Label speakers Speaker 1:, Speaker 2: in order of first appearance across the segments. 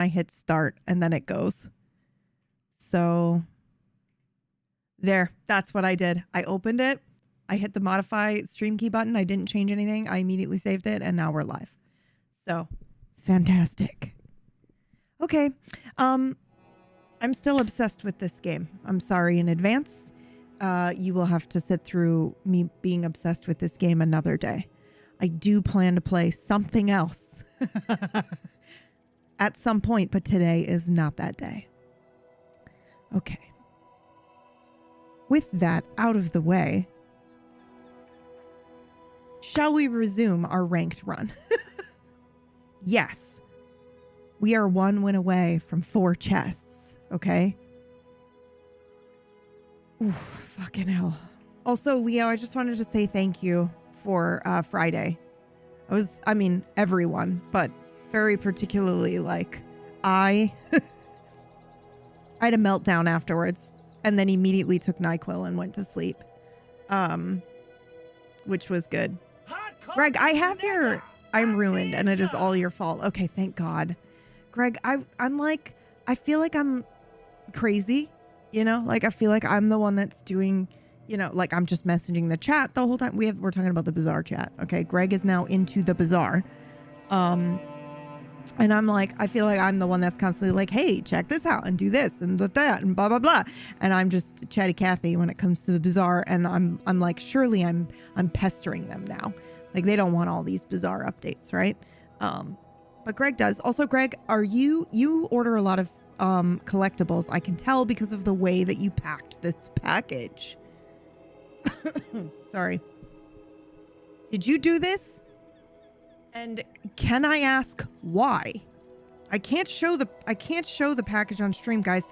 Speaker 1: I hit start and then it goes. So there, that's what I did. I opened it. I hit the modify stream key button. I didn't change anything. I immediately saved it and now we're live. So fantastic. Okay. I'm still obsessed with this game. I'm sorry in advance. You will have to sit through me being obsessed with this game another day. I do plan to play something else at some point, but today is not that day. Okay. With that out of the way, shall we resume our ranked run? Yes. We are 1 win away from 4 chests, okay? Ooh, fucking hell. Also, Leo, I just wanted to say thank you for Friday. Everyone, but very particularly, I had a meltdown afterwards and then immediately took NyQuil and went to sleep, which was good. Greg, I have your... I'm ruined and it is all your fault. Okay, thank God. Greg, I feel like I'm crazy, I feel like I'm the one that's doing, I'm just messaging the chat the whole time. We're talking about the Bazaar chat. Okay. Greg is now into the Bazaar. And I'm I feel like I'm the one that's constantly like, hey, check this out and do this and that and blah, blah, blah. And I'm just chatty Cathy when it comes to the Bazaar. And I'm like, surely I'm pestering them now. They don't want all these Bazaar updates, right? But Greg does. Also, Greg, you order a lot of collectibles. I can tell because of the way that you packed this package. Sorry. Did you do this? And can I ask why? I can't show the package on stream, guys,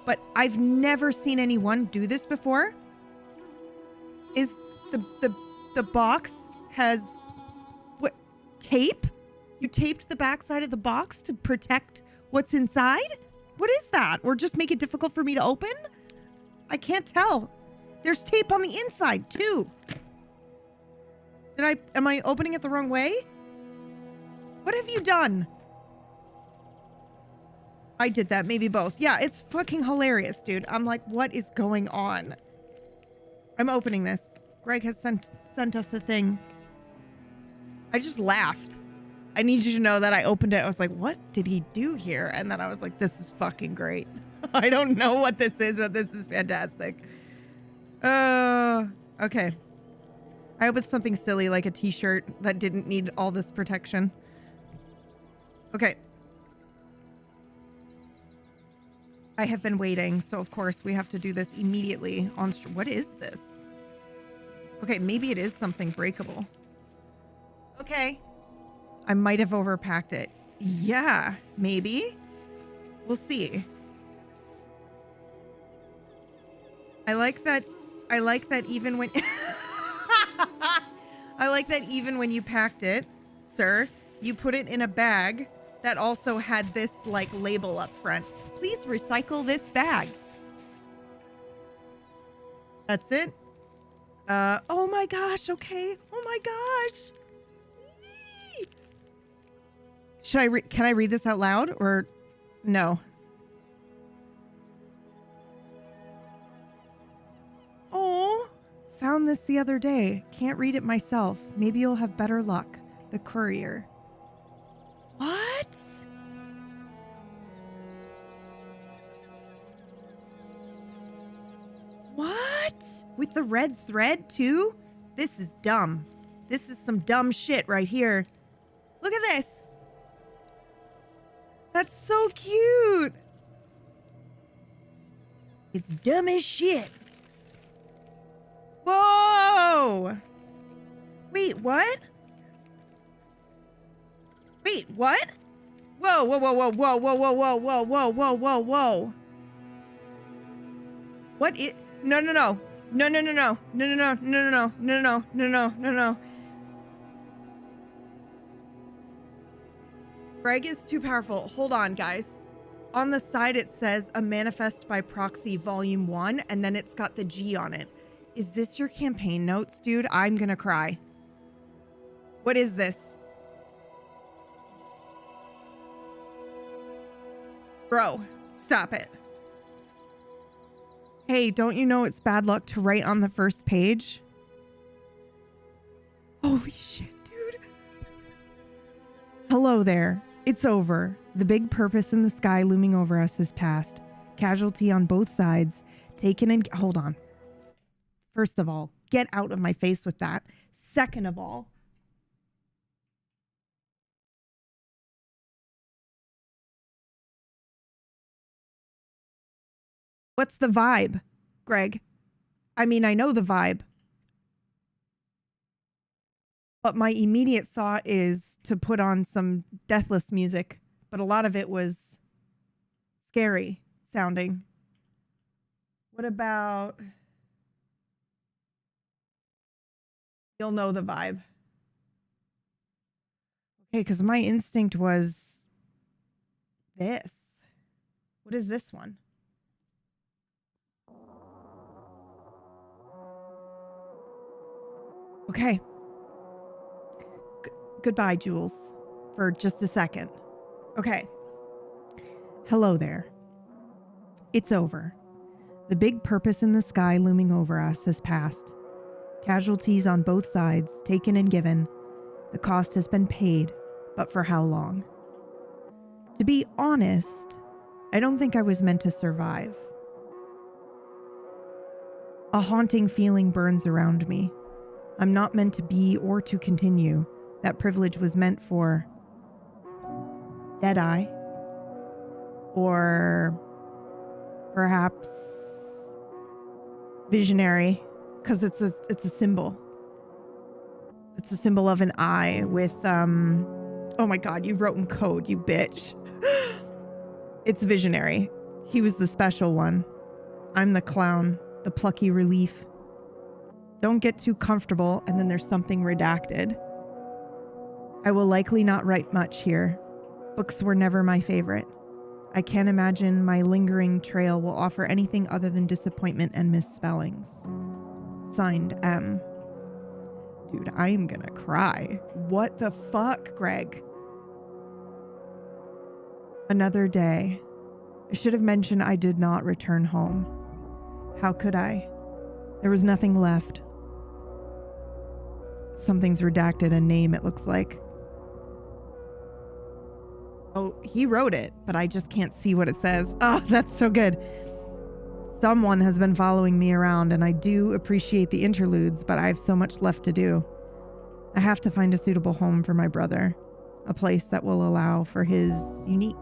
Speaker 1: but I've never seen anyone do this before. Is the box has what, tape? You taped the backside of the box to protect what's inside? What is that? Or just make it difficult for me to open? I can't tell. There's tape on the inside too. Am I opening it the wrong way? What have you done? I did that, maybe both. Yeah, it's fucking hilarious, dude. I'm like, what is going on? I'm opening this. Greg has sent us a thing. I just laughed. I need you to know that I opened it. I was like, what did he do here? And then I was like, this is fucking great. I don't know what this is, but this is fantastic. Okay. I hope it's something silly like a t-shirt that didn't need all this protection. Okay. I have been waiting, so of course we have to do this immediately on what is this? Okay, maybe it is something breakable. Okay. I might have overpacked it. Yeah, maybe. We'll see. I like that even when I like that even when you packed it, sir, you put it in a bag that also had this label up front. Please recycle this bag. That's it. Oh my gosh, okay. Oh my gosh. Can I read this out loud or no? Oh, found this the other day. Can't read it myself. Maybe you'll have better luck. The Courier. What? What? With the red thread too? This is dumb. This is some dumb shit right here. Look at this. That's so cute. It's dumb as shit. Whoa. Wait, what? Wait, what? Whoa, whoa, whoa, whoa, whoa, whoa, whoa, whoa, whoa, whoa, whoa, whoa, whoa. What it? No, no, no. No, no, no, no. No, no, no, no, no, no, no, no, no, no, no. Greg is too powerful. Hold on, guys. On the side, it says A Manifest by Proxy Volume 1, and then it's got the G on it. Is this your campaign notes, dude? I'm gonna cry. What is this? Bro, stop it. Hey, don't you know it's bad luck to write on the first page? Holy shit, dude. Hello there. It's over. The big purpose in the sky looming over us has passed. Casualty on both sides. Taken and... Hold on. First of all, get out of my face with that. Second of all... What's the vibe, Greg? I mean, I know the vibe. But my immediate thought is to put on some Deathless music. But a lot of it was scary sounding. What about... You'll know the vibe. Okay, because my instinct was this. What is this one? Okay. Goodbye, Jules, for just a second. Okay. Hello there. It's over. The big purpose in the sky looming over us has passed. Casualties on both sides, taken and given. The cost has been paid, but for how long? To be honest, I don't think I was meant to survive. A haunting feeling burns around me. I'm not meant to be or to continue. That privilege was meant for Deadeye. Or perhaps Visionary, because it's a symbol. It's a symbol of an eye with oh my god, you wrote in code, you bitch. It's Visionary. He was the special one. I'm the clown, the plucky relief. Don't get too comfortable, and then there's something redacted. I will likely not write much here. Books were never my favorite. I can't imagine my lingering trail will offer anything other than disappointment and misspellings. Signed, M. Dude, I'm gonna cry. What the fuck, Greg? Another day. I should have mentioned I did not return home. How could I? There was nothing left. Something's redacted a name, it looks like. Oh, he wrote it, but I just can't see what it says. Oh, that's so good. Someone has been following me around, and I do appreciate the interludes, but I have so much left to do. I have to find a suitable home for my brother, a place that will allow for his unique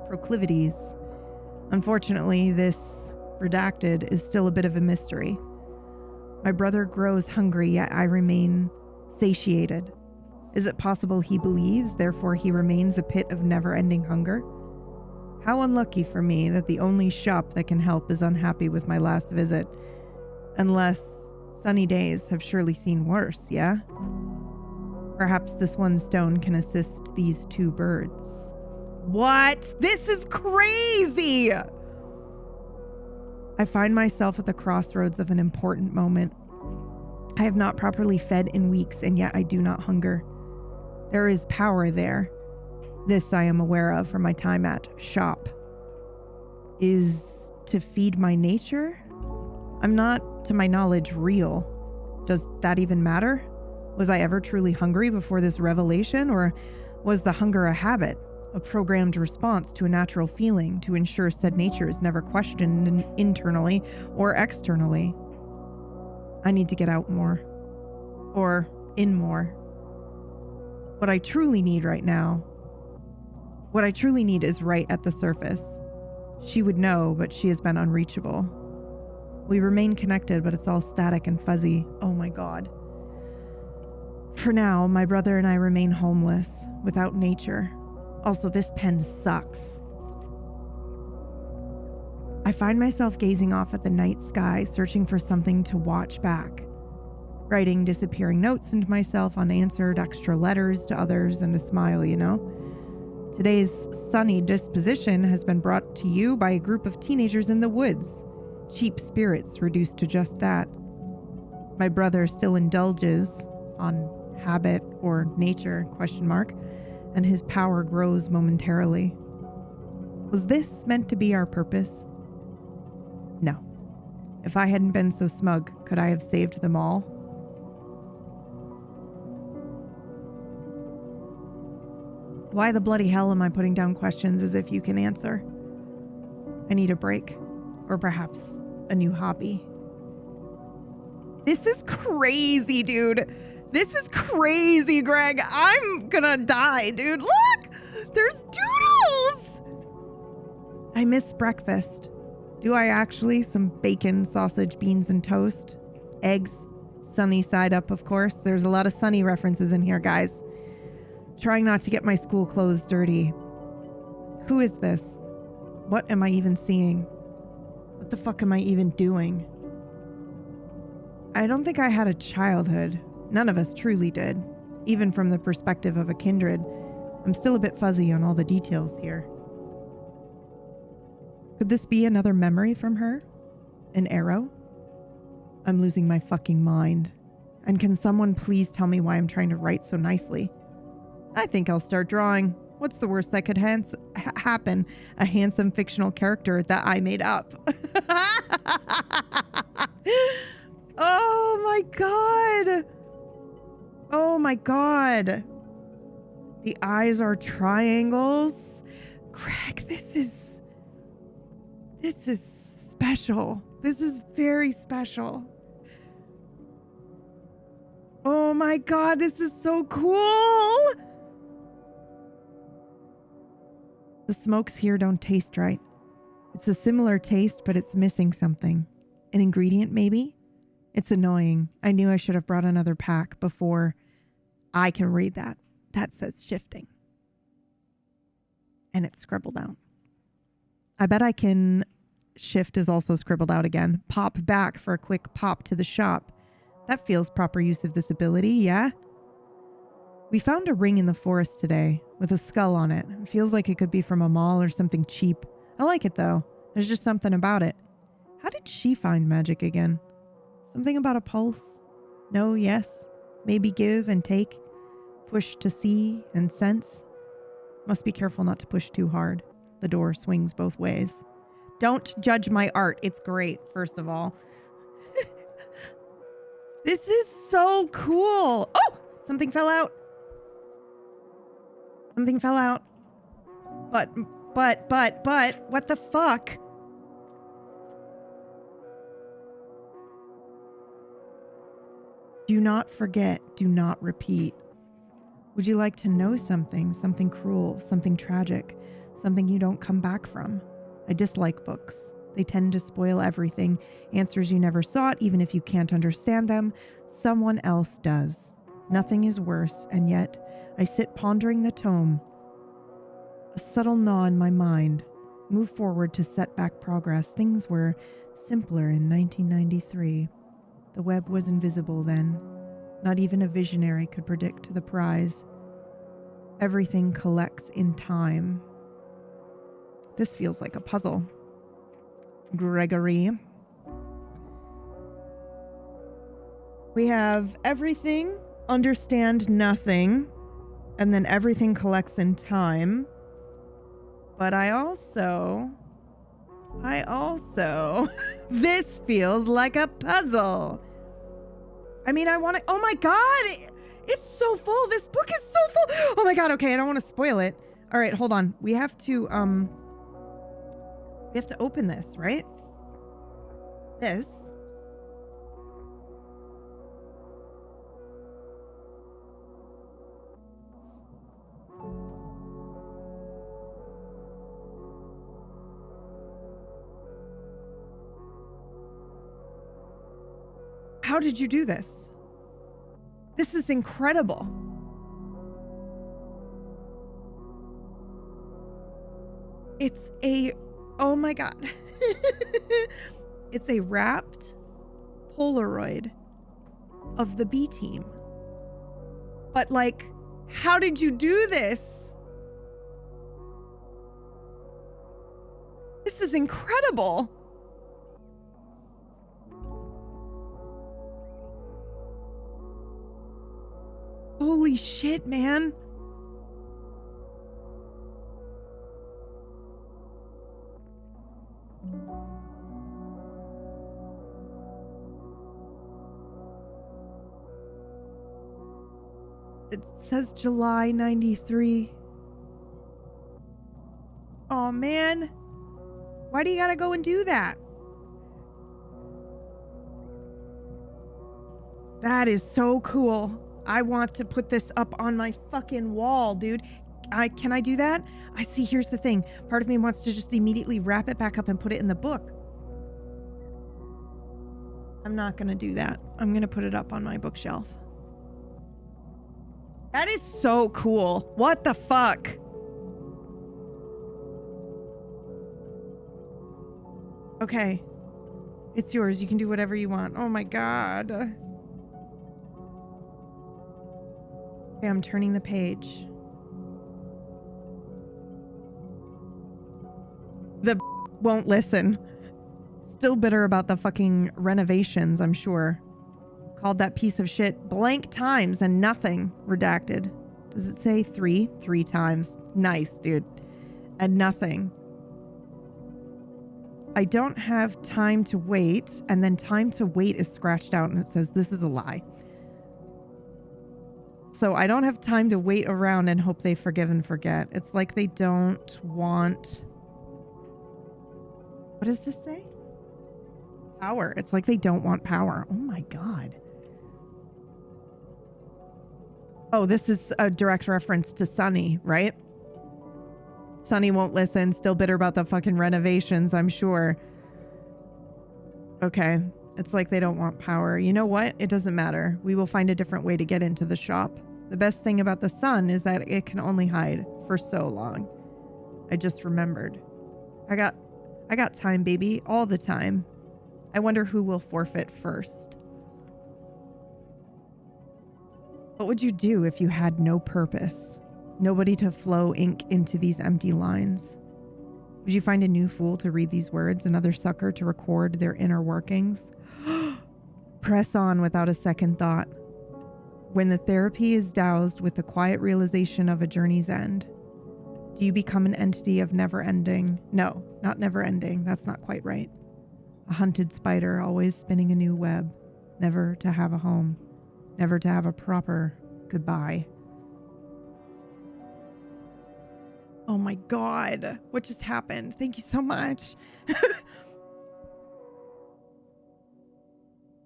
Speaker 1: proclivities. Unfortunately, this redacted is still a bit of a mystery. My brother grows hungry, yet I remain satiated. Is it possible he believes, therefore he remains a pit of never-ending hunger? How unlucky for me that the only shop that can help is unhappy with my last visit. Unless sunny days have surely seen worse, yeah? Perhaps this one stone can assist these two birds. What? This is crazy! I find myself at the crossroads of an important moment. I have not properly fed in weeks, and yet I do not hunger. There is power there. This I am aware of from my time at shop. Is to feed my nature? I'm not, to my knowledge, real. Does that even matter? Was I ever truly hungry before this revelation, or was the hunger a habit, a programmed response to a natural feeling to ensure said nature is never questioned internally or externally? I need to get out more. Or in more. What I truly need is right at the surface. She would know, but she has been unreachable. We remain connected, but it's all static and fuzzy. Oh my god. For now, my brother and I remain homeless, without nature. Also, this pen sucks. I find myself gazing off at the night sky, searching for something to watch back. Writing disappearing notes into myself, unanswered extra letters to others, and a smile, you know? Today's sunny disposition has been brought to you by a group of teenagers in the woods. Cheap spirits reduced to just that. My brother still indulges on habit or nature, ? And his power grows momentarily. Was this meant to be our purpose? No. If I hadn't been so smug, could I have saved them all? Why the bloody hell am I putting down questions as if you can answer? I need a break. Or perhaps a new hobby. This is crazy, dude. This is crazy, Greg. I'm gonna die, dude. Look! There's doodles! I miss breakfast. Do I actually? Some bacon, sausage, beans, and toast. Eggs. Sunny side up, of course. There's a lot of Sunny references in here, guys. Trying not to get my school clothes dirty. Who is this? What am I even seeing? What the fuck am I even doing? I don't think I had a childhood. None of us truly did. Even from the perspective of a kindred. I'm still a bit fuzzy on all the details here. Could this be another memory from her? An arrow? I'm losing my fucking mind. And can someone please tell me why I'm trying to write so nicely? I think I'll start drawing. What's the worst that could happen? A handsome fictional character that I made up. Oh my god. Oh my god. The eyes are triangles. Greg, this is special. This is very special. Oh my god, this is so cool. The smokes here don't taste right. It's a similar taste, but it's missing something. An ingredient, maybe? It's annoying. I knew I should have brought another pack before. I can read that. That says shifting. And it's scribbled out. I bet I can... Shift is also scribbled out again. Pop back for a quick pop to the shop. That feels proper use of this ability, yeah? We found a ring in the forest today with a skull on it. It feels like it could be from a mall or something cheap. I like it though. There's just something about it. How did she find magic again? Something about a pulse? No, yes. Maybe give and take. Push to see and sense. Must be careful not to push too hard. The door swings both ways. Don't judge my art. It's great, first of all. This is so cool. Oh! Something fell out. Something fell out. But, what the fuck? Do not forget, do not repeat. Would you like to know something? Something cruel, something tragic, something you don't come back from? I dislike books. They tend to spoil everything. Answers you never sought, even if you can't understand them. Someone else does. Nothing is worse, and yet I sit pondering the tome. A subtle gnaw in my mind. Move forward to set back progress. Things were simpler in 1993. The web was invisible then. Not even a visionary could predict the prize. Everything collects in time. This feels like a puzzle. Gregory. We have everything, understand nothing, and then everything collects in time. But I also, this feels like a puzzle. I mean, I want to, oh my God, it's so full. This book is so full. Oh my God. Okay. I don't want to spoil it. All right, hold on. We have to open this, right? This. How did you do this? This is incredible. It's a, oh my God. It's a wrapped Polaroid of the B team. But like, how did you do this? This is incredible. Holy shit, man. It says July 93. Oh, man. Why do you gotta go and do that? That is so cool. I want to put this up on my fucking wall, dude. Can I do that? I see, here's the thing. Part of me wants to just immediately wrap it back up and put it in the book. I'm not gonna do that. I'm gonna put it up on my bookshelf. That is so cool. What the fuck? Okay. It's yours. You can do whatever you want. Oh my god. Okay, I'm turning the page. The won't listen. Still bitter about the fucking renovations, I'm sure. Called that piece of shit blank times and nothing. Redacted. Does it say 3? 3 times. Nice, dude. And nothing. I don't have time to wait. And then time to wait is scratched out and it says this is a lie. So I don't have time to wait around and hope they forgive and forget. It's like they don't want... What does this say? Power. It's like they don't want power. Oh my god. Oh, this is a direct reference to Sunny, right? Sunny won't listen. Still bitter about the fucking renovations, I'm sure. Okay. It's like they don't want power. You know what? It doesn't matter. We will find a different way to get into the shop. The best thing about the sun is that it can only hide for so long. I just remembered. I got time, baby. All the time. I wonder who will forfeit first. What would you do if you had no purpose? Nobody to flow ink into these empty lines? Would you find a new fool to read these words? Another sucker to record their inner workings? Press on without a second thought. When the therapy is doused with the quiet realization of a journey's end, do you become an entity of never ending? No, not never ending. That's not quite right. A hunted spider always spinning a new web, never to have a home, never to have a proper goodbye. Oh my god, what just happened? Thank you so much.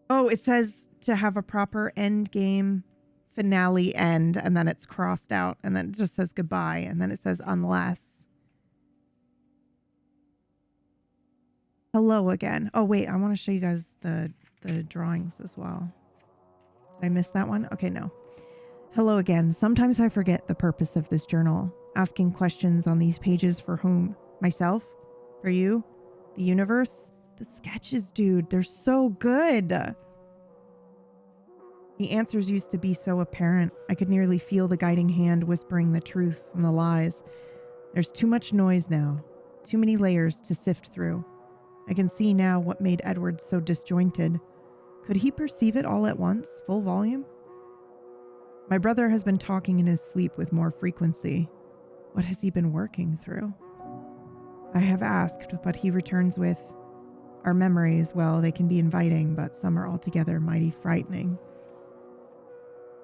Speaker 1: Oh, it says to have a proper end game finale end, and then it's crossed out, and then it just says goodbye, and then it says unless. Hello again. Oh wait, I want to show you guys the drawings as well. Did I miss that one? Okay, no. Hello again. Sometimes I forget the purpose of this journal. Asking questions on these pages for whom? Myself? For you? The universe? The sketches, dude. They're so good. The answers used to be so apparent. I could nearly feel the guiding hand whispering the truth from the lies. There's too much noise now. Too many layers to sift through. I can see now what made Edward so disjointed. Could he perceive it all at once, full volume? My brother has been talking in his sleep with more frequency. What has he been working through? I have asked, but he returns with, our memories, well, they can be inviting, but some are altogether mighty frightening.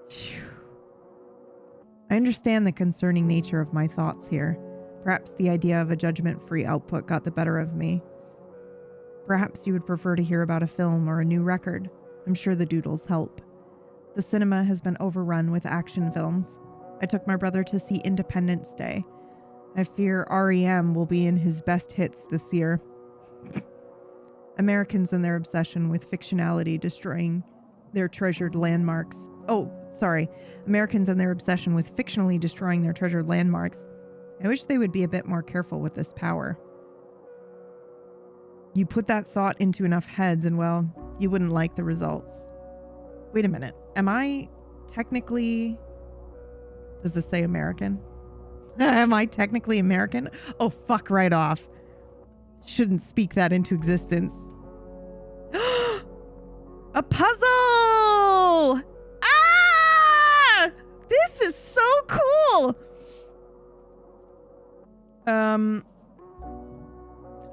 Speaker 1: Phew. I understand the concerning nature of my thoughts here. Perhaps the idea of a judgment-free output got the better of me. Perhaps you would prefer to hear about a film or a new record. I'm sure the doodles help. The cinema has been overrun with action films. I took my brother to see Independence Day. I fear REM will be in his best hits this year. Americans and their obsession with fictionality destroying their treasured landmarks. Oh, sorry. Americans and their obsession with fictionally destroying their treasured landmarks. I wish they would be a bit more careful with this power. You put that thought into enough heads and, well, you wouldn't like the results. Wait a minute. Am I technically... Does this say American? Am I technically American? Oh, fuck right off. Shouldn't speak that into existence. A puzzle! Ah! This is so cool!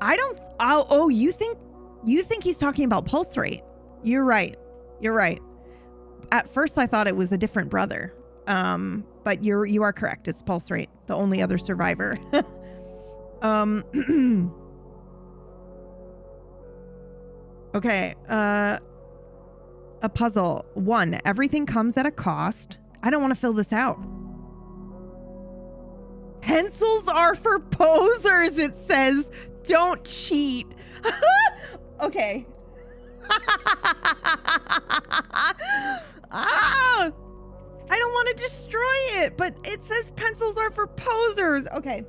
Speaker 1: I don't... Oh, you think he's talking about pulse rate. You're right. You're right. At first, I thought it was a different brother. But you are correct. It's pulse rate, the only other survivor. Okay. A puzzle. 1. Everything comes at a cost. I don't want to fill this out. Pencils are for posers, it says. Don't cheat. Okay. Ah! I don't want to destroy it, but it says pencils are for posers. Okay.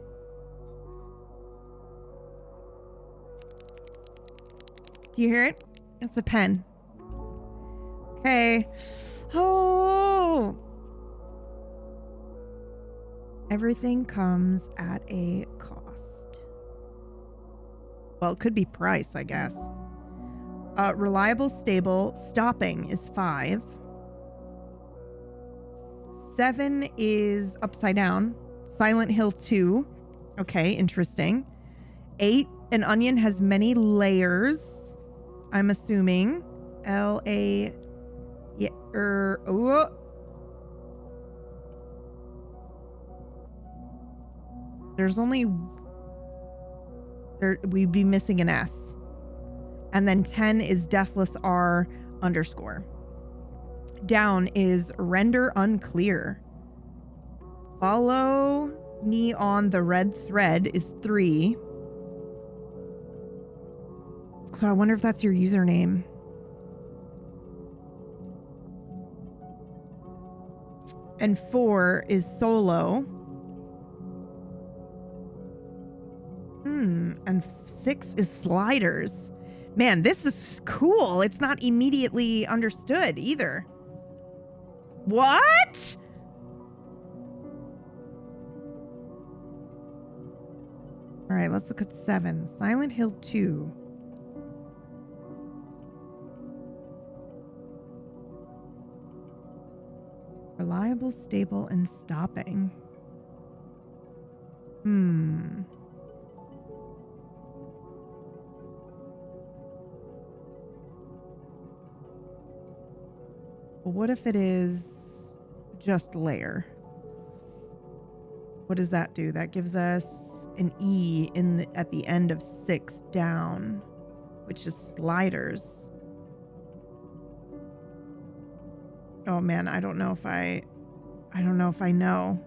Speaker 1: Do you hear it? It's a pen. Okay. Oh. Everything comes at a cost. Well, it could be price, I guess. Reliable, stable. Stopping is 5. 7 is upside down. Silent Hill 2. Okay, interesting. 8, an onion has many layers. I'm assuming. L-A... Yeah, There's only... We'd be missing an S. And then 10 is deathless R underscore. Down is render unclear. Follow me on the red thread is 3. So I wonder if that's your username. And 4 is solo. And 6 is sliders. Man, this is cool. It's not immediately understood either. What? All right, let's look at 7. Silent Hill 2. Reliable, stable, and stopping. Well, what if it is just layer? What does that do? That gives us an E at the end of 6 down, which is sliders. Oh man, I don't know if I know.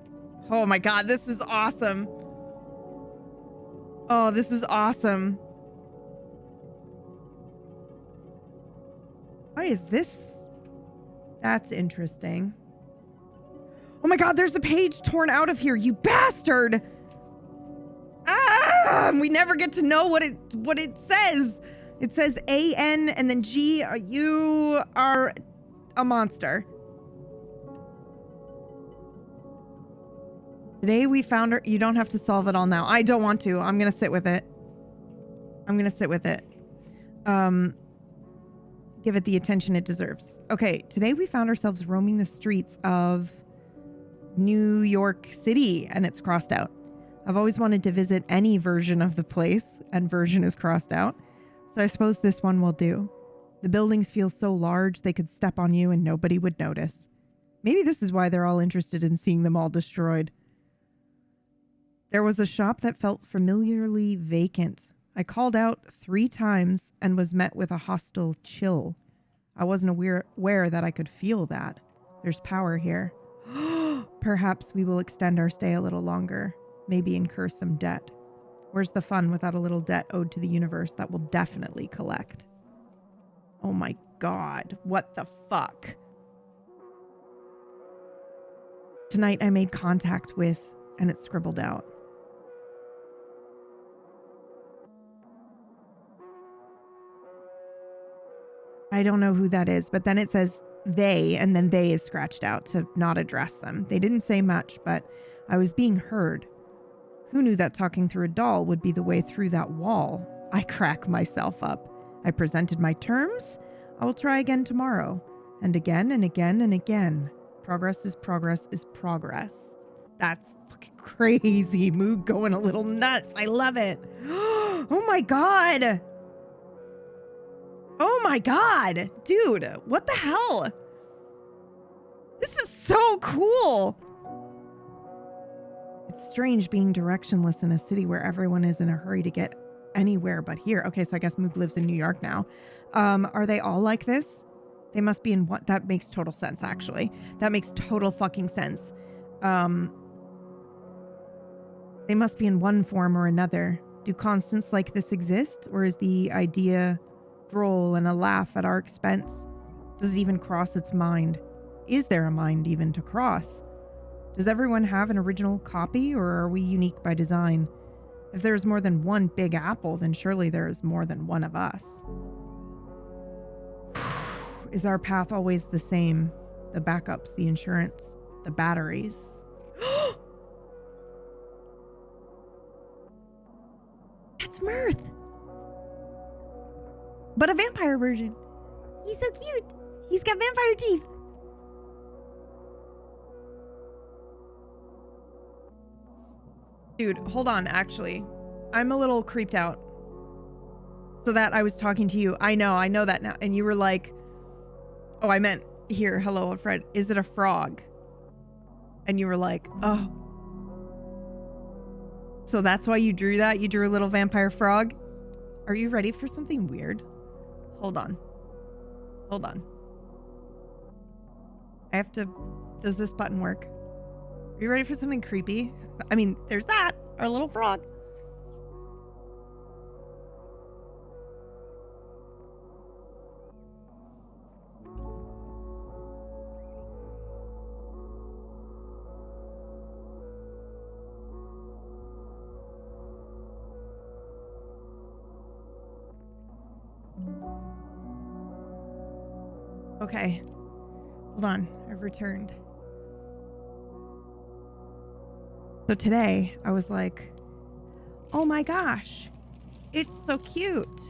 Speaker 1: Oh my God, this is awesome. Oh, this is awesome. Why is this? That's interesting. Oh my God, there's a page torn out of here, you bastard! Ah, we never get to know what it says. It says A-N and then G, you are a monster. Today we found her. You don't have to solve it all now. I don't want to. I'm going to sit with it. Give it the attention it deserves. Okay, today we found ourselves roaming the streets of New York City, and it's crossed out. I've always wanted to visit any version of the place, and version is crossed out. So I suppose this one will do. The buildings feel so large they could step on you and nobody would notice. Maybe this is why they're all interested in seeing them all destroyed. There was a shop that felt familiarly vacant. I called out 3 times and was met with a hostile chill. I wasn't aware that I could feel that. There's power here. Perhaps we will extend our stay a little longer. Maybe incur some debt. Where's the fun without a little debt owed to the universe that will definitely collect? Oh my God, what the fuck? Tonight I made contact with, and it's scribbled out. I don't know who that is, but then it says they, and then they is scratched out to not address them. They didn't say much, but I was being heard. Who knew that talking through a doll would be the way through that wall? I crack myself up. I presented my terms. I will try again tomorrow. And again and again and again. Progress is progress is progress. That's fucking crazy. Mood going a little nuts. I love it. Oh my God. Oh my God. Dude, what the hell? This is so cool. It's strange being directionless in a city where everyone is in a hurry to get anywhere but here. Okay, so I guess Moog lives in New York now. Are they all like this? They must be in what? That makes total sense, actually. That makes total fucking sense. They must be in one form or another. Do constants like this exist? Or is the idea droll and a laugh at our expense? Does it even cross its mind? Is there a mind even to cross? Does everyone have an original copy, or are we unique by design? If there is more than one Big Apple, then surely there is more than one of us. Is our path always the same? The backups, the insurance, the batteries. That's Mirth. But a vampire version. He's so cute. He's got vampire teeth. Dude, hold on, actually. I'm a little creeped out. So that I was talking to you. I know that now. And you were like, oh, I meant here, hello, Fred. Is it a frog? And you were like, oh. So that's why you drew that? You drew a little vampire frog? Are you ready for something weird? Hold on. Hold on. I have to... Does this button work? Are you ready for something creepy? I mean, there's that. Our little frog. Okay. Hold on. I've returned. So today, I was like, oh my gosh, it's so cute.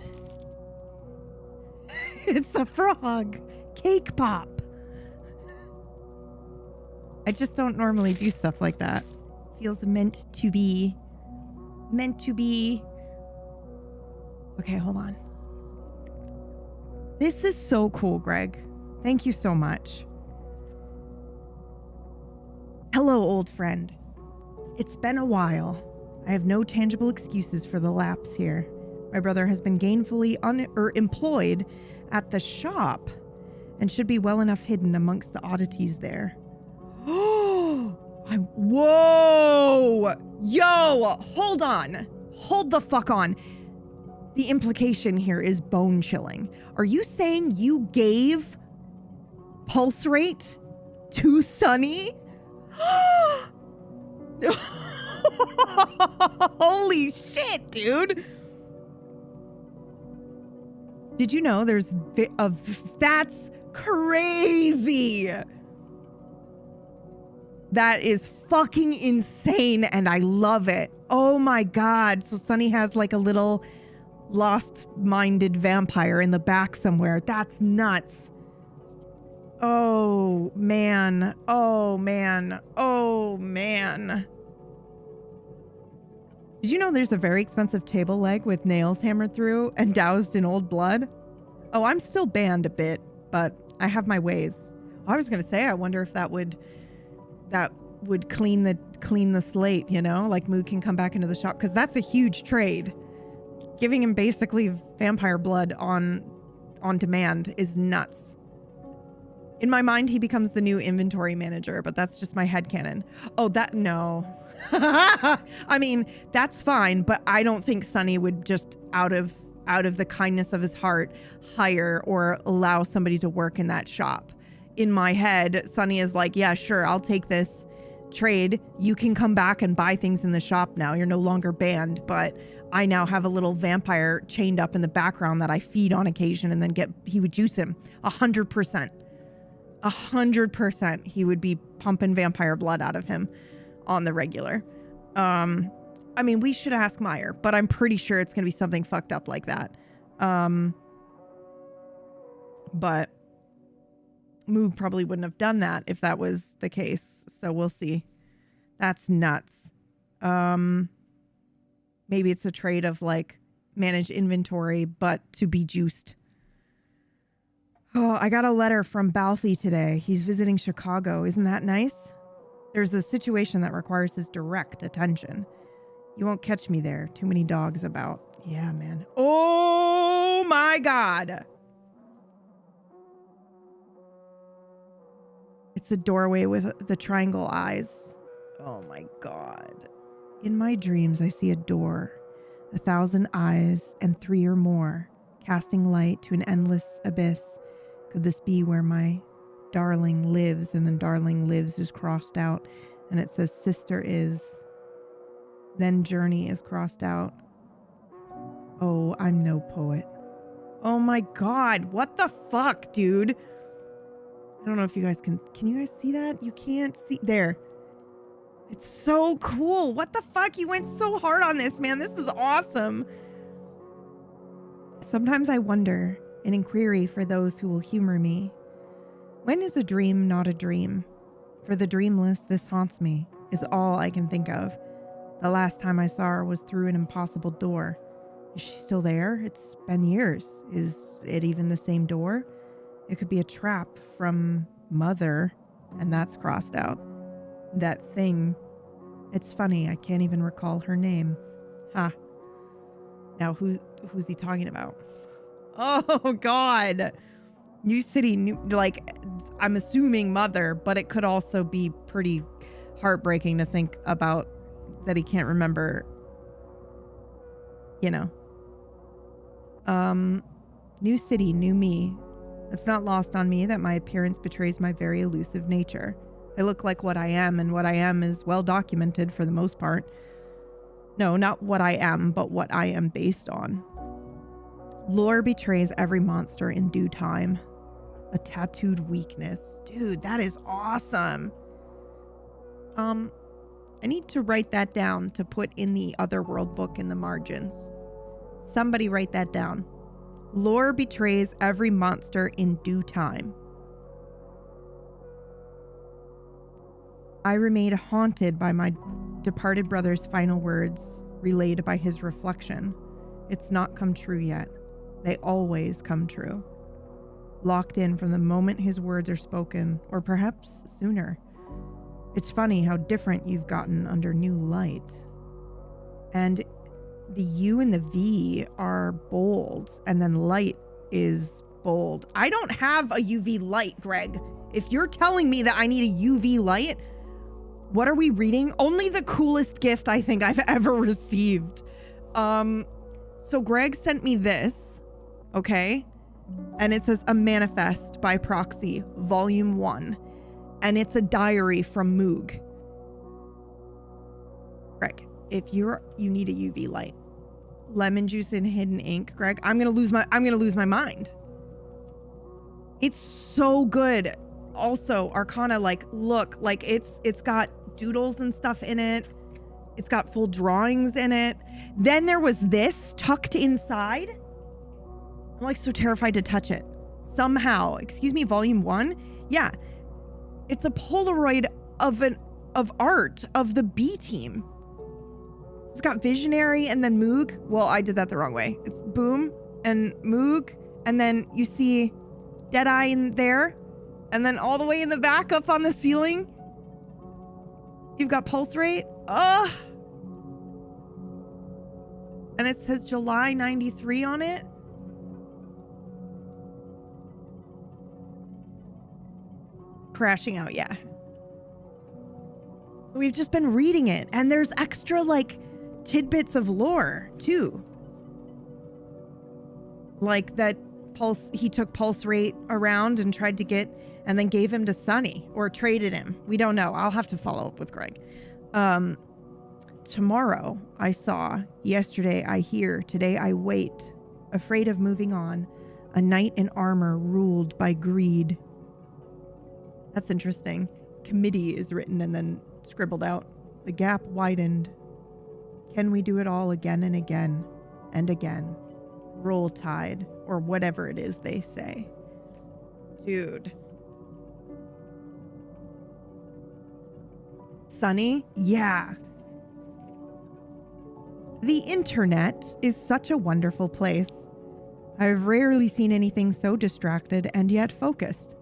Speaker 1: It's a frog. Cake pop. I just don't normally do stuff like that. Feels meant to be. Meant to be. Okay, hold on. This is so cool, Greg. Thank you so much. Hello, old friend. It's been a while. I have no tangible excuses for the lapse here. My brother has been gainfully employed at the shop and should be well enough hidden amongst the oddities there. Whoa! Yo! Hold on. Hold the fuck on. The implication here is bone chilling. Are you saying you gave pulse rate to Sunny? Holy shit, dude. Did you know there's that's crazy. That is fucking insane and I love it. Oh my God. So Sunny has like a little lost-minded vampire in the back somewhere. That's nuts. Oh, man. Oh, man. Oh, man. Did you know there's a very expensive table leg with nails hammered through and doused in old blood? Oh, I'm still banned a bit, but I have my ways. I was going to say, I wonder if that would clean the slate, you know? Like Moog can come back into the shop, because that's a huge trade. Giving him basically vampire blood on demand is nuts. In my mind, he becomes the new inventory manager, but that's just my headcanon. Oh, no. I mean, that's fine, but I don't think Sunny would just out of the kindness of his heart hire or allow somebody to work in that shop. In my head, Sunny is like, yeah, sure, I'll take this trade. You can come back and buy things in the shop now. You're no longer banned, but I now have a little vampire chained up in the background that I feed on occasion, and then he would juice him 100%. 100% he would be pumping vampire blood out of him on the regular. I mean, we should ask Meyer, but I'm pretty sure it's going to be something fucked up like that. But Moog probably wouldn't have done that if that was the case. So we'll see. That's nuts. Maybe it's a trade of like manage inventory, but to be juiced. Oh, I got a letter from Balthy today. He's visiting Chicago. Isn't that nice? There's a situation that requires his direct attention. You won't catch me there. Too many dogs about. Yeah, man. Oh my God. It's a doorway with the triangle eyes. Oh my God. In my dreams, I see a door, 1,000 eyes, and 3 or more, casting light to an endless abyss. Could this be where my darling lives? And then darling lives is crossed out, and it says sister is. Then journey is crossed out. Oh, I'm no poet. Oh my God. What the fuck, dude? I don't know if you guys can you guys see that? You can't see. There. It's so cool. What the fuck? You went so hard on this, man. This is awesome. Sometimes I wonder, an inquiry for those who will humor me. When is a dream not a dream? For the dreamless, this haunts me, is all I can think of. The last time I saw her was through an impossible door. Is she still there? It's been years. Is it even the same door? It could be a trap from Mother, and that's crossed out. That thing. It's funny, I can't even recall her name. Ha. Now, who's he talking about? Oh, God. New City, like, I'm assuming Mother, but it could also be pretty heartbreaking to think about that he can't remember, you know. New City, new me. It's not lost on me that my appearance betrays my very elusive nature. I look like what I am, and what I am is well documented for the most part. No, not what I am, but what I am based on. Lore betrays every monster in due time. A tattooed weakness. Dude, that is awesome. I need to write that down to put in the Otherworld book in the margins. Somebody write that down. Lore betrays every monster in due time. I remain haunted by my departed brother's final words, relayed by his reflection. It's not come true yet. They always come true. Locked in from the moment his words are spoken, or perhaps sooner. It's funny how different you've gotten under new light. And the U and the V are bold, and then light is bold. I don't have a UV light, Greg. If you're telling me that I need a UV light, what are we reading? Only the coolest gift I think I've ever received. So Greg sent me this, okay? And it says A Manifest by Proxy, Volume 1. And it's a diary from Moog. Greg, if you need a UV light, lemon juice and hidden ink, Greg, I'm gonna lose my mind. It's so good. Also, Arcana, like, look, like it's got doodles and stuff in it. It's got full drawings in it. Then there was this tucked inside. I'm like so terrified to touch it. Somehow, excuse me, Volume 1. Yeah, it's a Polaroid of art of the B team. It's got Visionary and then Moog. Well, I did that the wrong way. It's Boom and Moog, and then you see Deadeye in there, and then all the way in the back up on the ceiling, you've got Pulse Rate. Ugh. And it says July 93 on it. Crashing out, yeah. We've just been reading it, and there's extra like tidbits of lore too. Like that he took Pulse Rate around and tried to get, and then gave him to Sunny or traded him. We don't know. I'll have to follow up with Greg. Tomorrow I saw, yesterday I hear, today I wait, afraid of moving on, a knight in armor ruled by greed. That's interesting. Committee is written and then scribbled out. The gap widened. Can we do it all again and again and again? Roll Tide, or whatever it is they say. Dude. Sunny? Yeah. The internet is such a wonderful place. I've rarely seen anything so distracted and yet focused.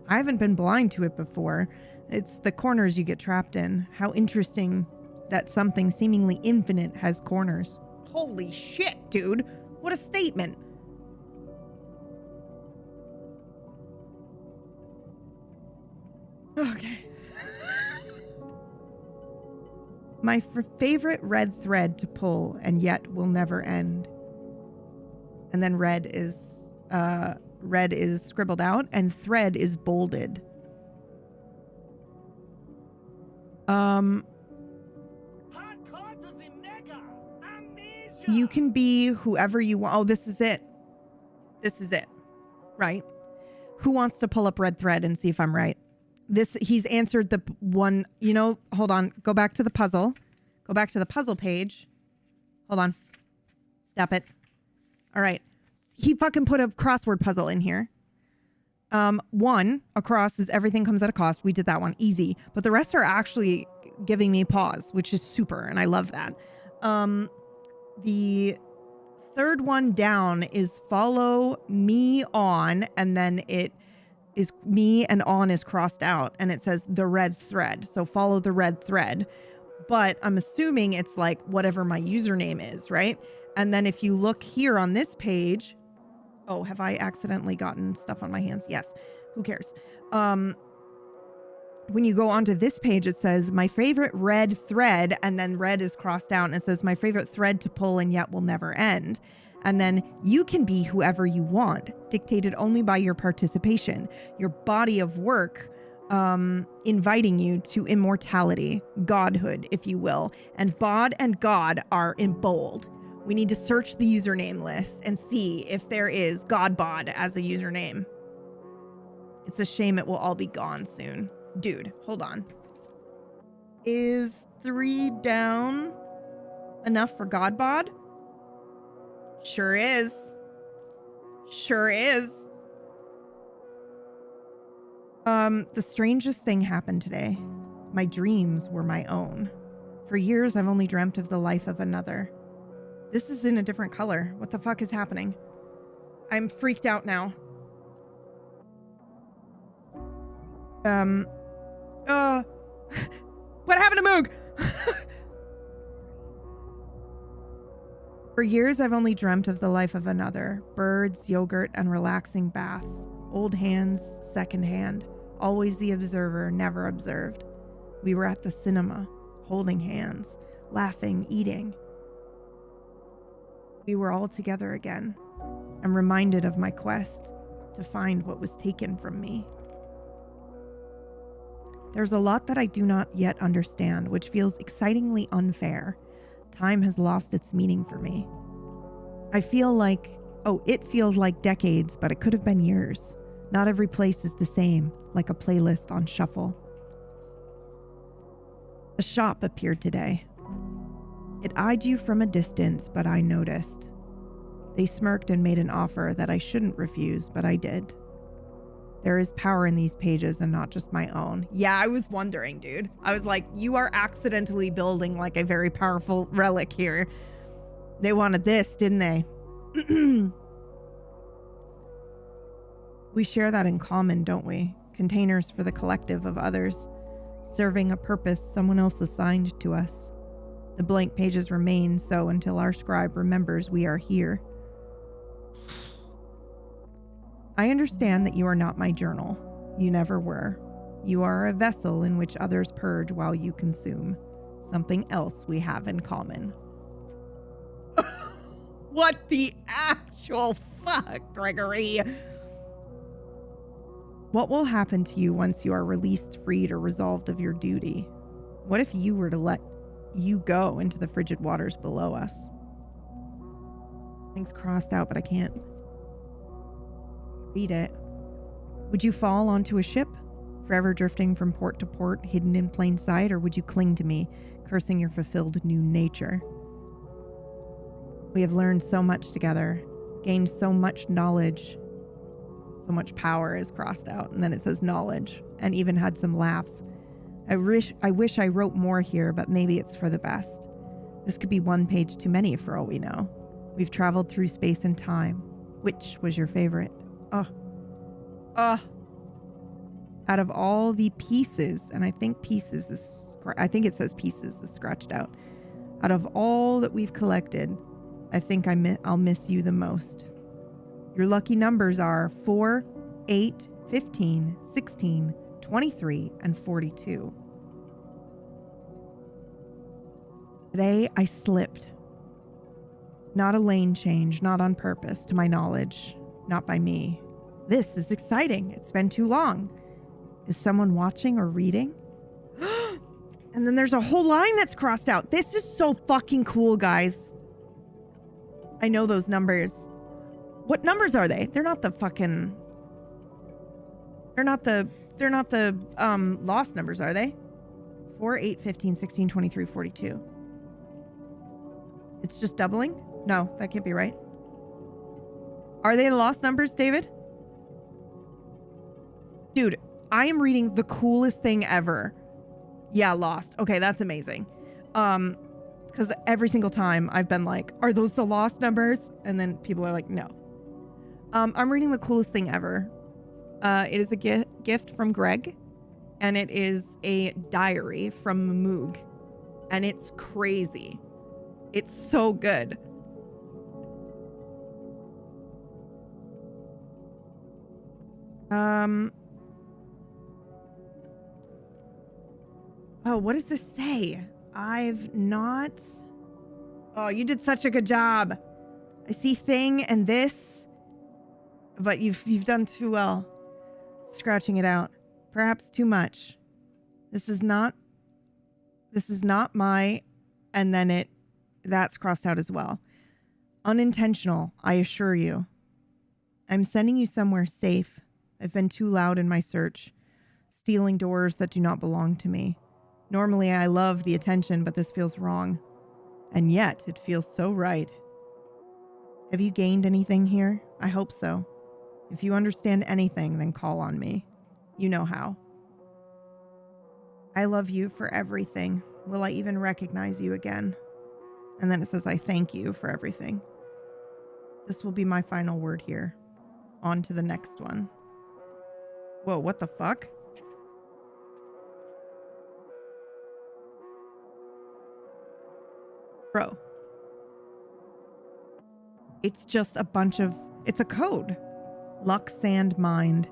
Speaker 1: I haven't been blind to it before. It's the corners you get trapped in. How interesting that something seemingly infinite has corners. Holy shit, dude. What a statement. Okay. My favorite red thread to pull and yet will never end. And then red is scribbled out and thread is bolded. You can be whoever you want. Oh, this is it. This is it. Right? Who wants to pull up red thread and see if I'm right? He's answered the one, hold on. Go back to the puzzle. Go back to the puzzle page. Hold on. Stop it. All right. He fucking put a crossword puzzle in here. One across is everything comes at a cost. We did that one easy, but the rest are actually giving me pause, which is super. And I love that. The third one down is follow me on. And then it is me and on is crossed out and it says the red thread. So follow the red thread. But I'm assuming it's like whatever my username is, right? And then if you look here on this page, oh, have I accidentally gotten stuff on my hands? Yes. Who cares? When you go onto this page, it says my favorite red thread, and then red is crossed out and it says my favorite thread to pull and yet will never end. And then you can be whoever you want, dictated only by your participation, your body of work, inviting you to immortality, godhood, if you will. And bod and God are in bold. We need to search the username list and see if there is Godbod as a username. It's a shame it will all be gone soon. Dude, hold on. Is 3 down enough for Godbod? Sure is. Sure is. The strangest thing happened today. My dreams were my own. For years, I've only dreamt of the life of another. This is in a different color. What the fuck is happening? I'm freaked out now. What happened to Moog? For years, I've only dreamt of the life of another. Birds, yogurt, and relaxing baths. Old hands, second hand. Always the observer, never observed. We were at the cinema, holding hands, laughing, eating. We were all together again. I'm reminded of my quest to find what was taken from me. There's a lot that I do not yet understand, which feels excitingly unfair. Time has lost its meaning for me. It feels like decades, but it could have been years. Not every place is the same, like a playlist on shuffle. A shop appeared today. It eyed you from a distance, but I noticed. They smirked and made an offer that I shouldn't refuse, but I did. There is power in these pages and not just my own. Yeah, I was wondering, dude. I was like, you are accidentally building like a very powerful relic here. They wanted this, didn't they? We share that in common, don't we? Containers for the collective of others, serving a purpose someone else assigned to us. The blank pages remain so until our scribe remembers we are here. I understand that you are not my journal. You never were. You are a vessel in which others purge while you consume. Something else we have in common. What the actual fuck, Gregory? What will happen to you once you are released, freed, or resolved of your duty? What if you were to let you go into the frigid waters below us? Things crossed out, but I can't read it. Would you fall onto a ship, forever drifting from port to port, hidden in plain sight, or would you cling to me, cursing your fulfilled new nature? We have learned so much together, gained so much knowledge, so much power is crossed out, and then it says knowledge, and even had some laughs. I wish I wrote more here, but maybe it's for the best. This could be one page too many for all we know. We've traveled through space and time. Which was your favorite? Oh. Out of all the pieces, and I think I think it says pieces is scratched out. Out of all that we've collected, I think I'll miss you the most. Your lucky numbers are 4, 8, 15, 16, 23, and 42. Today, I slipped. Not a lane change, not on purpose, to my knowledge, not by me. This is exciting. It's been too long. Is someone watching or reading? And then there's a whole line that's crossed out. This is so fucking cool, guys. I know those numbers. What numbers are they? They're not the fucking... They're not the lost numbers, are they? 4, 8, 15, 16, 23, 42. It's just doubling? No, that can't be right. Are they the lost numbers, David? Dude, I am reading the coolest thing ever. Yeah, lost. Okay, that's amazing. Because every single time I've been like, are those the lost numbers? And then people are like, no. I'm reading the coolest thing ever. It is a gift from Greg, and it is a diary from Moog, and it's crazy. It's so good. Oh, what does this say? I've not... Oh, you did such a good job. I see thing and this, but you've done too well. Scratching it out. Perhaps too much. This is not my, and then that's crossed out as well. Unintentional, I assure you. I'm sending you somewhere safe. I've been too loud in my search, stealing doors that do not belong to me. Normally I love the attention, but this feels wrong. And yet it feels so right. Have you gained anything here? I hope so. If you understand anything, then call on me. You know how. I love you for everything. Will I even recognize you again? And then it says, I thank you for everything. This will be my final word here. On to the next one. Whoa, what the fuck? Bro. It's just a bunch of... It's a code. Luck, Sand, Mind.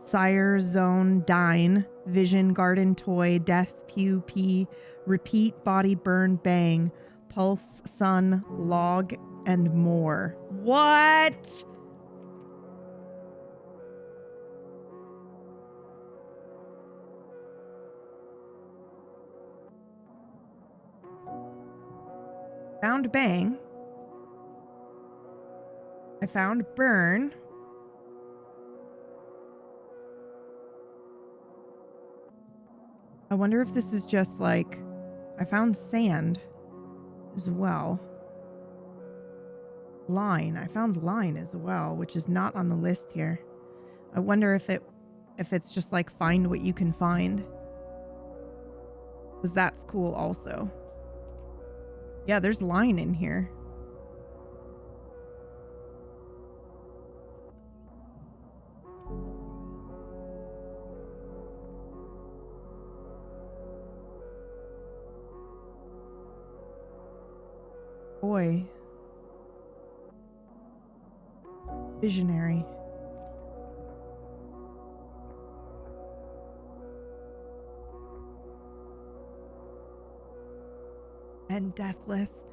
Speaker 1: Sire, Zone, Dine. Vision, Garden, Toy. Death, Pew, Pee. Repeat, Body, Burn, Bang. Pulse, Sun, Log, and more. What? Found Bang. I found Burn. I wonder if this is just like... I found Sand as well. Line. I found Line as well, which is not on the list here. I wonder if it's just like find what you can find. Because that's cool also. Yeah, there's Line in here. Boy. Visionary. And deathless.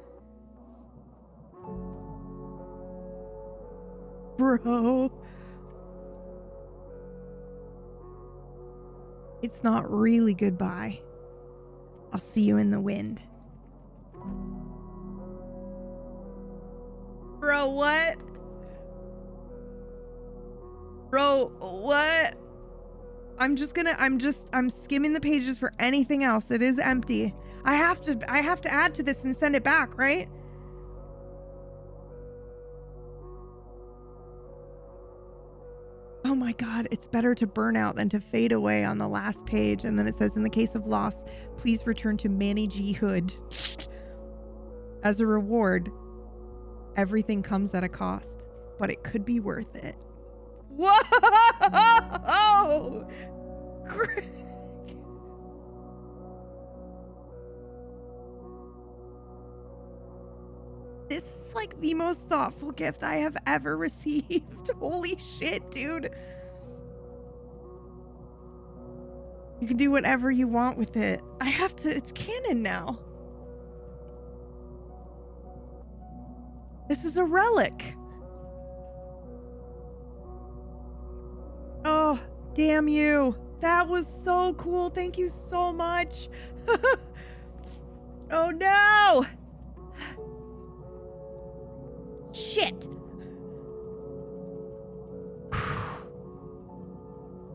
Speaker 1: Bro. It's not really goodbye. I'll see you in the wind. Bro, what? Bro, what? I'm skimming the pages for anything else. It is empty. I have to add to this and send it back, right? Oh my God, it's better to burn out than to fade away on the last page. And then it says, in the case of loss, please return to Manny G. Hood. As a reward, everything comes at a cost. but it could be worth it. Whoa! Greg. This is like the most thoughtful gift I have ever received. Holy shit, dude. You can do whatever you want with it. I have to, it's canon now. This is a relic. Oh, damn you. That was so cool. Thank you so much. Oh no. Shit.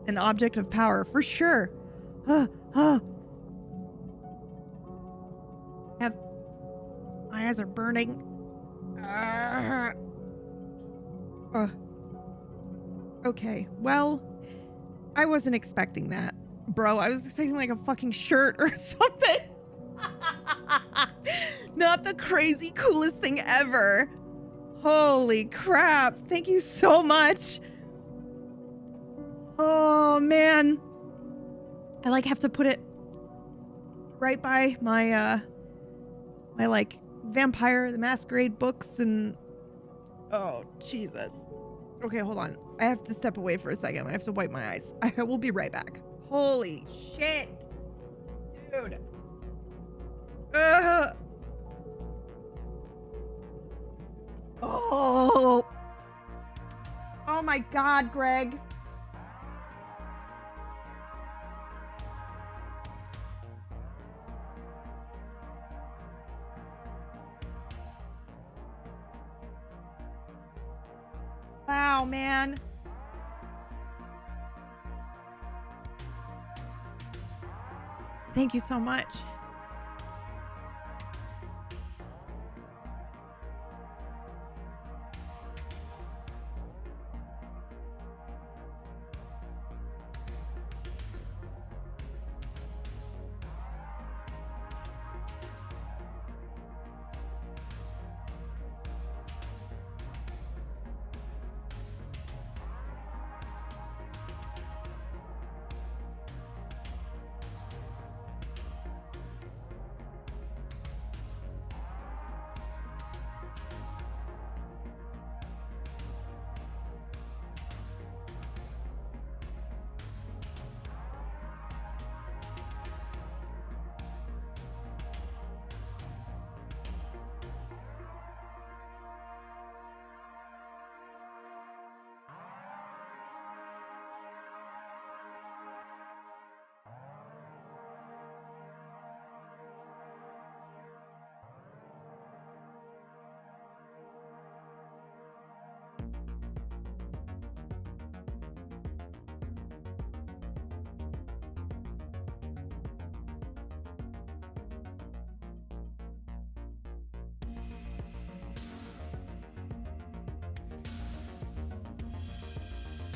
Speaker 1: An object of power, for sure. My eyes are burning. Okay, well, I wasn't expecting that. Bro, I was expecting like a fucking shirt or something. Not the crazy coolest thing ever. Holy crap. Thank you so much. Oh, man. I like have to put it right by my my like Vampire the Masquerade books and oh, Jesus. Okay, hold on. I have to step away for a second. I have to wipe my eyes. I will be right back. Holy shit. Dude. Oh. Oh my God, Greg. Wow, man. Thank you so much.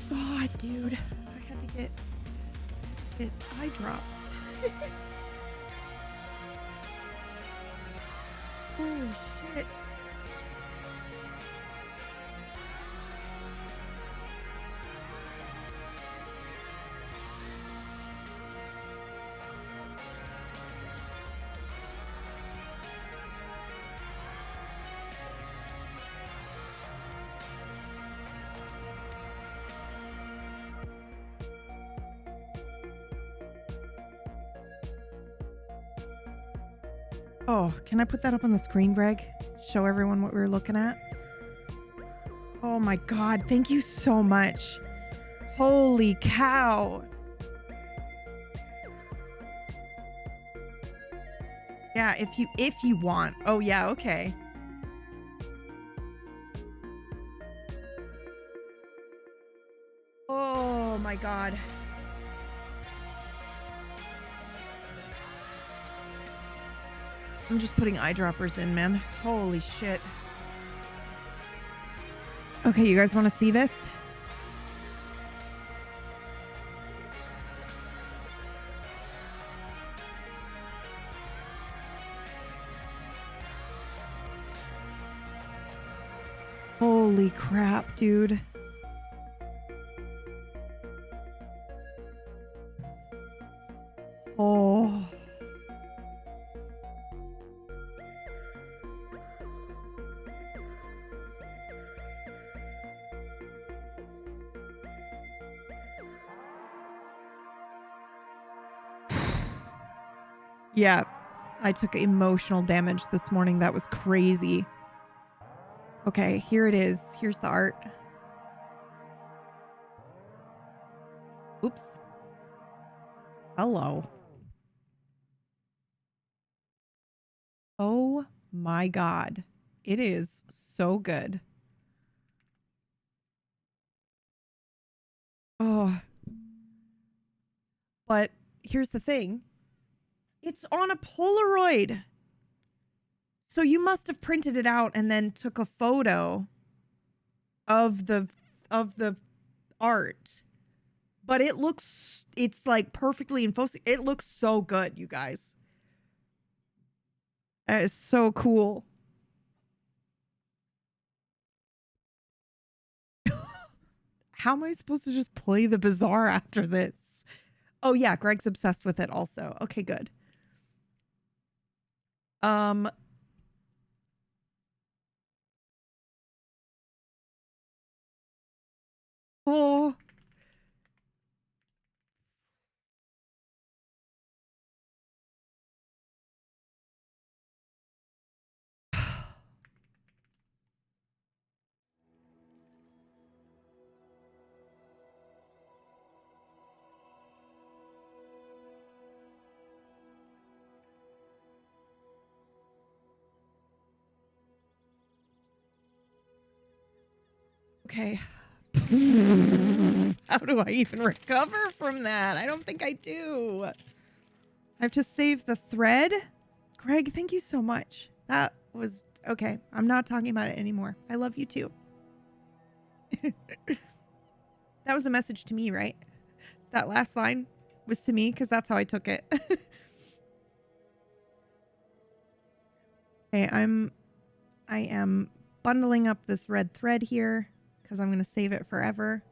Speaker 1: God, dude. I had to get eye drops. Holy shit. Oh, can I put that up on the screen, Greg? Show everyone what we were looking at? Oh my God, thank you so much. Holy cow. Yeah, if you want. Oh yeah, okay. Oh my God. I'm just putting eyedroppers in, man. Holy shit. Okay, you guys want to see this? Holy crap, dude. Oh. Yeah, I took emotional damage this morning. That was crazy. Okay, here it is. Here's the art. Oops. Hello. Oh my God. It is so good. Oh. But here's the thing. It's on a Polaroid. So you must have printed it out and then took a photo of the art. But it's like perfectly in focus. It looks so good, you guys. That is so cool. How am I supposed to just play the Bazaar after this? Oh yeah, Greg's obsessed with it also. Okay, good. Oh. Okay. How do I even recover from that? I don't think I do. I have to save the thread. Greg, thank you so much. That was okay. I'm not talking about it anymore. I love you too. That was a message to me, right? That last line was to me because that's how I took it. Okay, I am bundling up this red thread here because I'm going to save it forever.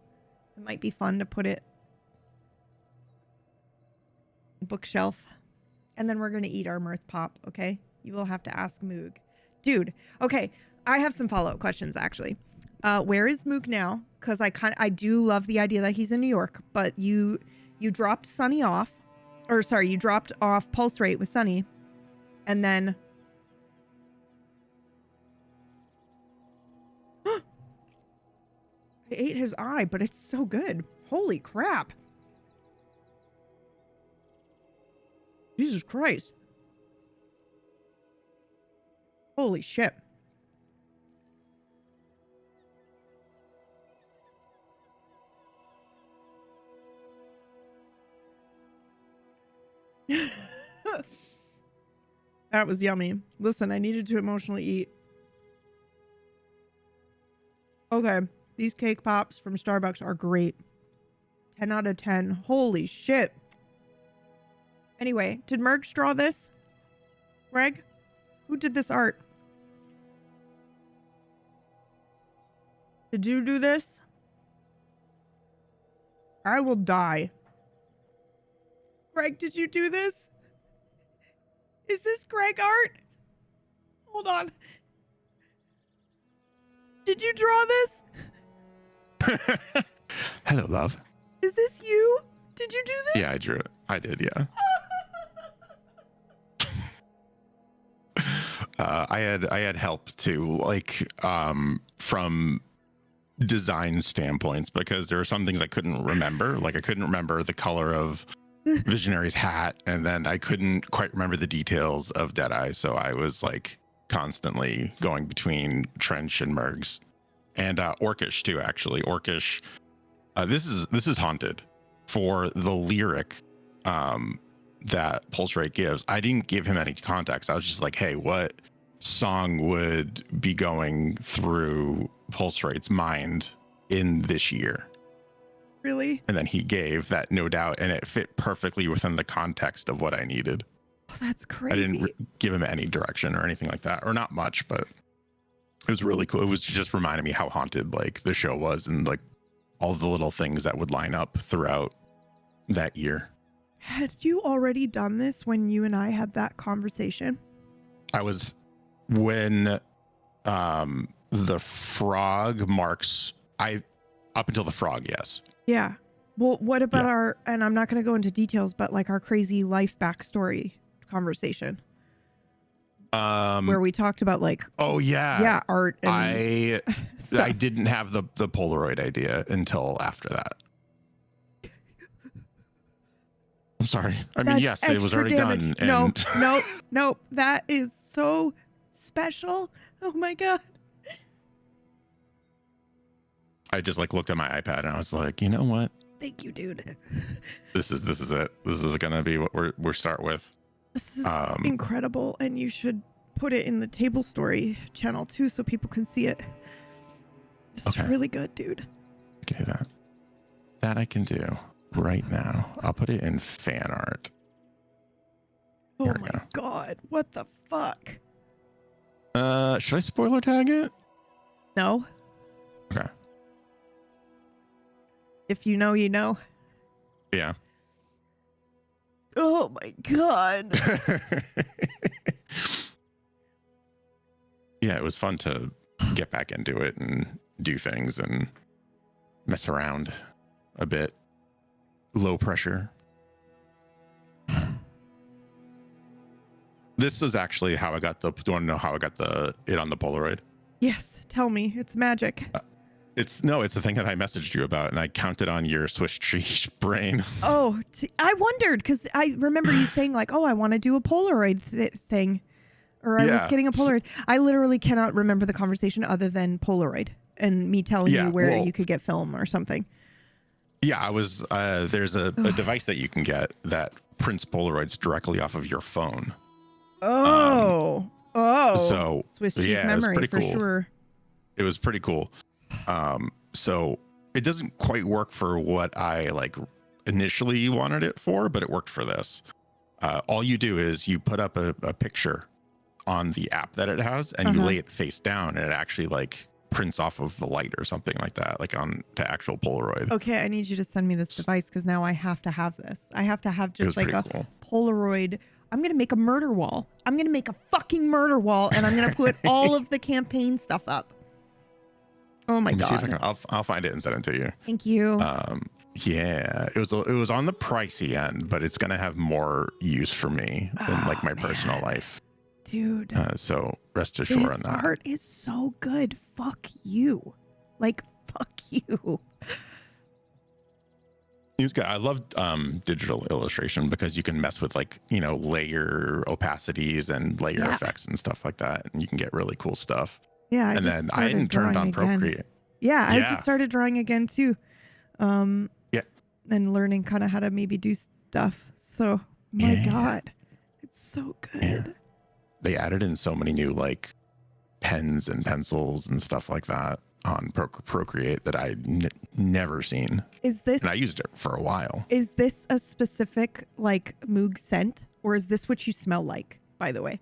Speaker 1: It might be fun to put it bookshelf. And then we're going to eat our Mirth Pop, okay? You will have to ask Moog. Dude, okay. I have some follow-up questions, actually. Where is Moog now? Because I do love the idea that he's in New York, but you dropped Sunny off. Or, sorry, you dropped off Pulse Rate with Sunny. And then... I ate his eye, but it's so good. Holy crap. Jesus Christ. Holy shit. That was yummy. Listen, I needed to emotionally eat. Okay, these cake pops from Starbucks are great. 10 out of 10. Holy shit. Anyway, did Mergs draw this? Greg? Who did this art? Did you do this? I will die. Greg, did you do this? Is this Greg art? Hold on. Did you draw this?
Speaker 2: Hello, love.
Speaker 1: Is this you? Did you do this?
Speaker 2: Yeah, I drew it. I did, yeah. I had help too, like from design standpoints, because there were some things I couldn't remember. Like I couldn't remember the color of Visionary's hat, and then I couldn't quite remember the details of Deadeye. So I was like constantly going between Trench and Mergs, and Orcish too. Actually, Orcish. This is Haunted for the lyric that Pulse Rate gives. I didn't give him any context. I was just like, hey, what song would be going through Pulse Rate's mind in this year?
Speaker 1: Really?
Speaker 2: And then he gave that, no doubt, and it fit perfectly within the context of what I needed.
Speaker 1: Oh, that's crazy.
Speaker 2: I didn't give him any direction or anything like that, or not much, but It was really cool. It was just reminding me how haunted like the show was, and like all the little things that would line up throughout that year.
Speaker 1: Had you already done this when you and I had that conversation?
Speaker 2: I was when the frog marks up until the frog, yes.
Speaker 1: Yeah. Well, what about
Speaker 2: Yeah.
Speaker 1: our, and I'm not going to go into details, but like our crazy life backstory conversation where we talked about like,
Speaker 2: oh yeah,
Speaker 1: art and
Speaker 2: I
Speaker 1: stuff.
Speaker 2: didn't have the Polaroid idea until after that. I'm sorry. I mean,
Speaker 1: That's
Speaker 2: yes, it was
Speaker 1: extra
Speaker 2: already
Speaker 1: damage.
Speaker 2: done. And
Speaker 1: No. That is so special. Oh my God.
Speaker 2: I just like looked at my iPad and I was like, you know what?
Speaker 1: Thank you, dude.
Speaker 2: This is it. This is gonna be what we're start with.
Speaker 1: This is incredible. And you should put it in the Table Story channel too so people can see it. This is really good, dude.
Speaker 2: Okay, that I can do right now. I'll put it in fan art.
Speaker 1: Oh
Speaker 2: Here we
Speaker 1: my
Speaker 2: go.
Speaker 1: God. What the fuck?
Speaker 2: Should I spoiler tag it?
Speaker 1: No.
Speaker 2: Okay.
Speaker 1: If you know, you know.
Speaker 2: Yeah.
Speaker 1: Oh my God.
Speaker 2: Yeah, it was fun to get back into it and do things and mess around a bit. Low pressure. This is actually how I got do you want to know how I got it on the Polaroid?
Speaker 1: Yes. Tell me. It's magic.
Speaker 2: It's the thing that I messaged you about, and I counted on your Swiss cheese brain.
Speaker 1: Oh, I wondered because I remember you saying like, "Oh, I want to do a Polaroid thing," or I was getting a Polaroid. I literally cannot remember the conversation other than Polaroid and me telling you where you could get film or something.
Speaker 2: Yeah, I was. There's a device that you can get that prints Polaroids directly off of your phone.
Speaker 1: So Swiss cheese memory for
Speaker 2: cool.
Speaker 1: sure.
Speaker 2: It was pretty cool. So it doesn't quite work for what I like initially wanted it for, but it worked for this. All you do is you put up a picture on the app that it has, and you lay it face down, and it actually like prints off of the light or something like that, like on to actual Polaroid.
Speaker 1: Okay, I need you to send me this device because now I have to have this. I have to have just like a Polaroid. I'm going to make a murder wall. I'm going to make a fucking murder wall, and I'm going to put all of the campaign stuff up. Oh my God.
Speaker 2: See if I'll find it and send it to you.
Speaker 1: Thank you.
Speaker 2: Yeah, it was on the pricey end, but it's going to have more use for me in like my personal life.
Speaker 1: Dude.
Speaker 2: So rest assured on that.
Speaker 1: This art is so good. Fuck you. Like, fuck you.
Speaker 2: He was good. I loved digital illustration because you can mess with like, layer opacities and layer effects and stuff like that. And you can get really cool stuff.
Speaker 1: Yeah.
Speaker 2: And then I hadn't turned on Procreate.
Speaker 1: Yeah, I just started drawing again too. And learning kind of how to maybe do stuff. So, my God, it's so good.
Speaker 2: Yeah. They added in so many new like pens and pencils and stuff like that on Procreate that I'd never seen.
Speaker 1: Is this?
Speaker 2: And I used it for a while.
Speaker 1: Is this a specific like Moog scent, or is this what you smell like? By the way.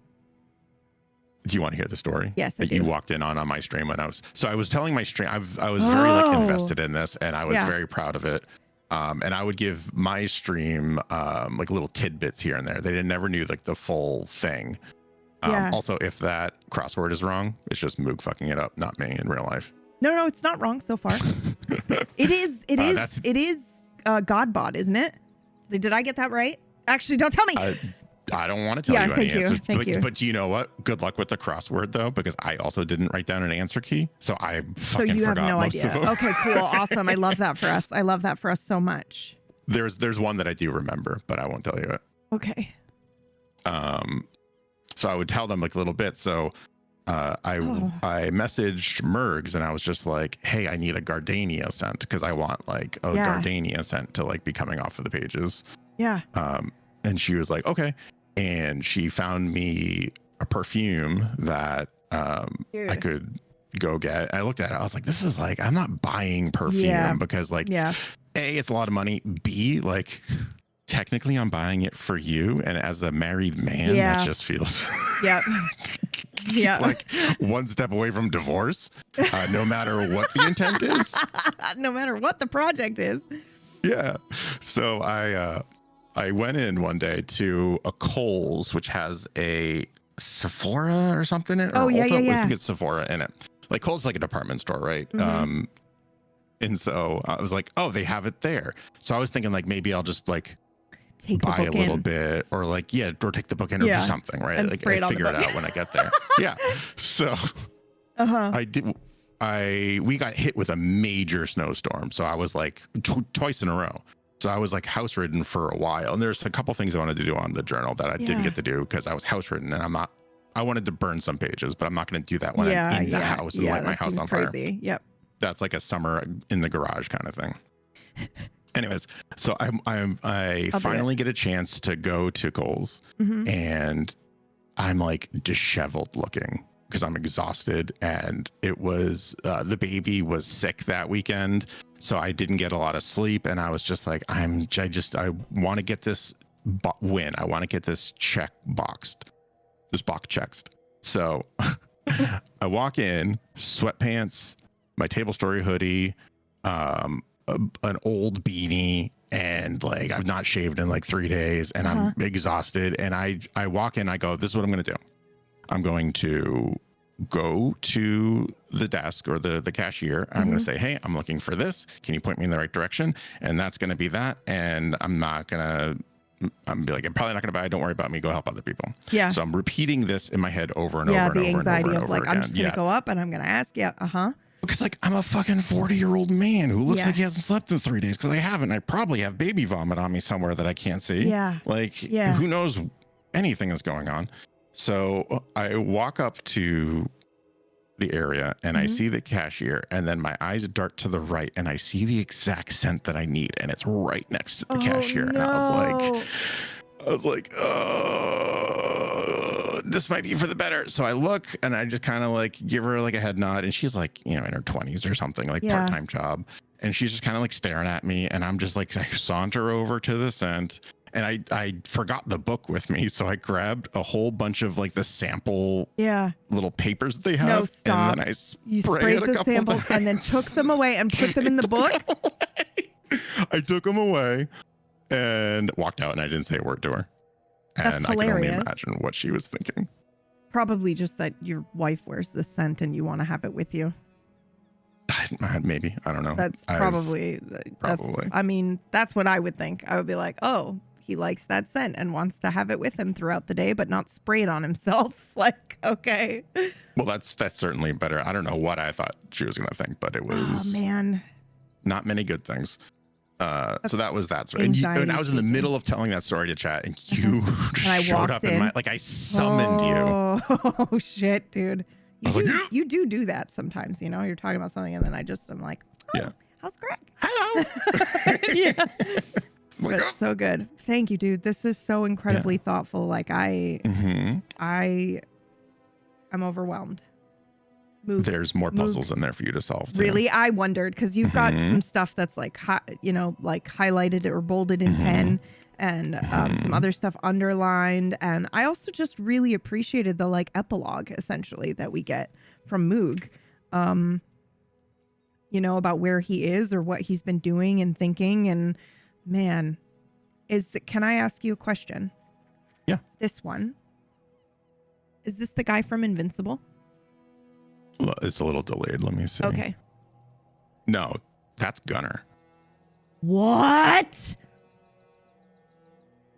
Speaker 2: Do you want to hear the story?
Speaker 1: Yes, I do.
Speaker 2: You walked in on my stream when I was telling my stream. I was very like invested in this, and I was very proud of it. And I would give my stream like little tidbits here and there. They never knew like the full thing. Also, if that crossword is wrong, it's just Moog fucking it up, not me in real life.
Speaker 1: No, it's not wrong so far. It is Godbot, isn't it? Did I get that right? Actually, don't tell me.
Speaker 2: I don't want to tell you any answers.
Speaker 1: Thank you.
Speaker 2: But do you know what? Good luck with the crossword though, because I also didn't write down an answer key, so I fucking forgot
Speaker 1: have no
Speaker 2: most
Speaker 1: idea.
Speaker 2: of them.
Speaker 1: Okay, cool, awesome. I love that for us. I love that for us so much.
Speaker 2: There's one that I do remember, but I won't tell you it.
Speaker 1: Okay.
Speaker 2: So I would tell them like a little bit. So I messaged Mergs and I was just like, hey, I need a gardenia scent because I want like a gardenia scent to like be coming off of the pages.
Speaker 1: Yeah.
Speaker 2: And she was like, okay. And she found me a perfume that I could go get. I looked at it. I was like, this is like, I'm not buying perfume because like, A, it's a lot of money. B, like technically I'm buying it for you. And as a married man, that just feels.
Speaker 1: Yeah.
Speaker 2: like one step away from divorce, no matter what the intent is.
Speaker 1: No matter what the project is.
Speaker 2: Yeah. So I went in one day to a Kohl's, which has a Sephora or something in it.
Speaker 1: Oh,
Speaker 2: or
Speaker 1: yeah,
Speaker 2: Ulta.
Speaker 1: yeah,
Speaker 2: I
Speaker 1: yeah.
Speaker 2: think it's Sephora in it. Like Kohl's is like a department store, right?
Speaker 1: Mhm.
Speaker 2: And so I was like, oh, they have it there. So I was thinking like maybe I'll just like
Speaker 1: Take the
Speaker 2: buy a
Speaker 1: book
Speaker 2: little
Speaker 1: in.
Speaker 2: bit or like, yeah, or take the book in or
Speaker 1: Yeah.
Speaker 2: do something, right?
Speaker 1: And
Speaker 2: Like
Speaker 1: spray it
Speaker 2: I
Speaker 1: on the
Speaker 2: figure it
Speaker 1: book.
Speaker 2: out when I get there. Yeah. So
Speaker 1: Uh-huh.
Speaker 2: we got hit with a major snowstorm. So I was like twice in a row. So I was like house ridden for a while. And there's a couple things I wanted to do on the journal that I didn't
Speaker 1: Yeah.
Speaker 2: get to do because I was house ridden and I wanted to burn some pages, but I'm not going to do that when I'm in the house and light my
Speaker 1: that
Speaker 2: house
Speaker 1: seems
Speaker 2: on fire.
Speaker 1: crazy. Yep.
Speaker 2: That's like a summer in the garage kind of thing. Anyways, so I
Speaker 1: do
Speaker 2: finally get a chance to go to Kohl's
Speaker 1: Mhm.
Speaker 2: and I'm like disheveled looking because I'm exhausted and it was the baby was sick that weekend, so I didn't get a lot of sleep and I was just like I want to get this win. I want to get this box checked. So I walk in, sweatpants, my table story hoodie, an old beanie, and like I've not shaved in like 3 days and I'm exhausted. And I walk in, I go, this is what I'm going to do. I'm going to go to the desk or the cashier. I'm going to say, hey, I'm looking for this. Can you point me in the right direction? And that's going to be that. And I'm probably not going to buy it. Don't worry about me. Go help other people.
Speaker 1: Yeah.
Speaker 2: So I'm repeating this in my head over and over
Speaker 1: Yeah,
Speaker 2: and
Speaker 1: the
Speaker 2: over and
Speaker 1: anxiety
Speaker 2: over and
Speaker 1: of
Speaker 2: over
Speaker 1: like, I'm
Speaker 2: again.
Speaker 1: just going to go up and I'm going to ask. Yeah. Uh-huh.
Speaker 2: Because like I'm a fucking 40-year-old man who looks
Speaker 1: Yeah.
Speaker 2: like he hasn't slept in 3 days because I haven't. I probably have baby vomit on me somewhere that I can't see.
Speaker 1: Yeah.
Speaker 2: Like
Speaker 1: Yeah.
Speaker 2: who knows anything that's going on. So I walk up to the area and I see the cashier and then my eyes dart to the right and I see the exact scent that I need and it's right next to the cashier.
Speaker 1: No.
Speaker 2: And I was like, oh, this might be for the better. So I look and I just kind of like give her like a head nod and she's like, in her 20s or something, like
Speaker 1: Yeah.
Speaker 2: part-time job. And she's just kind of like staring at me and I'm just like, I saunter over to the scent and I forgot the book with me. So I grabbed a whole bunch of like the sample
Speaker 1: Yeah.
Speaker 2: little papers that they have.
Speaker 1: No, stop.
Speaker 2: And then I
Speaker 1: You
Speaker 2: spray
Speaker 1: sprayed
Speaker 2: it a
Speaker 1: the
Speaker 2: couple
Speaker 1: sample
Speaker 2: times.
Speaker 1: and then took them away and put them in the book.
Speaker 2: I took them away and walked out and I didn't say a word to her.
Speaker 1: That's
Speaker 2: And I can only
Speaker 1: hilarious.
Speaker 2: imagine what she was thinking.
Speaker 1: Probably just that your wife wears the scent and you want to have it with you.
Speaker 2: Maybe. I don't know.
Speaker 1: That's
Speaker 2: I've-
Speaker 1: probably.
Speaker 2: probably.
Speaker 1: I mean, that's what I would think. I would be like, oh, he likes that scent and wants to have it with him throughout the day, but not spray it on himself. Like, okay.
Speaker 2: Well, that's certainly better. I don't know what I thought she was going to think, but it
Speaker 1: Oh,
Speaker 2: was
Speaker 1: man.
Speaker 2: not many good things. So that was that story. And I was in the middle of telling that story to chat and you
Speaker 1: I
Speaker 2: showed
Speaker 1: walked
Speaker 2: up in
Speaker 1: in.
Speaker 2: my, like I summoned you.
Speaker 1: Oh, shit, dude.
Speaker 2: I was like, "Yeah."
Speaker 1: You do that sometimes, you know? You're talking about something and then I'm like, oh,
Speaker 2: Yeah.
Speaker 1: how's Greg?
Speaker 2: Hello.
Speaker 1: Yeah.
Speaker 2: I'm like,
Speaker 1: That's so good. Thank you, dude. This is so incredibly thoughtful. Like I'm overwhelmed. Moog.
Speaker 2: There's more puzzles in there for you to solve. Too.
Speaker 1: Really? I wondered because you've got some stuff that's like, like highlighted or bolded in pen and some other stuff underlined. And I also just really appreciated the like epilogue essentially that we get from Moog, about where he is or what he's been doing and thinking. And man, can I ask you a question?
Speaker 2: Yeah.
Speaker 1: This one. Is this the guy from Invincible?
Speaker 2: It's a little delayed. Let me see.
Speaker 1: Okay.
Speaker 2: No, that's Gunner.
Speaker 1: What?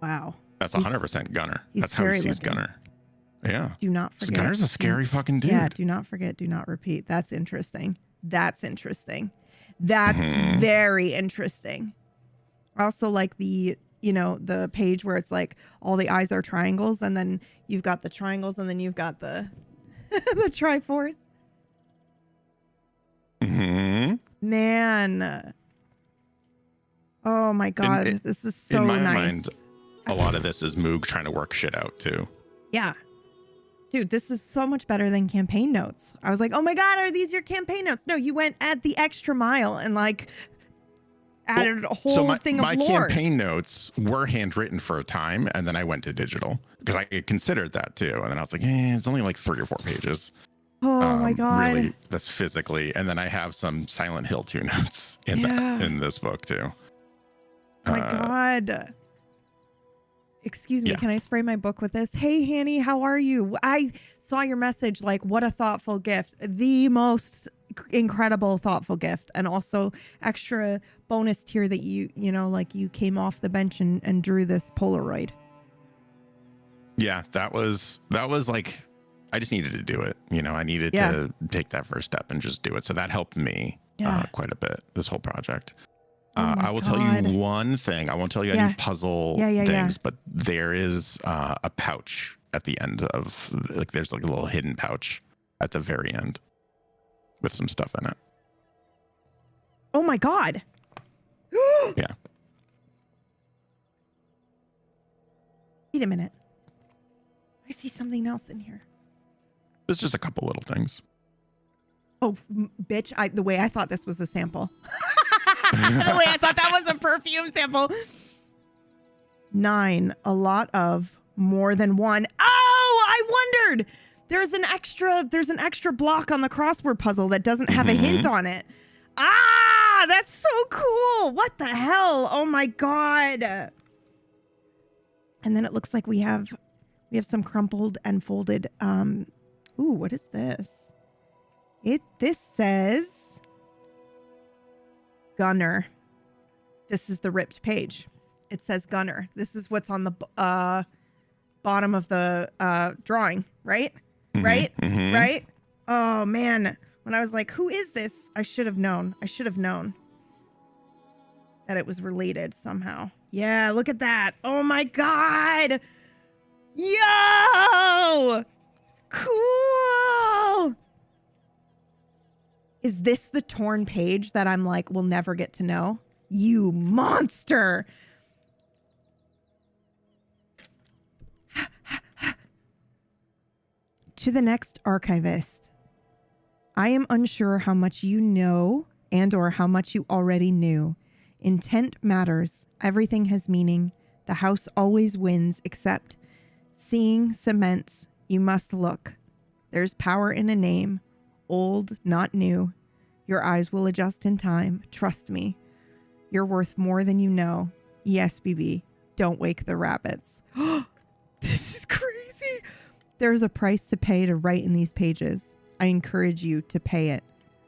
Speaker 1: Wow.
Speaker 2: That's
Speaker 1: He's-
Speaker 2: 100% Gunner.
Speaker 1: he's
Speaker 2: That's how he
Speaker 1: scary
Speaker 2: sees
Speaker 1: looking.
Speaker 2: Gunner. Yeah.
Speaker 1: Do not forget.
Speaker 2: Gunner's a scary fucking dude.
Speaker 1: Yeah, do not forget, do not repeat. That's interesting. That's
Speaker 2: Mhm.
Speaker 1: very interesting. I also like the page where it's like all the eyes are triangles and then you've got the triangles and then you've got the the Triforce.
Speaker 2: Mm-hmm.
Speaker 1: Man. Oh my God. This is so
Speaker 2: in my
Speaker 1: nice.
Speaker 2: mind, a lot of this is Moog trying to work shit out too.
Speaker 1: Yeah. Dude, this is so much better than campaign notes. I was like, oh my God, are these your campaign notes? No, you went at the extra mile and like added a whole
Speaker 2: so
Speaker 1: thing of
Speaker 2: my
Speaker 1: lore.
Speaker 2: campaign notes were handwritten for a time, and then I went to digital because I considered that too. And then I was like, it's only like 3 or 4 pages.
Speaker 1: Oh my God.
Speaker 2: Really, that's physically. And then I have some Silent Hill 2 notes in in this book too.
Speaker 1: Oh my God. Excuse me,
Speaker 2: Yeah.
Speaker 1: can I spray my book with this? Hey, Hanny, how are you? I saw your message. Like, what a thoughtful gift. The most incredible, thoughtful gift. And also extra bonus tier that you came off the bench and drew this Polaroid.
Speaker 2: Yeah, that was like, I just needed to do it. I needed to take that first step and just do it. So that helped me quite a bit, this whole project. I will tell you one thing. I won't tell you any puzzle things, but there is a pouch at the end of, like, there's like a little hidden pouch at the very end with some stuff in it.
Speaker 1: Oh my God.
Speaker 2: Yeah.
Speaker 1: Wait a minute. I see something else in here.
Speaker 2: It's just a couple little things.
Speaker 1: Oh, bitch. The way I thought this was a sample. The way I thought that was a perfume sample. 9, a lot of, more than one. Oh, I wondered. There's an extra block on the crossword puzzle that doesn't have a hint on it. Ah, that's so cool. What the hell? Oh my God. And then it looks like we have some crumpled and folded. Ooh, what is this? This says Gunner. This is the ripped page. It says Gunner. This is what's on the bottom of the drawing, right? Right? Right? Oh, man. When I was like, who is this? I should have known. I should have known that it was related somehow. Yeah, look at that. Oh, my God. Yo! Cool. Is this the torn page that I'm like, we'll never get to know? You monster. To the next archivist. I am unsure how much you know and or how much you already knew. Intent matters. Everything has meaning. The house always wins, except seeing cements. You must look. There's power in a name. Old, not new. Your eyes will adjust in time. Trust me. You're worth more than you know. Yes, BB. Don't wake the rabbits. This is crazy. There's a price to pay to write in these pages. I encourage you to pay it.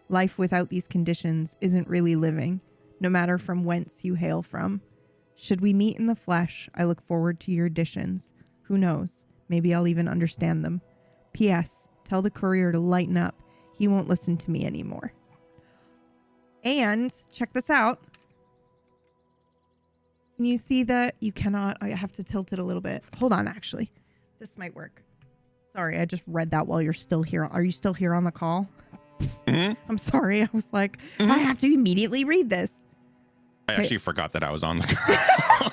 Speaker 1: Life without these conditions isn't really living, no matter from whence you hail from. Should we meet in the flesh, I look forward to your additions. Who knows? Maybe I'll even understand them. P.S. Tell the courier to lighten up. He won't listen to me anymore. And check this out. Can you see that? You cannot. I have to tilt it a little bit. Hold on, actually. This might work. Sorry, I just read that while you're still here. Are you still here on the call? I'm sorry. I was like, I have to immediately read this.
Speaker 2: I actually forgot that I was on the call.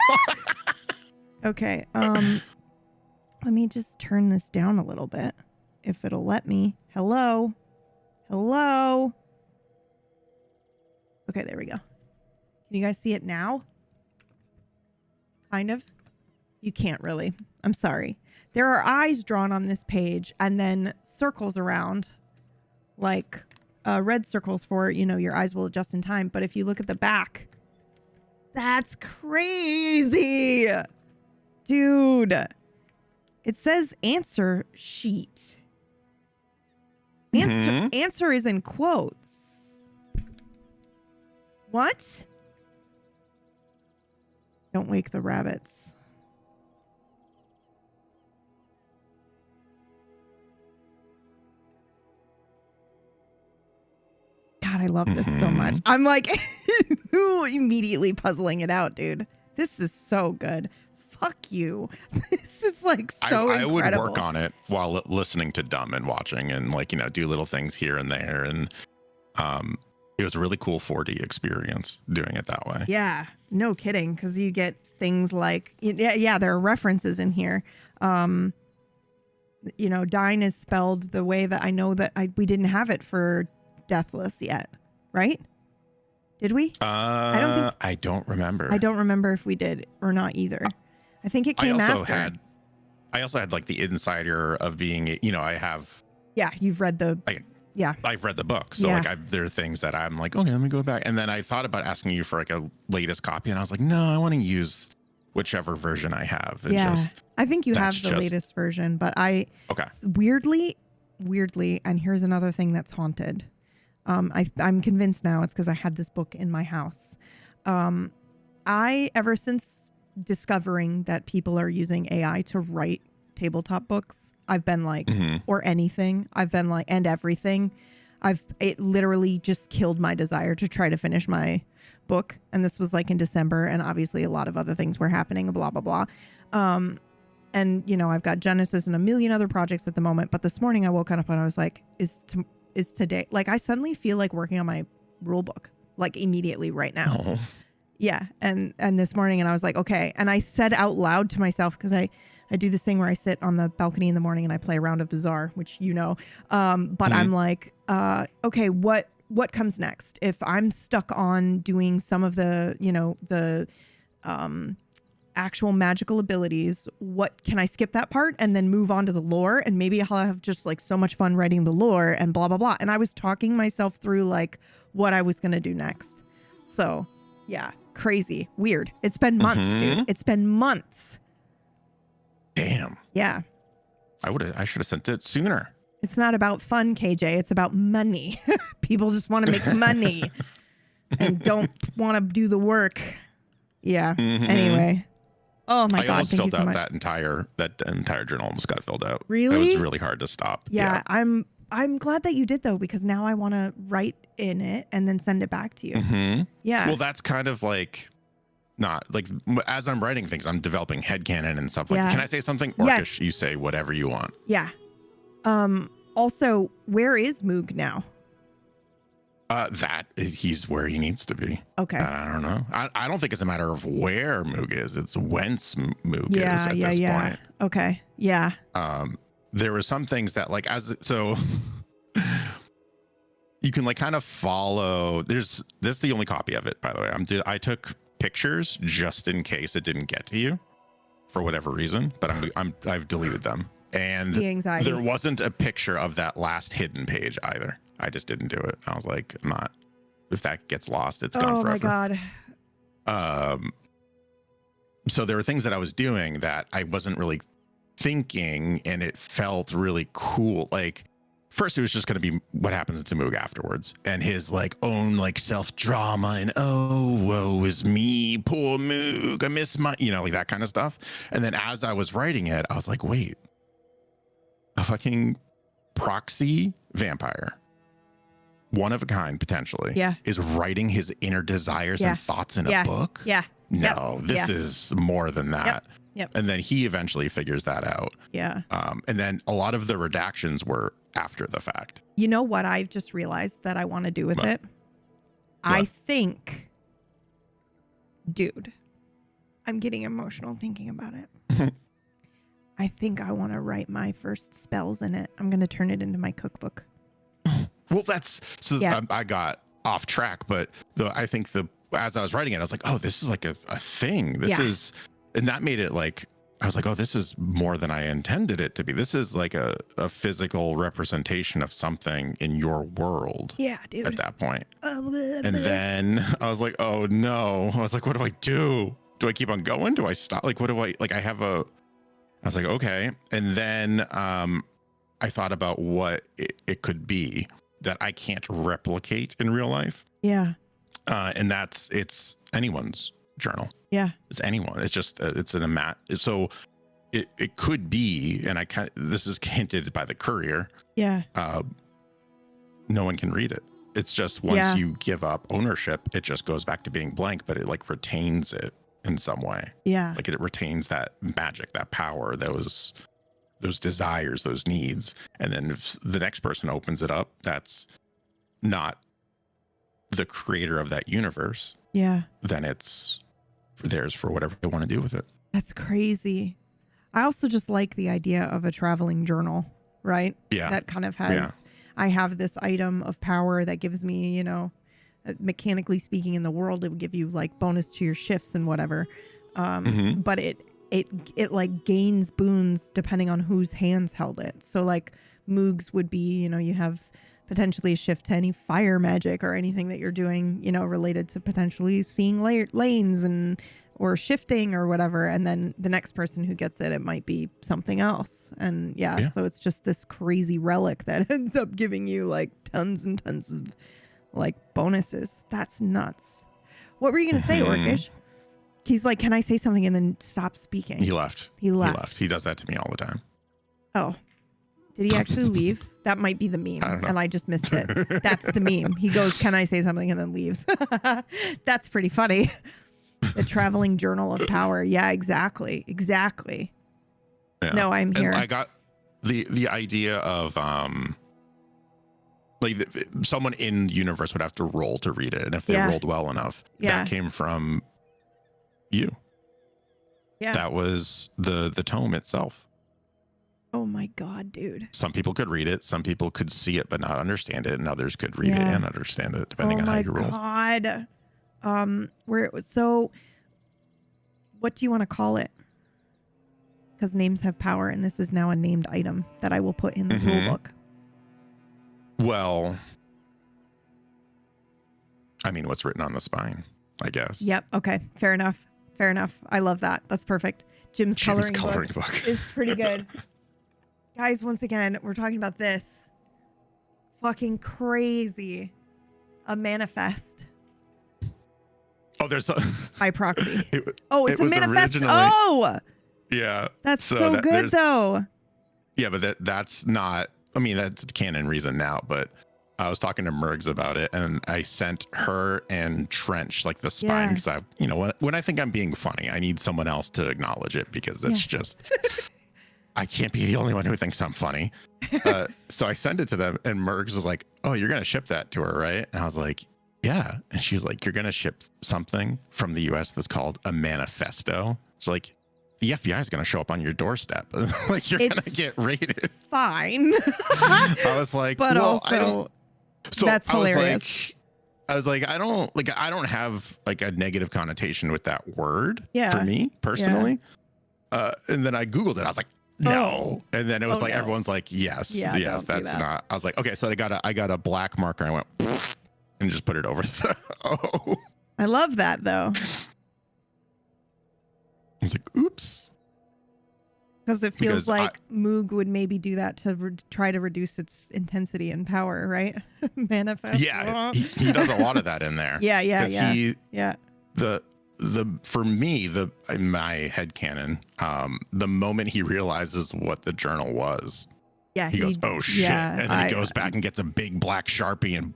Speaker 1: Okay. Let me just turn this down a little bit, if it'll let me. Hello? Hello? Okay, there we go. Can you guys see it now? Kind of. You can't really. I'm sorry. There are eyes drawn on this page and then circles around, like red circles for, your eyes will adjust in time. But if you look at the back, that's crazy. Dude. It says answer sheet. Answer is in quotes. What? Don't wake the rabbits. God, I love this so much. I'm like immediately puzzling it out, dude. This is so good. Fuck you. This is like so incredible.
Speaker 2: I would work on it while listening to Dumb and watching and do little things here and there. And it was a really cool 4D experience doing it that way.
Speaker 1: Yeah, no kidding. Because you get things like, there are references in here. Dine is spelled the way that I know that we didn't have it for Deathless yet, right? Did we?
Speaker 2: I don't remember.
Speaker 1: I don't remember if we did or not either. I think it came after.
Speaker 2: I also had like the insider of being, I have.
Speaker 1: Yeah, you've read the. Yeah,
Speaker 2: I've read the book, so there are things that I'm like, okay, let me go back. And then I thought about asking you for like a latest copy, and I was like, no, I want to use whichever version I have.
Speaker 1: I think you have the latest version, but weirdly, and here's another thing that's haunted. I'm convinced now it's because I had this book in my house. Ever since discovering that people are using AI to write tabletop books, I've been like, or anything, I've been like, and everything. It literally just killed my desire to try to finish my book. And this was like in December, and obviously a lot of other things were happening, blah, blah, blah. And I've got Genesis and a million other projects at the moment. But this morning I woke up and I was like, is today, like, I suddenly feel like working on my rule book, like immediately right now.
Speaker 2: Oh.
Speaker 1: Yeah. And this morning, and I was like, okay. And I said out loud to myself, because I do this thing where I sit on the balcony in the morning and I play a round of Bazaar, which but I'm like, okay, what comes next? If I'm stuck on doing some of the, the actual magical abilities, what can I skip that part and then move on to the lore? And maybe I'll have just like so much fun writing the lore and blah, blah, blah. And I was talking myself through like what I was going to do next. So yeah, crazy, weird. It's been months, dude. It's been months.
Speaker 2: Damn.
Speaker 1: Yeah.
Speaker 2: I should have sent it sooner.
Speaker 1: It's not about fun, KJ. It's about money. People just want to make money and don't want to do the work. Yeah. Anyway. Oh my God.
Speaker 2: I almost
Speaker 1: thank you
Speaker 2: filled
Speaker 1: so
Speaker 2: out
Speaker 1: much.
Speaker 2: that entire journal almost got filled out.
Speaker 1: Really?
Speaker 2: It was really hard to stop.
Speaker 1: Yeah. I'm glad that you did though, because now I want to write in it and then send it back to you. Yeah.
Speaker 2: Well, that's kind of like, not like, as I'm writing things, I'm developing headcanon and stuff like that. Can I say something? Or
Speaker 1: yes.
Speaker 2: You say whatever you want.
Speaker 1: Yeah. Also, where is Moog now?
Speaker 2: He's where he needs to be.
Speaker 1: Okay.
Speaker 2: I don't know. I don't think it's a matter of where Moog is. It's whence Moog is at this point.
Speaker 1: Okay. Yeah.
Speaker 2: There were some things that like, you can like kind of follow. This is the only copy of it, by the way. I took pictures just in case it didn't get to you for whatever reason, but I've deleted them. And
Speaker 1: the anxiety.
Speaker 2: There wasn't a picture of that last hidden page either. I just didn't do it. I was like, if that gets lost, it's gone forever.
Speaker 1: Oh my
Speaker 2: God. So there were things that I was doing that I wasn't really thinking, and it felt really cool. Like, first it was just going to be what happens to Moog afterwards, and his like own like self drama, and woe is me, poor Moog, I miss my, like that kind of stuff. And then as I was writing it, I was like, wait, a fucking proxy vampire, one of a kind potentially, is writing his inner desires and thoughts in a book. No, this is more than that.
Speaker 1: Yep.
Speaker 2: And then he eventually figures that out.
Speaker 1: Yeah.
Speaker 2: And then a lot of the redactions were after the fact.
Speaker 1: You know what I've just realized that I want to do with it? I think, dude, I'm getting emotional thinking about it. I think I want to write my first spells in it. I'm going to turn it into my cookbook.
Speaker 2: Well, I got off track, but I think as I was writing it, I was like, oh, this is like a thing. This is, and that made it like, I was like, oh, this is more than I intended it to be. This is like a physical representation of something in your world. Yeah, dude. At that point. And then I was like, oh no. I was like, what do I do? Do I keep on going? Do I stop? Like, what do I, like, I was like, okay. And then I thought about what it could be that I can't replicate in real life. Yeah. And it's anyone's journal. Yeah. It's anyone. It's just, it's so it could be, and this is hinted by the courier. Yeah. No one can read it. It's just once you give up ownership, it just goes back to being blank, but it like retains it in some way. Yeah. Like it retains that magic, that power, those desires, those needs. And then if the next person opens it up, that's not the creator of that universe. Yeah. Then it's theirs for whatever they want to do with it.
Speaker 1: That's crazy. I also just like the idea of a traveling journal, right? Yeah. That kind of has, I have this item of power that gives me, mechanically speaking, in the world, it would give you like bonus to your shifts and whatever. But it like gains boons depending on whose hands held it. So like Moog's would be, you have potentially a shift to any fire magic or anything that you're doing, related to potentially seeing lanes and or shifting or whatever. And then the next person who gets it, it might be something else. And yeah. So it's just this crazy relic that ends up giving you like tons and tons of like bonuses. That's nuts. What were you going to say, Orcish? He's like, can I say something, and then stop speaking?
Speaker 2: He left. He does that to me all the time. Oh,
Speaker 1: did he actually leave? That might be the meme, and I just missed it. That's the meme. He goes, can I say something, and then leaves. That's pretty funny. The traveling journal of power. Yeah, exactly. Yeah. No, I'm here.
Speaker 2: And I got the idea of like someone in universe would have to roll to read it, and if they rolled well enough, that came from you. Yeah, that was the tome itself.
Speaker 1: Oh my God, dude.
Speaker 2: Some people could read it, some people could see it but not understand it, and others could read it and understand it depending on how you roll.
Speaker 1: Oh my God. Where it was, so what do you want to call it? Because names have power, and this is now a named item that I will put in the rule book.
Speaker 2: Well, I mean, what's written on the spine, I guess.
Speaker 1: Yep. Okay. Fair enough. I love that. That's perfect. Jim's coloring book is pretty good. Guys, once again, we're talking about this. Fucking crazy. A manifest.
Speaker 2: Oh, there's a...
Speaker 1: By proxy. It's a manifest. Oh!
Speaker 2: Yeah.
Speaker 1: That's so good, though.
Speaker 2: Yeah, but that's not... I mean, that's canon reason now, but I was talking to Mergs about it, and I sent her and Trench, like, the spine, because when I think I'm being funny, I need someone else to acknowledge it, because it's just... I can't be the only one who thinks I'm funny. So I sent it to them, and Mergs was like, oh, you're going to ship that to her, right? And I was like, yeah. And she was like, you're going to ship something from the US that's called a manifesto. It's like, the FBI is going to show up on your doorstep. Like, you're going to get raided.
Speaker 1: Fine.
Speaker 2: I was like,
Speaker 1: but
Speaker 2: well,
Speaker 1: also,
Speaker 2: I don't. So
Speaker 1: that's hilarious.
Speaker 2: I was like, I don't have like a negative connotation with that word for me personally. And then I Googled it. I was like, no. And then it was everyone's like, yes, that's not. I was like, okay, so I got a black marker. I went and just put it over the O.
Speaker 1: I love that though.
Speaker 2: I was like, oops.
Speaker 1: Because it feels like Moog would maybe do that to try to reduce its intensity and power, right? Manifest.
Speaker 2: Yeah, he does a lot of that in there.
Speaker 1: Yeah.
Speaker 2: For me, in my headcanon, the moment he realizes what the journal was, he goes, oh shit. And then he goes back and gets a big black Sharpie and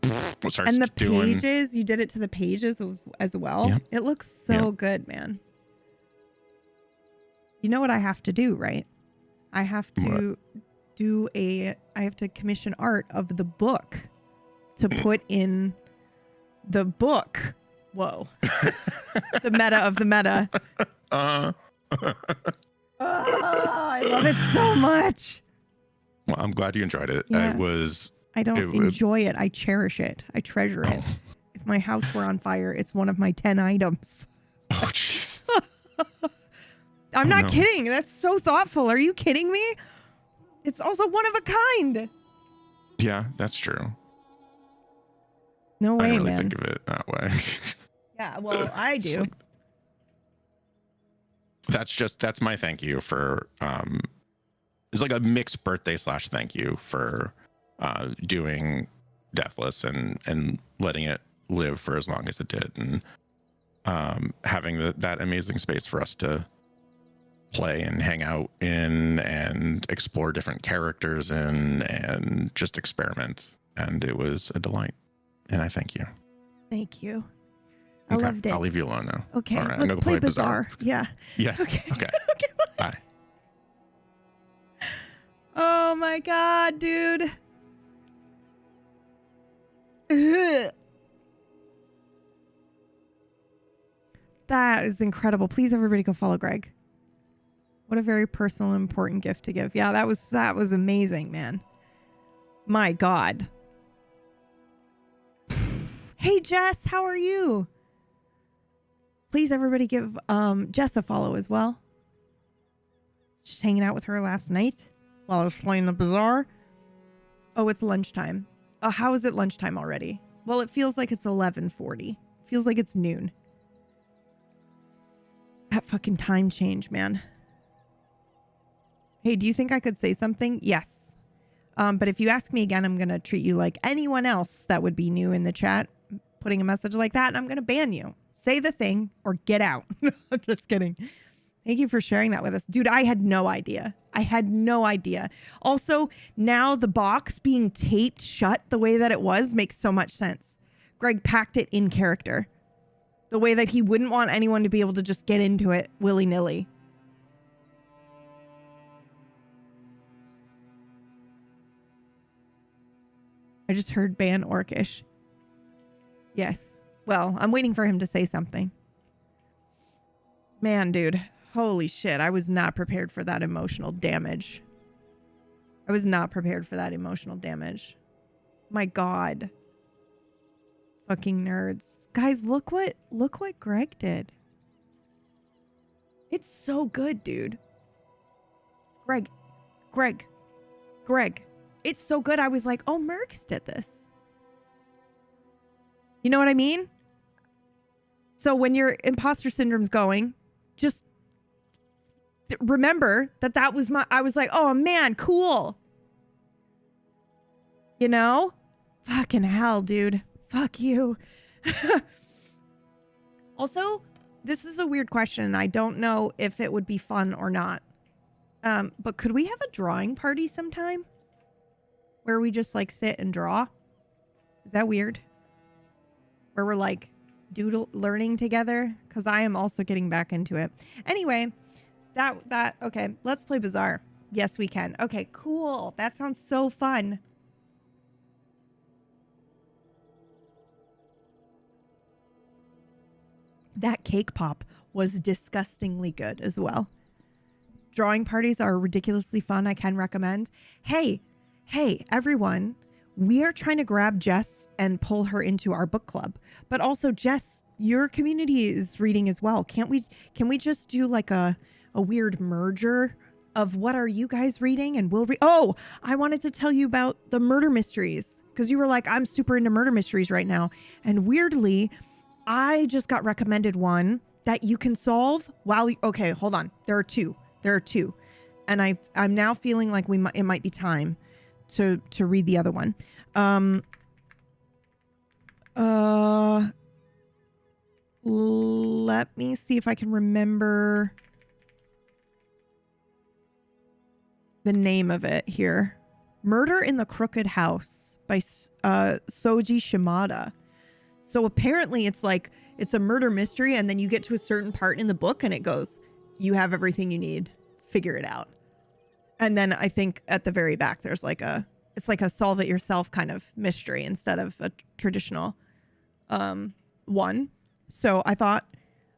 Speaker 2: starts
Speaker 1: and the
Speaker 2: doing...
Speaker 1: pages, you did it to the pages as well. Yep. It looks so good, man. You know what I have to do, right? I have to I have to commission art of the book to put in the book. Whoa. The meta of the meta. I love it so much.
Speaker 2: Well, I'm glad you enjoyed it. Yeah.
Speaker 1: I don't enjoy it. I cherish it. I treasure it. If my house were on fire, it's one of my 10 items.
Speaker 2: Oh, jeez.
Speaker 1: I'm not kidding. That's so thoughtful. Are you kidding me? It's also one of a kind.
Speaker 2: Yeah, that's true.
Speaker 1: No way,
Speaker 2: I don't really
Speaker 1: man.
Speaker 2: think of it that way.
Speaker 1: Yeah, well, I do.
Speaker 2: That's my thank you for it's like a mixed birthday / thank you for doing Deathless and letting it live for as long as it did, and having that amazing space for us to play and hang out in and explore different characters in and just experiment. And it was a delight. And I thank you.
Speaker 1: Thank you. I loved it.
Speaker 2: I'll leave you alone now.
Speaker 1: Okay, right, let's play Bazaar. Yeah.
Speaker 2: Yes. Okay.
Speaker 1: Okay.
Speaker 2: Bye.
Speaker 1: Oh my God, dude. That is incredible. Please, everybody go follow Greg. What a very personal and important gift to give. Yeah, that was amazing, man. My God. Hey, Jess, how are you? Please, everybody give Jess a follow as well. Just hanging out with her last night while I was playing the Bazaar. Oh, it's lunchtime. How is it lunchtime already? Well, it feels like it's 11:40. Feels like it's noon. That fucking time change, man. Hey, do you think I could say something? Yes. But if you ask me again, I'm going to treat you like anyone else that would be new in the chat, putting a message like that, and I'm going to ban you. Say the thing or get out. I'm just kidding. Thank you for sharing that with us. Dude, I had no idea. I had no idea. Also, now the box being taped shut the way that it was makes so much sense. Greg packed it in character. The way that he wouldn't want anyone to be able to just get into it willy-nilly. I just heard ban Orcish. Yes. Well, I'm waiting for him to say something. Man, dude. Holy shit. I was not prepared for that emotional damage. I was not prepared for that emotional damage. My God. Fucking nerds. Guys, look what Greg did. It's so good, dude. Greg. It's so good. I was like, oh, Mercs did this. You know what I mean? So when your imposter syndrome's going, just remember that was I was like, oh man, cool. You know? Fucking hell, dude. Fuck you. Also, this is a weird question, and I don't know if it would be fun or not. But could we have a drawing party sometime? Where we just like sit and draw? Is that weird? Where we're like learning together? Because I am also getting back into it. Anyway, okay, let's play Bazaar. Yes, we can. Okay, cool. That sounds so fun. That cake pop was disgustingly good as well. Drawing parties are ridiculously fun. I can recommend. Hey, everyone. We are trying to grab Jess and pull her into our book club. But also, Jess, your community is reading as well. Can we just do like a weird merger of what are you guys reading and we'll read? Oh, I wanted to tell you about the murder mysteries because you were like, I'm super into murder mysteries right now. And weirdly, I just got recommended one that you can solve while okay, hold on. There are two. And I'm now feeling like it might be time to read the other one. Let me see if I can remember the name of it here. Murder in the Crooked House by Soji Shimada. So apparently it's like, it's a murder mystery and then you get to a certain part in the book and it goes, you have everything you need, figure it out. And then I think at the very back, there's like it's like a solve it yourself kind of mystery instead of a traditional one. So I thought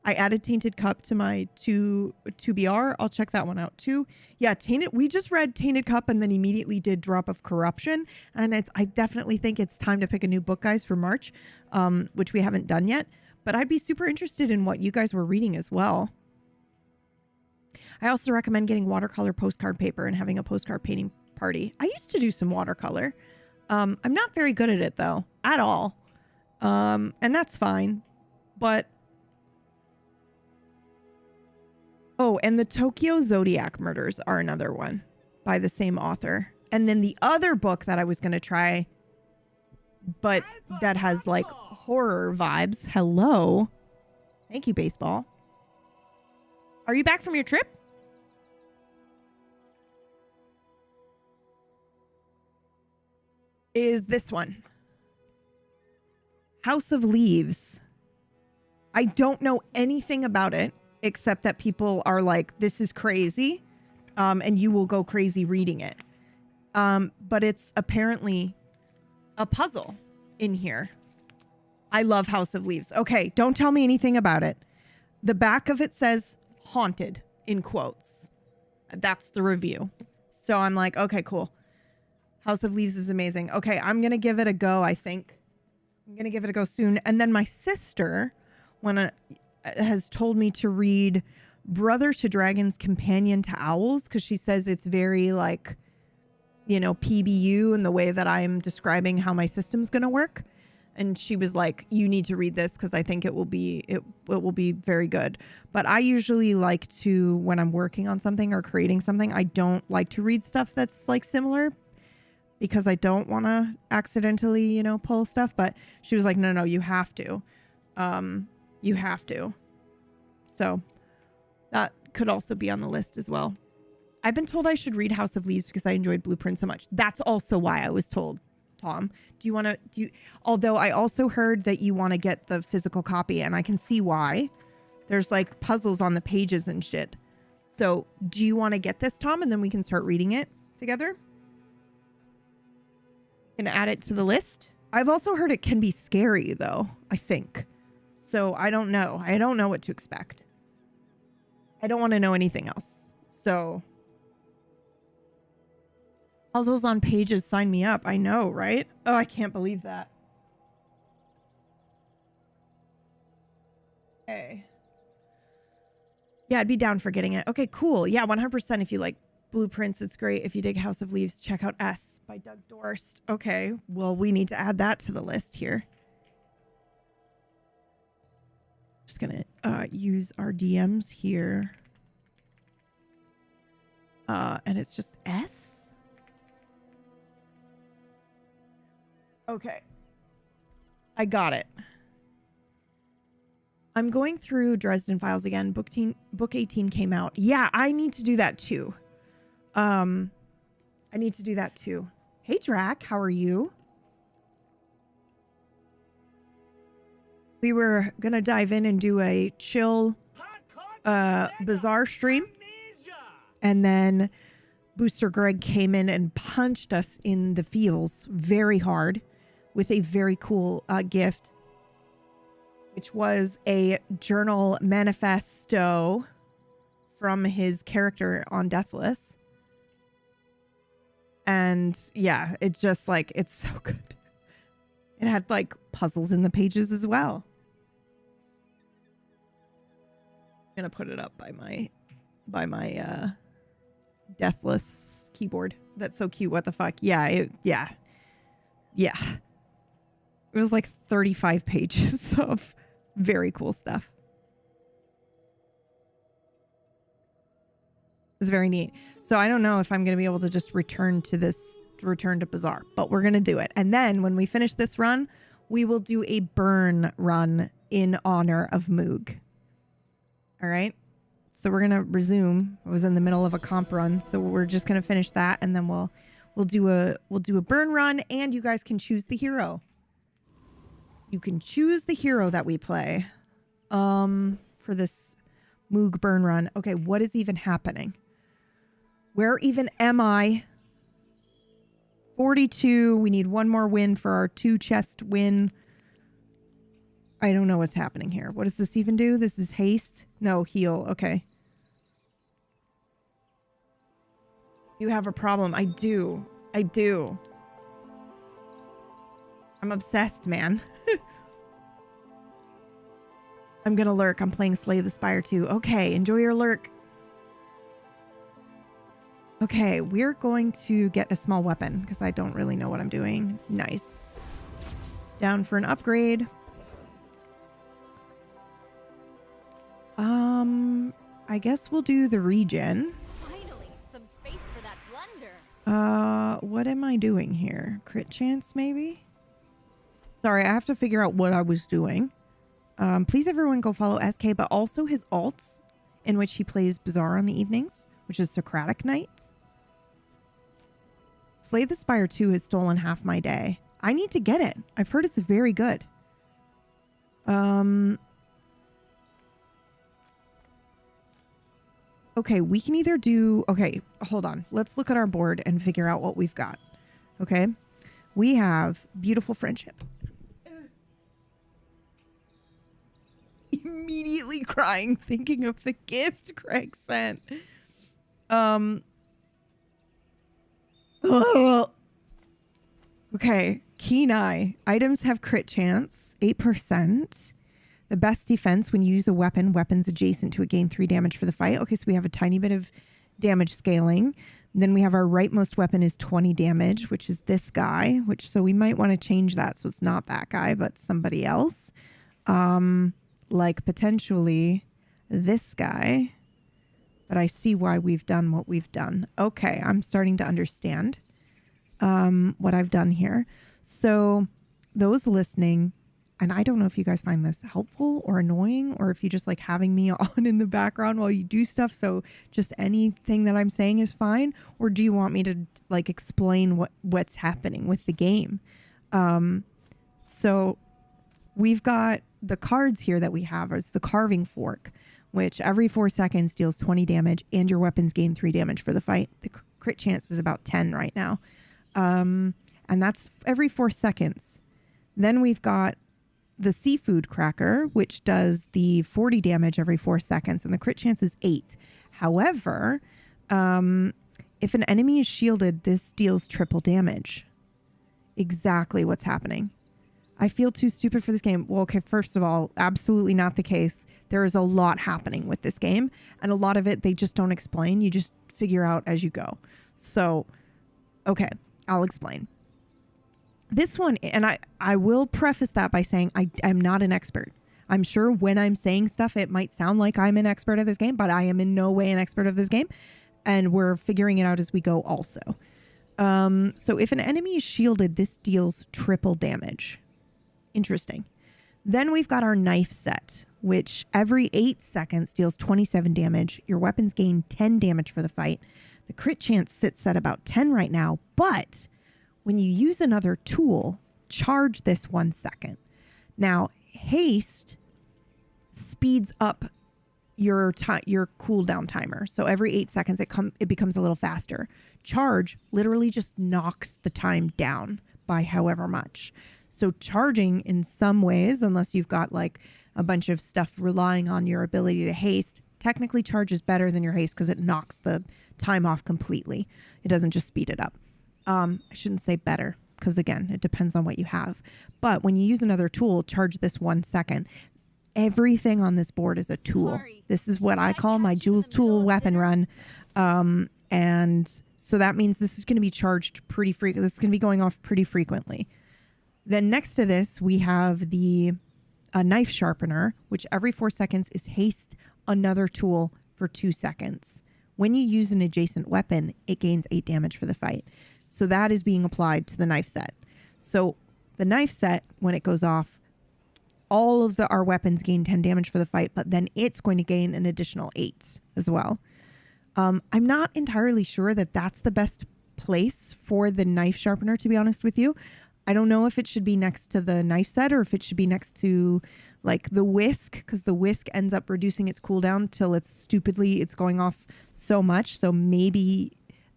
Speaker 1: I added Tainted Cup to my 2BR. I'll check that one out too. Yeah, we just read Tainted Cup and then immediately did Drop of Corruption. And I definitely think it's time to pick a new book, guys, for March, which we haven't done yet. But I'd be super interested in what you guys were reading as well. I also recommend getting watercolor postcard paper and having a postcard painting party. I used to do some watercolor. I'm not very good at it though, at all. And that's fine. But oh, and the Tokyo Zodiac Murders are another one by the same author. And then the other book that I was going to try, but that has like horror vibes. Hello. Thank you, baseball. Are you back from your trip? Is this one. House of Leaves. I don't know anything about it except that people are like, this is crazy. And you will go crazy reading it. But it's apparently a puzzle in here. I love House of Leaves. Okay, don't tell me anything about it. The back of it says haunted in quotes. That's the review. So I'm like, okay, cool. House of Leaves is amazing. Okay, I'm going to give it a go, I think. I'm going to give it a go soon. And then my sister has told me to read Brother to Dragons, Companion to Owls, because she says it's very like, you know, PBU in the way that I'm describing how my system's going to work. And she was like, you need to read this because I think it will be very good. But I usually like to, when I'm working on something or creating something, I don't like to read stuff that's like similar because I don't want to accidentally, you know, pull stuff. But she was like, no, you have to. You have to. So that could also be on the list as well. I've been told I should read House of Leaves because I enjoyed Blueprint so much. That's also why I was told. Tom, although I also heard that you want to get the physical copy, and I can see why. There's like puzzles on the pages and shit. So do you want to get this, Tom? And then we can start reading it together? And add it to the list? I've also heard it can be scary though, I think. So I don't know. I don't know what to expect. I don't want to know anything else. So puzzles on pages, sign me up. I know, right? Oh, I can't believe that. Okay. Yeah, I'd be down for getting it. Okay, cool. Yeah, 100% if you like Blueprints, it's great. If you dig House of Leaves, check out S by Doug Dorst. Okay, well, we need to add that to the list here. Just gonna use our DMs here. And it's just S? Okay. I got it. I'm going through Dresden Files again. Book 18 came out. Yeah, I need to do that too. I need to do that too. Hey, Drac, how are you? We were going to dive in and do a chill Bazaar stream. And then Booster Greg came in and punched us in the feels very hard with a very cool gift, which was a journal manifesto from his character on Deathless. And yeah, it's just like, it's so good. It had like puzzles in the pages as well. I'm gonna put it up by my Deathless keyboard. That's so cute. What the fuck? Yeah. It was like 35 pages of very cool stuff. It's very neat. So I don't know if I'm going to be able to just return to Bazaar, but we're going to do it. And then when we finish this run, we will do a burn run in honor of Moog. All right. So we're going to resume. I was in the middle of a comp run, so we're just going to finish that. And then we'll do a burn run, and you guys can choose the hero. You can choose the hero that we play for this Moog burn run. Okay, what is even happening? Where even am I? 42. We need one more win for our 2 chest win. I don't know what's happening here. What does this even do? This is haste? No, heal. Okay. You have a problem. I do. I'm obsessed, man. I'm gonna lurk. I'm playing Slay the Spire too. Okay, enjoy your lurk. Okay, we're going to get a small weapon because I don't really know what I'm doing. Nice. Down for an upgrade. I guess we'll do the regen.
Speaker 3: Finally, some space for that blunder.
Speaker 1: What am I doing here? Crit chance, maybe? Sorry, I have to figure out what I was doing. Please everyone go follow SK, but also his alts, in which he plays Bazaar on the evenings, which is Socratic Nights. Slay the Spire 2 has stolen half my day. I need to get it. I've heard it's very good. Okay, we can either do... Okay, hold on. Let's look at our board and figure out what we've got. Okay? We have Beautiful Friendship. Immediately crying, thinking of the gift Craig sent. Okay. Kenai. Items have crit chance, 8%. The best defense when you use a weapon, weapons adjacent to it gain 3 damage for the fight. Okay, so we have a tiny bit of damage scaling. Then we have our rightmost weapon is 20 damage, which is this guy, so we might want to change that so it's not that guy, but somebody else. Like potentially this guy. But I see why we've done what we've done. Okay, I'm starting to understand what I've done here. So those listening, and I don't know if you guys find this helpful or annoying, or if you just like having me on in the background while you do stuff, so just anything that I'm saying is fine, or do you want me to like explain what's happening with the game? So we've got the cards here that we have is the Carving Fork, which every 4 seconds deals 20 damage and your weapons gain 3 damage for the fight. The crit chance is about 10 right now. And that's every 4 seconds. Then we've got the Seafood Cracker, which does the 40 damage every 4 seconds, and the crit chance is 8. However, if an enemy is shielded, this deals triple damage. Exactly what's happening. I feel too stupid for this game. Well, okay, first of all, absolutely not the case. There is a lot happening with this game, and a lot of it they just don't explain. You just figure out as you go. So, okay, I'll explain. This one, and I will preface that by saying I'm not an expert. I'm sure when I'm saying stuff, it might sound like I'm an expert of this game, but I am in no way an expert of this game, and we're figuring it out as we go also. So if an enemy is shielded, this deals triple damage. Interesting. Then we've got our knife set, which every 8 seconds deals 27 damage. Your weapons gain 10 damage for the fight. The crit chance sits at about 10 right now, but when you use another tool, charge this 1 second. Now, haste speeds up your cooldown timer. So every 8 seconds, it becomes a little faster. Charge literally just knocks the time down by however much. So charging in some ways, unless you've got like a bunch of stuff relying on your ability to haste, technically charge is better than your haste because it knocks the time off completely. It doesn't just speed it up. I shouldn't say better because, again, it depends on what you have. But when you use another tool, charge this 1 second. Everything on this board is a tool.
Speaker 3: Sorry.
Speaker 1: This is what I call my Jules Tool weapon run. And so that means this is going to be charged pretty frequently. This is going to be going off pretty frequently. Then next to this, we have the knife sharpener, which every 4 seconds is haste another tool for 2 seconds. When you use an adjacent weapon, it gains 8 damage for the fight. So that is being applied to the knife set. So the knife set, when it goes off, all of our weapons gain 10 damage for the fight, but then it's going to gain an additional 8 as well. I'm not entirely sure that that's the best place for the knife sharpener, to be honest with you. I don't know if it should be next to the knife set or if it should be next to like the whisk, because the whisk ends up reducing its cooldown till it's going off so much. So maybe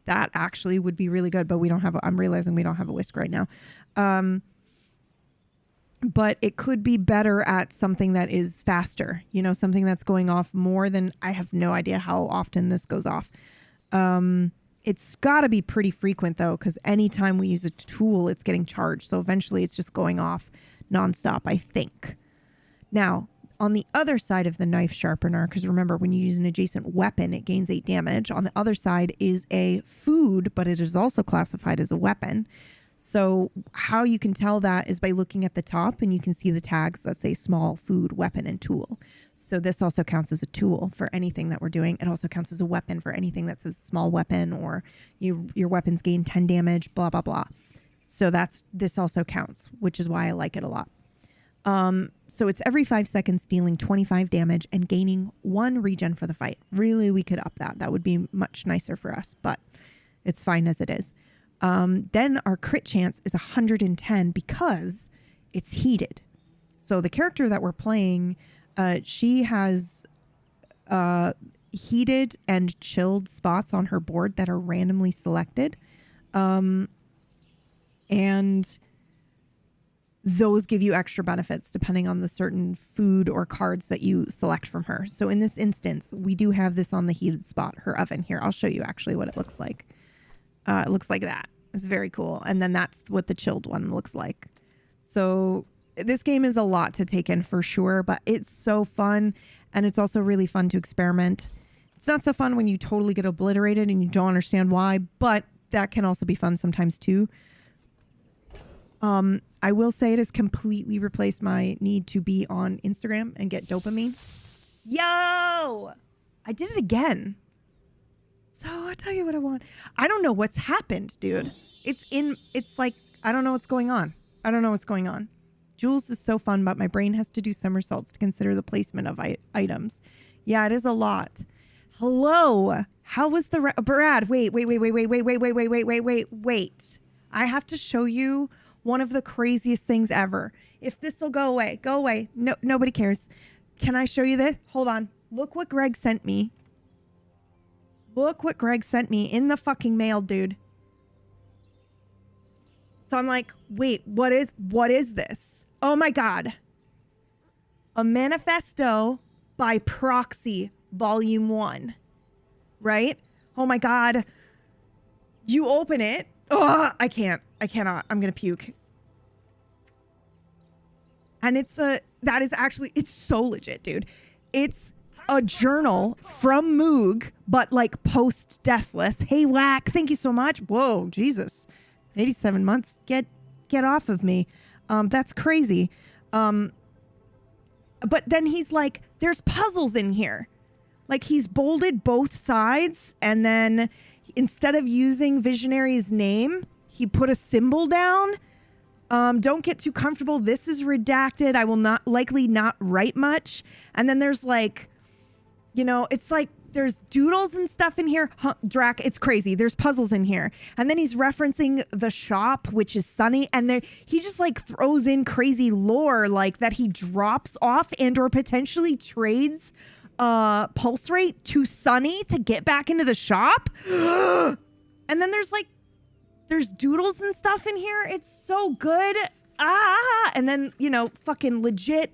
Speaker 1: that actually would be really good, but I'm realizing we don't have a whisk right now. But it could be better at something that is faster, something that's going off more than, I have no idea how often this goes off. It's got to be pretty frequent though, because anytime we use a tool, it's getting charged. So eventually it's just going off nonstop, I think. Now, on the other side of the knife sharpener, because remember, when you use an adjacent weapon, it gains 8 damage. On the other side is a food, but it is also classified as a weapon. So how you can tell that is by looking at the top, and you can see the tags that say small, food, weapon, and tool. So this also counts as a tool for anything that we're doing. It also counts as a weapon for anything that says small weapon, or your weapons gain 10 damage, blah, blah, blah. So this also counts, which is why I like it a lot. So it's every 5 seconds dealing 25 damage and gaining 1 regen for the fight. Really, we could up that. That would be much nicer for us, but it's fine as it is. Then our crit chance is 110 because it's heated. So the character that we're playing, she has heated and chilled spots on her board that are randomly selected. And those give you extra benefits depending on the certain food or cards that you select from her. So in this instance, we do have this on the heated spot, her oven here. I'll show you actually what it looks like. It looks like that. It's very cool. And then that's what the chilled one looks like. So this game is a lot to take in for sure, but it's so fun. And it's also really fun to experiment. It's not so fun when you totally get obliterated and you don't understand why, but that can also be fun sometimes too. I will say it has completely replaced my need to be on Instagram and get dopamine. Yo! I did it again. So I'll tell you what I want. I don't know what's happened, dude. It's like, I don't know what's going on. I don't know what's going on. Jules is so fun, but my brain has to do somersaults to consider the placement of items. Yeah, it is a lot. Hello. How was the Brad? Wait. I have to show you one of the craziest things ever. If this will go away, go away. No, nobody cares. Can I show you this? Hold on. Look what Greg sent me. Look what Greg sent me in the fucking mail, dude. So I'm like, wait, what is this? Oh my God. A Manifesto by Proxy, Volume 1. Right? Oh my God. You open it. Oh, I cannot. I'm going to puke. And it's so legit, dude. It's a journal from Moog, but like post-deathless. Hey, Whack, thank you so much. Whoa, Jesus. 87 months. Get off of me. That's crazy. But then he's like, there's puzzles in here. Like he's bolded both sides, and then instead of using Visionary's name, he put a symbol down. Don't get too comfortable. This is redacted. I will likely not write much. And then there's like, it's like there's doodles and stuff in here. Drac, it's crazy. There's puzzles in here. And then he's referencing the shop, which is Sunny. And he just like throws in crazy lore like that he drops off and or potentially trades pulse rate to Sunny to get back into the shop. And then there's doodles and stuff in here. It's so good. And then, fucking legit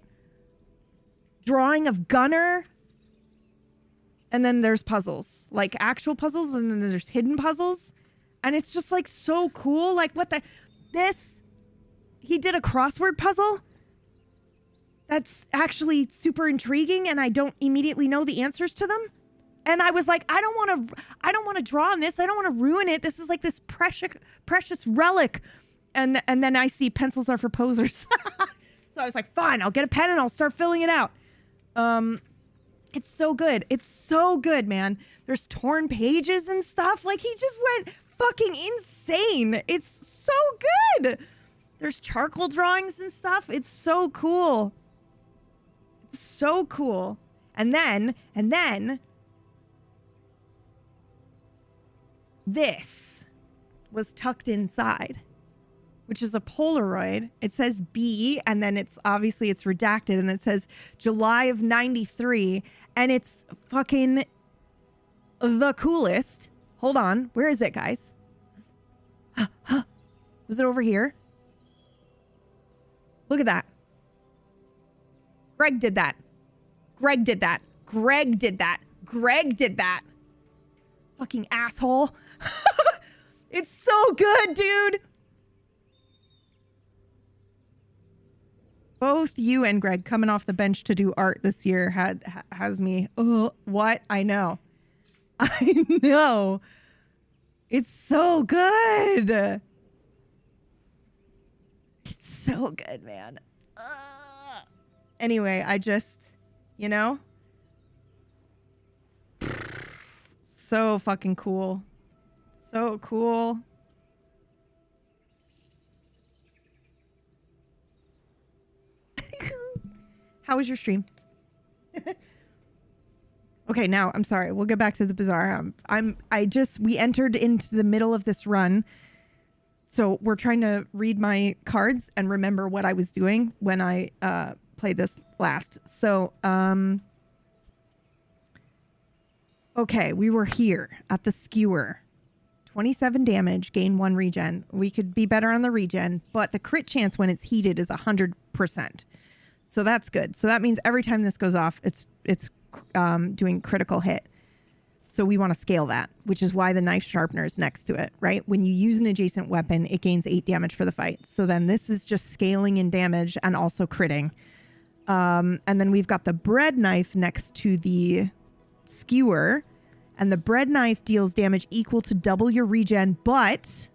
Speaker 1: drawing of Gunner. And then there's puzzles, like actual puzzles. And then there's hidden puzzles. And it's just like so cool. Like he did a crossword puzzle. That's actually super intriguing. And I don't immediately know the answers to them. And I was like, I don't want to draw on this. I don't want to ruin it. This is like this precious relic. And then I see pencils are for posers. So I was like, fine, I'll get a pen and I'll start filling it out. It's so good. It's so good, man. There's torn pages and stuff. Like he just went fucking insane. It's so good. There's charcoal drawings and stuff. It's so cool. It's so cool. And then this was tucked inside, which is a Polaroid. It says B, and then it's redacted, and it says July of 93, and it's fucking the coolest. Hold on. Where is it, guys? Was it over here? Look at that. Greg did that. Greg did that. Greg did that. Greg did that. Fucking asshole. It's so good, dude. Both you and Greg coming off the bench to do art this year has me. Oh, what? I know. I know. It's so good. It's so good, man. Anyway, I just, so fucking cool. So cool. How was your stream? Okay, now I'm sorry. We'll get back to the bazaar. We entered into the middle of this run. So we're trying to read my cards and remember what I was doing when I played this last. So, okay, we were here at the skewer. 27 damage, gain 1 regen. We could be better on the regen, but the crit chance when it's heated is 100%. So that's good. So that means every time this goes off, it's doing critical hit. So we want to scale that, which is why the knife sharpener is next to it, right? When you use an adjacent weapon, it gains 8 damage for the fight. So then this is just scaling in damage and also critting. And then we've got the bread knife next to the skewer. And the bread knife deals damage equal to double your regen, but...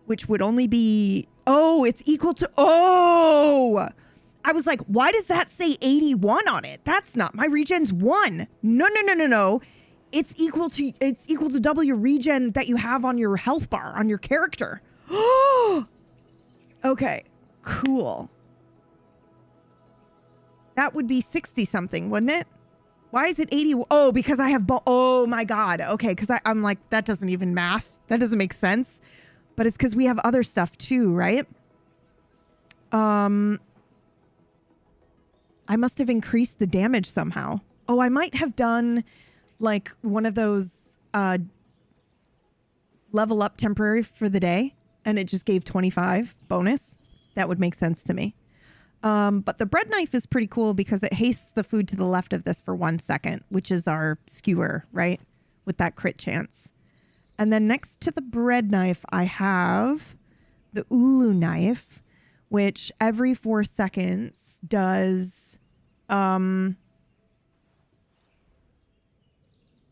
Speaker 1: which would only be... oh, it's equal to... oh! I was like, why does that say 81 on it? That's not... my regen's 1. No. It's equal to double your regen that you have on your health bar, on your character. Okay, cool. That would be 60 something, wouldn't it? Why is it 80? Oh, because I have... oh my God. Okay, because I'm like, that doesn't even math. That doesn't make sense. But it's because we have other stuff too, right? I must have increased the damage somehow. Oh, I might have done like one of those level up temporary for the day, and it just gave 25 bonus. That would make sense to me. But the bread knife is pretty cool because it hastes the food to the left of this for 1 second, which is our skewer, right? With that crit chance. And then next to the bread knife, I have the Ulu knife, which every 4 seconds does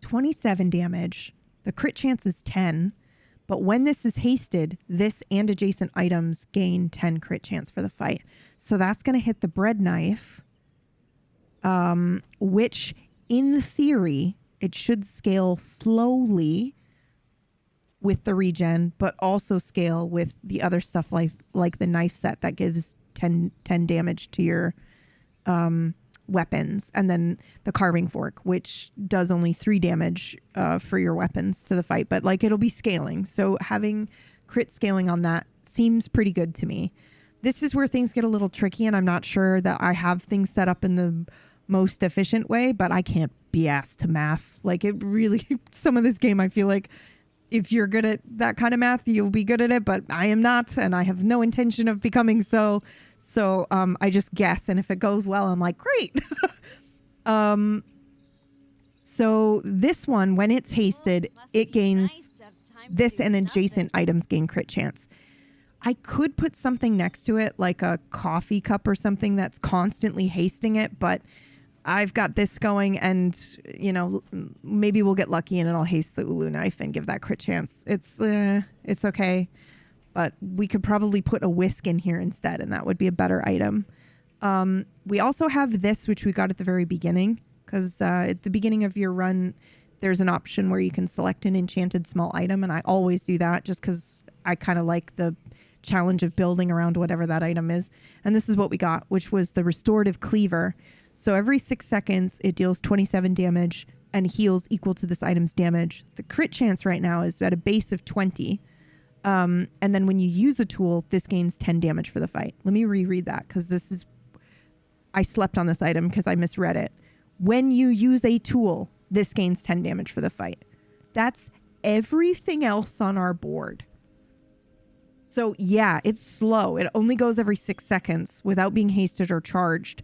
Speaker 1: 27 damage. The crit chance is 10. But when this is hasted, this and adjacent items gain 10 crit chance for the fight. So that's going to hit the bread knife, which in theory, it should scale slowly with the regen, but also scale with the other stuff like the knife set that gives 10 damage to your weapons, and then the carving fork, which does only 3 damage for your weapons to the fight, but like it'll be scaling. So having crit scaling on that seems pretty good to me. This is where things get a little tricky, and I'm not sure that I have things set up in the most efficient way, but I can't be asked to math. Like it really, some of this game, I feel like if you're good at that kind of math, you'll be good at it, but I am not, and I have no intention of becoming so. So I just guess, and if it goes well, I'm like, great. So this one, when it's hasted, it gains this and adjacent items gain crit chance. I could put something next to it, like a coffee cup or something that's constantly hasting it, but I've got this going, and, you know, maybe we'll get lucky and it'll haste the Ulu knife and give that crit chance. It's okay. But we could probably put a whisk in here instead, and that would be a better item. We also have this, which we got at the very beginning, because at the beginning of your run, there's an option where you can select an enchanted small item, and I always do that just because I kind of like the challenge of building around whatever that item is. And this is what we got, which was the Restorative Cleaver. So every 6 seconds, it deals 27 damage and heals equal to this item's damage. The crit chance right now is at a base of 20. And then when you use a tool, this gains 10 damage for the fight. Let me reread that, because I slept on this item because I misread it. When you use a tool, this gains 10 damage for the fight. That's everything else on our board. So yeah, it's slow. It only goes every 6 seconds without being hasted or charged.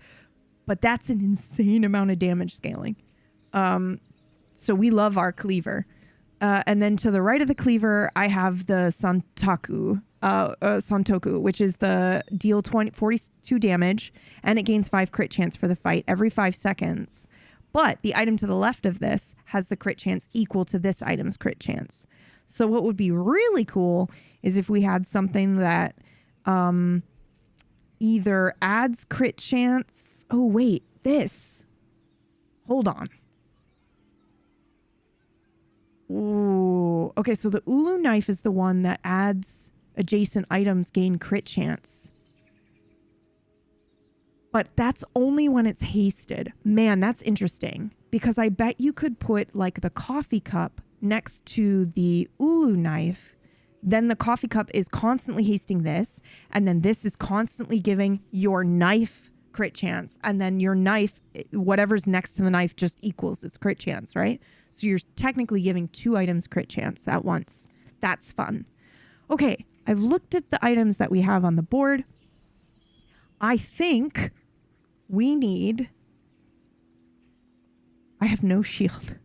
Speaker 1: But that's an insane amount of damage scaling. So we love our cleaver. And then to the right of the cleaver, I have the Santoku, which is the deal 42 damage, and it gains 5 crit chance for the fight every 5 seconds. But the item to the left of this has the crit chance equal to this item's crit chance. So what would be really cool is if we had something that either adds crit chance. Oh, wait, this. Hold on. Ooh. Okay, so the Ulu knife is the one that adds adjacent items gain crit chance. But that's only when it's hasted. Man, that's interesting. Because I bet you could put like the coffee cup next to the Ulu knife. Then the coffee cup is constantly hasting this. And then this is constantly giving your knife crit chance. And then your knife, whatever's next to the knife, just equals its crit chance, right? So you're technically giving 2 items crit chance at once. That's fun. Okay, I've looked at the items that we have on the board. I think we need... I have no shield.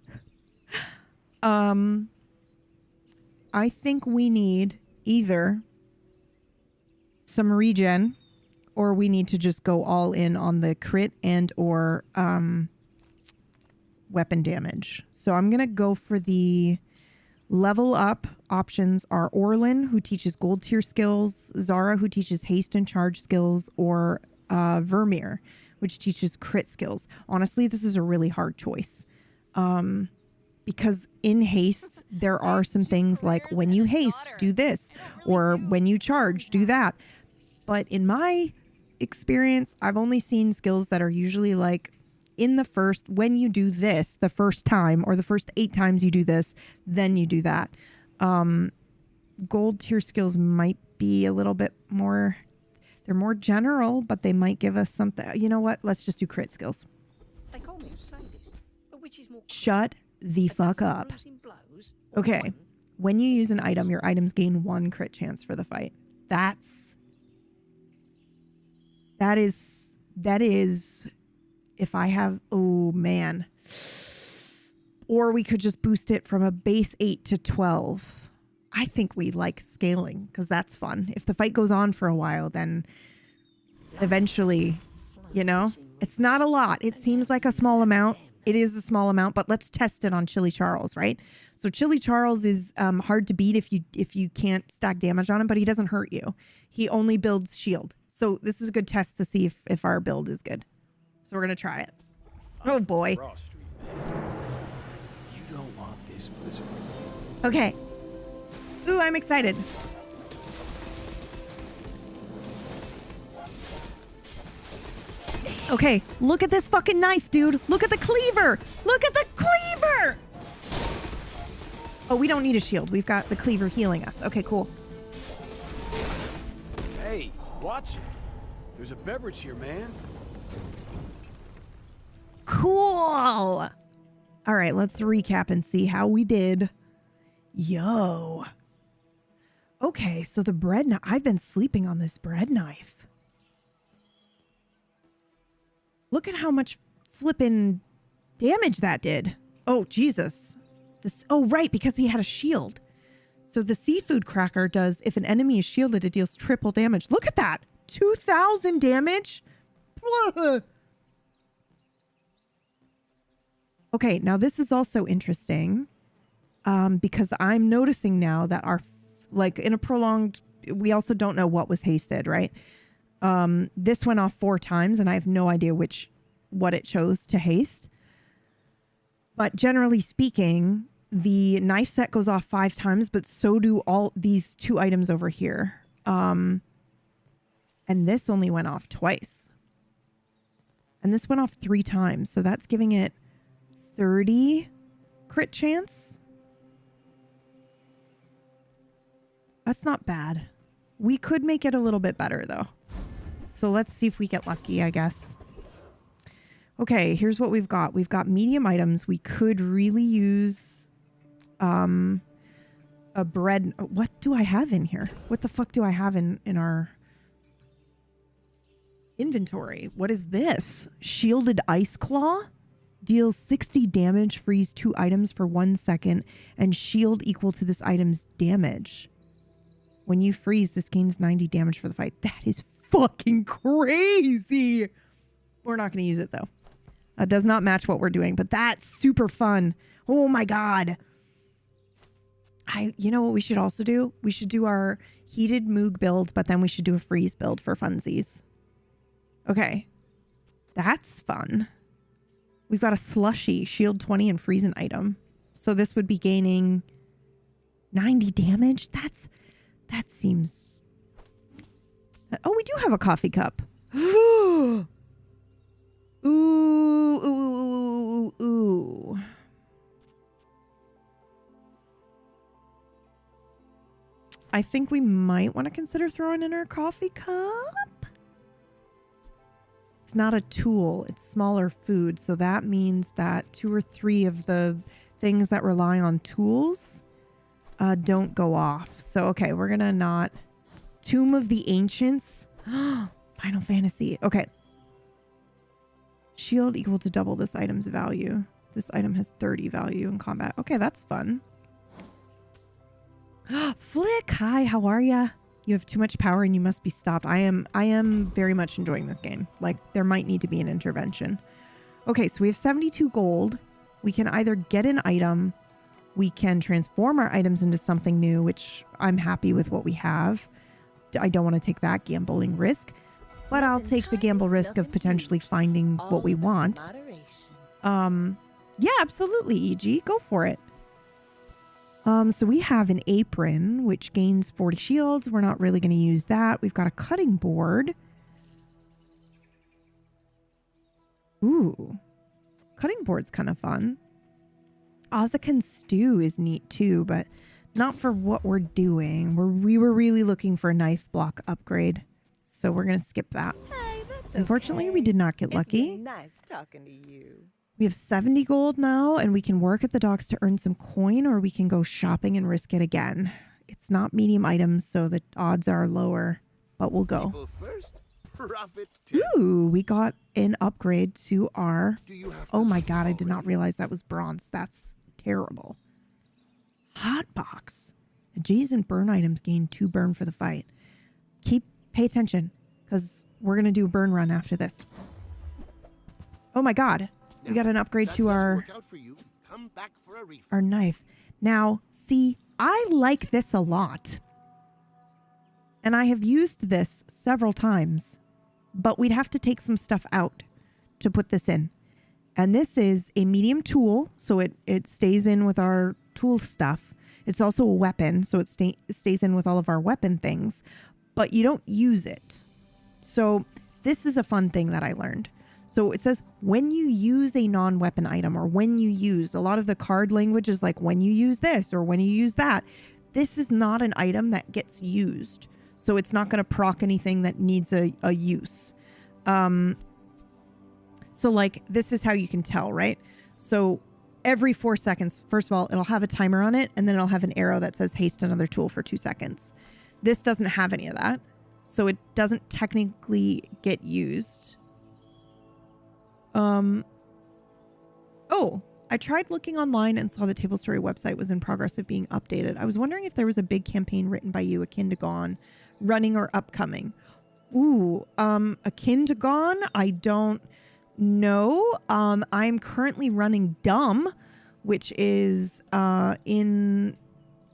Speaker 1: I think we need either some regen, or we need to just go all in on the crit and or weapon damage. So I'm going to go for the level up options are Orlin, who teaches gold tier skills, Zara, who teaches haste and charge skills, or Vermeer, which teaches crit skills. Honestly, this is a really hard choice. Because in haste, there are some things like when you haste, do this, or when you charge, do that. But in my experience, I've only seen skills that are usually like in the first, when you do this the first time, or the first 8 times you do this, then you do that. Gold tier skills might be a little bit more, they're more general, but they might give us something. You know what? Let's just do crit skills.
Speaker 4: They call me a sadist, but which is more
Speaker 1: Shut the fuck up. Okay. When you use an item, your items gain 1 crit chance for the fight. That is if I have, oh man. Or we could just boost it from a base 8 to 12. I think we like scaling because that's fun. If the fight goes on for a while, then eventually, you know, it's not a lot. It seems like a small amount. It is a small amount, but let's test it on Chili Charles, right? So Chili Charles is hard to beat if you can't stack damage on him, but he doesn't hurt you. He only builds shield. So this is a good test to see if our build is good. So we're going to try it. Oh boy.
Speaker 5: You don't want this, Blizzard.
Speaker 1: Okay. Ooh, I'm excited. Okay, look at this fucking knife, dude. Look at the cleaver. Look at the cleaver. Oh, we don't need a shield. We've got the cleaver healing us. Okay, cool.
Speaker 5: Hey, watch it. There's a beverage here, man.
Speaker 1: Cool. All right, let's recap and see how we did. Yo. Okay, so the bread knife. I've been sleeping on this bread knife. Look at how much flippin' damage that did. Oh, Jesus. Oh, right, because he had a shield. So the seafood cracker does, if an enemy is shielded, it deals triple damage. Look at that. 2,000 damage. Okay, now this is also interesting because I'm noticing now that like in a prolonged, we also don't know what was hasted, right? This went off 4 times and I have no idea what it chose to haste. But generally speaking, the knife set goes off 5 times, but so do all these 2 items over here. And this only went off twice. And this went off 3 times. So that's giving it 30 crit chance. That's not bad. We could make it a little bit better though. So let's see if we get lucky, I guess. Okay, here's what we've got. We've got medium items. We could really use a bread. What do I have in here? What the fuck do I have in our inventory? What is this? Shielded Ice Claw? Deals 60 damage, freeze 2 items for 1 second, and shield equal to this item's damage. When you freeze, this gains 90 damage for the fight. That is fucking crazy. We're not going to use it though. That does not match what we're doing, but that's super fun. Oh my God. You know what we should also do? We should do our heated Moog build, but then we should do a freeze build for funsies. Okay. That's fun. We've got a slushy, shield 20 and freeze an item. So this would be gaining 90 damage. That seems... Oh, we do have a coffee cup. Ooh, ooh, ooh, ooh. I think we might want to consider throwing in our coffee cup. It's not a tool. It's smaller food. So that means that 2 or 3 of the things that rely on tools don't go off. So, okay, we're going to not... Tomb of the Ancients. Final Fantasy. Okay. Shield equal to double this item's value. This item has 30 value in combat. Okay, that's fun. Flick, hi, how are ya? You have too much power and you must be stopped. I am very much enjoying this game. Like, there might need to be an intervention. Okay, so we have 72 gold. We can either get an item, we can transform our items into something new, which I'm happy with what we have. I don't want to take that gambling risk, but I'll take the gamble risk of potentially finding what we want. Yeah, absolutely, EG. Go for it. So we have an apron, which gains 40 shields. We're not really going to use that. We've got a cutting board. Ooh. Cutting board's kind of fun. Ozakan stew is neat too, but not for what we're doing. We were really looking for a knife block upgrade, so we're going to skip that.
Speaker 6: Hey, that's
Speaker 1: Unfortunately,
Speaker 6: okay.
Speaker 1: we did not get lucky.
Speaker 6: It's been nice talking to you.
Speaker 1: We have 70 gold now, and we can work at the docks to earn some coin, or we can go shopping and risk it again. It's not medium items, so the odds are lower, but we'll go.
Speaker 5: People first, profit too.
Speaker 1: Ooh, we got an upgrade to our...
Speaker 5: Do you have
Speaker 1: Oh
Speaker 5: to
Speaker 1: my
Speaker 5: leave
Speaker 1: god, I did not
Speaker 5: already?
Speaker 1: realize that was bronze. That's terrible. Hot box. Adjacent burn items gain 2 burn for the fight. Pay attention, because we're going to do a burn run after this. Oh my god. We got an upgrade to our knife. Now, see, I like this a lot. And I have used this several times, but we'd have to take some stuff out to put this in. And this is a medium tool, so it stays in with our tool stuff. It's also a weapon, so it stays in with all of our weapon things, but you don't use it. So this is a fun thing that I learned. So it says when you use a non-weapon item, or when you use, a lot of the card language is like when you use this or when you use that. This is not an item that gets used. So it's not going to proc anything that needs a use. So like this is how you can tell, right? So every 4 seconds, first of all, it'll have a timer on it, and then it'll have an arrow that says haste another tool for 2 seconds. This doesn't have any of that. So it doesn't technically get used. Oh, I tried looking online and saw the Table Story website was in progress of being updated. I was wondering if there was a big campaign written by you akin to Gone, running or upcoming. Ooh, akin to Gone? I don't know. I'm currently running Dumb, which is in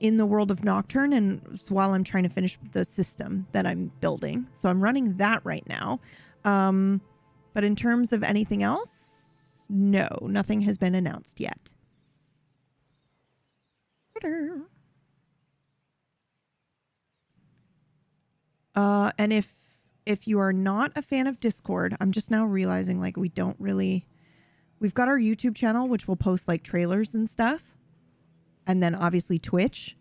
Speaker 1: the world of Nocturne, and while I'm trying to finish the system that I'm building. So I'm running that right now. But in terms of anything else, no, nothing has been announced yet. And if you are not a fan of Discord, I'm just now realizing like we've got our YouTube channel, which will post like trailers and stuff. And then obviously Twitch,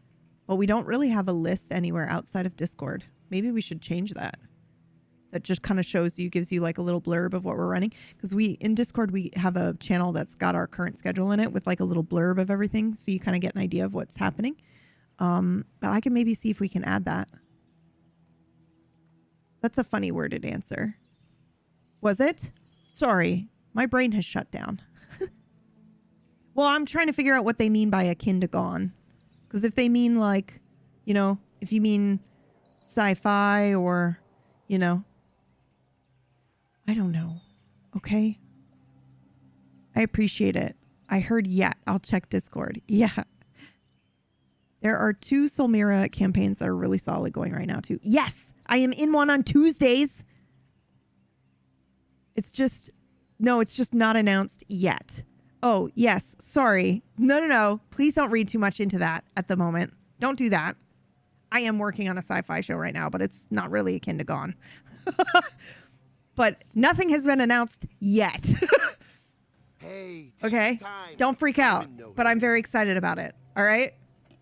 Speaker 1: but we don't really have a list anywhere outside of Discord. Maybe we should change that. That just kind of shows you, gives you like a little blurb of what we're running. Because in Discord, we have a channel that's got our current schedule in it with like a little blurb of everything. So you kind of get an idea of what's happening. But I can maybe see if we can add that. That's a funny worded answer. Was it? Sorry, my brain has shut down. Well, I'm trying to figure out what they mean by akin to Gone. Because if they mean like, you know, if you mean sci-fi or, you know, I don't know. Okay. I appreciate it. I heard yet. I'll check Discord. Yeah. There are 2 Solmira campaigns that are really solid going right now too. Yes, I am in one on Tuesdays. It's just not announced yet. Oh, yes. Sorry. No. Please don't read too much into that at the moment. Don't do that. I am working on a sci-fi show right now, but it's not really akin to Gone. But nothing has been announced yet.
Speaker 5: Hey,
Speaker 1: Okay?
Speaker 5: time.
Speaker 1: Don't freak out.
Speaker 5: I'm in no
Speaker 1: But I'm
Speaker 5: hurry.
Speaker 1: very excited about it. All right?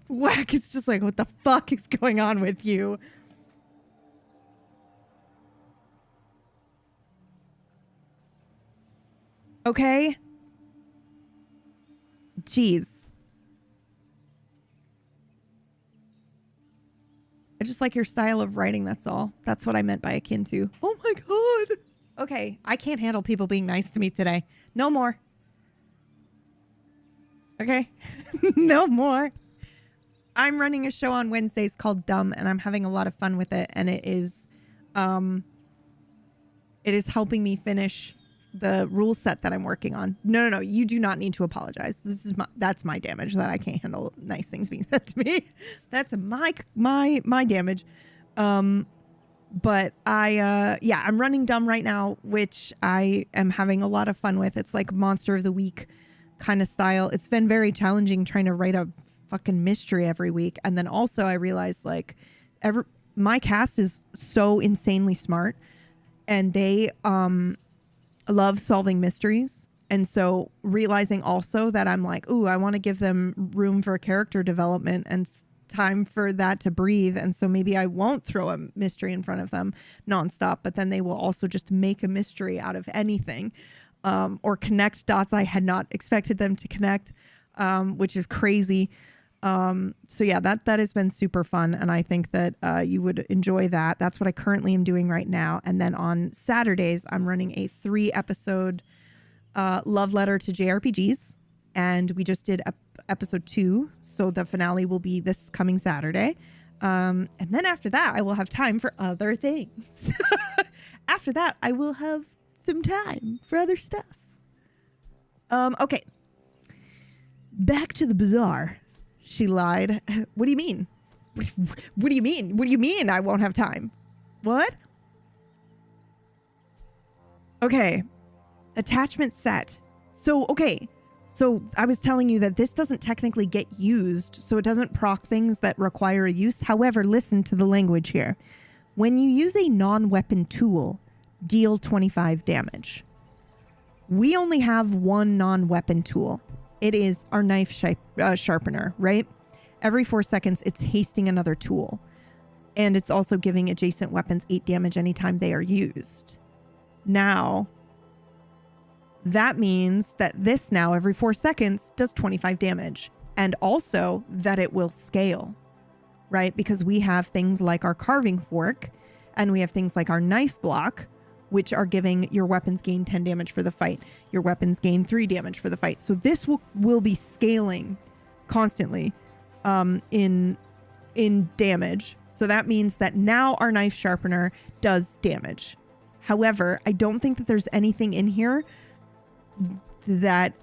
Speaker 1: Whack, it's just like, what the fuck is going on with you? Okay? Jeez. I just like your style of writing, that's all. That's what I meant by akin to. Oh my god. Okay, I can't handle people being nice to me today. No more. Okay. No more. I'm running a show on Wednesdays called Dumb, and I'm having a lot of fun with it. And it is helping me finish the rule set that I'm working on. No. You do not need to apologize. That's my damage that I can't handle nice things being said to me. That's my damage. But I'm running Dumb right now, which I am having a lot of fun with. It's like Monster of the Week kind of style. It's been very challenging trying to write a fucking mystery every week. And then also I realized like my cast is so insanely smart, and they love solving mysteries. And so realizing also that I'm like, ooh, I want to give them room for character development and time for that to breathe. And so maybe I won't throw a mystery in front of them nonstop, but then they will also just make a mystery out of anything, or connect dots I had not expected them to connect, which is crazy. So yeah, that has been super fun. And I think that you would enjoy that. That's what I currently am doing right now. And then on Saturdays, I'm running a 3-episode love letter to JRPGs. And we just did episode 2. So the finale will be this coming Saturday. And then after that, I will have time for other things. After that, I will have some time for other stuff. Okay. Back to the bazaar. She lied. What do you mean? What do you mean? What do you mean I won't have time? What? Okay. Attachment set. So I was telling you that this doesn't technically get used, so it doesn't proc things that require a use. However, listen to the language here. When you use a non-weapon tool, deal 25 damage. We only have one non-weapon tool. It is our knife sharpener, right? Every 4 seconds, it's hasting another tool. And it's also giving adjacent weapons 8 damage anytime they are used. Now, that means that this now, every 4 seconds, does 25 damage. And also that it will scale, right? Because we have things like our carving fork, and we have things like our knife block, which are giving your weapons gain 10 damage for the fight. Your weapons gain 3 damage for the fight. So this will be scaling constantly in damage. So that means that now our knife sharpener does damage. However, I don't think that there's anything in here that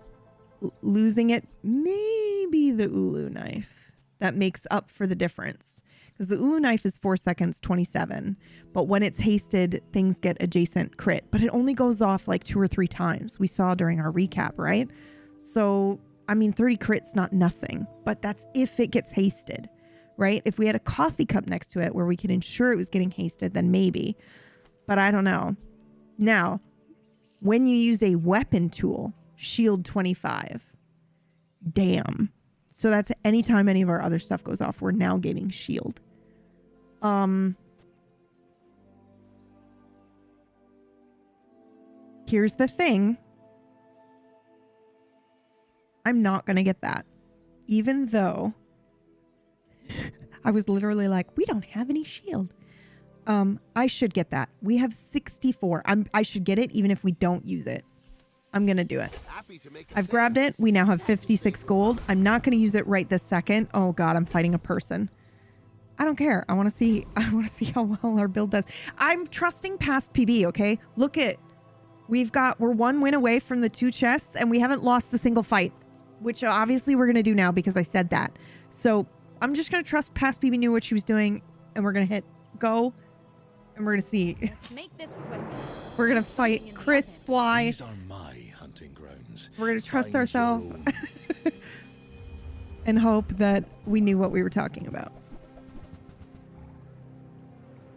Speaker 1: losing it, maybe the Ulu knife, that makes up for the difference. Because the Ulu knife is 4 seconds, 27. But when it's hasted, things get adjacent crit. But it only goes off like 2 or 3 times. We saw during our recap, right? So, I mean, 30 crit's not nothing. But that's if it gets hasted, right? If we had a coffee cup next to it where we could ensure it was getting hasted, then maybe. But I don't know. Now, when you use a weapon tool, shield 25. Damn. So that's anytime any of our other stuff goes off, we're now gaining shield. Here's the thing. I'm not going to get that. Even though I was literally like, we don't have any shield. I should get that. We have 64. I should get it even if we don't use it. I'm going to do it. I've grabbed it. We now have 56 gold. I'm not going to use it right this second. Oh God, I'm fighting a person. I don't care. I want to see how well our build does. I'm trusting past PB, okay? Look at, we're 1 win away from the 2 chests and we haven't lost a single fight, which obviously we're going to do now because I said that. So I'm just going to trust past PB knew what she was doing, and we're going to hit go, and we're going to see.
Speaker 3: Let's make this quick.
Speaker 1: We're going to fight Chris Fly.
Speaker 5: These are my hunting grounds.
Speaker 1: We're going to trust
Speaker 5: Find your
Speaker 1: ourselves
Speaker 5: own.
Speaker 1: and hope that we knew what we were talking about.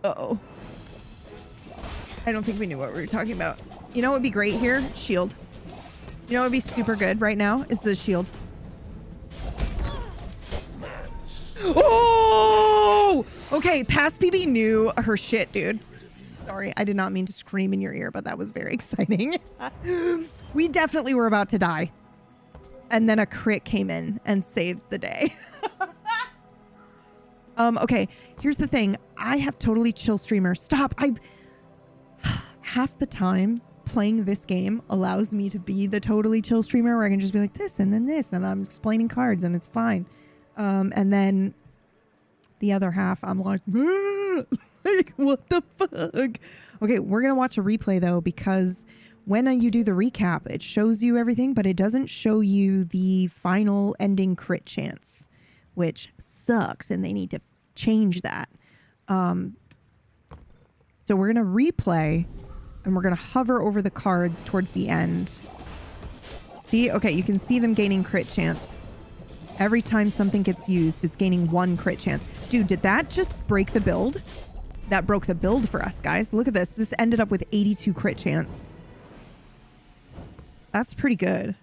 Speaker 1: Uh-oh. I don't think we knew what we were talking about. You know what would be great here? Shield. You know what would be super good right now? Is the shield. Oh! Okay, past PB knew her shit, dude. Sorry, I did not mean to scream in your ear, but that was very exciting. We definitely were about to die. And then a crit came in and saved the day. Okay, here's the thing. I have totally chill streamer. Stop. Half the time playing this game allows me to be the totally chill streamer where I can just be like this and then this and I'm explaining cards and it's fine. And then the other half I'm like, like what the fuck? Okay, we're going to watch a replay though, because when you do the recap, it shows you everything, but it doesn't show you the final ending crit chance, which sucks, and they need to change that. So we're going to replay, and we're going to hover over the cards towards the end. See? Okay, you can see them gaining crit chance. Every time something gets used, it's gaining 1 crit chance. Dude, did that just break the build? That broke the build for us, guys. Look at this. This ended up with 82 crit chance. That's pretty good.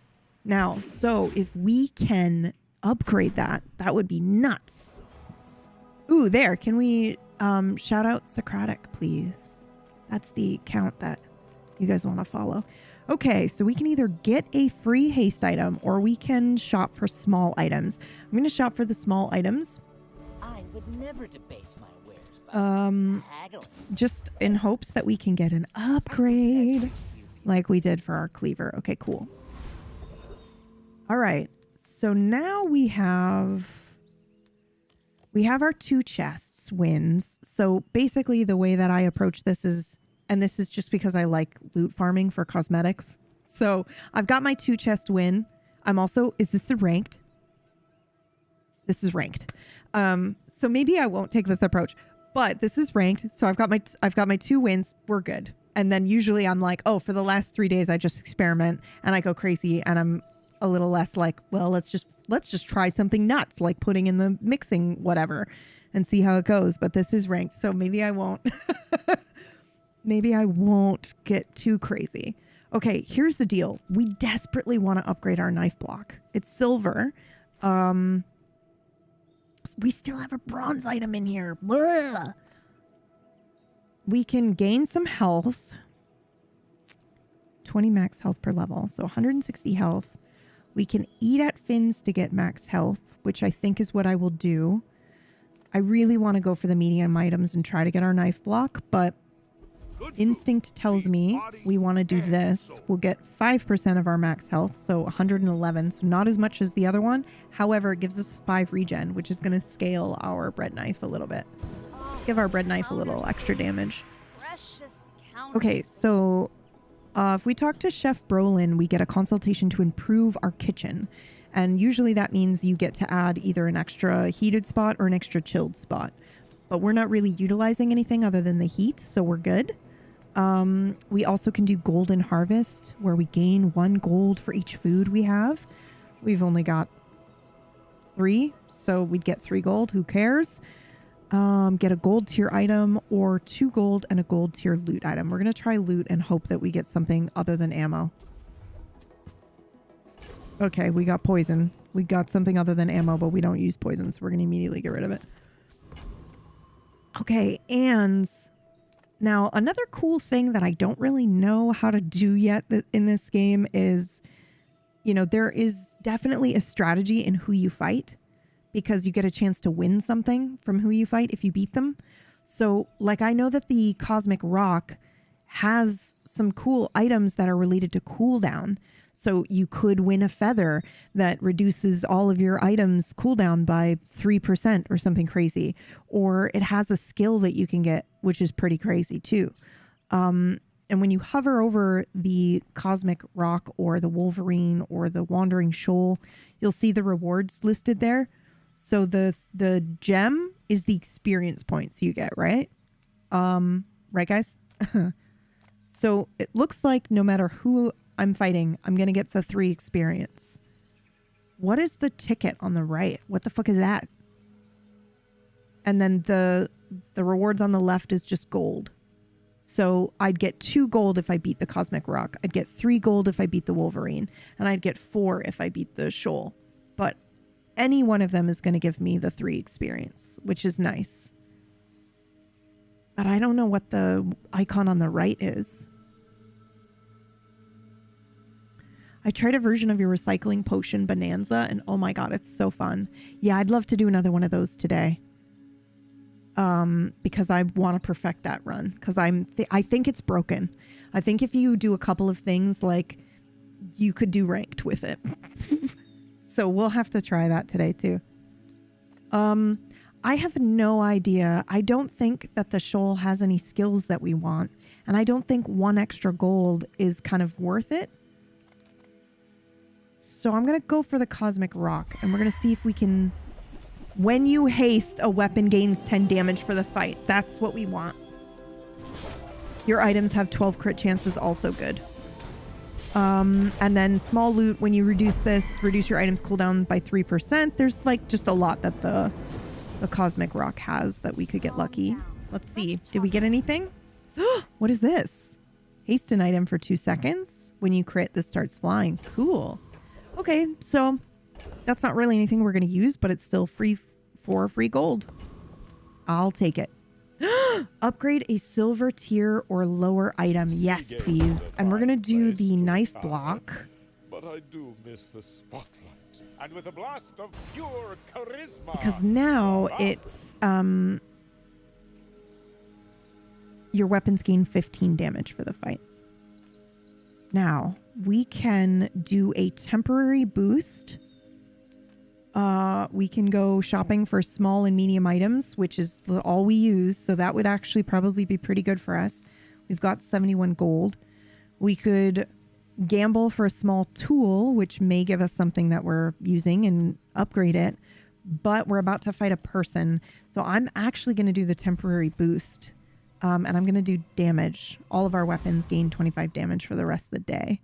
Speaker 1: Now, so if we can upgrade that, that would be nuts. Ooh, there. Can we shout out Socratic, please? That's the account that you guys want to follow. Okay, so we can either get a free haste item or we can shop for small items. I'm going to shop for the small items.
Speaker 7: I would never debase my wares by haggling.
Speaker 1: Just in hopes that we can get an upgrade like we did for our cleaver. Okay, cool. All right. So now we have our 2 chests wins. So basically the way that I approach this is, and this is just because I like loot farming for cosmetics. So I've got my 2 chest win. I'm also, is this a ranked? This is ranked. So maybe I won't take this approach, but this is ranked. So I've got my 2 wins. We're good. And then usually I'm like, oh, for the last 3 days, I just experiment and I go crazy and I'm a little less like, well, let's just try something nuts, like putting in the mixing, whatever, and see how it goes. But this is ranked. So maybe I won't, maybe I won't get too crazy. Okay. Here's the deal. We desperately want to upgrade our knife block. It's silver. We still have a bronze item in here. Blah. We can gain some health. 20 max health per level. So 160 health. We can eat at Finn's to get max health, which I think is what I will do. I really want to go for the medium items and try to get our knife block, but instinct tells me we want to do this. We'll get 5% of our max health, so 111, so not as much as the other one. However, it gives us 5 regen, which is going to scale our bread knife a little bit. Give our bread knife a little extra damage. Okay, so if we talk to Chef Brolin, we get a consultation to improve our kitchen. And usually that means you get to add either an extra heated spot or an extra chilled spot. But we're not really utilizing anything other than the heat, so we're good. We also can do Golden Harvest, where we gain 1 gold for each food we have. We've only got 3, so we'd get 3 gold. Who cares? Get a gold tier item or 2 gold and a gold tier loot item. We're going to try loot and hope that we get something other than ammo. Okay, we got poison. We got something other than ammo, but we don't use poison, so we're going to immediately get rid of it. Okay, and now another cool thing that I don't really know how to do yet in this game is, you know, there is definitely a strategy in who you fight, because you get a chance to win something from who you fight if you beat them. So, like, I know that the Cosmic Rock has some cool items that are related to cooldown. So you could win a feather that reduces all of your items cooldown by 3% or something crazy. Or it has a skill that you can get, which is pretty crazy too. And when you hover over the Cosmic Rock or the Wolverine or the Wandering Shoal, you'll see the rewards listed there. So the gem is the experience points you get, right? Right, guys? So it looks like no matter who I'm fighting, I'm going to get the 3 experience. What is the ticket on the right? What the fuck is that? And then the rewards on the left is just gold. So I'd get 2 gold if I beat the Cosmic Rock. I'd get 3 gold if I beat the Wolverine. And I'd get 4 if I beat the Shoal. But any one of them is going to give me the 3 experience, which is nice. But I don't know what the icon on the right is. I tried a version of your recycling potion bonanza, and oh my god, it's so fun. Yeah, I'd love to do another one of those today. because I want to perfect that run because I think it's broken. I think if you do a couple of things, like you could do ranked with it. So we'll have to try that today too. I have no idea. I don't think that the shoal has any skills that we want. And I don't think 1 extra gold is kind of worth it. So I'm going to go for the Cosmic Rock. And we're going to see if we can... When you haste, a weapon gains 10 damage for the fight. That's what we want. Your items have 12 crit chances, also good. And then small loot, when you reduce this, reduce your items cooldown by 3%. There's like just a lot that the Cosmic Rock has that we could get lucky. Let's see. Did we get anything? What is this? Haste an item for 2 seconds. When you crit, this starts flying. Cool. Okay, so that's not really anything we're going to use, but it's still free for free gold. I'll take it. Upgrade a silver tier or lower item. Yes, please. And we're going to do the knife block.
Speaker 8: But I do miss the spotlight. And with a blast of pure charisma.
Speaker 1: Because now it's your weapons gain 15 damage for the fight. Now, we can do a temporary boost. We can go shopping for small and medium items, which is all we use. So that would actually probably be pretty good for us. We've got 71 gold. We could gamble for a small tool, which may give us something that we're using and upgrade it. But we're about to fight a person. So I'm actually going to do the temporary boost. And I'm going to do damage. All of our weapons gain 25 damage for the rest of the day.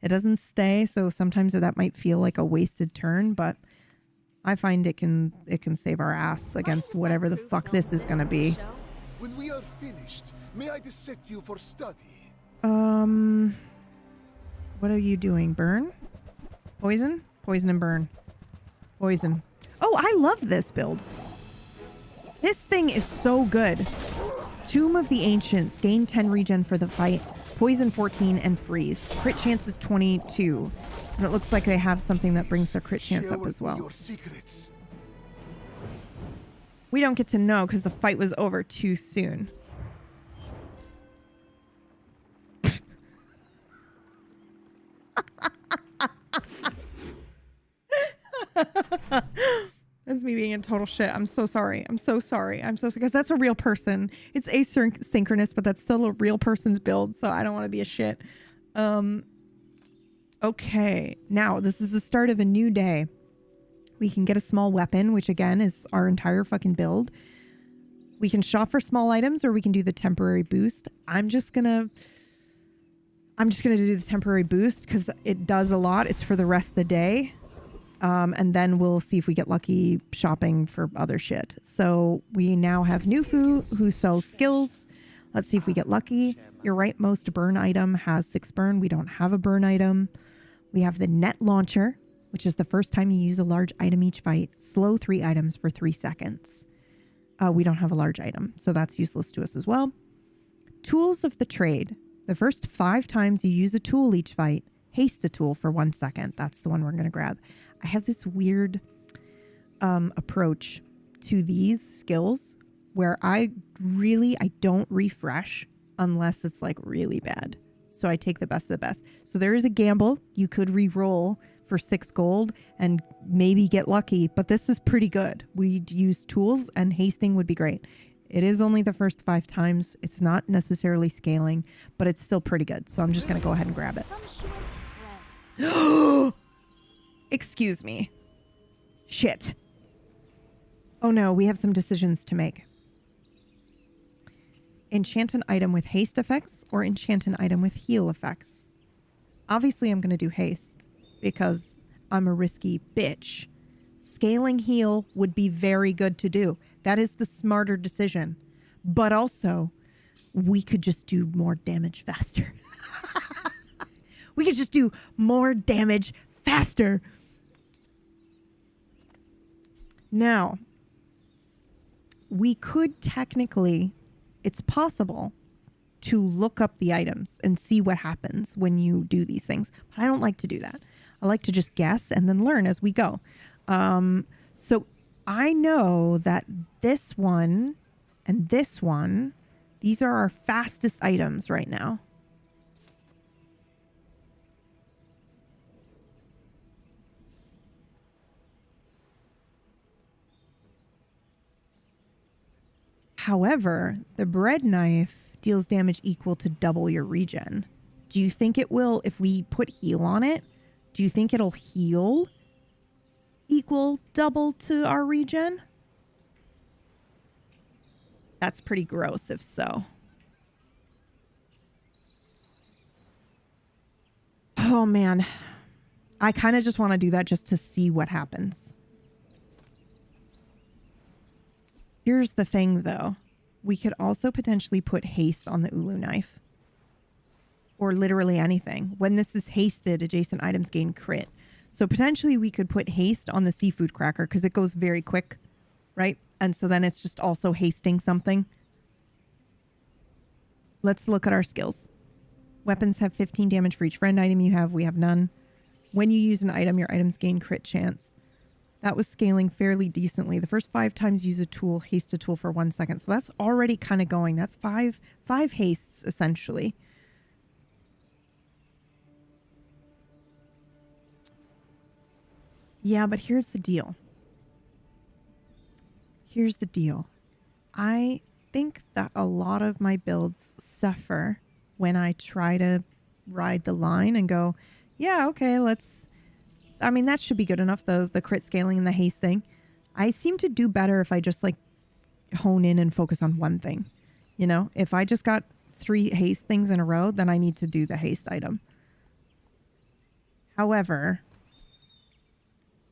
Speaker 1: It doesn't stay, so sometimes that might feel like a wasted turn, but I find it can save our ass against whatever the fuck this is going to be.
Speaker 5: When we are finished, may I dissect you for study?
Speaker 1: What are you doing? Burn? Poison? Poison and burn. Poison. Oh, I love this build. This thing is so good. Tomb of the Ancients. Gain 10 regen for the fight. Poison 14 and freeze. Crit chance is 22. And it looks like they have something that brings their crit chance up as well.
Speaker 5: Your secrets.
Speaker 1: We don't get to know because the fight was over too soon. That's me being in total shit. I'm so sorry. I'm so sorry. I'm so sorry. Because that's a real person. It's asynchronous, but that's still a real person's build. So I don't want to be a shit. Okay. Now, this is the start of a new day. We can get a small weapon, which again is our entire fucking build. We can shop for small items or we can do the temporary boost. I'm just going to do the temporary boost because it does a lot. It's for the rest of the day. And then we'll see if we get lucky shopping for other shit. So we now have Nufu who sells skills. Let's see if we get lucky. Your rightmost burn item has 6 burn. We don't have a burn item. We have the net launcher, which is the first time you use a large item each fight. Slow 3 items for 3 seconds. We don't have a large item, so that's useless to us as well. Tools of the trade. The first 5 times you use a tool each fight, haste a tool for 1 second. That's the one we're going to grab. I have this weird approach to these skills where I don't refresh unless it's like really bad. So I take the best of the best. So there is a gamble. You could re-roll for 6 gold and maybe get lucky, but this is pretty good. We'd use tools and hasting would be great. It is only the first 5 times. It's not necessarily scaling, but it's still pretty good. So I'm just going to go ahead and grab it. Excuse me. Shit. Oh no, we have some decisions to make. Enchant an item with haste effects or enchant an item with heal effects. Obviously, I'm going to do haste because I'm a risky bitch. Scaling heal would be very good to do. That is the smarter decision. But also, we could just do more damage faster. We could just do more damage faster. Now, we could technically, it's possible to look up the items and see what happens when you do these things. But I don't like to do that. I like to just guess and then learn as we go. So I know that this one And this one, these are our fastest items right now. However, the bread knife deals damage equal to double your regen. Do you think it will, if we put heal on it, do you think it'll heal equal double to our regen? That's pretty gross if so. Oh man. I kind of just want to do that just to see what happens. Here's the thing though. We could also potentially put haste on the Ulu knife. Or literally anything. When this is hasted, adjacent items gain crit. So potentially we could put haste on the seafood cracker because it goes very quick, right? And so then it's just also hasting something. Let's look at our skills. Weapons have 15 damage for each friend item you have. We have none. When you use an item, your items gain crit chance. That was scaling fairly decently. The first 5 times you use a tool, haste a tool for 1 second. So that's already kind of going. That's five hastes essentially. Yeah, but here's the deal. Here's the deal. I think that a lot of my builds suffer when I try to ride the line and go, yeah, okay, I mean, that should be good enough, the crit scaling and the haste thing. I seem to do better if I just like hone in and focus on one thing. You know, if I just got 3 haste things in a row, then I need to do the haste item. However,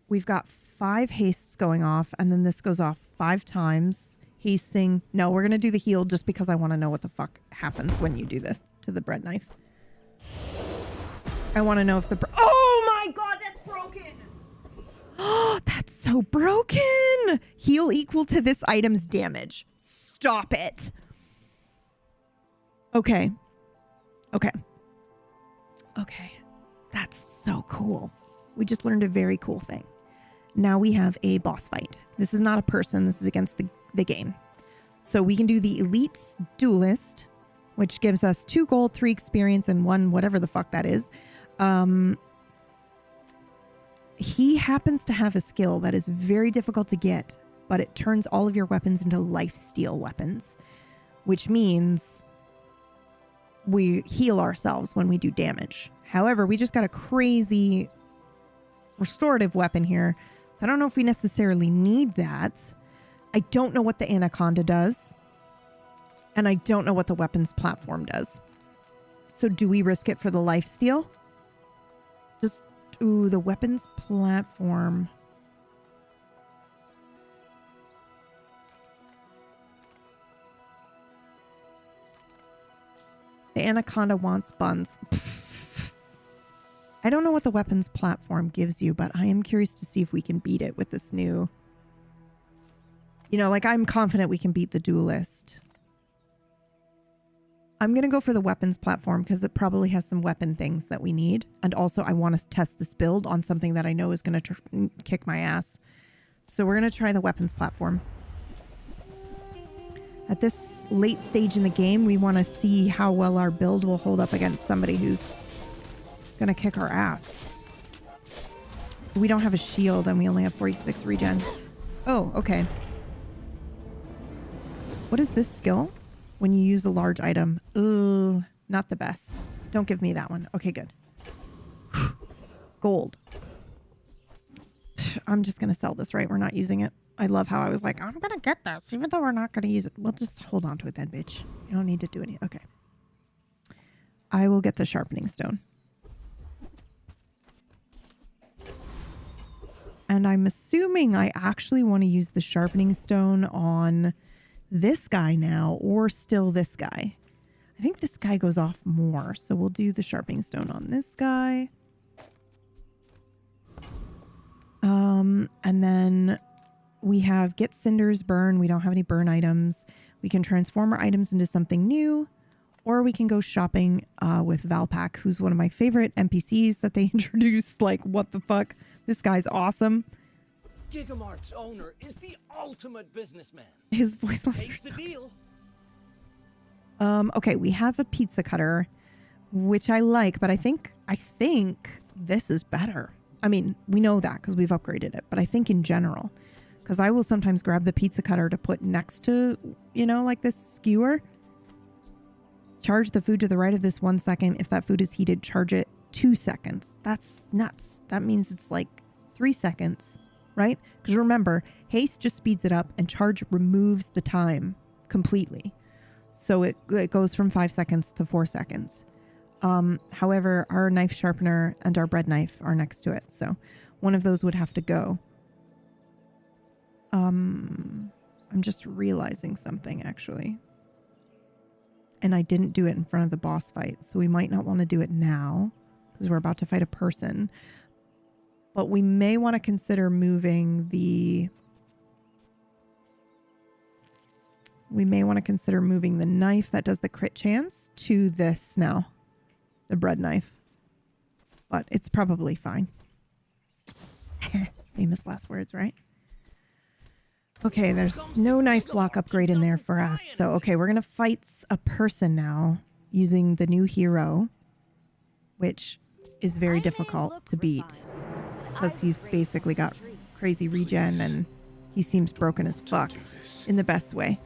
Speaker 1: we've got 5 hastes going off, and then this goes off 5 times. Hasting. No, we're going to do the heal just because I want to know what the fuck happens when you do this to the bread knife. I want to know if the... Oh my god, that's broken! Oh, that's so broken! Heal equal to this item's damage. Stop it. Okay. Okay. Okay. That's so cool. We just learned a very cool thing. Now we have a boss fight. This is not a person. This is against the game. So we can do the Elite's Duelist, which gives us 2 gold, 3 experience, and 1 whatever the fuck that is. He happens to have a skill that is very difficult to get, but it turns all of your weapons into lifesteal weapons, which means we heal ourselves when we do damage. However, we just got a crazy restorative weapon here, so I don't know if we necessarily need that. I don't know what the Anaconda does, and I don't know what the weapons platform does. So do we risk it for the lifesteal? Just, ooh, the weapons platform. The Anaconda wants buns. I don't know what the weapons platform gives you, but I am curious to see if we can beat it with this new... You know, like I'm confident we can beat the Duelist. I'm going to go for the weapons platform because it probably has some weapon things that we need. And also I want to test this build on something that I know is going to kick my ass. So we're going to try the weapons platform. At this late stage in the game, we want to see how well our build will hold up against somebody who's going to kick our ass. We don't have a shield and we only have 46 regen. Oh, okay. What is this skill? When you use a large item. Ooh, not the best. Don't give me that one. Okay, good. Gold. I'm just going to sell this, right? We're not using it. I love how I was like, I'm going to get this, even though we're not going to use it. We'll just hold on to it then, bitch. You don't need to do anything. Okay. I will get the sharpening stone. And I'm assuming I actually want to use the sharpening stone on this guy now, or still this guy. I think this guy goes off more, so we'll do the sharpening stone on this guy. And then we have get cinders, burn. We don't have any burn items. We can transform our items into something new, or we can go shopping with Valpak, who's one of my favorite NPCs that they introduced. Like, what the fuck? This guy's awesome.
Speaker 9: Gigamart's owner is the ultimate businessman.
Speaker 1: His voice.
Speaker 9: Take the deal.
Speaker 1: Okay, we have a pizza cutter, which I like, but I think this is better. I mean, we know that because we've upgraded it, but I think in general, because I will sometimes grab the pizza cutter to put next to, like this skewer. Charge the food to the right of this 1 second. If that food is heated, charge it 2 seconds. That's nuts. That means it's like 3 seconds, right? Because remember, haste just speeds it up and charge removes the time completely. So it goes from 5 seconds to 4 seconds. However, our knife sharpener and our bread knife are next to it. So one of those would have to go. I'm just realizing something actually. And I didn't do it in front of the boss fight. So we might not want to do it now because we're about to fight a person. But we may want to consider moving the... We may want to consider moving the knife that does the crit chance to this now. The bread knife. But it's probably fine. Famous last words, right? Okay, there's no knife block upgrade in there for us. So, okay, we're going to fight a person now using the new hero, which is very difficult to beat because he's basically got crazy regen and he seems broken as fuck in the best way.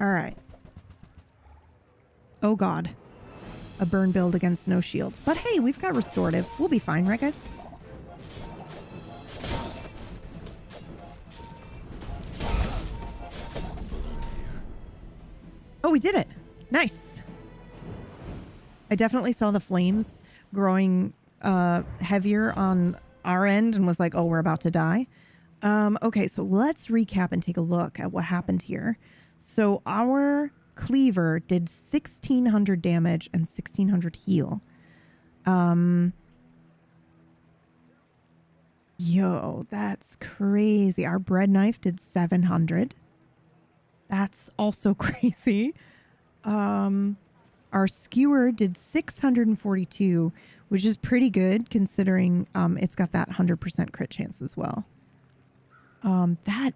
Speaker 1: All right. Oh god. A burn build against no shield. But hey, we've got restorative. We'll be fine, right guys? Oh, we did it. Nice. I definitely saw the flames growing heavier on our end and was like, oh, we're about to die. Okay, so let's recap and take a look at what happened here. So our cleaver did 1,600 damage and 1,600 heal. Yo, that's crazy. Our bread knife did 700. That's also crazy. Our skewer did 642, which is pretty good considering it's got that 100% crit chance as well. That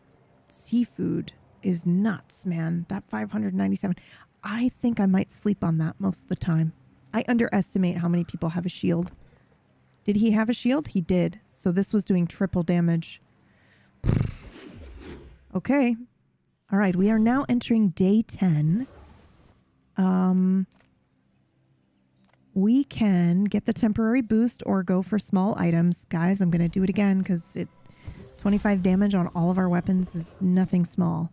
Speaker 1: seafood is nuts, man. That 597. I think I might sleep on that most of the time. I underestimate how many people have a shield. Did he have a shield? He did. So this was doing triple damage. Okay. All right. We are now entering day 10. We can get the temporary boost or go for small items. Guys, I'm going to do it again because 25 damage on all of our weapons is nothing small.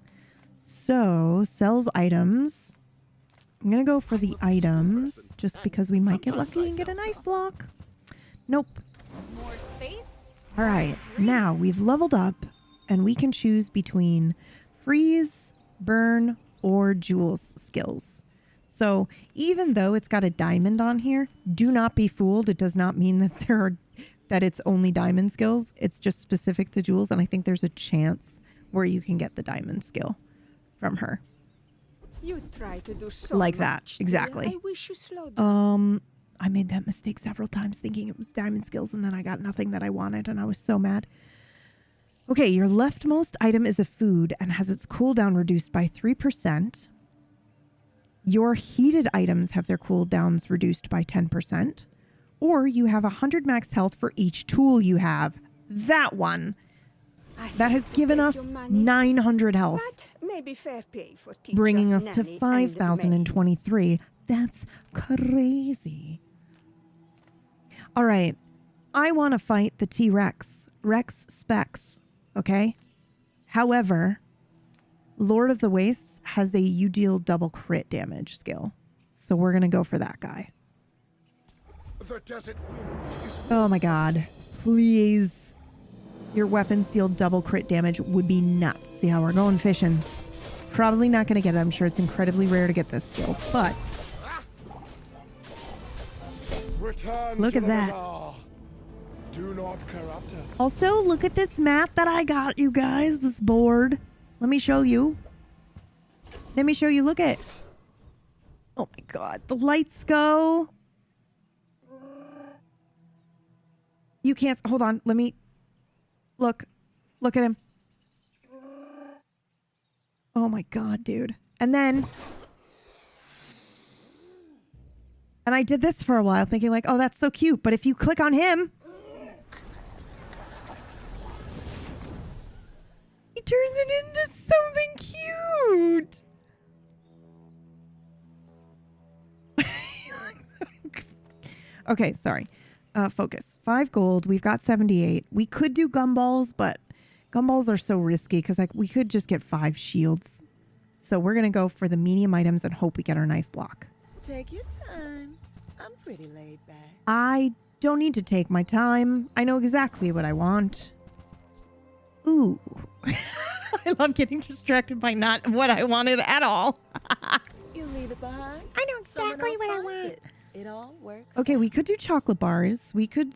Speaker 1: So, sells items. I'm going to go for the items just because we might get lucky and get a knife block. Nope.
Speaker 3: More space?
Speaker 1: All right. Now we've leveled up and we can choose between freeze, burn, or jewels skills. So even though it's got a diamond on here, do not be fooled. It does not mean that it's only diamond skills. It's just specific to jewels. And I think there's a chance where you can get the diamond skill from her.
Speaker 4: You try to do so
Speaker 1: like
Speaker 4: much,
Speaker 1: that. Exactly.
Speaker 4: I wish you slowed down.
Speaker 1: I made that mistake several times thinking it was diamond skills and then I got nothing that I wanted and I was so mad. Okay, your leftmost item is a food and has its cooldown reduced by 3%. Your heated items have their cooldowns reduced by 10%. Or you have 100 max health for each tool you have. That one. That has given us 900 health.
Speaker 4: That may be fair pay for teacher,
Speaker 1: bringing us to
Speaker 4: nanny, and
Speaker 1: 5,023. That's crazy. All right. I want to fight the T-Rex. Rex Specs. Okay? However, Lord of the Wastes has a you deal double crit damage skill. So we're going to go for that guy.
Speaker 8: The desert wind is
Speaker 1: Oh my god. Please. Your weapons deal double crit damage would be nuts. See how we're going fishing. Probably not going to get it. I'm sure it's incredibly rare to get this skill. But
Speaker 8: return
Speaker 1: look
Speaker 8: to
Speaker 1: at
Speaker 8: the
Speaker 1: that.
Speaker 8: bazaar. Do not corrupt us.
Speaker 1: also, look at this map that I got, you guys. This board. Let me show you. Let me show you. Look at. Oh my god. The lights go. you can't. Hold on. Let me look. Look at him. Oh my God, dude. And then, and I did this for a while thinking like, oh, that's so cute. But if you click on him, he turns it into something cute. Okay, sorry. Focus. 5 gold. We've got 78. We could do gumballs, but gumballs are so risky because like we could just get 5 shields. So we're gonna go for the medium items and hope we get our knife block.
Speaker 6: Take your time. I'm pretty laid back.
Speaker 1: I don't need to take my time. I know exactly what I want. Ooh. I love getting distracted by not what I wanted at all.
Speaker 6: You leave it behind.
Speaker 1: I know
Speaker 6: Someone
Speaker 1: exactly
Speaker 6: else
Speaker 1: what I
Speaker 6: finds
Speaker 1: want.
Speaker 6: It all works.
Speaker 1: Okay,
Speaker 6: out.
Speaker 1: we could do chocolate bars. We could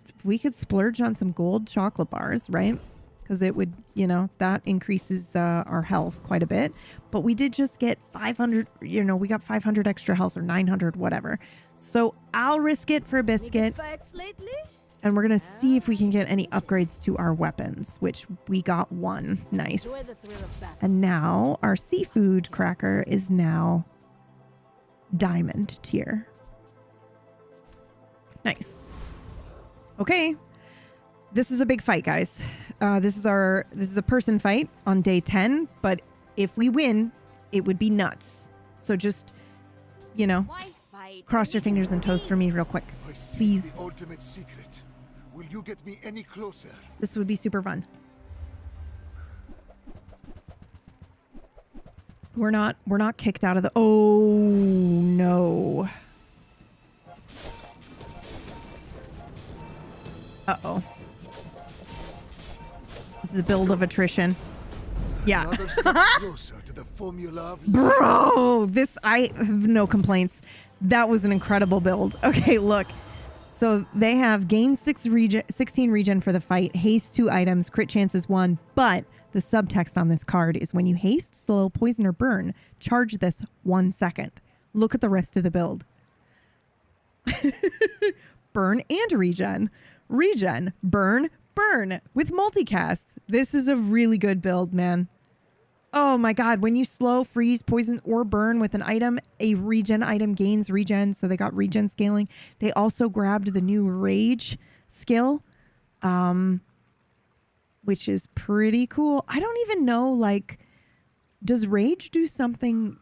Speaker 1: splurge on some gold chocolate bars, right? Because it would, you know, that increases our health quite a bit. But we did just get 500, you know, we got 500 extra health or 900, whatever. So I'll risk it for a
Speaker 6: Any good
Speaker 1: biscuit.
Speaker 6: fights lately?
Speaker 1: And we're going to see if we can get any upgrades to our weapons, which we got 1. Nice.
Speaker 3: Enjoy the thrill of battle.
Speaker 1: And now our seafood cracker is now diamond tier. Nice. Okay. This is a big fight, guys. This is a person fight on day 10, but if we win, it would be nuts. So just, you know,
Speaker 3: Why fight?
Speaker 1: cross your fingers and toes for me real quick.
Speaker 8: I see
Speaker 1: Please.
Speaker 8: the ultimate secret. Will you get me any closer?
Speaker 1: This would be super fun. We're not kicked out of the... Oh, no. Uh-oh. This is a build of attrition. Yeah.
Speaker 8: Another step closer to the formula of
Speaker 1: Bro, I have no complaints. That was an incredible build. Okay, look. So they have gain 16 regen for the fight, haste 2 items, crit chances 1, but the subtext on this card is when you haste, slow, poison, or burn, charge this 1 second. Look at the rest of the build. Burn and regen. Regen, burn, burn with multicast. This is a really good build, man. Oh my God. When you slow, freeze, poison, or burn with an item, a regen item gains regen. So they got regen scaling. They also grabbed the new rage skill, which is pretty cool. I don't even know, like, does rage do something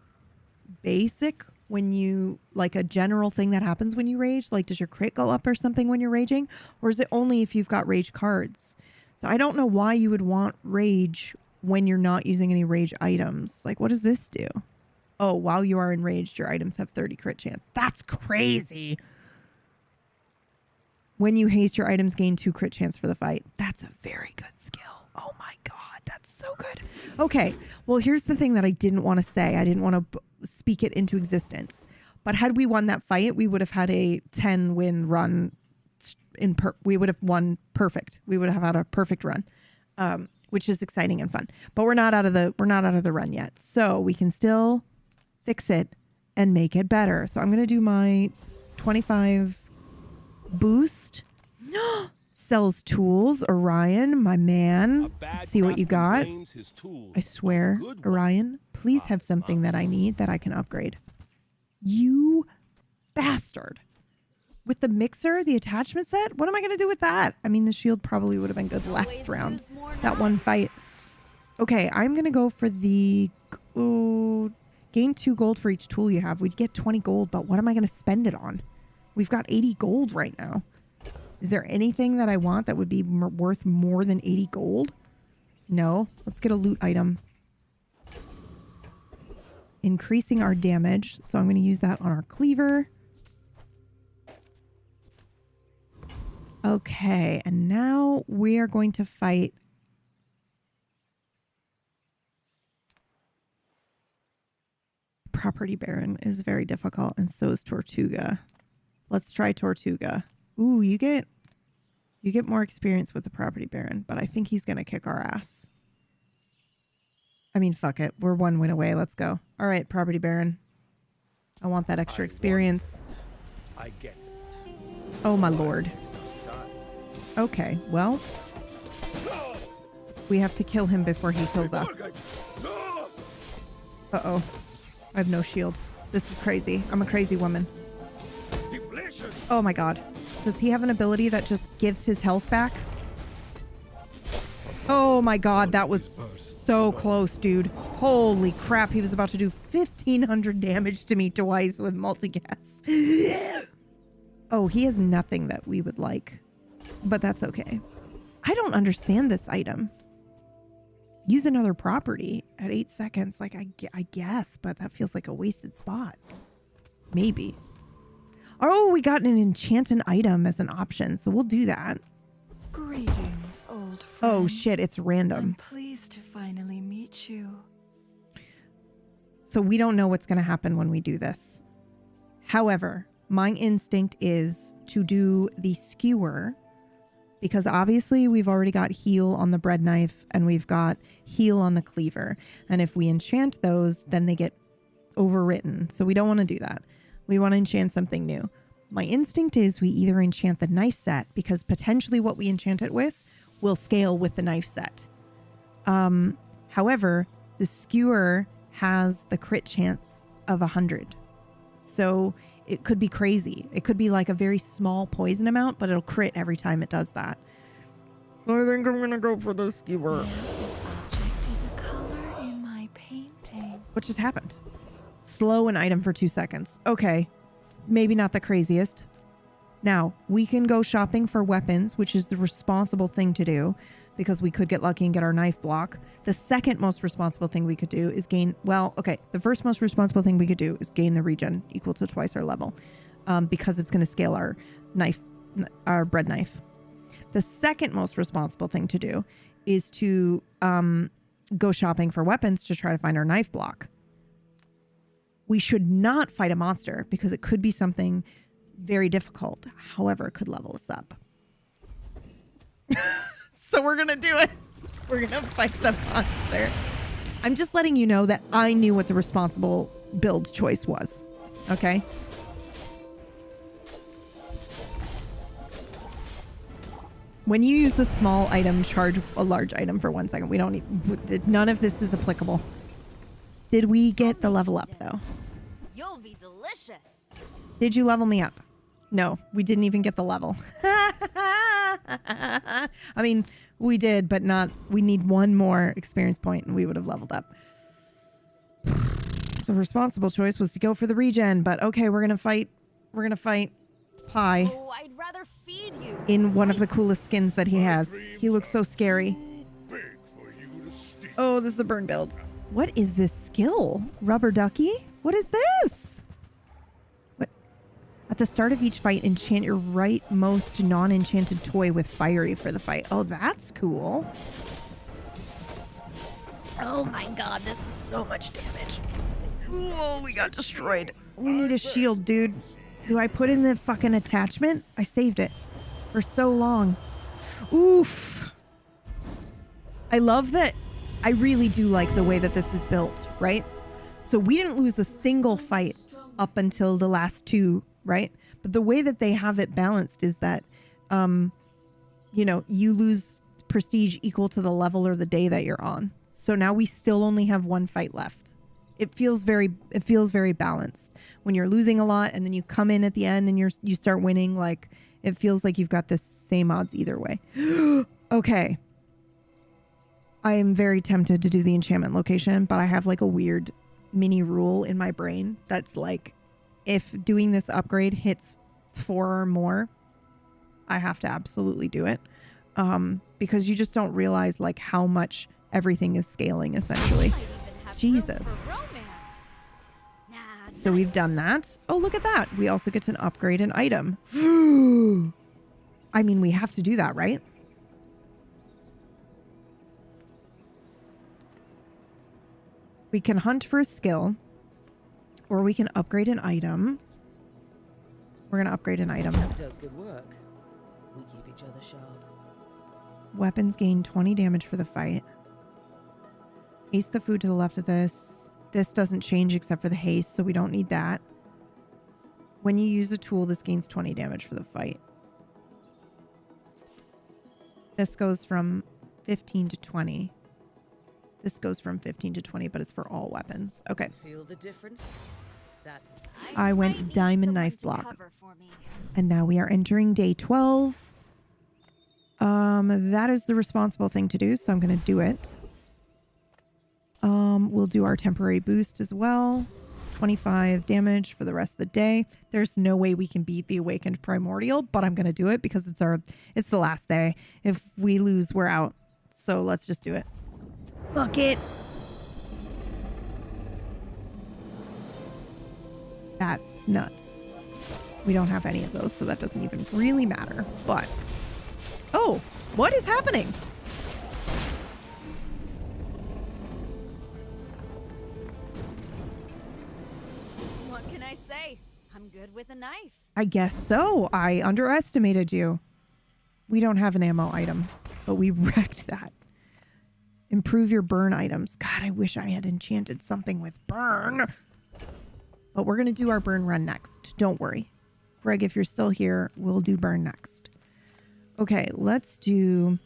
Speaker 1: basic when you, like a general thing that happens when you rage? Like, does your crit go up or something when you're raging? Or is it only if you've got rage cards? So I don't know why you would want rage when you're not using any rage items. Like, what does this do? Oh, while you are enraged, your items have 30 crit chance. That's crazy. When you haste, your items gain 2 crit chance for the fight. That's a very good skill. Oh my God, that's so good. Okay, well, here's the thing that I didn't want to say. I didn't want to speak it into existence. But had we won that fight, we would have had a 10-win run. We would have won perfect. We would have had a perfect run. Which is exciting and fun. But we're not out of the run yet. So we can still fix it and make it better. So I'm going to do my 25 boost. Sells tools. Orion, my man. Let's see what you got. I swear, Orion, please have something that I need that I can upgrade. You bastard. With the mixer, the attachment set, what am I going to do with that? I mean, the shield probably would have been good last round. That one fight. Okay, I'm going to go for the... gain 2 gold for each tool you have. We'd get 20 gold, but what am I going to spend it on? We've got 80 gold right now. Is there anything that I want that would be worth more than 80 gold? No. Let's get a loot item. Increasing our damage. So I'm going to use that on our cleaver. Okay, and now we are going to fight Property Baron is very difficult, and so is Tortuga. Let's try Tortuga. Ooh, you get more experience with the Property Baron, but I think he's gonna kick our ass. I mean, fuck it. We're 1 win away. Let's go. All right, Property Baron. I want that extra experience.
Speaker 8: I get it.
Speaker 1: Oh my lord. Okay, well, we have to kill him before he kills us. Uh-oh. I have no shield. This is crazy. I'm a crazy woman. Oh my god. Does he have an ability that just gives his health back? Oh my god, that was so close, dude. Holy crap, he was about to do 1,500 damage to me twice with multicast. Oh, he has nothing that we would like. But that's okay. I don't understand this item. Use another property at 8 seconds. Like, I guess, but that feels like a wasted spot. Maybe. Oh, we got an enchanted item as an option, so we'll do that.
Speaker 6: Greetings, old friend.
Speaker 1: Oh shit, it's random.
Speaker 6: I'm pleased to finally meet you.
Speaker 1: So we don't know what's going to happen when we do this. However, my instinct is to do the skewer, because obviously we've already got heal on the bread knife and we've got heal on the cleaver. And if we enchant those, then they get overwritten. So we don't want to do that. We want to enchant something new. My instinct is we either enchant the knife set, because potentially what we enchant it with will scale with the knife set. However, the skewer has the crit chance of 100. So it could be crazy. It could be like a very small poison amount, but it'll crit every time it does that. So I think I'm going to go for the skewer.
Speaker 6: Now this object is a color in my painting.
Speaker 1: What just happened? Slow an item for 2 seconds. Okay. Maybe not the craziest. Now, we can go shopping for weapons, which is the responsible thing to do, because we could get lucky and get our knife block. The second most responsible thing we could do is gain... Well, okay. The first most responsible thing we could do is gain the regen equal to twice our level, because it's going to scale our knife, our bread knife. The second most responsible thing to do is to go shopping for weapons to try to find our knife block. We should not fight a monster because it could be something very difficult. However, it could level us up. So we're going to do it. We're going to fight the monster. I'm just letting you know that I knew what the responsible build choice was. Okay? When you use a small item, charge a large item for 1 second. We don't need... None of this is applicable. Did we get the level up, though?
Speaker 3: You'll be delicious.
Speaker 1: Did you level me up? No, we didn't even get the level. I mean, we did, but not... We need one more experience point and we would have leveled up. The responsible choice was to go for the regen, but okay, we're gonna fight Pie
Speaker 3: Oh, I'd rather feed you.
Speaker 1: in one of the coolest skins that he has. He looks so scary. Oh, this is a burn build. What is this skill? Rubber ducky? What is this? What? At the start of each fight, enchant your rightmost non-enchanted toy with fiery for the fight. Oh, that's cool. Oh my god, this is so much damage. Oh, we got destroyed. We need a shield, dude. Do I put in the fucking attachment? I saved it for so long. Oof. I love that. I really do like the way that this is built, right? So we didn't lose a single fight up until the last two, right? But the way that they have it balanced is that, you know, you lose prestige equal to the level or the day that you're on. So now we still only have one fight left. It feels very balanced. When you're losing a lot and then you come in at the end and you start winning, like it feels like you've got the same odds either way. Okay. I am very tempted to do the enchantment location, but I have like a weird mini rule in my brain that's like, if doing this upgrade hits 4 or more, I have to absolutely do it. Because you just don't realize like how much everything is scaling essentially. Jesus. So we've done that. Oh, look at that. We also get to upgrade an item. I mean, we have to do that, right? We can hunt for a skill, or we can upgrade an item. We're going to upgrade an item.
Speaker 7: Does good work. We keep each other sharp.
Speaker 1: Weapons gain 20 damage for the fight. Ace the food to the left of this. This doesn't change except for the haste, so we don't need that. When you use a tool, this gains 20 damage for the fight. This goes from 15 to 20. This goes from 15 to 20, but it's for all weapons. Okay.
Speaker 6: Feel the difference? That
Speaker 1: I went diamond knife block. And now we are entering day 12. That is the responsible thing to do, so I'm going to do it. We'll do our temporary boost as well. 25 damage for the rest of the day. There's no way we can beat the Awakened Primordial, but I'm going to do it because it's the last day. If we lose, we're out. So let's just do it. Fuck it. That's nuts. We don't have any of those, so that doesn't even really matter. But, oh, what is happening?
Speaker 3: What can I say? I'm good with a knife.
Speaker 1: I guess so. I underestimated you. We don't have an ammo item, but we wrecked that. Improve your burn items. God, I wish I had enchanted something with burn. But we're going to do our burn run next. Don't worry. Greg, if you're still here, we'll do burn next. Okay, let's do...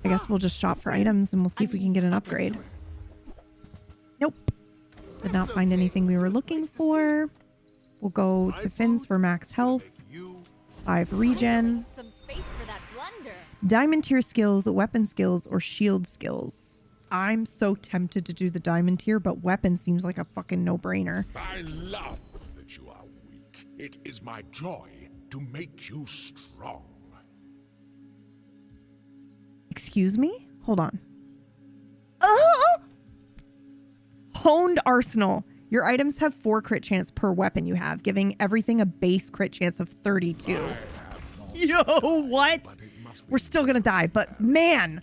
Speaker 1: I guess we'll just shop for items and we'll see if we can get an upgrade. Nope. Did not find anything we were looking for. We'll go to Finn's for max health. 5 regen.
Speaker 3: Some space for that blunder.
Speaker 1: Diamond tier skills, weapon skills, or shield skills. I'm so tempted to do the diamond tier, but weapon seems like a fucking no-brainer.
Speaker 8: I love that you are weak. It is my joy to make you strong.
Speaker 1: Excuse me? Hold on. Oh! Honed Arsenal. Your items have 4 crit chance per weapon you have, giving everything a base crit chance of 32. Yo, what? We're still gonna die, but man,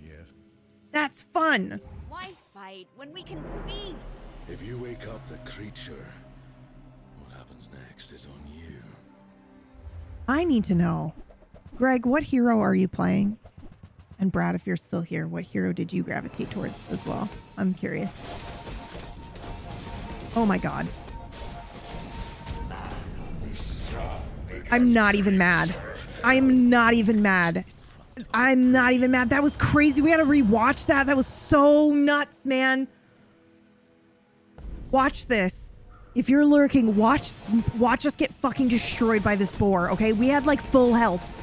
Speaker 1: that's fun.
Speaker 3: Why fight when we can feast?
Speaker 5: If you wake up the creature, what happens next is on you.
Speaker 1: I need to know. Greg, what hero are you playing? And Brad, if you're still here, what hero did you gravitate towards as well? I'm curious. Oh my god. I'm not even mad. I'm not even mad. I'm not even mad. That was crazy. We had to rewatch that. That was so nuts, man. Watch this. If you're lurking, watch us get fucking destroyed by this boar, okay? We had like full health.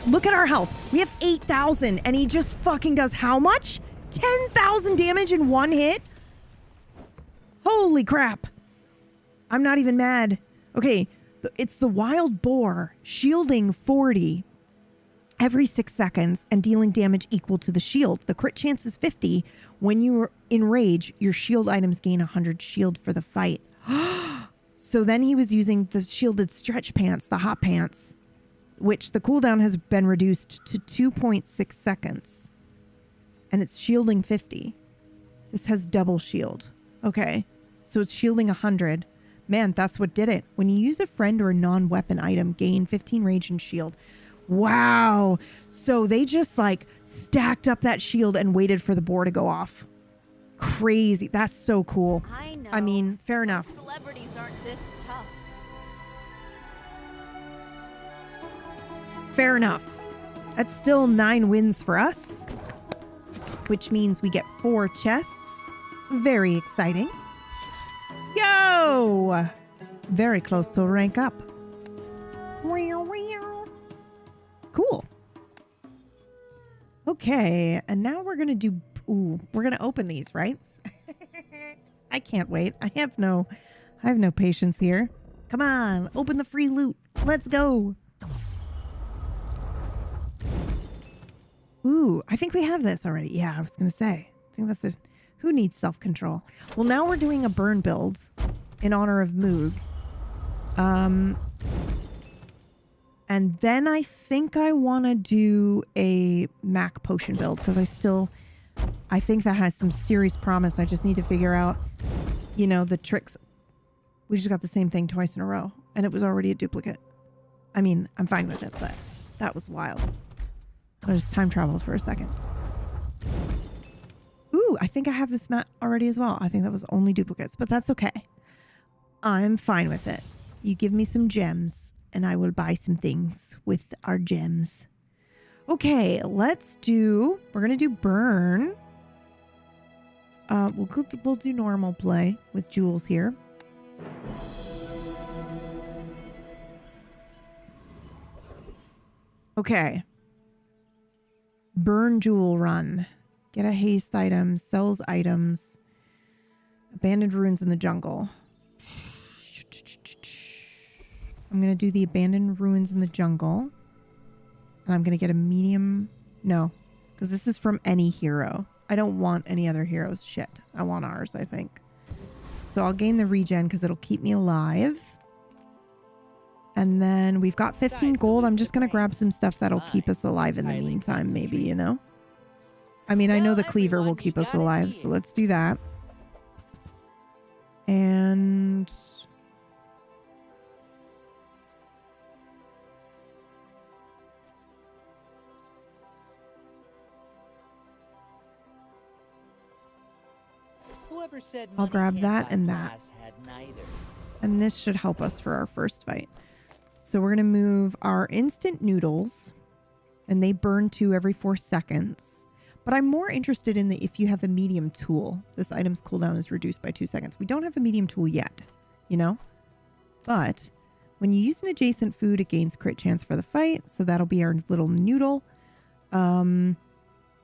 Speaker 1: Look at our health. We have 8,000 and he just fucking does how much? 10,000 damage in one hit? Holy crap. I'm not even mad. Okay, it's the wild boar, shielding 40 every 6 seconds and dealing damage equal to the shield. The crit chance is 50. When you're in rage, your shield items gain 100 shield for the fight. So then he was using the shielded stretch pants, the hot pants, which the cooldown has been reduced to 2.6 seconds. And it's shielding 50. This has double shield. Okay, so it's shielding 100. Man, that's what did it. When you use a friend or a non-weapon item, gain 15 rage and shield. Wow. So they just like stacked up that shield and waited for the boar to go off. Crazy. That's so cool.
Speaker 3: I know.
Speaker 1: I mean, fair enough.
Speaker 3: Celebrities aren't this tough.
Speaker 1: Fair enough. That's still 9 wins for us, which means we get 4 chests. Very exciting. Yo! Very close to a rank up. Cool. Okay, and now we're gonna do... Ooh, we're gonna open these, right? I can't wait. I have no patience here. Come on, open the free loot. Let's go. Ooh, I think we have this already. Yeah, I was gonna say. I think that's it. Who needs self-control? Well, now we're doing a burn build in honor of Moog. And then I think I want to do a Mac potion build because I think that has some serious promise. I just need to figure out, you know, the tricks. We just got the same thing twice in a row and it was already a duplicate. I mean, I'm fine with it, but that was wild. I just time traveled for a second. Ooh, I think I have this mat already as well. I think that was only duplicates, but that's okay. I'm fine with it. You give me some gems and I will buy some things with our gems. Okay, we're gonna do burn. We'll do normal play with Jules here. Okay. Burn Jewel run. Get a haste item, sells items. Abandoned ruins in the jungle. I'm going to do the abandoned ruins in the jungle. And I'm going to get a medium. No, because this is from any hero. I don't want any other heroes. Shit. I want ours, I think. So I'll gain the regen because it'll keep me alive. And then we've got 15 gold. I'm just going to grab some stuff that'll keep us alive in the meantime, maybe, you know? I mean, I know the cleaver will keep us alive, so let's do that. And...
Speaker 7: Whoever said
Speaker 1: I'll grab
Speaker 7: money
Speaker 1: that
Speaker 7: can't
Speaker 1: and
Speaker 7: buy
Speaker 1: that.
Speaker 7: class had neither.
Speaker 1: And this should help us for our first fight. So we're going to move our instant noodles. And they burn 2 every 4 seconds. But I'm more interested in if you have a medium tool. This item's cooldown is reduced by 2 seconds. We don't have a medium tool yet, you know? But when you use an adjacent food, it gains crit chance for the fight. So that'll be our little noodle. And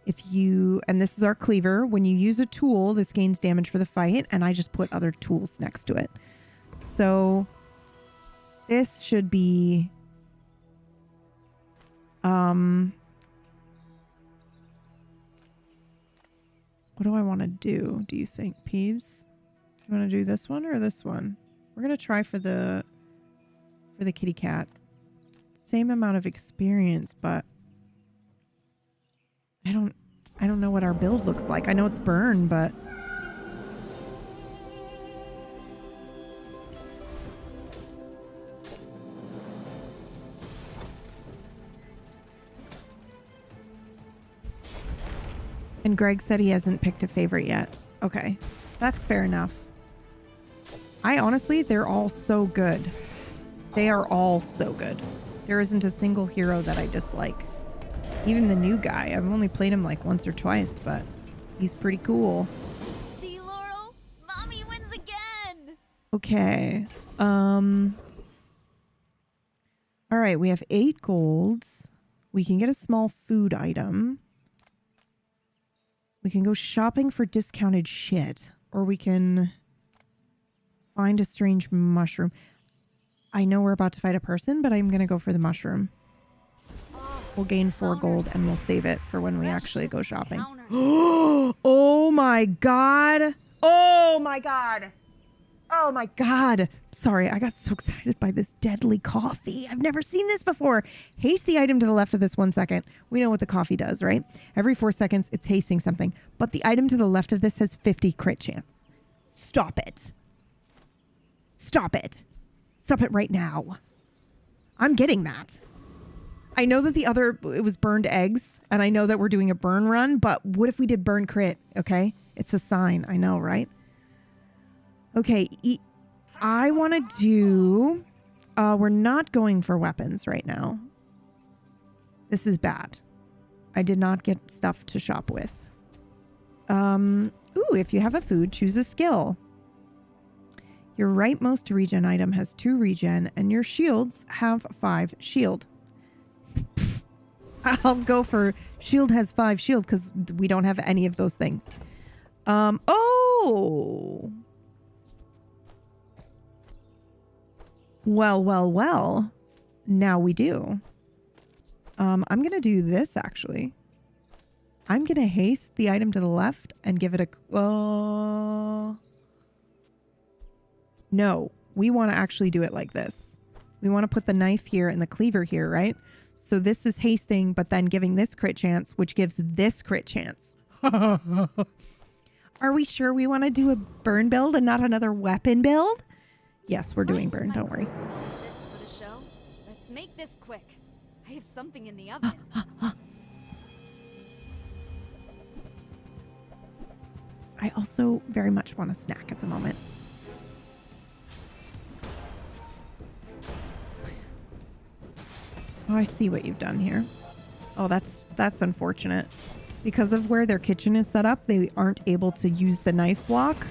Speaker 1: this is our cleaver. When you use a tool, this gains damage for the fight. And I just put other tools next to it. So this should be... what do I want to do you think, Peeves? Do you want to do this one or this one? We're going to try for the kitty cat. Same amount of experience, but I don't know what our build looks like. I know it's burn, but and Greg said he hasn't picked a favorite yet. Okay, that's fair enough. They're all so good. They are all so good. There isn't a single hero that I dislike. Even the new guy. I've only played him like once or twice, but he's pretty cool.
Speaker 3: See, Laurel? Mommy wins again!
Speaker 1: Okay. All right, we have 8 golds. We can get a small food item. We can go shopping for discounted shit. Or we can find a strange mushroom. I know we're about to fight a person, but I'm going to go for the mushroom. We'll gain 4 gold and we'll save it for when we actually go shopping. Oh my god. Oh my god. Oh my god. Sorry, I got so excited by this deadly coffee. I've never seen this before. Haste the item to the left of this 1 second. We know what the coffee does, right? Every 4 seconds, it's hasting something. But the item to the left of this has 50 crit chance. Stop it. Stop it. Stop it right now. I'm getting that. I know that it was burned eggs, and I know that we're doing a burn run, but what if we did burn crit, okay? It's a sign. I know, right? Okay, I want to do... we're not going for weapons right now. This is bad. I did not get stuff to shop with. Ooh, if you have a food, choose a skill. Your rightmost regen item has 2 regen, and your shields have 5 shield. I'll go for shield has 5 shield because we don't have any of those things. Oh! Well. Now we do. I'm going to do this, actually. I'm going to haste the item to the left and give it a... No, we want to actually do it like this. We want to put the knife here and the cleaver here, right? So this is hasting, but then giving this crit chance, which gives this crit chance. Are we sure we want to do a burn build and not another weapon build? Yes, we're doing burn, don't worry.
Speaker 3: What is this for the show? Let's make this quick. I have something in the oven.
Speaker 1: I also very much want a snack at the moment. Oh, I see what you've done here. Oh, that's unfortunate. Because of where their kitchen is set up, they aren't able to use the knife block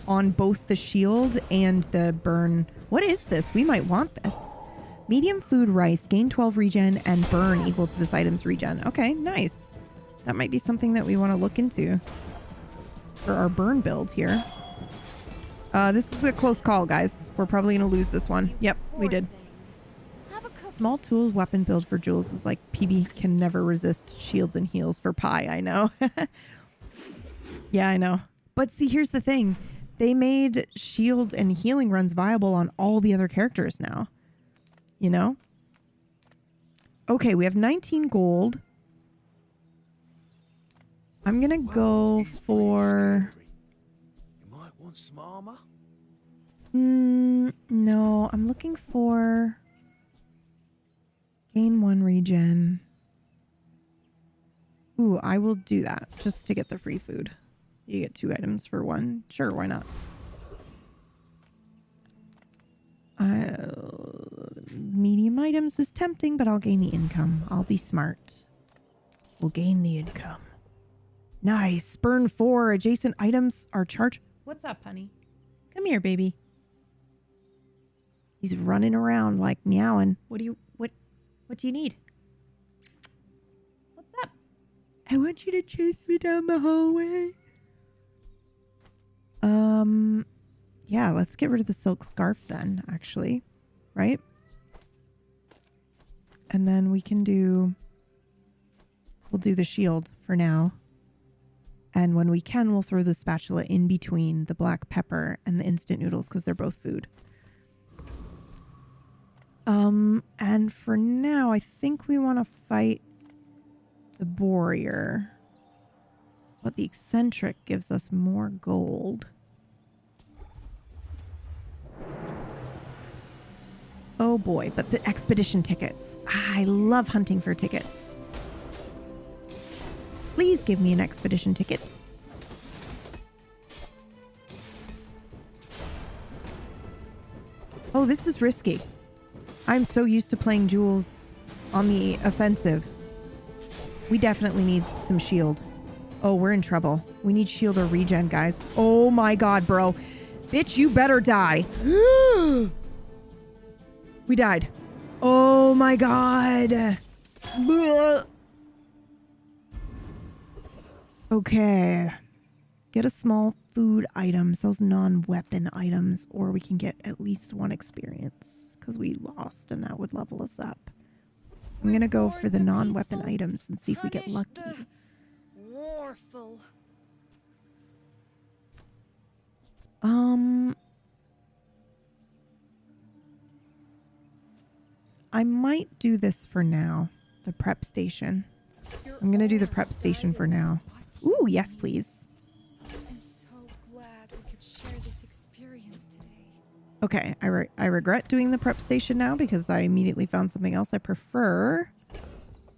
Speaker 1: on both the shield and the burn. What is this? We might want this. Medium food rice, gain 12 regen, and burn equal to this item's regen. Okay, nice. That might be something that we want to look into for our burn build here. This is a close call, guys. We're probably going to lose this one. Yep, we did. Small tools weapon build for Jules is like PB can never resist shields and heals for Pi. I know. Yeah, I know. But see, here's the thing. They made shield and healing runs viable on all the other characters now. You know? Okay, we have 19 gold. I'm going to go for...
Speaker 5: You might want some armor?
Speaker 1: No, I'm looking for... Gain 1 regen. Ooh, I will do that just to get the free food. You get 2 items for 1. Sure, why not? Medium items is tempting, but I'll gain the income. I'll be smart. We'll gain the income. Nice. Burn 4. Adjacent items are charged. What's up, honey? Come here, baby. He's running around like meowing. What do you need? What's up? I want you to chase me down the hallway. Yeah, let's get rid of the silk scarf then, actually. Right? And then we'll do the shield for now. And when we can, we'll throw the spatula in between the black pepper and the instant noodles because they're both food. And for now, I think we want to fight the warrior. But the eccentric gives us more gold. Oh boy, but the expedition tickets. I love hunting for tickets. Please give me an expedition ticket. Oh, this is risky. I'm so used to playing Jules on the offensive. We definitely need some shield. Oh, we're in trouble. We need shield or regen, guys. Oh my god, bro. Bitch, you better die. We died. Oh my god. Okay. Get a small food item, sells non-weapon items, or we can get at least 1 experience because we lost and that would level us up. I'm going to go for the non-weapon items and see if we get lucky.
Speaker 3: Warful.
Speaker 1: I might do this for now. The prep station. I'm going to do the prep station for now. Ooh, yes, please.
Speaker 3: I'm so glad we could share this experience today.
Speaker 1: Okay, I regret doing the prep station now because I immediately found something else I prefer.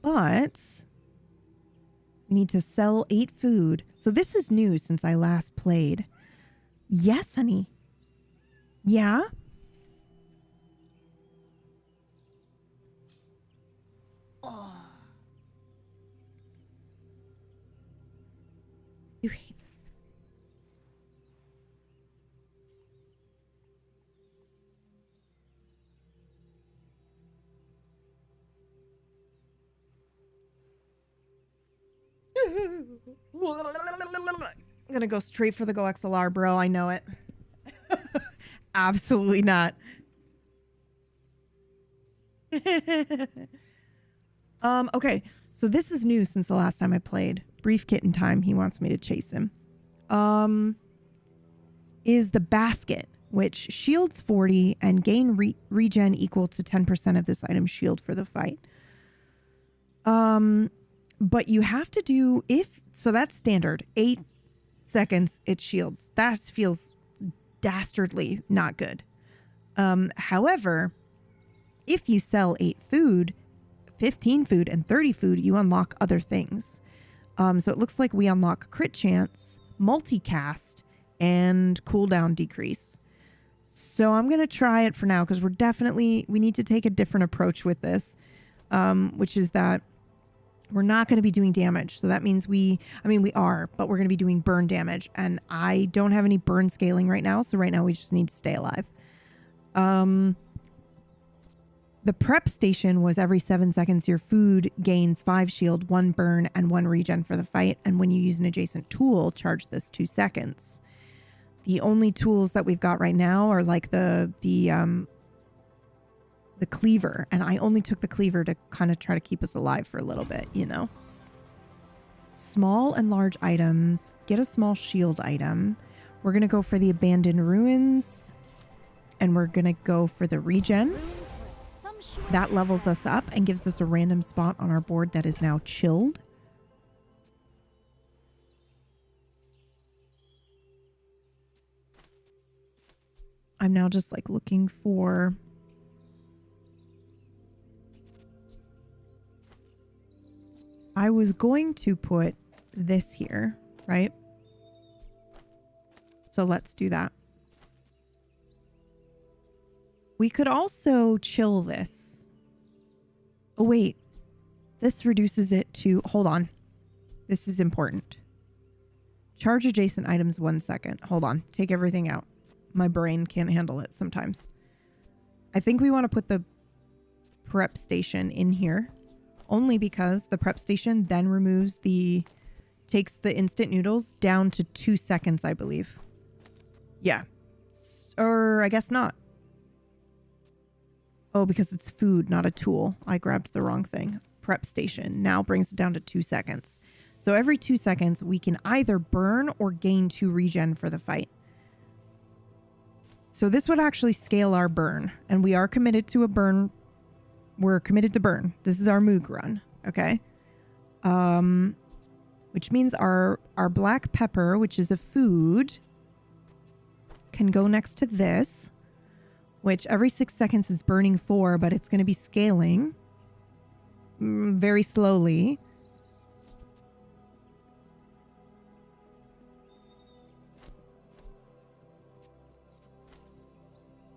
Speaker 1: But we need to sell 8 food. So this is new since I last played. Yes, honey. Yeah? Oh. You hate this. I'm gonna go straight for the Go XLR, bro. I know it. Absolutely not. Okay, so this is new since the last time I played. Brief kitten time. He wants me to chase him. Is the basket, which shields 40 and gain regen equal to 10% of this item's shield for the fight. But you have to do so that's standard. 8 seconds, it shields. That feels dastardly not good. However, if you sell 8 food, 15 food, and 30 food, you unlock other things. So it looks like we unlock crit chance, multicast, and cooldown decrease. So I'm going to try it for now because we need to take a different approach with this, which is that We're not going to be doing damage. So that means we are, but we're going to be doing burn damage. And I don't have any burn scaling right now. So right now we just need to stay alive. The prep station was every 7 seconds your food gains 5 shield, 1 burn, and 1 regen for the fight. And when you use an adjacent tool, charge this 2 seconds. The only tools that we've got right now are like the cleaver. And I only took the cleaver to kind of try to keep us alive for a little bit, you know. Small and large items. Get a small shield item. We're going to go for the abandoned ruins. And we're going to go for the regen. That levels us up and gives us a random spot on our board that is now chilled. I'm now just like looking for... I was going to put this here, right? So let's do that. We could also chill this. Oh, wait. This reduces it to... Hold on. This is important. Charge adjacent items 1 second. Hold on. Take everything out. My brain can't handle it sometimes. I think we want to put the prep station in here. Only because the prep station then removes the... Takes the instant noodles down to 2 seconds, I believe. Yeah. Or I guess not. Oh, because it's food, not a tool. I grabbed the wrong thing. Prep station now brings it down to 2 seconds. So every 2 seconds, we can either burn or gain 2 regen for the fight. So this would actually scale our burn. And we are committed to a burn. We're committed to burn. This is our Moog run. Okay. Which means our black pepper, which is a food, can go next to this. Which every 6 seconds it's burning 4, but it's going to be scaling very slowly.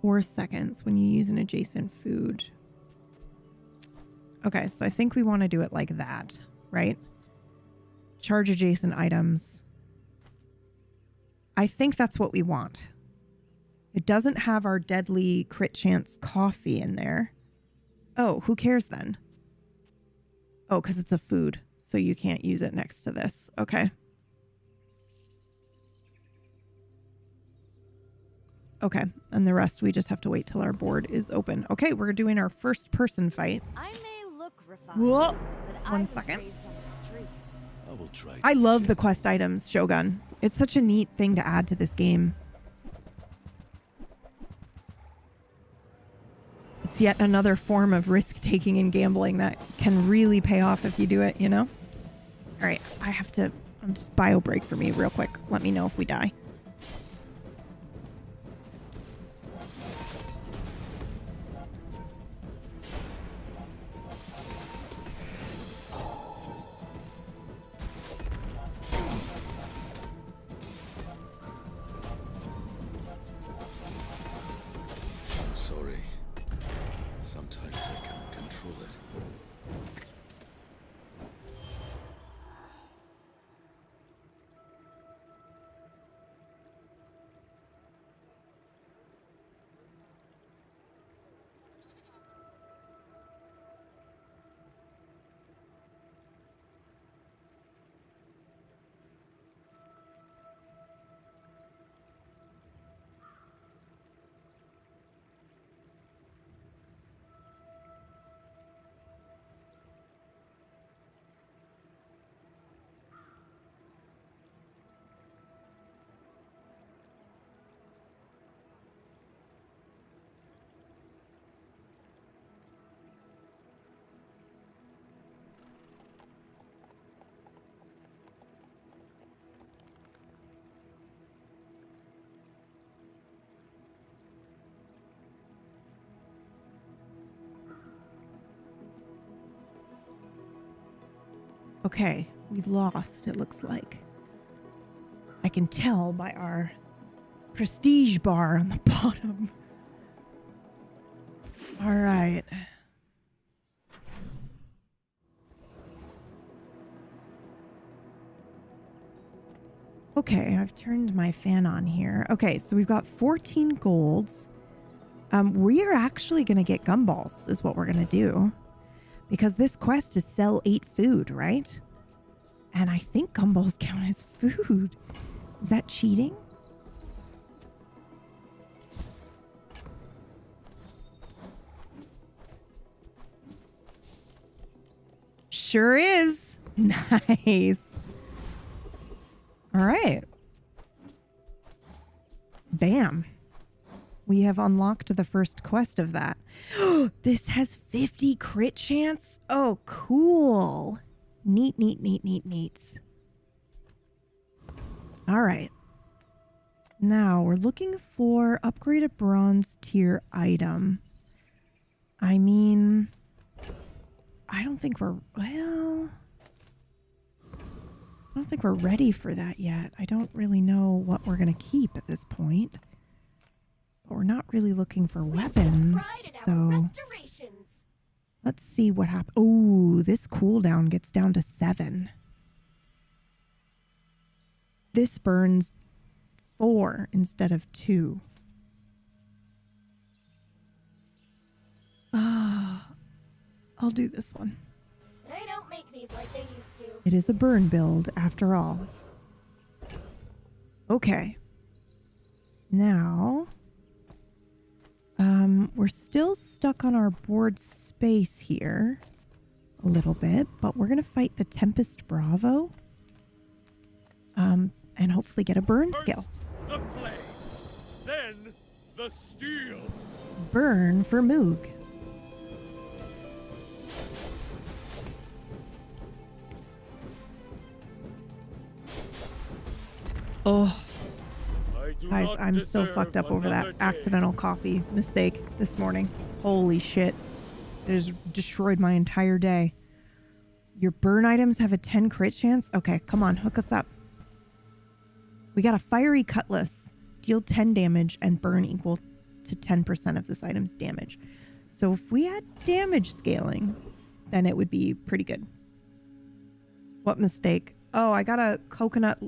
Speaker 1: Four seconds when you use an adjacent food. Okay, so I think we want to do it like that, right? Charge adjacent items. I think that's what we want. It doesn't have our deadly crit chance coffee in there. Oh, who cares then? Oh, because it's a food, so you can't use it next to this. Okay. Okay, and the rest we just have to wait till our board is open. Okay, we're doing our first person fight.
Speaker 3: I may look refined,
Speaker 1: Whoa.
Speaker 3: but
Speaker 1: 1
Speaker 3: I
Speaker 1: second.
Speaker 3: was raised on the streets.
Speaker 5: I will try.
Speaker 1: I love the quest items, Shogun. It's such a neat thing to add to this game. It's yet another form of risk-taking and gambling that can really pay off if you do it, you know? All right, just bio break for me real quick. Let me know if we die.
Speaker 5: I'm sorry. Sometimes I can't control it.
Speaker 1: Okay, we lost, it looks like. I can tell by our prestige bar on the bottom. All right. Okay, I've turned my fan on here. Okay, so we've got 14 golds. We are actually going to get gumballs is what we're going to do. Because this quest is sell 8 food, right? And I think gumballs count as food. Is that cheating? Sure is. Nice. All right. Bam. We have unlocked the first quest of that. This has 50 crit chance? Oh, cool. Neat, neat, neat, neat, neat. All right. Now we're looking for upgraded bronze tier item. I mean, I don't think we're, well, I don't think we're ready for that yet. I don't really know what we're going to keep at this point. But we're not really looking for weapons, so let's see what happens. Oh, this cooldown gets down to 7. This burns 4 instead of 2. I'll do this one.
Speaker 10: They don't make these like they used to.
Speaker 1: It is a burn build after all. Okay. Now, we're still stuck on our board space here a little bit, but we're going to fight the Tempest Bravo. And hopefully get a burn skill.
Speaker 8: The flame, then the steel.
Speaker 1: Burn for Moog. Oh, guys, I'm so fucked up over that accidental coffee mistake this morning. Holy shit. It has destroyed my entire day. Your burn items have a 10 crit chance? Okay, come on, hook us up. We got a fiery cutlass. Deal 10 damage and burn equal to 10% of this item's damage. So if we had damage scaling, then it would be pretty good. What mistake? Oh, I got a coconut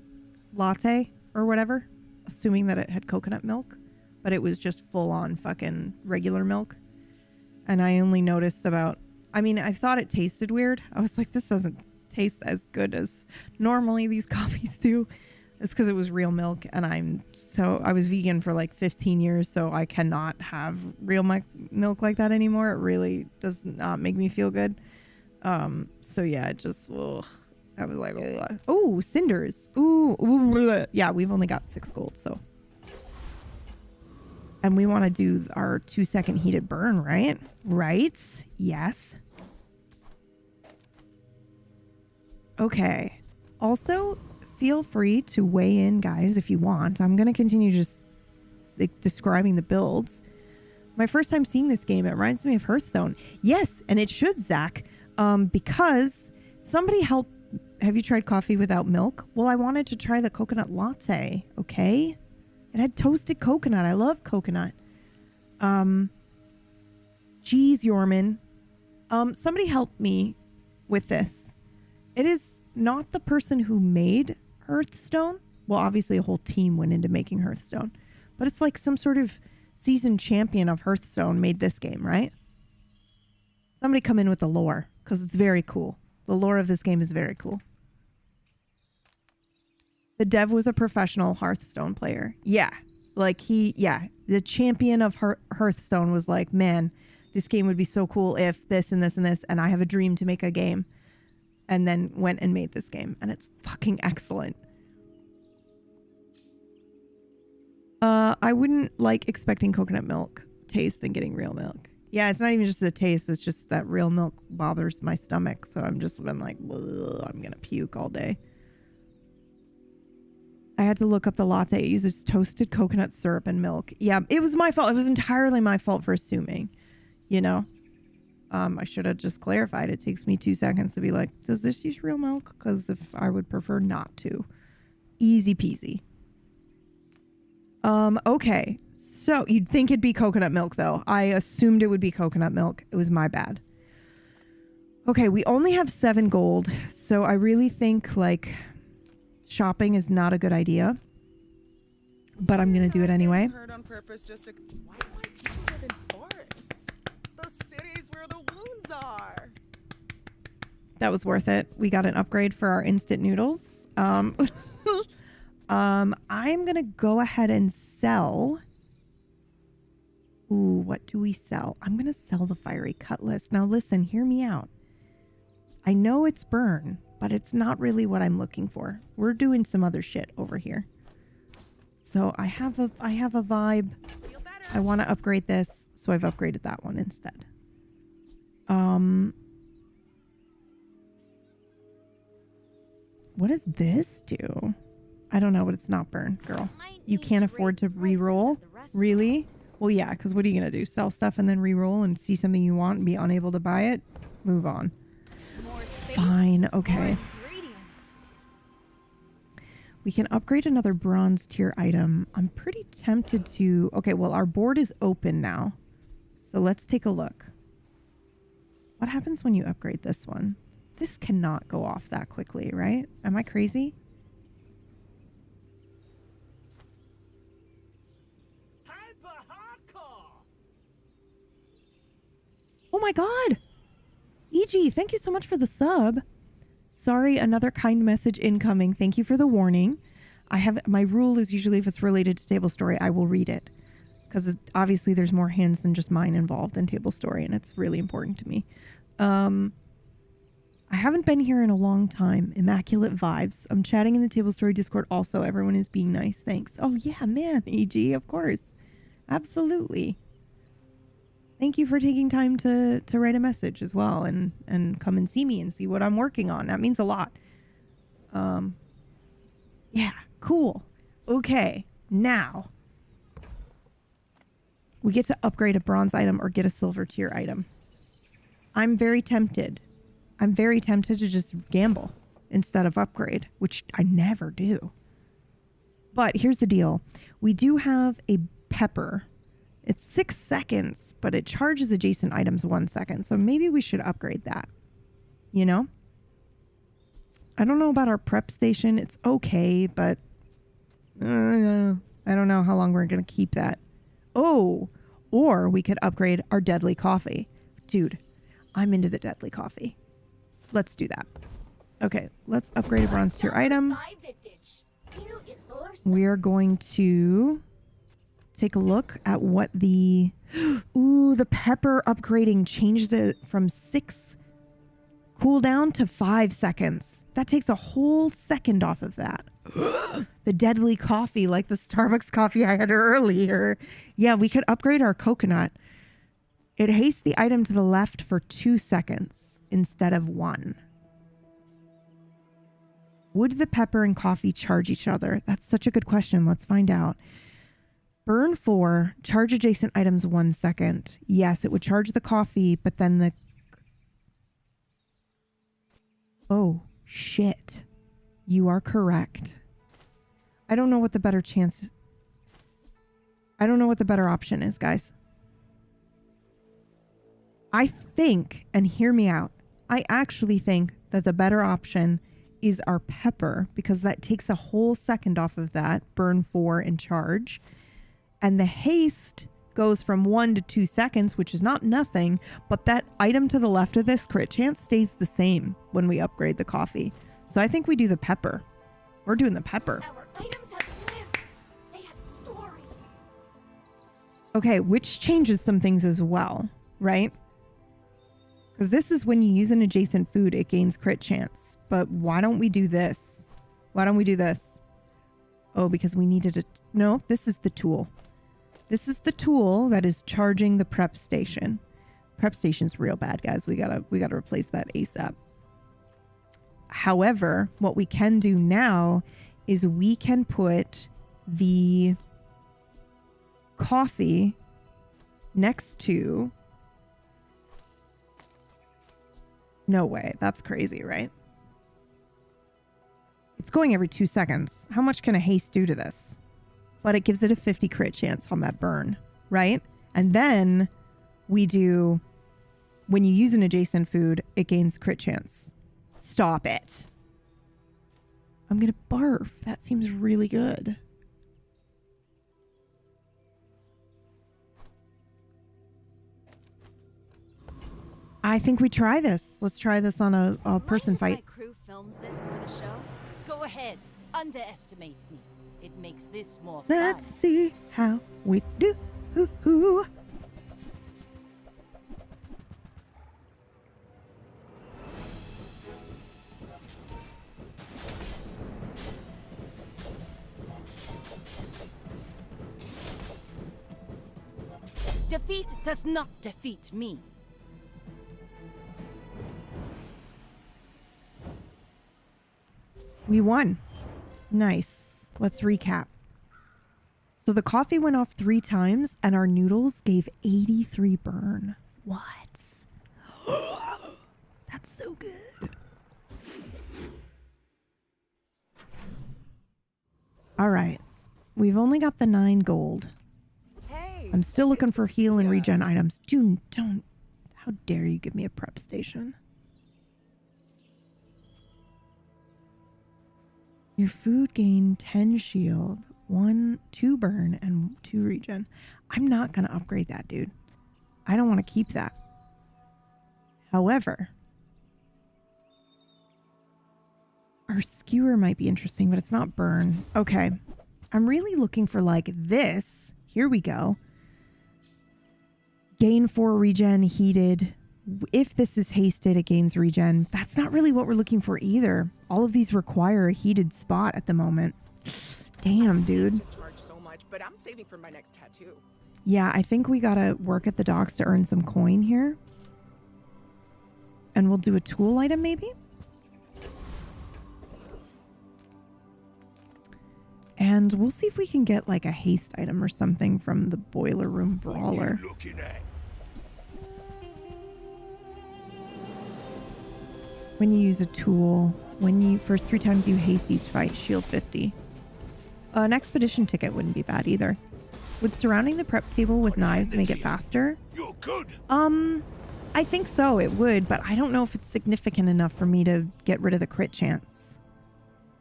Speaker 1: latte or whatever, assuming that it had coconut milk, but it was just full on fucking regular milk. And I only noticed about, I mean, I thought it tasted weird. I was like, this doesn't taste as good as normally these coffees do. It's because it was real milk, and I was vegan for like 15 years, so I cannot have real milk like that anymore. It really does not make me feel good. So yeah, it just, ugh. I was like, ugh. Oh, cinders. Ooh, yeah, we've only got 6 gold, so. And we want to do our 2-second heated burn, right? Right? Yes. Okay. Also, feel free to weigh in, guys, if you want. I'm going to continue just describing the builds. My first time seeing this game, it reminds me of Hearthstone. Yes, and it should, Zach, because somebody helped. Have you tried coffee without milk? Well, I wanted to try the coconut latte, okay? It had toasted coconut. I love coconut. Geez, Yorman. Somebody helped me with this. It is not the person who made Hearthstone. Well, obviously a whole team went into making Hearthstone. But it's like some sort of seasoned champion of Hearthstone made this game, right? Somebody come in with the lore, because it's very cool. The lore of this game is very cool. The dev was a professional Hearthstone player. Yeah. Like the champion of Hearthstone was like, man, this game would be so cool if this and this and this, and I have a dream to make a game. And then went and made this game, and it's fucking excellent. I wouldn't like expecting coconut milk taste than getting real milk. Yeah, it's not even just the taste, it's just that real milk bothers my stomach, so I'm just been like, I'm gonna puke all day. I had to look up the latte. It uses toasted coconut syrup and milk. Yeah, it was my fault. It was entirely my fault for assuming, you know? I should have just clarified. It takes me 2 seconds to be like, does this use real milk? Because if I would prefer not to. Easy peasy. Okay. So you'd think it'd be coconut milk, though. I assumed it would be coconut milk. It was my bad. Okay, we only have 7 gold. So I really think, like, shopping is not a good idea. But I'm going to do it anyway.
Speaker 6: Heard on purpose just to... Why do white people live in forests? The cities where the wounds are.
Speaker 1: That was worth it. We got an upgrade for our instant noodles. I'm going to go ahead and sell. Ooh, what do we sell? I'm going to sell the fiery cutlass. Now listen, hear me out. I know it's burn, but it's not really what I'm looking for. We're doing some other shit over here. So I have a vibe. I want to upgrade this, so I've upgraded that one instead. What does this do? I don't know, but it's not burn, girl. You can't afford to re-roll? Really? Well, yeah, because what are you going to do? Sell stuff and then re-roll and see something you want and be unable to buy it? Move on. Fine, okay. We can upgrade another bronze tier item. I'm pretty tempted to... Okay, well, our board is open now. So let's take a look. What happens when you upgrade this one? This cannot go off that quickly, right? Am I crazy? Oh my god! EG, thank you so much for the sub. Sorry, another kind message incoming. Thank you for the warning. My rule is usually if it's related to Table Story, I will read it. Because obviously there's more hands than just mine involved in Table Story, and it's really important to me. I haven't been here in a long time. Immaculate vibes. I'm chatting in the Table Story Discord also. Everyone is being nice. Thanks. Oh yeah, man, EG, of course. Absolutely. Thank you for taking time to write a message as well and come and see me and see what I'm working on. That means a lot. Yeah, cool. Okay, now we get to upgrade a bronze item or get a silver tier item. I'm very tempted. I'm very tempted to just gamble instead of upgrade, which I never do. But here's the deal. We do have a pepper. It's 6 seconds, but it charges adjacent items 1 second. So maybe we should upgrade that. You know? I don't know about our prep station. It's okay, but I don't know how long we're going to keep that. Oh, or we could upgrade our deadly coffee. Dude, I'm into the deadly coffee. Let's do that. Okay, let's upgrade a bronze tier item. We're going to take a look at what the... Ooh, the pepper upgrading changes it from 6 cooldown to 5 seconds. That takes a whole second off of that. The deadly coffee, like the Starbucks coffee I had earlier. Yeah, we could upgrade our coconut. It hastes the item to the left for 2 seconds instead of 1. Would the pepper and coffee charge each other? That's such a good question. Let's find out. Burn 4, charge adjacent items 1 second. Yes, it would charge the coffee, but then the... Oh, shit. You are correct. I don't know what the better chance... I don't know what the better option is, guys. I think, and hear me out, I actually think that the better option is our pepper, because that takes a whole second off of that, burn 4 and charge. And the haste goes from 1 to 2 seconds, which is not nothing, but that item to the left of this crit chance stays the same when we upgrade the coffee. So I think we do the pepper. We're doing the pepper.
Speaker 10: Our items have lived. They have stories.
Speaker 1: Okay, which changes some things as well, right? Because this is when you use an adjacent food, it gains crit chance. But why don't we do this? Why don't we do this? Oh, because we needed a... No, this is the tool. This is the tool that is charging the prep station. Prep station's real bad, guys. We gotta replace that ASAP. However, what we can do now is we can put the coffee next to... No way. That's crazy, right? It's going every 2 seconds. How much can a haste do to this? But it gives it a 50 crit chance on that burn, right? And then we do, when you use an adjacent food, it gains crit chance. Stop it. I'm gonna barf. That seems really good. I think we try this. Let's try this on a person
Speaker 3: Mind if
Speaker 1: fight.
Speaker 3: my crew films this for the show?
Speaker 7: Go ahead. Underestimate me. It makes this more
Speaker 1: Let's
Speaker 7: fun.
Speaker 1: see how we do. Ooh.
Speaker 7: Defeat does not defeat me.
Speaker 1: We won. Nice. Let's recap. So the coffee went off 3 times and our noodles gave 83 burn. What? That's so good. All right. We've only got the 9 gold.
Speaker 6: Hey,
Speaker 1: I'm still
Speaker 6: good
Speaker 1: looking
Speaker 6: to
Speaker 1: for
Speaker 6: see
Speaker 1: heal and
Speaker 6: ya.
Speaker 1: regen items. Don't. How dare you give me a prep station? Your food gained 10 shield, 2 burn, and 2 regen. I'm not going to upgrade that, dude. I don't want to keep that. However, our skewer might be interesting, but it's not burn. Okay. I'm really looking for like this. Here we go. Gain 4 regen, heated. If this is hasted, it gains regen. That's not really what we're looking for either. All of these require a heated spot at the moment. Damn, dude.
Speaker 6: To charge so much, but I'm saving for my next tattoo.
Speaker 1: Yeah, I think we gotta work at the docks to earn some coin here. And we'll do a tool item maybe? And we'll see if we can get like a haste item or something from the boiler room brawler. When you use a tool, first 3 times you haste each fight, shield 50. An expedition ticket wouldn't be bad either. Would surrounding the prep table with knives make it faster?
Speaker 8: You're good.
Speaker 1: I think so, it would, but I don't know if it's significant enough for me to get rid of the crit chance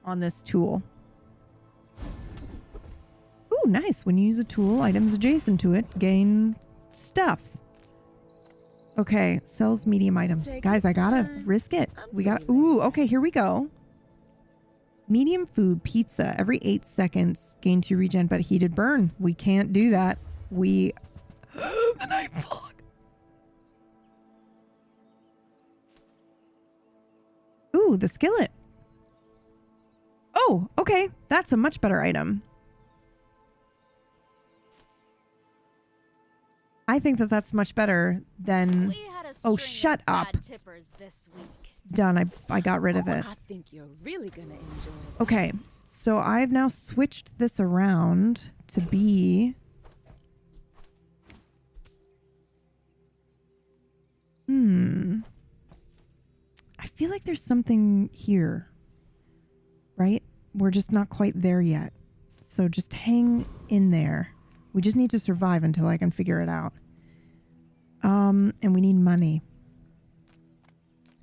Speaker 1: on this tool. Ooh, nice. When you use a tool, items adjacent to it gain stuff. Okay, sells medium items. Guys, I gotta risk it. We got. Ooh, okay, here we go. Medium food, pizza. Every 8 seconds, gain 2 regen, but heated burn. We can't do that. The night fog. Ooh, the skillet. Oh, okay. That's a much better item. I think that that's much better than...
Speaker 3: We had a
Speaker 1: Oh,
Speaker 3: string
Speaker 1: shut
Speaker 3: of bad
Speaker 1: up.
Speaker 3: tippers this week.
Speaker 1: Done. I got rid of it.
Speaker 6: I think you're really gonna enjoy it.
Speaker 1: Okay, so I've now switched this around to be... I feel like there's something here, right? We're just not quite there yet. So just hang in there. We just need to survive until I can figure it out. And we need money.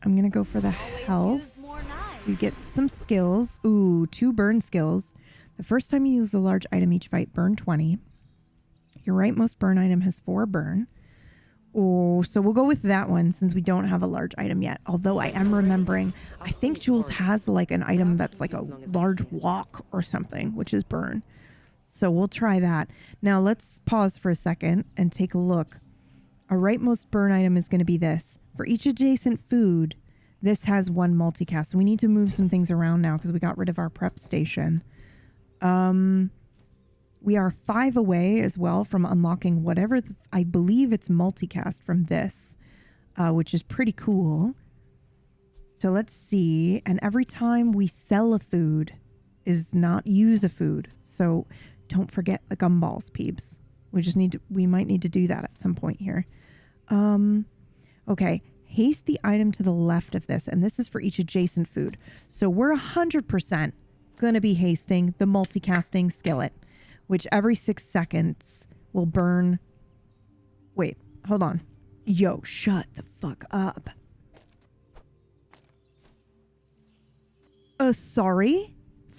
Speaker 1: I'm going to go for the health.
Speaker 3: Use more knives.
Speaker 1: We get some skills. Ooh, 2 burn skills. The first time you use a large item each fight, burn 20. Your rightmost burn item has 4 burn. Oh, so we'll go with that one since we don't have a large item yet. Although I am remembering, I think Jules has like an item that's like a large walk or something, which is burn. So we'll try that. Now let's pause for a second and take a look. Our rightmost burn item is going to be this. For each adjacent food, this has 1 multicast. So we need to move some things around now because we got rid of our prep station. We are 5 away as well from unlocking whatever, I believe it's multicast from this, which is pretty cool. So let's see. And every time we sell a food is not use a food. So don't forget the gumballs, peeps. We might need to do that at some point here. Okay. Haste the item to the left of this. And this is for each adjacent food. So we're 100% going to be hasting the multicasting skillet, which every 6 seconds will burn. Wait, hold on. Yo, shut the fuck up. Sorry?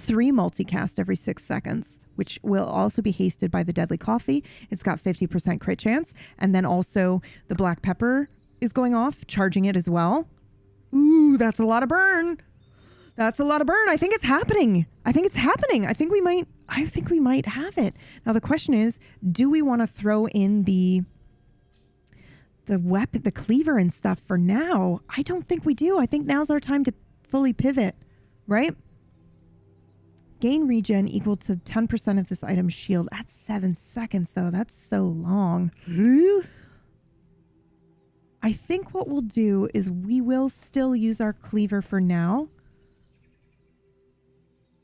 Speaker 1: 3 multicast every 6 seconds, which will also be hasted by the deadly coffee. It's got 50% crit chance. And then also the black pepper is going off, charging it as well. Ooh, that's a lot of burn. That's a lot of burn. I think it's happening. I think we might have it. Now the question is, do we want to throw in the weapon, the cleaver and stuff for now? I don't think we do. I think now's our time to fully pivot, right? Gain regen equal to 10% of this item's shield. That's 7 seconds though. That's so long. I think what we'll do is we will still use our cleaver for now.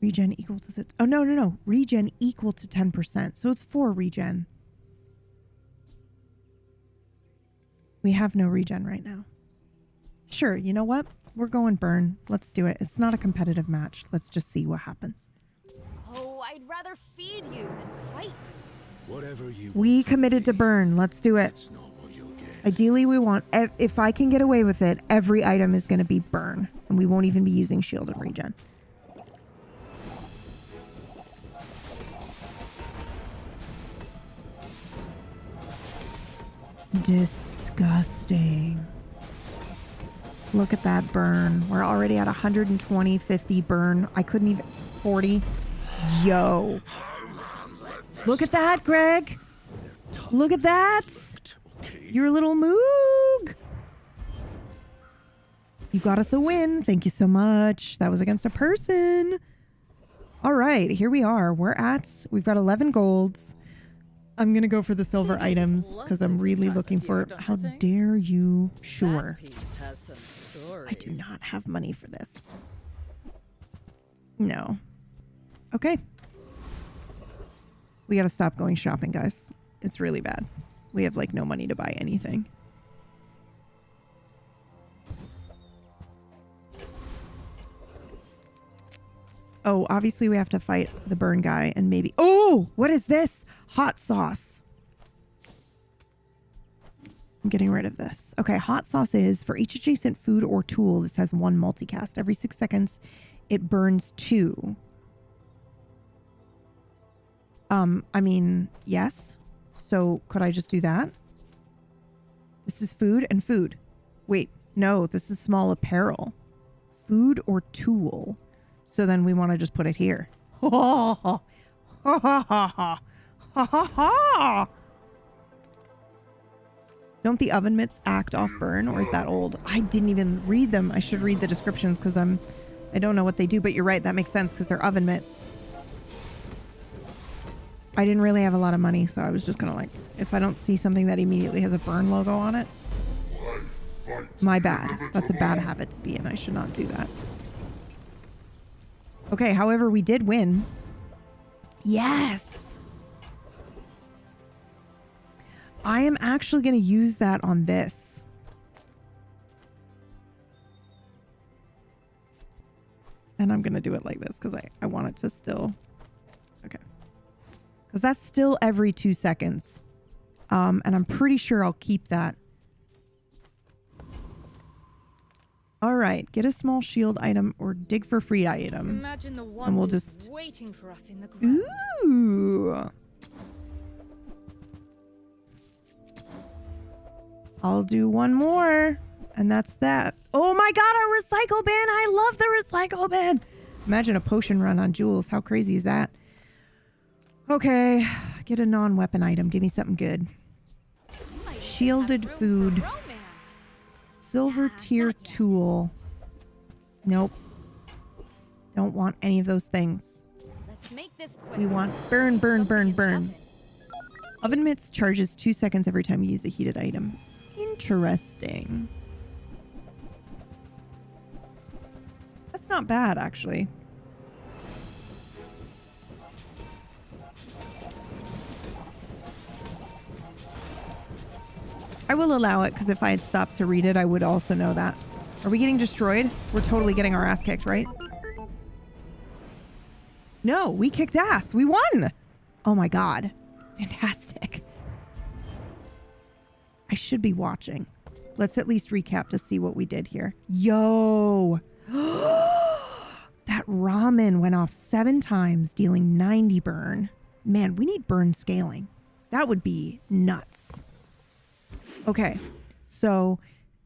Speaker 1: Regen equal to the... Oh, no. Regen equal to 10%. So it's 4 regen. We have no regen right now. Sure, you know what? We're going burn. Let's do it. It's not a competitive match. Let's just see what happens.
Speaker 3: Oh, I'd rather feed you than fight.
Speaker 5: Whatever you
Speaker 1: We committed to burn. Let's do it.
Speaker 5: It's not what you'll get.
Speaker 1: Ideally, we want... If I can get away with it, every item is going to be burn. And we won't even be using shield and regen. Disgusting. Look at that burn. We're already at 120, 50 burn. I couldn't even... 40. Yo. Look at that, Greg. Look at that. Your little moog. You got us a win. Thank you so much. That was against a person. All right, here we are. We've got 11 golds. I'm going to go for the silver items because I'm really looking for... How dare you? Sure. I do not have money for this. No. Okay. We got to stop going shopping, guys. It's really bad. We have like no money to buy anything. Oh, obviously we have to fight the burn guy and maybe... Oh, what is this? Hot sauce. I'm getting rid of this. Okay, hot sauce is for each adjacent food or tool. This has 1 multicast. Every 6 seconds, it burns 2. I mean, yes. So could I just do that? This is food and food. Wait, no, this is small apparel. Food or tool. So then we want to just put it here. Ha ha ha ha ha ha ha ha ha. Don't the oven mitts act off burn, or is that old? I didn't even read them. I should read the descriptions because I don't know what they do, but you're right. That makes sense because they're oven mitts. I didn't really have a lot of money, so I was just going to like, if I don't see something that immediately has a burn logo on it. My bad. That's a bad habit to be in. I should not do that. Okay, however, we did win. Yes! I am actually going to use that on this. And I'm going to do it like this because I want it to still... Okay. Because that's still every 2 seconds. And I'm pretty sure I'll keep that. All right, get a small shield item or dig for free item.
Speaker 3: Imagine the one
Speaker 1: and we'll just
Speaker 3: waiting for us in the ground.
Speaker 1: Ooh. I'll do one more, and that's that. Oh my god, our recycle bin! I love the recycle bin. Imagine a potion run on Jules. How crazy is that? Okay, get a non-weapon item. Give me something good. Shielded food. Silver tier tool. Nope. Don't want any of those things.
Speaker 3: Let's make this quick.
Speaker 1: We want burn, burn, burn, burn. Oven mitts charges 2 seconds every time you use a heated item. Interesting. That's not bad, actually. I will allow it because if I had stopped to read it, I would also know that. Are we getting destroyed? We're totally getting our ass kicked, right? No, we kicked ass. We won. Oh my god. Fantastic. I should be watching. Let's at least recap to see what we did here. Yo. That Ramen went off 7 times, dealing 90 burn. Man, we need burn scaling. That would be nuts. Okay, so,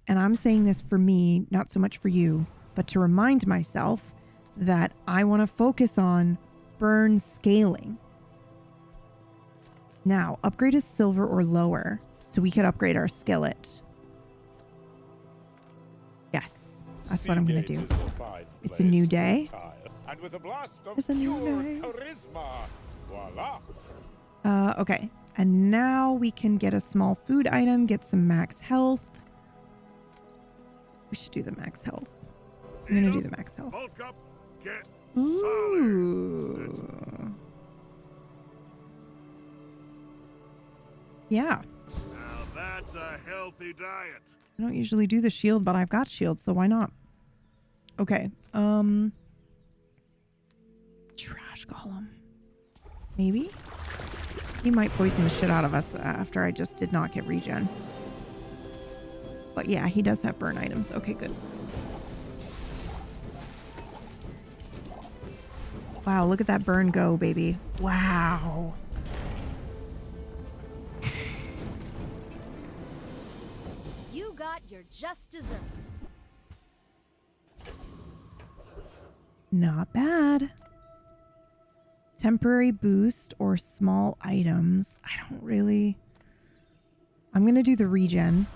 Speaker 1: and I'm saying this for me, not so much for you, but to remind myself that I want to focus on burn scaling. Now, upgrade is silver or lower, so we could upgrade our skillet. Yes, that's what I'm going to do. It's a new day.
Speaker 8: And with a blast of
Speaker 1: It's a new
Speaker 8: pure
Speaker 1: day.
Speaker 8: charisma, voila!
Speaker 1: Okay, and now we can get a small food item, get some max health. We should do the max health. I'm going to do the max health.
Speaker 8: Bulk up, get
Speaker 1: Ooh. Yeah.
Speaker 8: Now that's a healthy diet.
Speaker 1: I don't usually do the shield, but I've got shield, so why not? Okay. Trash golem. Maybe? He might poison the shit out of us after I just did not get regen. But yeah, he does have burn items. Okay, good. Wow, look at that burn go, baby. Wow.
Speaker 3: You got your just desserts.
Speaker 1: Not bad. Temporary boost or small items. I don't really... I'm going to do the regen.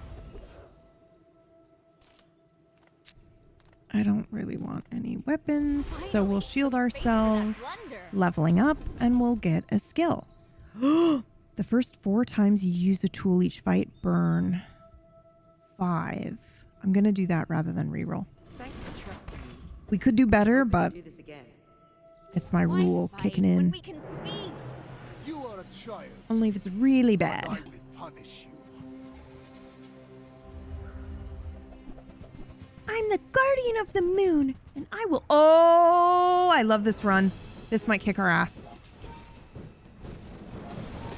Speaker 1: I don't really want any weapons, so we'll shield ourselves, leveling up, and we'll get a skill. The first 4 times you use a tool each fight, burn 5. I'm going to do that rather than reroll.
Speaker 6: Thanks for trusting me.
Speaker 1: We could do better, but
Speaker 6: Do this again.
Speaker 1: it's my rule kicking in.
Speaker 3: We can feast.
Speaker 5: You are a child.
Speaker 1: Only if it's really bad.
Speaker 5: I will punish you.
Speaker 1: I'm the guardian of the moon, and I will... Oh, I love this run. This might kick our ass.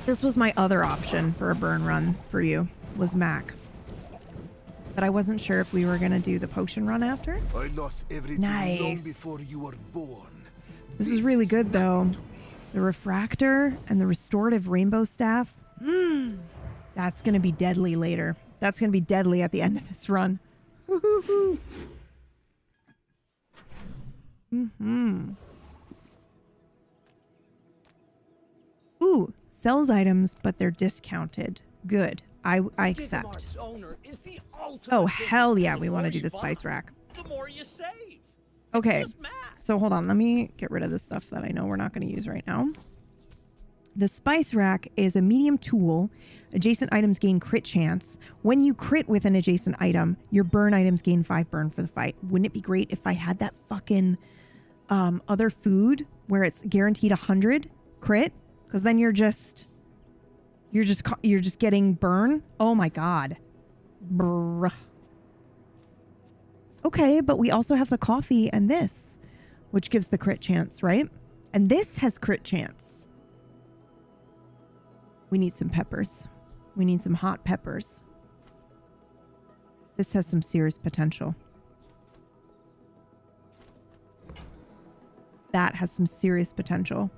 Speaker 1: This was my other option for a burn run for you, was Mac. But I wasn't sure if we were going to do the potion run after.
Speaker 5: I lost everything
Speaker 1: Nice.
Speaker 5: long before you were born.
Speaker 1: This is really good, though. The refractor and the restorative rainbow staff. That's going to be deadly later. That's going to be deadly at the end of this run. Woo-hoo-hoo. Ooh, sells items, but they're discounted. Good. I accept.
Speaker 9: Gigamart's owner is the ultimate
Speaker 1: Oh, hell yeah,
Speaker 9: businessman.
Speaker 1: we
Speaker 9: The
Speaker 1: want to
Speaker 9: more
Speaker 1: do
Speaker 9: you
Speaker 1: the spice
Speaker 9: buy,
Speaker 1: rack.
Speaker 9: The more you save.
Speaker 1: Okay,
Speaker 9: It's just math.
Speaker 1: so hold on. Let me get rid of the stuff that I know we're not going to use right now. The spice rack is a medium tool. Adjacent items gain crit chance. When you crit with an adjacent item, your burn items gain 5 burn for the fight. Wouldn't it be great if I had that fucking other food where it's guaranteed 100 crit? Because then you're just getting burn. Oh my god. Bruh. Okay, but we also have the coffee and this, which gives the crit chance, right? And this has crit chance. We need some peppers. We need some hot peppers. This has some serious potential. That has some serious potential.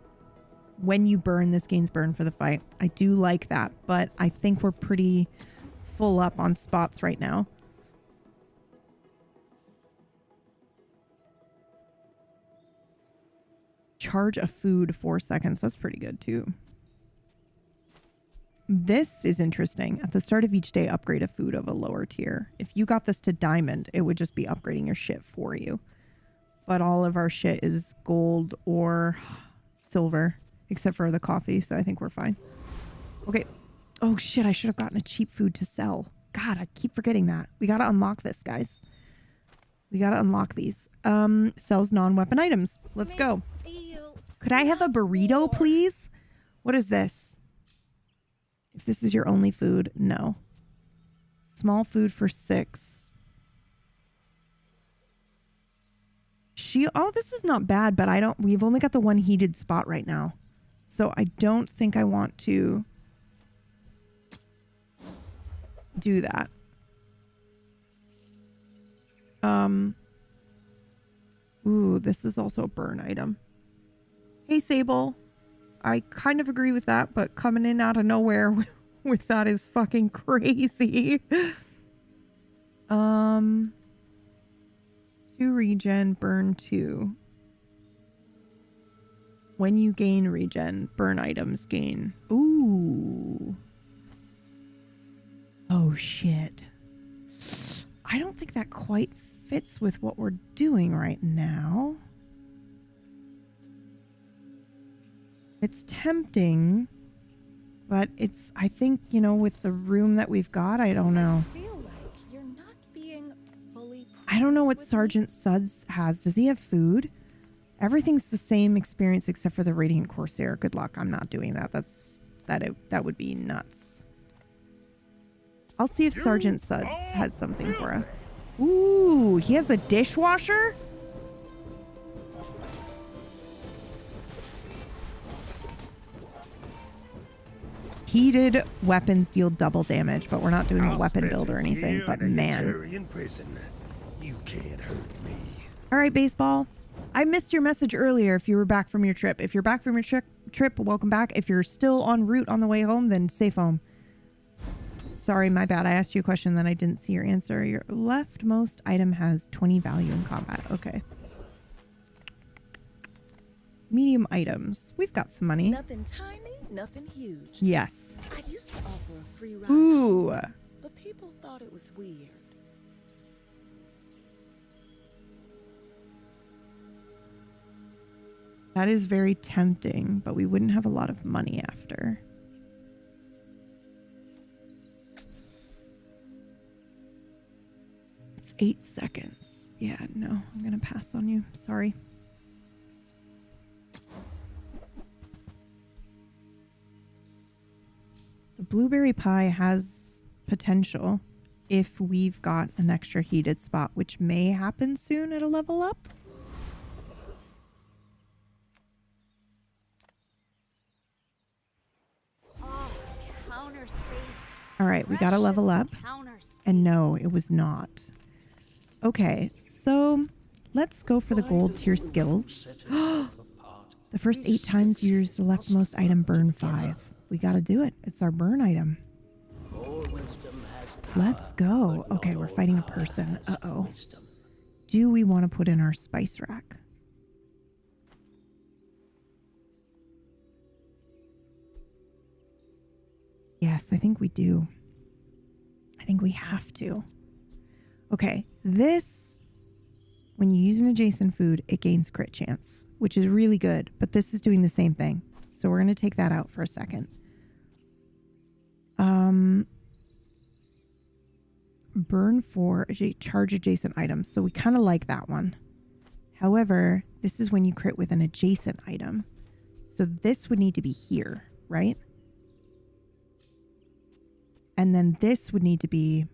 Speaker 1: When you burn, this gains burn for the fight. I do like that, but I think we're pretty full up on spots right now. Charge a food 4 seconds. That's pretty good too. This is interesting. At the start of each day, upgrade a food of a lower tier. If you got this to diamond, it would just be upgrading your shit for you. But all of our shit is gold or silver, except for the coffee, so I think we're fine. Okay. Oh shit, I should have gotten a cheap food to sell. God, I keep forgetting that. We gotta unlock this, guys. We gotta unlock these. Sells non-weapon items. Let's go. Could I have a burrito, please? What is this? If this is your only food, no. Small food for 6. Oh, this is not bad, but we've only got the one heated spot right now. So I don't think I want to do that. Ooh, this is also a burn item. Hey, Sable. I kind of agree with that, but coming in out of nowhere with that is fucking crazy. 2 regen, burn 2. When you gain regen, burn items gain. Ooh. Oh, shit. I don't think that quite fits with what we're doing right now. It's tempting, but it's, I think, you know, with the room that we've got, I don't know.
Speaker 10: I feel like you're not being fully
Speaker 1: I don't know what
Speaker 10: present with
Speaker 1: Sergeant Suds has. Does he have food? Everything's the same experience except for the Radiant Corsair. Good luck. I'm not doing that. That would be nuts. I'll see if Sergeant Suds has something for us. Ooh, he has a dishwasher? Heated weapons deal double damage, but we're not doing a weapon build or anything. But man.
Speaker 8: Prison. You can't hurt me.
Speaker 1: All right, baseball. I missed your message earlier if you were back from your trip. If you're back from your trip, welcome back. If you're still en route on the way home, then safe home. Sorry, my bad. I asked you a question, then I didn't see your answer. Your leftmost item has 20 value in combat. Okay. Medium items. We've got some money.
Speaker 6: Nothing tiny, nothing huge.
Speaker 1: Yes.
Speaker 6: I used to offer a free ride.
Speaker 1: Ooh.
Speaker 6: But people thought it was weird.
Speaker 1: That is very tempting, but we wouldn't have a lot of money after. It's 8 seconds. Yeah, no, I'm going to pass on you. Sorry. The blueberry pie has potential if we've got an extra heated spot, which may happen soon at a level up. All right, we got to level up. And no, it was not. Okay, so let's go for the gold tier skills. The first 8 times you use the leftmost item, burn 5. We got to do it. It's our burn item. Let's go. Okay, we're fighting a person. Uh-oh. Do we want to put in our spice rack? Yes, I think we do. I think we have to. Okay, this, when you use an adjacent food, it gains crit chance, which is really good, but this is doing the same thing. So we're going to take that out for a second. Burn for charge adjacent items. So we kind of like that one. However, this is when you crit with an adjacent item. So this would need to be here, right? And then this would need to be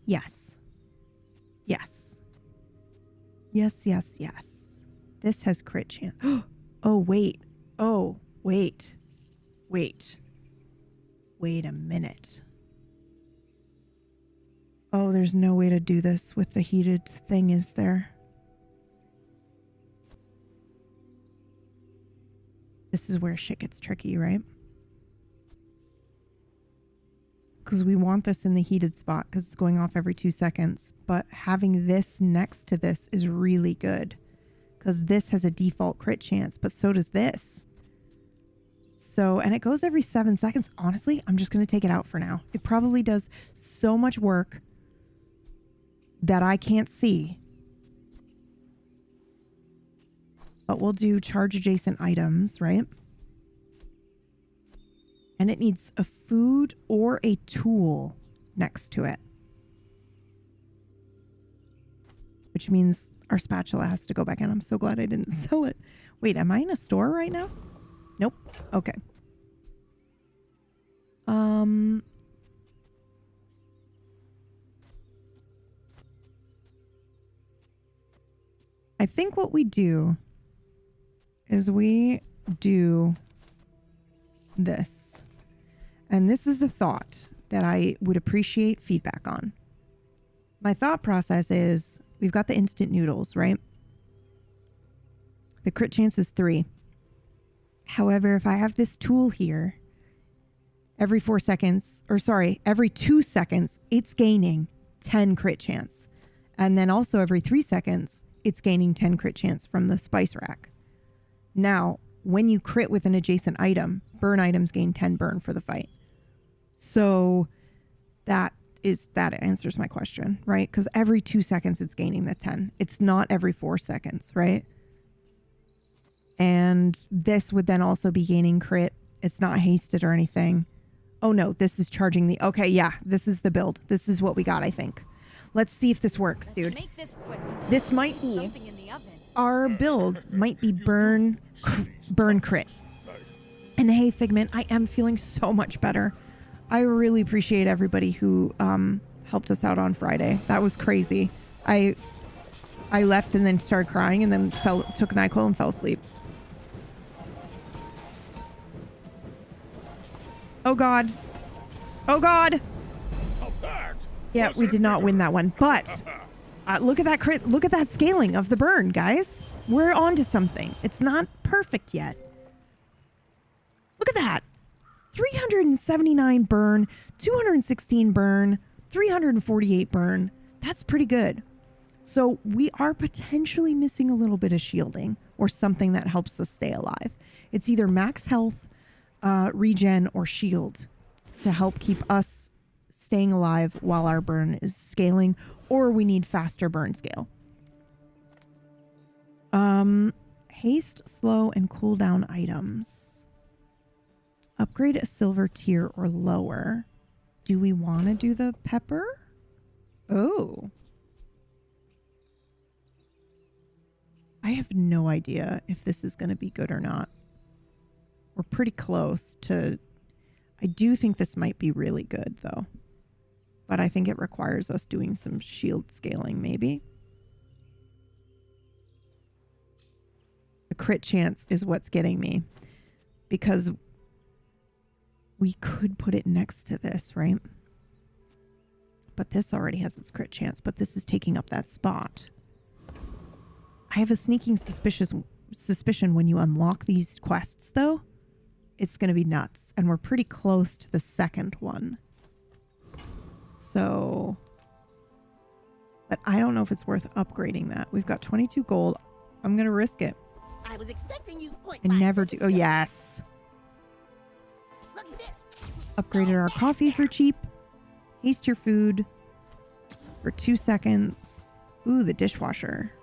Speaker 1: yes. Yes. Yes, yes, yes. This has crit chance. Oh, wait. Oh, wait. Wait. Wait a minute. Oh, there's no way to do this with the heated thing, is there? This is where shit gets tricky, right? Because we want this in the heated spot because it's going off every 2 seconds. But having this next to this is really good. Because this has a default crit chance, but so does this. So, and it goes every 7 seconds. Honestly, I'm just going to take it out for now. It probably does so much work that I can't see. But we'll do charge adjacent items, right? And it needs a food or a tool next to it. Which means our spatula has to go back in. I'm so glad I didn't sell it. Wait, am I in a store right now? Nope. Okay. I think what we do is we do this. And this is the thought that I would appreciate feedback on. My thought process is we've got the instant noodles, right? The crit chance is 3. However, if I have this tool here, every 2 seconds, it's gaining 10 crit chance. And then also every 3 seconds, it's gaining 10 crit chance from the spice rack. Now, when you crit with an adjacent item, burn items gain 10 burn for the fight. So that answers my question, right? Because every 2 seconds it's gaining the 10. It's not every 4 seconds, right? And this would then also be gaining crit. It's not hasted or anything. Oh no, this is charging the... Okay, yeah, this is the build. This is what we got, I think. Let's see if this works, dude.
Speaker 3: Make this quick.
Speaker 1: This might be...
Speaker 3: Something in the oven.
Speaker 1: Our build might be burn crit. And hey, Figment, I am feeling so much better. I really appreciate everybody who helped us out on Friday. That was crazy. I left and then started crying and then took NyQuil and fell asleep. Oh God. Oh God. Yeah, we did not win that one, but look at that crit. Look at that scaling of the burn, guys. We're on to something. It's not perfect yet. Look at that. 379 burn, 216 burn, 348 burn. That's pretty good. So we are potentially missing a little bit of shielding or something that helps us stay alive. It's either max health, regen, or shield to help keep us staying alive while our burn is scaling, or we need faster burn scale. Haste, slow, and cooldown items. Upgrade a silver tier or lower. Do we want to do the pepper? Oh. I have no idea if this is going to be good or not. We're pretty close to... I do think this might be really good, though. But I think it requires us doing some shield scaling, maybe. The crit chance is what's getting me. Because we could put it next to this, right? But this already has its crit chance, but this is taking up that spot. I have a sneaking suspicion when you unlock these quests, though, it's going to be nuts. And we're pretty close to the second one. So, but I don't know if it's worth upgrading that. We've got 22 gold. I'm going to risk it.
Speaker 7: I was expecting you.
Speaker 1: I never do. Oh, yes.
Speaker 7: Look at this.
Speaker 1: Upgraded our coffee for cheap. Haste your food for 2 seconds. Ooh, the dishwasher.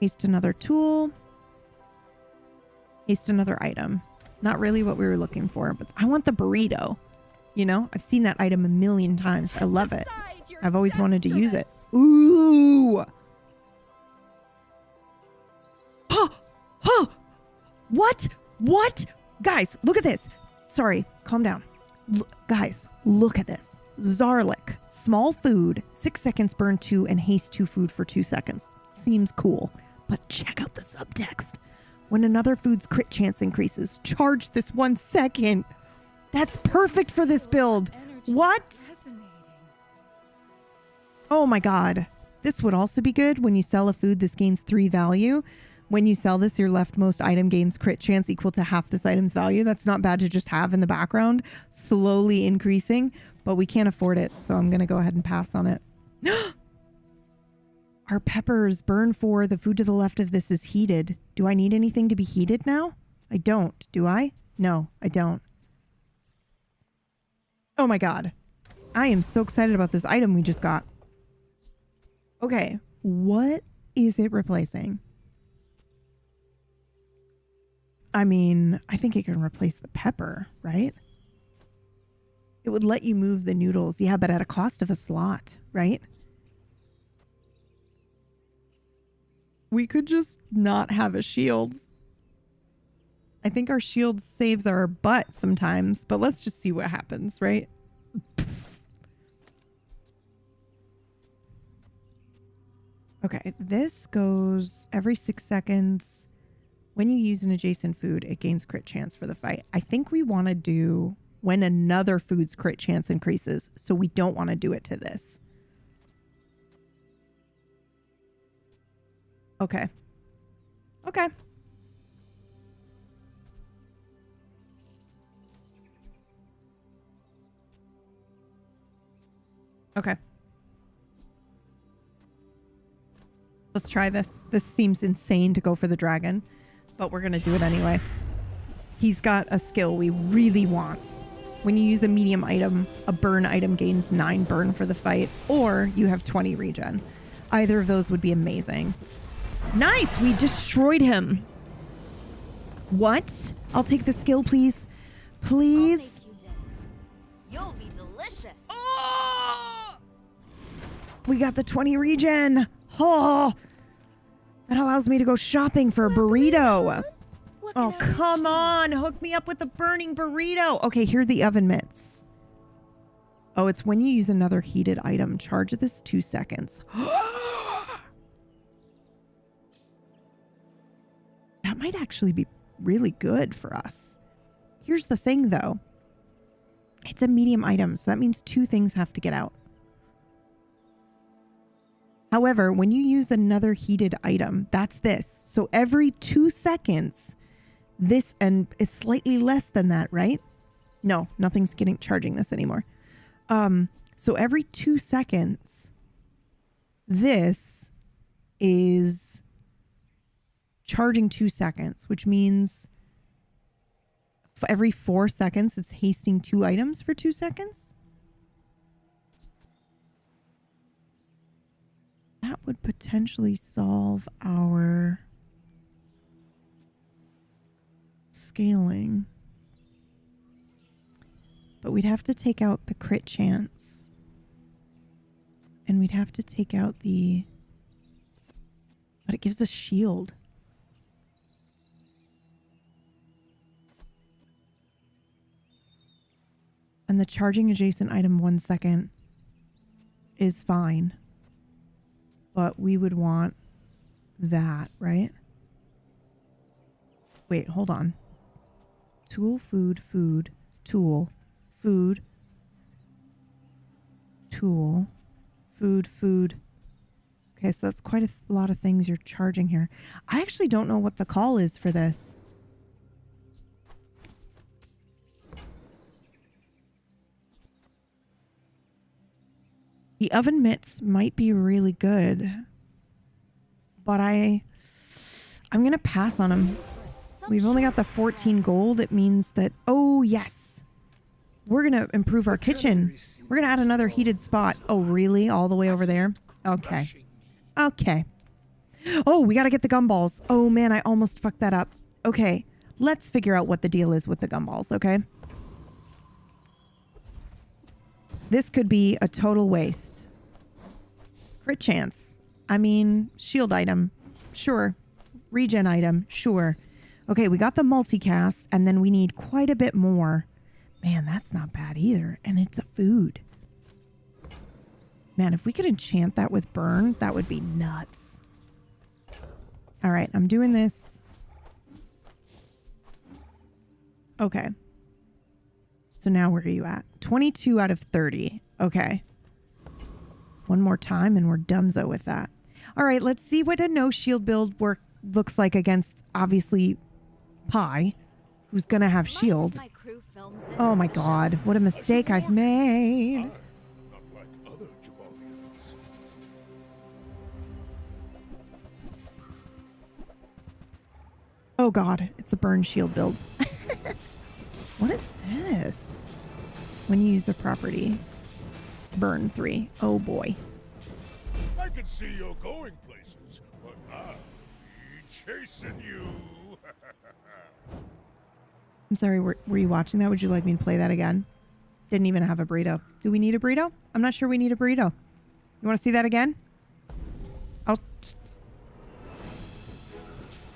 Speaker 1: Haste another tool. Haste another item. Not really what we were looking for, but I want the burrito. You know, I've seen that item a million times. I love it. I've always wanted to use it. Ooh. What? What? Guys, look at this. Sorry, calm down. Guys, look at this. Zarlik, small food, 6 seconds burn 2 and haste 2 food for 2 seconds. Seems cool, but check out the subtext. When another food's crit chance increases, charge this 1 second. That's perfect for this build. What? Oh my God. This would also be good when you sell a food. This gains 3 value. When you sell this, your leftmost item gains crit chance equal to half this item's value. That's not bad to just have in the background, slowly increasing, but we can't afford it. So I'm going to go ahead and pass on it. Our peppers burn 4. The food to the left of this is heated. Do I need anything to be heated now? I don't. Do I? No, I don't. Oh my God. I am so excited about this item we just got. Okay. What is it replacing? I mean, I think it can replace the pepper, right? It would let you move the noodles. Yeah, but at a cost of a slot, right? We could just not have a shield. I think our shield saves our butt sometimes, but let's just see what happens, right? Okay, this goes every 6 seconds. When you use an adjacent food, it gains crit chance for the fight. I think we want to do when another food's crit chance increases. So we don't want to do it to this. Okay. Okay. Okay. Let's try this. This seems insane to go for the dragon, but we're going to do it anyway. He's got a skill we really want. When you use a medium item, a burn item gains 9 burn for the fight, or you have 20 regen. Either of those would be amazing. Nice! We destroyed him. What? I'll take the skill, please. Please.
Speaker 3: I'll make you dinner. You'll be delicious.
Speaker 1: Oh! We got the 20 regen. Oh, that allows me to go shopping for a burrito. Oh, come on. Hook me up with a burning burrito. Okay, here are the oven mitts. Oh, it's when you use another heated item. Charge this 2 seconds. That might actually be really good for us. Here's the thing, though. It's a medium item, so that means 2 things have to get out. However, when you use another heated item, that's this. So every 2 seconds, this, and it's slightly less than that, right? No, nothing's charging this anymore. So every 2 seconds, this is charging 2 seconds, which means for every 4 seconds, it's hasting 2 items for 2 seconds. That would potentially solve our scaling. But we'd have to take out the crit chance. And we'd have to take out the... But it gives us shield. And the charging adjacent item 1 second is fine. But we would want that, right? Wait, hold on. Tool, food, food, tool, food, tool, food, food. Okay, so that's quite a lot of things you're charging here. I actually don't know what the call is for this. The oven mitts might be really good, but I'm going to pass on them. We've only got the 14 gold. It means that, oh yes, we're going to improve our kitchen. We're going to add another heated spot. Oh, really? All the way over there? Okay. Okay. Oh, we got to get the gumballs. Oh man, I almost fucked that up. Okay. Let's figure out what the deal is with the gumballs, okay? This could be a total waste. Crit chance. I mean, shield item. Sure. Regen item. Sure. Okay, we got the multicast, and then we need quite a bit more. Man, that's not bad either. And it's a food. Man, if we could enchant that with burn, that would be nuts. All right, I'm doing this. Okay. So now where are you at? 22 out of 30. Okay. One more time and we're donezo with that. All right, let's see what a no shield build looks like against, obviously, Pi, who's going to have shield. Oh my god, what a mistake I've made.
Speaker 8: Not like other Jabalians.
Speaker 1: Oh god, it's a burn shield build. What is this? When you use a property, burn 3. Oh boy.
Speaker 8: I can see you're going places, but I'll be chasing you.
Speaker 1: I'm sorry, were you watching that? Would you like me to play that again? Didn't even have a burrito. Do we need a burrito? I'm not sure we need a burrito. You want to see that again?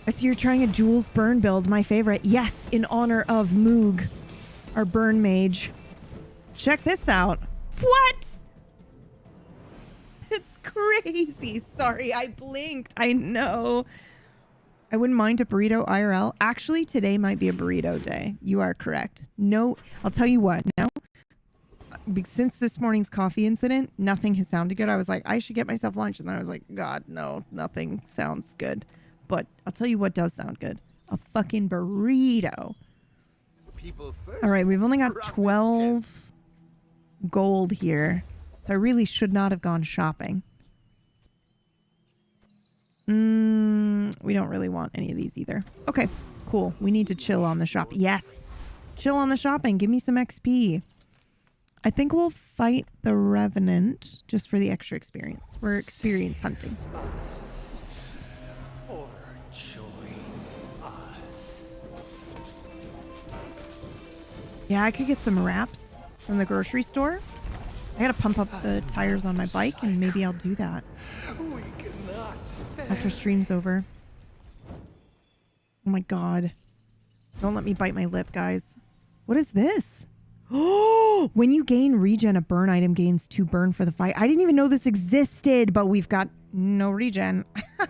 Speaker 1: I see you're trying a Jules burn build, my favorite. Yes, in honor of Moog, our burn mage. Check this out. What? It's crazy. Sorry, I blinked. I know. I wouldn't mind a burrito IRL. Actually, today might be a burrito day. You are correct. No, I'll tell you what. Now, since this morning's coffee incident, nothing has sounded good. I was like, I should get myself lunch. And then I was like, God, no, nothing sounds good. But I'll tell you what does sound good. A fucking burrito. All right, we've only got 12 gold here. So I really should not have gone shopping. We don't really want any of these either. Okay, cool. We need to chill on the shop. Yes. Chill on the shopping. Give me some XP. I think we'll fight the Revenant just for the extra experience. We're experience hunting.
Speaker 9: Or join us.
Speaker 1: Yeah, I could get some wraps from the grocery store. I gotta pump up the tires on my bike and maybe I'll do that.
Speaker 9: We cannot.
Speaker 1: After stream's over. Oh my god. Don't let me bite my lip, guys. What is this? Oh, when you gain regen, a burn item gains 2 burn for the fight. I didn't even know this existed, but we've got no regen.
Speaker 3: More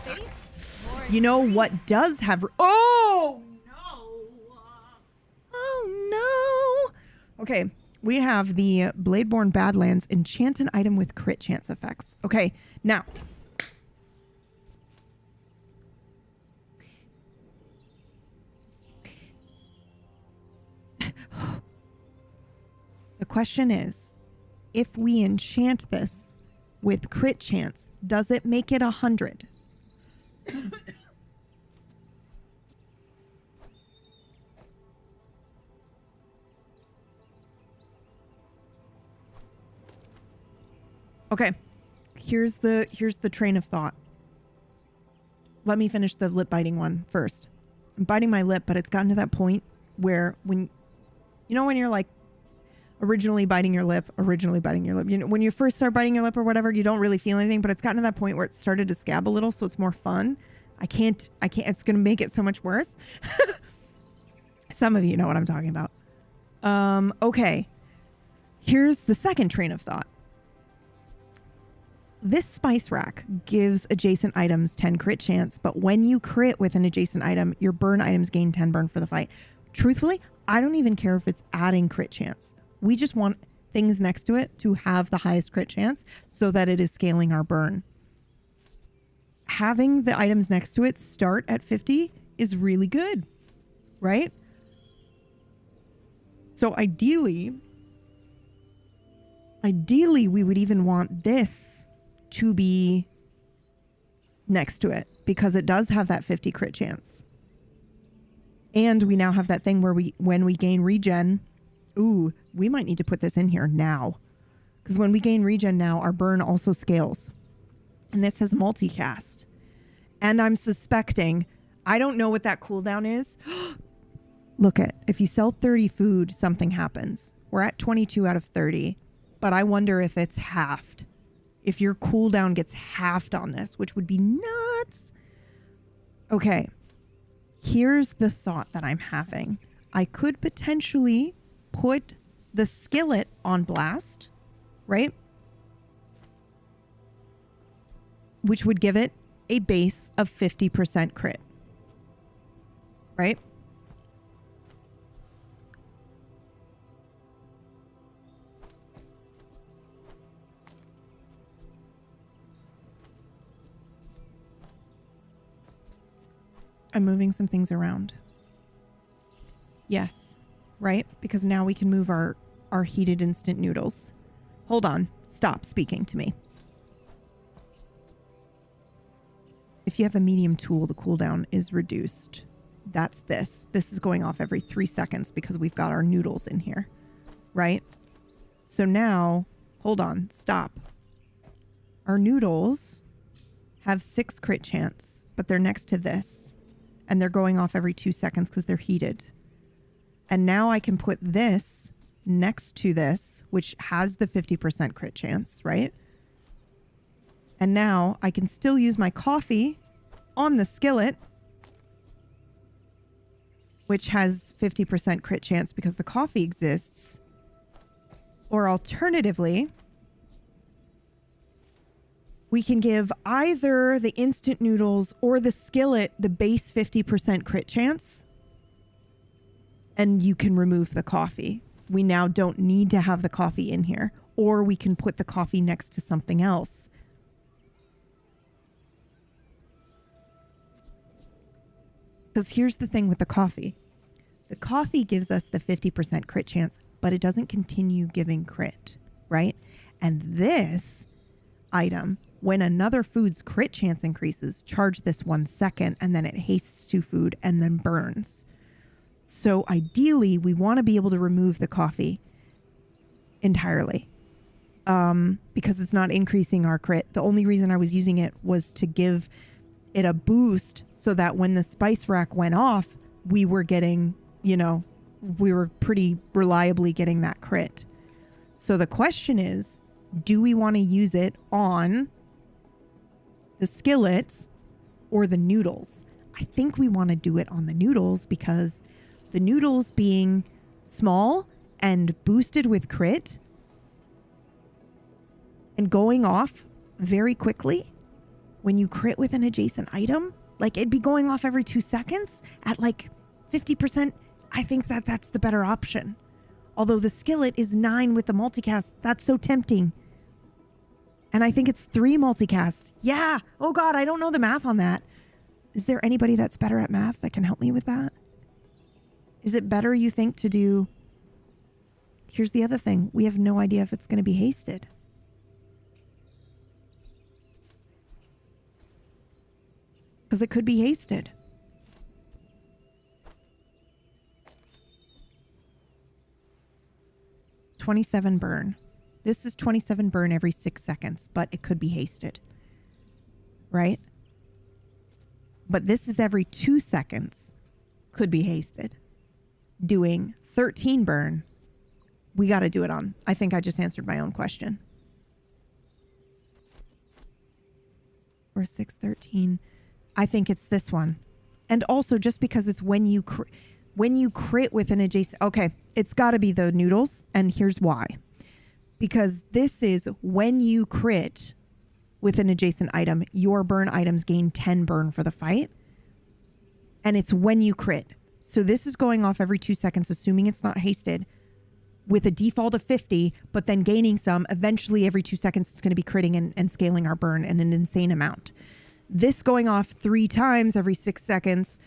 Speaker 3: space? More
Speaker 1: You know what does have... Oh, no. Oh, no. Okay, we have the Bladeborn Badlands enchant an item with crit chance effects. Okay, now... The question is, if we enchant this with crit chance, does it make it 100? Okay, here's the train of thought. Let me finish the lip biting one first. I'm biting my lip, but it's gotten to that point where when you're like originally biting your lip, you know, when you first start biting your lip or whatever, you don't really feel anything, but it's gotten to that point where it started to scab a little, so it's more fun. I can't, it's going to make it so much worse. Some of you know what I'm talking about. Okay. Here's the second train of thought. This spice rack gives adjacent items 10 crit chance, but when you crit with an adjacent item, your burn items gain 10 burn for the fight. Truthfully, I don't even care if it's adding crit chance. We just want things next to it to have the highest crit chance so that it is scaling our burn. Having the items next to it start at 50 is really good, right? So ideally, we would even want this to be next to it because it does have that 50 crit chance. And we now have that thing where when we gain regen, ooh, we might need to put this in here now. Because when we gain regen now, our burn also scales. And this has multicast. And I'm suspecting, I don't know what that cooldown is. Look at, if you sell 30 food, something happens. We're at 22 out of 30. But I wonder if it's halved. If your cooldown gets halved on this, which would be nuts. Okay. Here's the thought that I'm having. I could potentially put the skillet on blast, right? Which would give it a base of 50% crit, right? I'm moving some things around. Yes, right? Because now we can move our heated instant noodles. Hold on. Stop speaking to me. If you have a medium tool, the cooldown is reduced. That's this. This is going off every 3 seconds because we've got our noodles in here, right? So now, hold on. Stop. Our noodles have 6 crit chance, but they're next to this. And they're going off every 2 seconds because they're heated. And now I can put this next to this, which has the 50% crit chance, right? And now I can still use my coffee on the skillet, which has 50% crit chance because the coffee exists. Or alternatively, We can give either the instant noodles or the skillet the base 50% crit chance. And you can remove the coffee. We now don't need to have the coffee in here. Or we can put the coffee next to something else. Because here's the thing with the coffee. The coffee gives us the 50% crit chance, but it doesn't continue giving crit, right? And this item, when another food's crit chance increases, charge this 1 second, and then it hastes to food and then burns. So ideally, we want to be able to remove the coffee entirely because it's not increasing our crit. The only reason I was using it was to give it a boost so that when the spice rack went off, we were getting, we were pretty reliably getting that crit. So the question is, do we want to use it on the skillets or the noodles? I think we want to do it on the noodles because the noodles being small and boosted with crit and going off very quickly when you crit with an adjacent item, like it'd be going off every 2 seconds at like 50%. I think that's the better option. Although the skillet is 9 with the multicast. That's so tempting. And I think it's 3 multicast. Yeah. Oh God, I don't know the math on that. Is there anybody that's better at math that can help me with that? Is it better, you think, to do... Here's the other thing. We have no idea if it's going to be hasted. Because it could be hasted. $27 burn. This is 27 burn every 6 seconds, but it could be hasted. Right? But this is every 2 seconds. Could be hasted. Doing 13 burn. We got to do it on. I think I just answered my own question. Or 613. I think it's this one. And also just because it's when you crit with an adjacent... Okay, it's got to be the noodles. And here's why. Because this is when you crit with an adjacent item, your burn items gain 10 burn for the fight. And it's when you crit. So this is going off every 2 seconds, assuming it's not hasted, with a default of 50, but then gaining some. Eventually, every 2 seconds, it's going to be critting and scaling our burn in an insane amount. This going off 3 times every 6 seconds,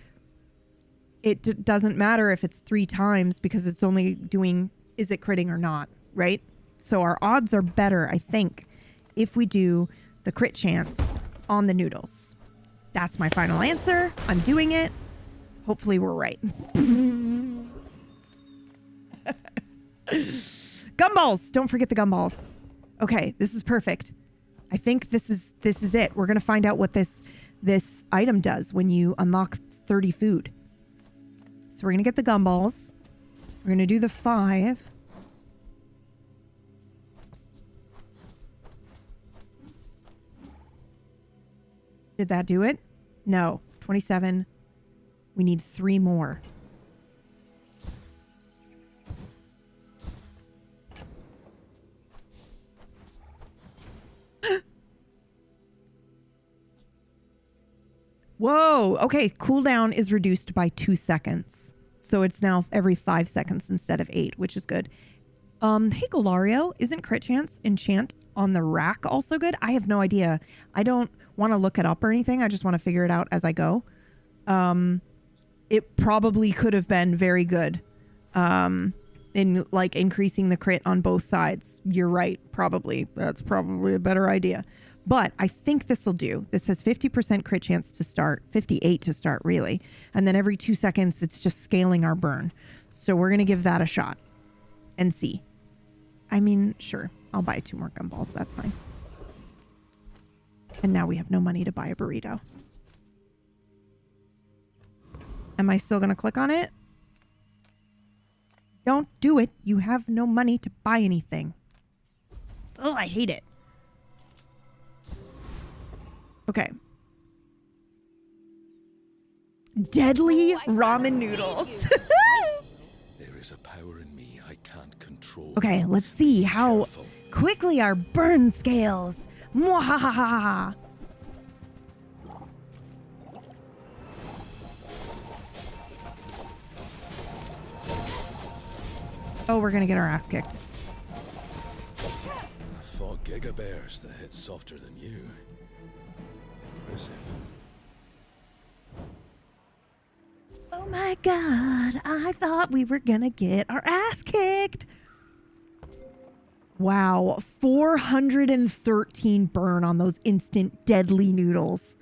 Speaker 1: it doesn't matter if it's 3 times because it's only doing, is it critting or not, right? So our odds are better, I think, if we do the crit chance on the noodles. That's my final answer. I'm doing it. Hopefully we're right. Gumballs. Don't forget the gumballs. Okay, this is perfect. I think this is it. We're going to find out what this item does when you unlock 30 food. So we're going to get the gumballs. We're going to do the 5. Did that do it? No. 27. We need 3 more. Whoa. Okay. Cooldown is reduced by 2 seconds. So it's now every 5 seconds instead of 8, which is good. Hey, Golario, isn't crit chance enchant on the rack also good? I have no idea. I don't want to look it up or anything. I just want to figure it out as I go. It probably could have been very good in like increasing the crit on both sides. You're right. Probably. That's probably a better idea. But I think this will do. This has 50% crit chance to start, 58 to start really. And then every 2 seconds, it's just scaling our burn. So we're going to give that a shot and see. I mean, sure. I'll buy 2 more gumballs. That's fine. And now we have no money to buy a burrito. Am I still going to click on it? Don't do it. You have no money to buy anything. Oh, I hate it. Okay. Deadly ramen noodles.
Speaker 5: There is a power in me I can't control.
Speaker 1: Okay, let's see how quickly our burn scales. Mwahaha. Oh, we're gonna get our ass kicked.
Speaker 5: I fought gigabears that hit softer than you. Impressive.
Speaker 1: Oh my god, I thought we were gonna get our ass kicked. Wow, 413 burn on those instant deadly noodles.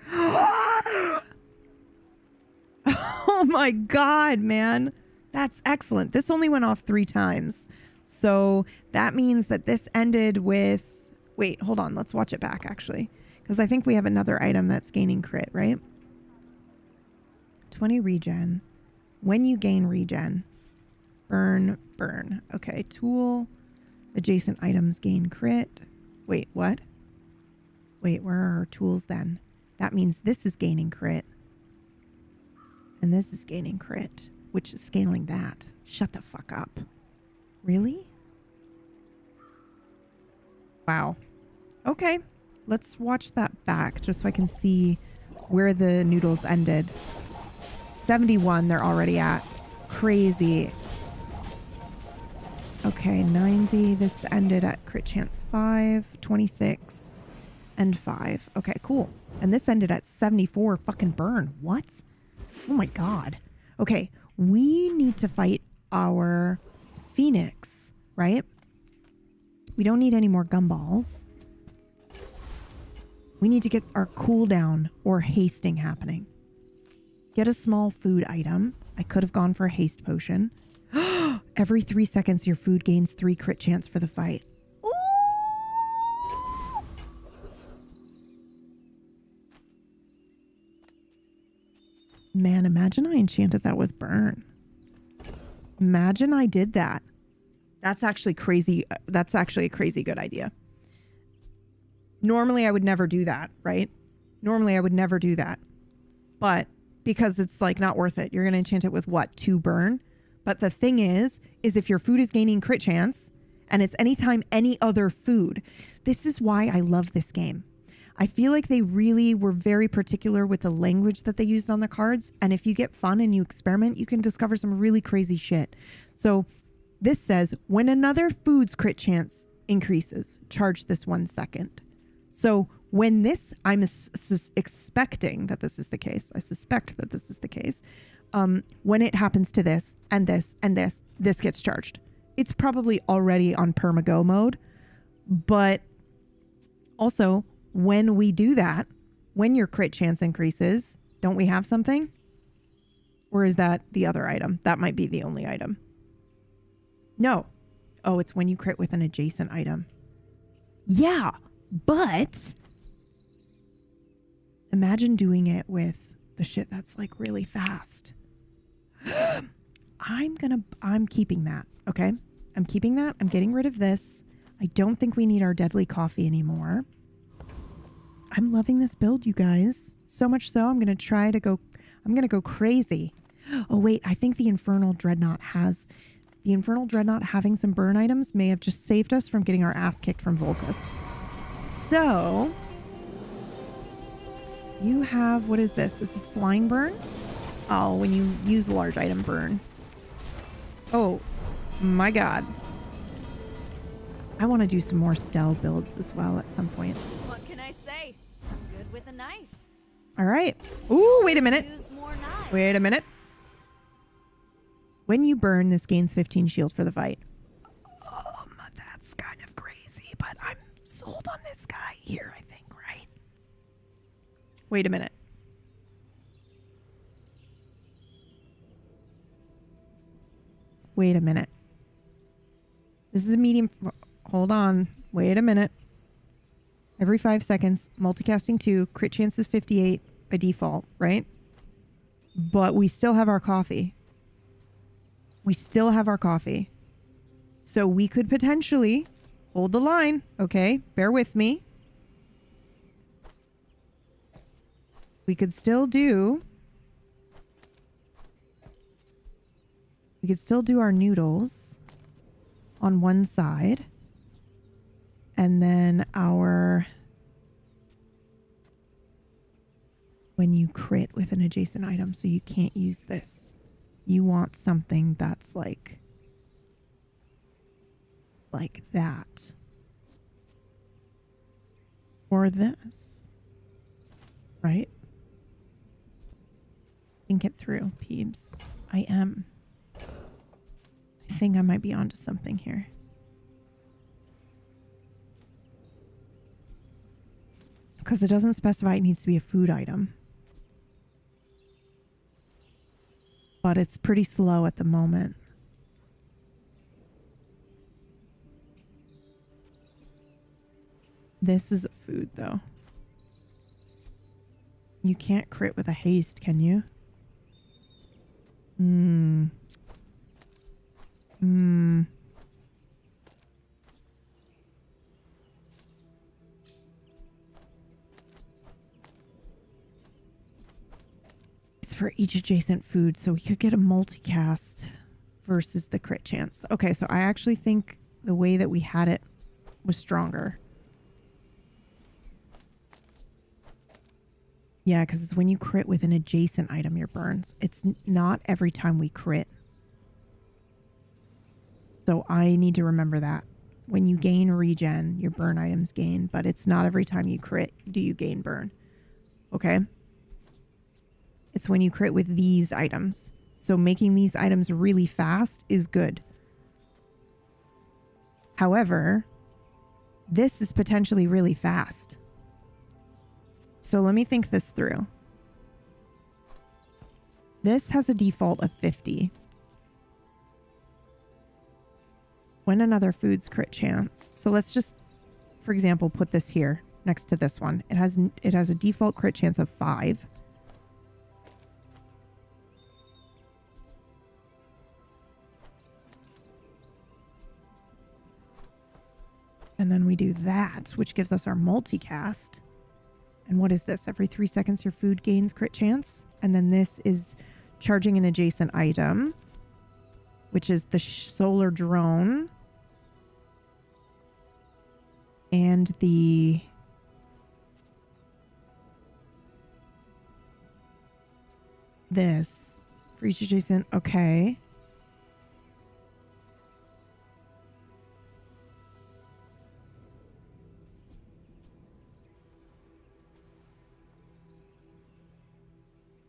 Speaker 1: Oh my god, man. That's excellent. This only went off 3 times. So that means that this ended with... Wait, hold on. Let's watch it back, actually. Because I think we have another item that's gaining crit, right? 20 regen. When you gain regen. Burn, burn. Okay, tool... Adjacent items gain crit. Wait, what? Wait, where are our tools then? That means this is gaining crit. And this is gaining crit, which is scaling that. Shut the fuck up. Really? Wow. Okay, let's watch that back just so I can see where the noodles ended. 71 they're already at. Crazy. Okay, 90. This ended at crit chance 5, 26, and 5. Okay, cool. And this ended at 74 fucking burn. What? Oh my god. Okay, we need to fight our Phoenix, right? We don't need any more gumballs. We need to get our cooldown or hasting happening. Get a small food item. I could have gone for a haste potion. Every 3 seconds, your food gains 3 crit chance for the fight. Ooh! Man, imagine I enchanted that with burn. Imagine I did that. That's actually crazy. That's actually a crazy good idea. Normally, I would never do that, right? Normally, I would never do that. But because it's like not worth it. You're going to enchant it with what? 2 burn? But the thing is if your food is gaining crit chance and it's anytime any other food, this is why I love this game. I feel like they really were very particular with the language that they used on the cards. And if you get fun and you experiment, you can discover some really crazy shit. So this says, when another food's crit chance increases, charge this 1 second. So when this, I'm expecting that this is the case. I suspect that this is the case. When it happens to this and this and this gets charged. It's probably already on perma-go mode. But also, when we do that, when your crit chance increases, don't we have something? Or is that the other item? That might be the only item. No. Oh, it's when you crit with an adjacent item. Yeah, but imagine doing it with the shit that's like really fast. I'm keeping that, okay? I'm keeping that. I'm getting rid of this. I don't think we need our deadly coffee anymore. I'm loving this build, you guys. So much so, I'm going to go crazy. Oh, wait, I think the Infernal Dreadnought having some burn items may have just saved us from getting our ass kicked from Volcus. So, you have, what is this? Is this flying burn? Oh, when you use a large item burn. Oh, my god. I want to do some more stealth builds as well at some point.
Speaker 3: What can I say? I'm good with a knife.
Speaker 1: All right. Ooh, wait a minute.
Speaker 3: Use more knives.
Speaker 1: Wait a minute. When you burn, this gains 15 shield for the fight. That's kind of crazy, but I'm sold on this guy here, I think, right? Wait a minute. Wait a minute. This is a medium. Hold on. Wait a minute. Every 5 seconds, multicasting 2, crit chance is 58 by default, right? But we still have our coffee. So we could potentially hold the line. Okay, bear with me. We could still do our noodles on one side. And then our when you crit with an adjacent item, so you can't use this. You want something that's like that. Or this. Right? Think it through, peeps. I think I might be onto something here. Because it doesn't specify it needs to be a food item. But it's pretty slow at the moment. This is a food, though. You can't crit with a haste, can you? It's for each adjacent food, so we could get a multicast versus the crit chance. Okay, so I actually think the way that we had it was stronger. Yeah, because it's when you crit with an adjacent item, your burns. It's not every time we crit. So I need to remember that. When you gain regen, your burn items gain, but it's not every time you crit do you gain burn. Okay? It's when you crit with these items. So making these items really fast is good. However, this is potentially really fast. So let me think this through. This has a default of 50. When another food's crit chance. So let's just, for example, put this here next to this one. It has a default crit chance of 5. And then we do that, which gives us our multicast. And what is this? Every 3 seconds your food gains crit chance. And then this is charging an adjacent item, which is the solar drone. And the... this. For each adjacent... Okay.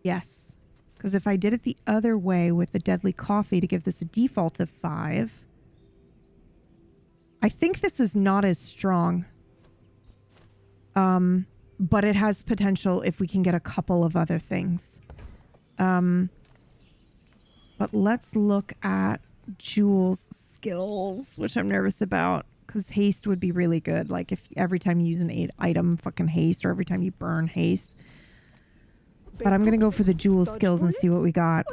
Speaker 1: Yes, because if I did it the other way with the deadly coffee to give this a default of 5, I think this is not as strong. But it has potential if we can get a couple of other things. But let's look at Jules' skills, which I'm nervous about, because haste would be really good. Like if every time you use an item, fucking haste, or every time you burn haste. But I'm going to go for the Jewel skills and see what we got.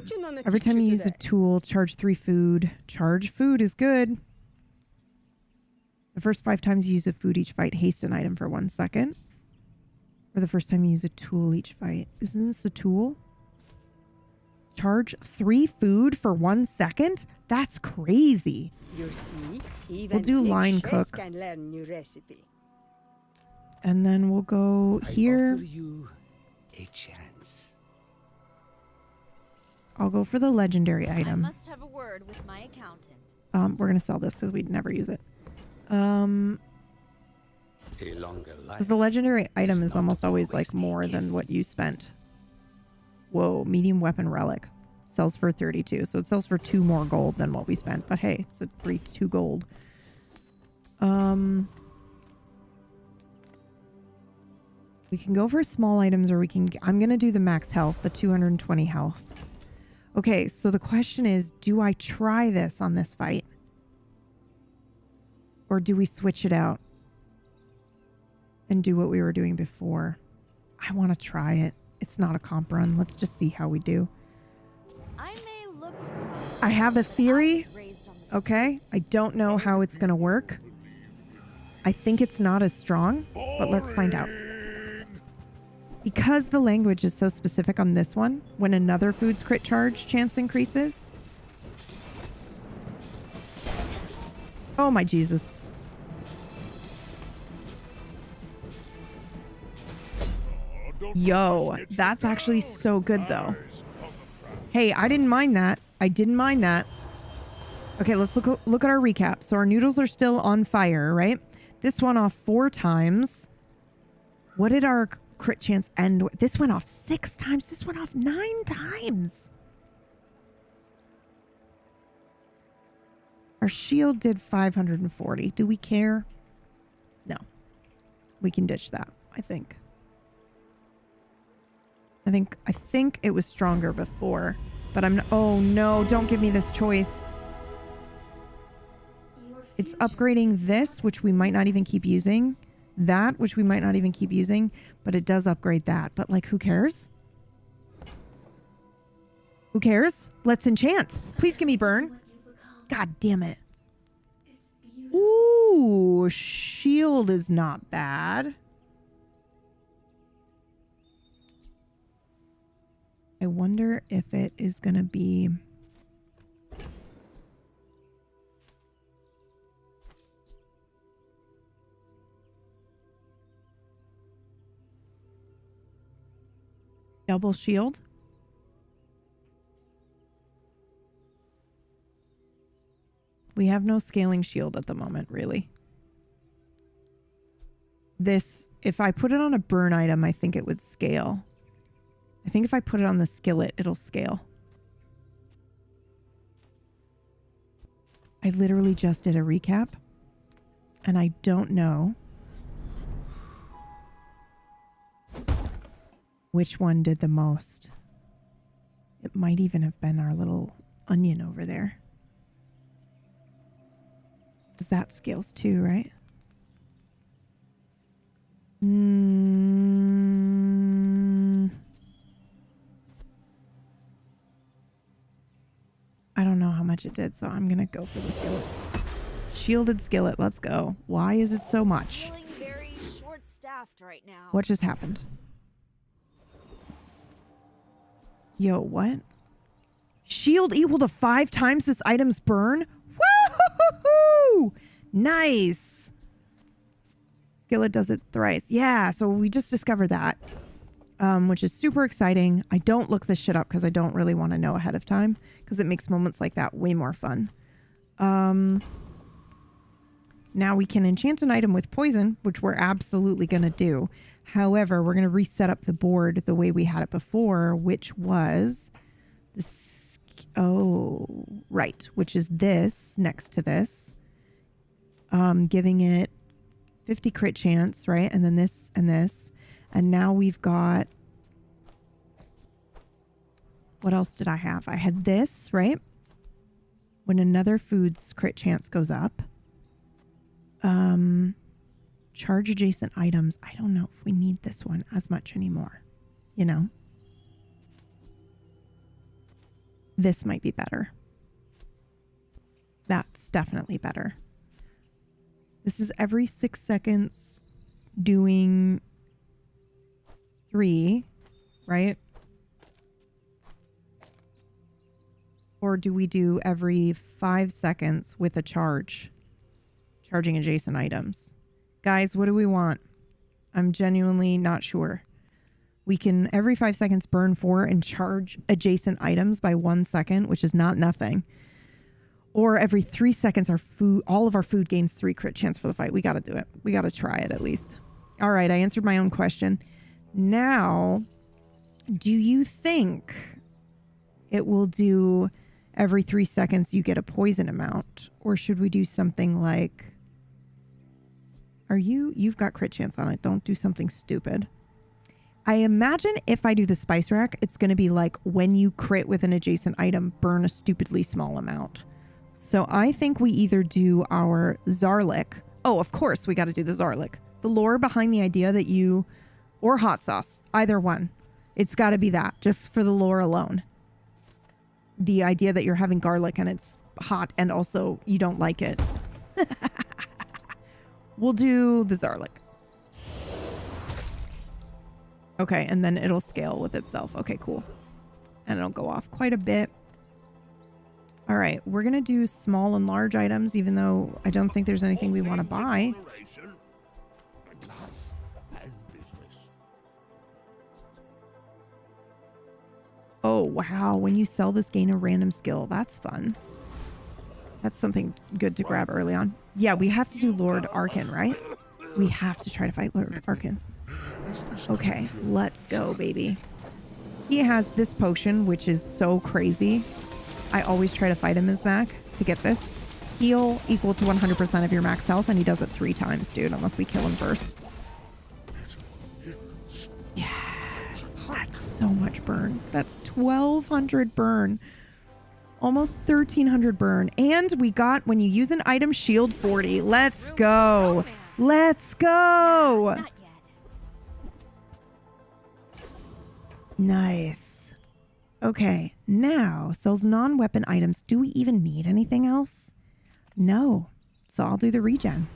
Speaker 1: Every time you use a tool, charge 3 food. Charge food is good. The first 5 times you use a food each fight, haste an item for 1 second. Or the first time you use a tool each fight. Isn't this a tool? Charge 3 food for 1 second? That's crazy.
Speaker 4: You see, even
Speaker 1: we'll do line
Speaker 4: chef
Speaker 1: cook.
Speaker 4: Can learn new recipe.
Speaker 1: And then we'll go here.
Speaker 9: I offer you a chance.
Speaker 1: I'll go for the legendary item.
Speaker 3: I must have a word with my accountant.
Speaker 1: We're going to sell this because we'd never use it. Because the legendary item is almost always like more than what you spent. Whoa, medium weapon relic. Sells for 32. So it sells for 2 more gold than what we spent. But hey, it's a 2 gold. We can go for small items or we can... I'm going to do the max health, the 220 health. Okay, so the question is, do I try this on this fight? Or do we switch it out and do what we were doing before? I want to try it. It's not a comp run. Let's just see how we do. I have a theory. Okay, I don't know how it's going to work. I think it's not as strong, but let's find out. Because the language is so specific on this one, when another food's crit charge chance increases. Oh my Jesus. Yo, that's actually so good though. Hey, I didn't mind that. I didn't mind that. Okay, let's look at our recap. So our noodles are still on fire, right? This went off 4 times. What did our crit chance end with? This went off 6 times. This went off 9 times. Our shield did 540. Do we care? No. We can ditch that, I think. I think it was stronger before, but I'm oh no, don't give me this choice. It's upgrading this, which we might not even keep using. That, which we might not even keep using, but it does upgrade that. But like, who cares? Who cares? Let's enchant. Please give me burn. God damn it. Ooh, shield is not bad. I wonder if it is going to be... double shield. We have no scaling shield at the moment, really. This, if I put it on a burn item, I think it would scale. I think if I put it on the skillet, it'll scale. I literally just did a recap, and I don't know which one did the most. It might even have been our little onion over there. Because that scales too, right? I don't know how much it did, so I'm going to go for the skillet. Shielded skillet, let's go. Why is it so much?
Speaker 3: Feeling very short-staffed right now.
Speaker 1: What just happened? Yo, what? Shield equal to 5 times this item's burn? Woo-hoo-hoo-hoo! Nice. Skillet does it thrice. Yeah, so we just discovered that, which is super exciting. I don't look this shit up because I don't really want to know ahead of time because it makes moments like that way more fun. Now we can enchant an item with poison, which we're absolutely going to do. However, we're going to reset up the board the way we had it before, which was this. Oh, right. Which is this next to this. Giving it 50 crit chance, right? And then this and this. And now we've got... What else did I have? I had this, right? When another food's crit chance goes up. Charge adjacent items. I don't know if we need this one as much anymore. You know? This might be better. That's definitely better. This is every 6 seconds doing 3, right? Or do we do every 5 seconds with a charge? Charging adjacent items. Guys, what do we want? I'm genuinely not sure. We can every 5 seconds burn 4 and charge adjacent items by 1 second, which is not nothing. Or every 3 seconds all of our food gains 3 crit chance for the fight. We got to do it. We got to try it at least. All right, I answered my own question. Now, do you think it will do every 3 seconds you get a poison amount? Or should we do something like... You've got crit chance on it. Don't do something stupid. I imagine if I do the spice rack, it's going to be like when you crit with an adjacent item, burn a stupidly small amount. So I think we either do our Zarlik. Oh, of course we got to do the Zarlik. The lore behind the idea that you... Or hot sauce. Either one. It's got to be that. Just for the lore alone. The idea that you're having garlic and it's hot and also you don't like it. We'll do the Zarlik. Okay, and then it'll scale with itself. Okay, cool. And it'll go off quite a bit. All right, we're going to do small and large items, even though I don't think there's anything we want to buy. Oh, wow. When you sell this, gain a random skill. That's fun. That's something good to grab early on. Yeah, we have to do Lord Arkin, right? We have to try to fight Lord Arkin. Okay, let's go, baby. He has this potion, which is so crazy. I always try to fight him as Mac to get this. Heal equal to 100% of your max health, and he does it 3 times, dude, unless we kill him first. Yes, that's so much burn. That's 1,200 burn. Almost 1,300 burn. And we got, when you use an item, shield 40. Let's go. Let's go.
Speaker 3: Not yet.
Speaker 1: Nice. Okay, now sells non-weapon items. Do we even need anything else? No. So I'll do the regen.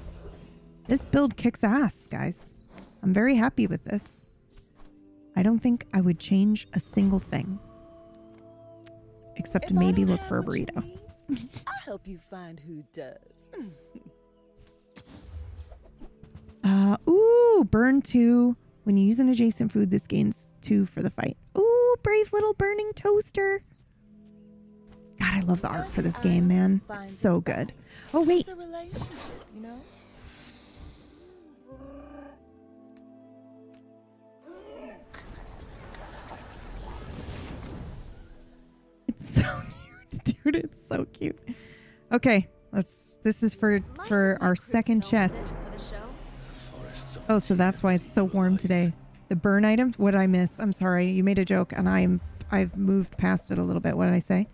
Speaker 1: This build kicks ass, guys. I'm very happy with this. I don't think I would change a single thing. Except
Speaker 6: If I
Speaker 1: maybe
Speaker 6: don't
Speaker 1: look
Speaker 6: have
Speaker 1: for a
Speaker 6: what you
Speaker 1: burrito.
Speaker 6: need, I'll help you find who does.
Speaker 1: Ooh, burn 2. When you use an adjacent food, this gains 2 for the fight. Ooh, brave little burning toaster. God, I love the art for this game, man. It's so good. Oh, wait.
Speaker 6: It's a relationship, you know?
Speaker 1: It's so cute, dude. It's so cute. Okay, this is for our second chest.
Speaker 3: For the show?
Speaker 1: Oh, so that's why it's so warm today. The burn item? What did I miss? I'm sorry. You made a joke and I've moved past it a little bit. What did I say?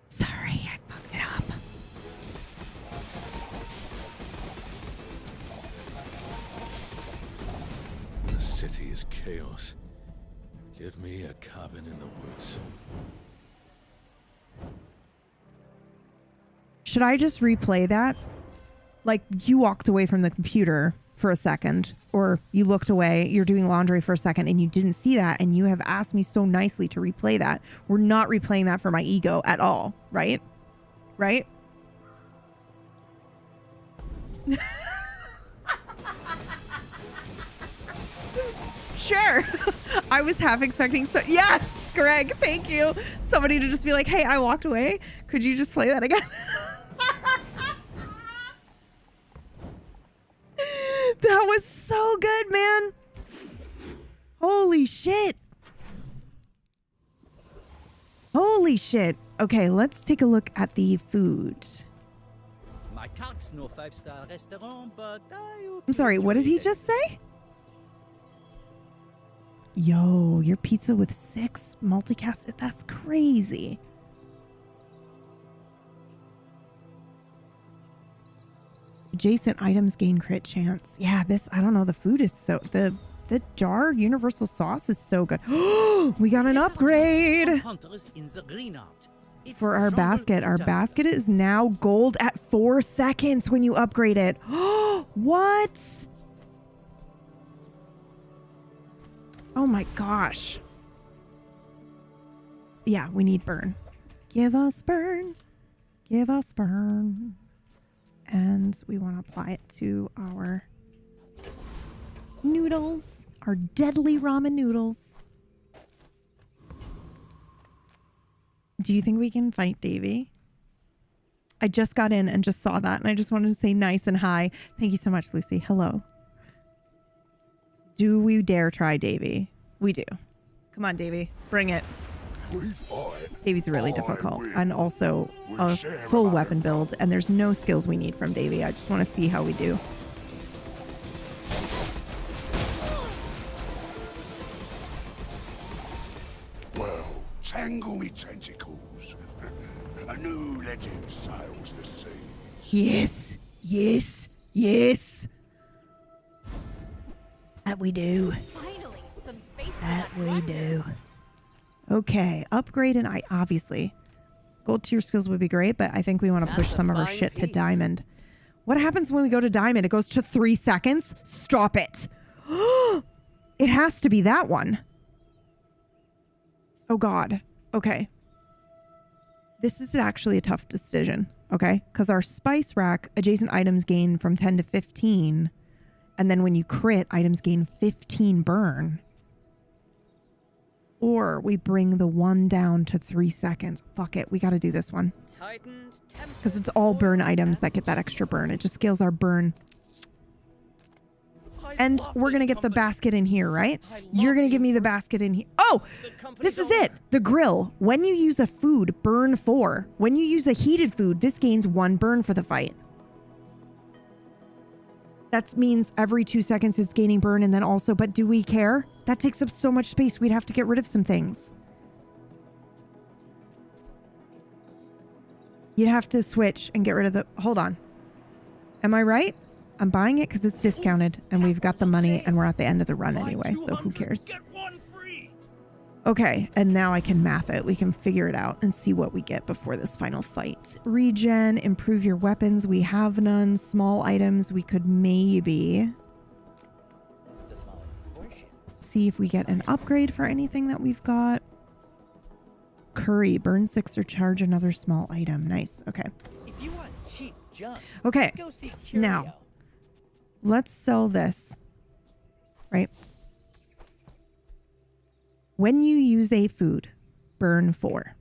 Speaker 1: Sorry, I fucked it up.
Speaker 5: The city is chaos. Give me a cabin in the woods.
Speaker 1: Should I just replay that? Like, you walked away from the computer for a second, or you looked away, you're doing laundry for a second, and you didn't see that, and you have asked me so nicely to replay that. We're not replaying that for my ego at all, right? Right? Sure. I was half expecting yes, Greg, thank you. Somebody to just be like, hey, I walked away. Could you just play that again? That was so good, man. Holy shit. Holy shit. Okay, let's take a look at the food.
Speaker 7: My cock's no 5-star restaurant, but
Speaker 1: I'm sorry, what did he just say? Yo, your pizza with 6 multicast. That's crazy. Adjacent items gain crit chance. Yeah, I don't know. The food is so, the jar universal sauce is so good. We got an upgrade for our basket. Our basket is now gold at 4 seconds when you upgrade it. What? Oh my gosh. Yeah, we need burn. Give us burn. Give us burn. And we want to apply it to our noodles, our deadly ramen noodles. Do you think we can fight Davy? I just got in and just saw that, and I just wanted to say nice and hi. Thank you so much, Lucy. Hello. Do we dare try Davy? We do. Come on, Davy. Bring it. Davy's really difficult, and also a full weapon build, and there's no skills we need from Davy. I just want to see how we do.
Speaker 8: Well, tangle me tentacles. A new legend sails the sea.
Speaker 1: Yes, yes, yes. That we do.
Speaker 3: Finally, some space for
Speaker 1: That we
Speaker 3: wonder.
Speaker 1: do. Okay, upgrade and obviously. Gold tier skills would be great, but I think we want to push some of our shit to diamond. What happens when we go to diamond? It goes to 3 seconds? Stop it. It has to be that one. Oh God. Okay. This is actually a tough decision, okay? Because our spice rack adjacent items gain from 10 to 15. And then when you crit, items gain 15 burn. Or we bring the one down to 3 seconds. Fuck it. We got to do this one. Because it's all burn items that get that extra burn. It just scales our burn. And we're going to get the basket in here, right? You're going to give me the basket in here. Oh, this is it. The grill. When you use a food, burn 4. When you use a heated food, this gains 1 burn for the fight. That means every 2 seconds it's gaining burn, and then also, but do we care? That takes up so much space. We'd have to get rid of some things. You'd have to switch and get rid of the... Hold on. Am I right? I'm buying it because it's discounted, and we've got the money, and we're at the end of the run anyway, so who cares? Okay, and now I can math it. We can figure it out and see what we get before this final fight. Regen, improve your weapons. We have none. Small items, we could maybe see if we get an upgrade for anything that we've got. Curry, burn 6 or charge another small item. Nice. Okay.
Speaker 7: If you want cheap junk,
Speaker 1: okay.
Speaker 7: Go see Curio.
Speaker 1: Now, let's sell this. Right? When you use a food, burn 4.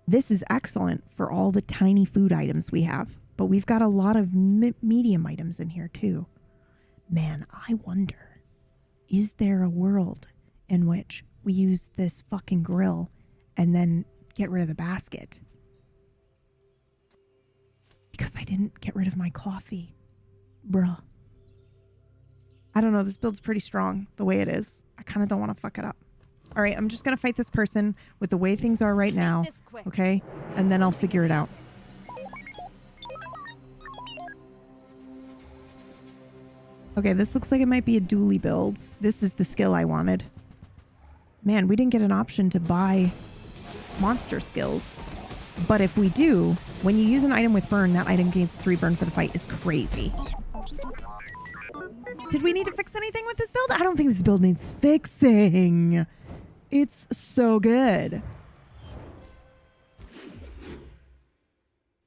Speaker 1: This is excellent for all the tiny food items we have, but we've got a lot of medium items in here too. Man, I wonder, is there a world in which we use this fucking grill and then get rid of the basket? Because I didn't get rid of my coffee. Bruh. I don't know. This build's pretty strong the way it is. I kind of don't want to fuck it up. All right. I'm just going to fight this person with the way things are right now. Okay. And then I'll figure it out. Okay. This looks like it might be a dually build. This is the skill I wanted. Man, we didn't get an option to buy monster skills. But if we do, when you use an item with burn, that item gains 3 burn for the fight is crazy. Did we need to fix anything with this build? I don't think this build needs fixing. It's so good.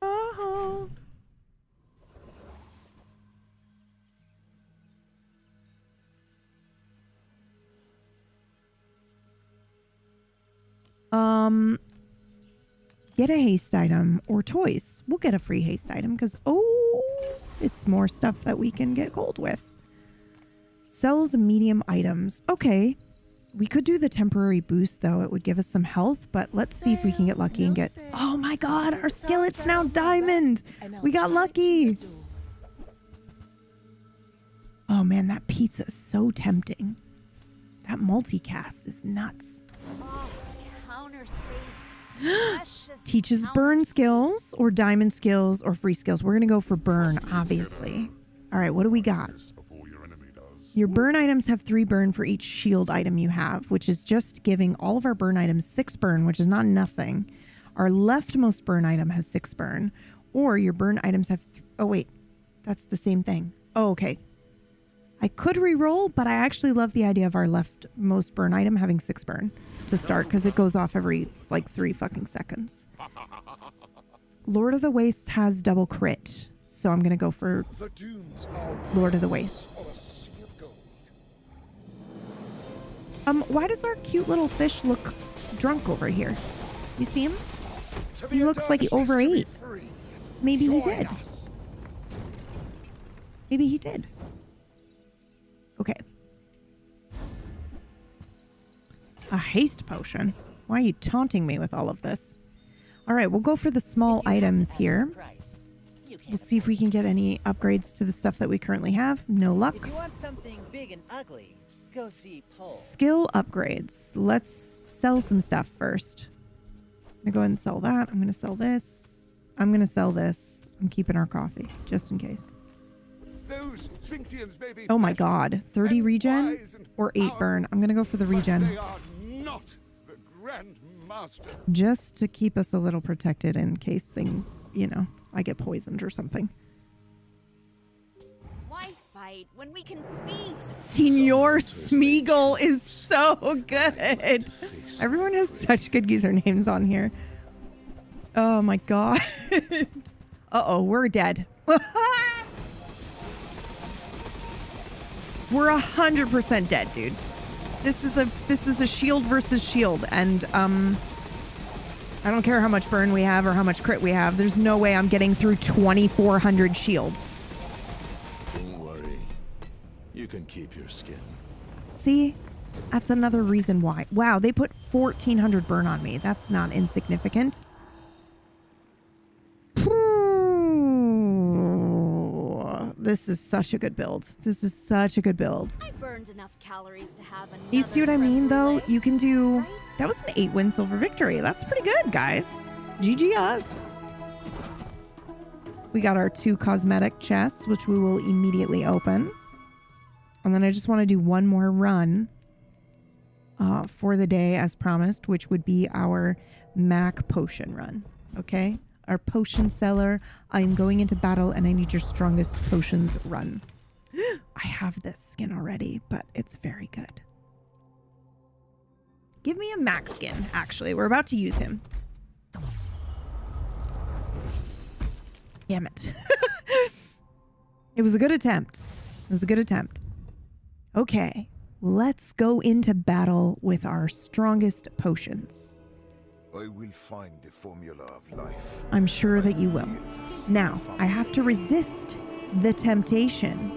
Speaker 1: Oh. Get a haste item or toys. We'll get a free haste item because, it's more stuff that we can get gold with. Sells medium items. Okay. We could do the temporary boost, though. It would give us some health, but let's see if we can get lucky and get... Oh my god, our skillet's now diamond! We got lucky! Oh man, that pizza is so tempting. That multicast is nuts.
Speaker 3: Oh, counter space.
Speaker 1: Teaches burn skills or diamond skills or free skills. We're going to go for burn, obviously. All right, what do we got? Your burn items have 3 burn for each shield item you have, which is just giving all of our burn items 6 burn, which is not nothing. Our leftmost burn item has 6 burn, or your burn items have... Oh, wait. That's the same thing. Oh, okay. I could re-roll, but I actually love the idea of our leftmost burn item having 6 burn to start, because it goes off every, 3 fucking seconds. Lord of the Wastes has double crit, so I'm going to go for Lord of the Wastes. Why does our cute little fish look drunk over here? You see him? He looks like he overate. Maybe he did. Maybe he did. Okay. A haste potion? Why are you taunting me with all of this? All right, we'll go for the small items here. We'll see if we can get any upgrades to the stuff that we currently have. No luck.
Speaker 7: If you want something big and ugly, go see Paul.
Speaker 1: Skill upgrades. Let's sell some stuff first. I'm going to go ahead and sell that. I'm going to sell this. I'm going to sell this. I'm keeping our coffee, just in case.
Speaker 8: Those Sphinxians may be...
Speaker 1: Oh my god. 30 regen or 8 burn? I'm going to go for the regen.
Speaker 8: They are not the Grand Master.
Speaker 1: Just to keep us a little protected in case things, I get poisoned or something.
Speaker 3: Why fight when we can feast?
Speaker 1: Senor Smeagol is so good. Everyone has such good usernames on here. Oh my god. Uh-oh, we're dead. We're 100% dead, dude. This is a shield versus shield, and I don't care how much burn we have or how much crit we have. There's no way I'm getting through 2,400 shield.
Speaker 5: Don't worry. You can keep your skin.
Speaker 1: See? That's another reason why. Wow, they put 1,400 burn on me. That's not insignificant. This is such a good build. This is such a good build.
Speaker 3: I burned enough calories to have another.
Speaker 1: You see what I mean, though?
Speaker 3: life,
Speaker 1: You can do...
Speaker 3: right?
Speaker 1: That was an 8-win silver victory. That's pretty good, guys. GG us. We got our 2 cosmetic chests, which we will immediately open. And then I just want to do one more run for the day, as promised, which would be our Mac potion run. Okay? Our potion seller. I am going into battle, and I need your strongest potions run. I have this skin already, but it's very good. Give me a Mac skin, actually. We're about to use him. Damn it. It was a good attempt. It was a good attempt. Okay, let's go into battle with our strongest potions.
Speaker 8: I will find the formula of life.
Speaker 1: I'm sure that you will. Now, I have to resist the temptation.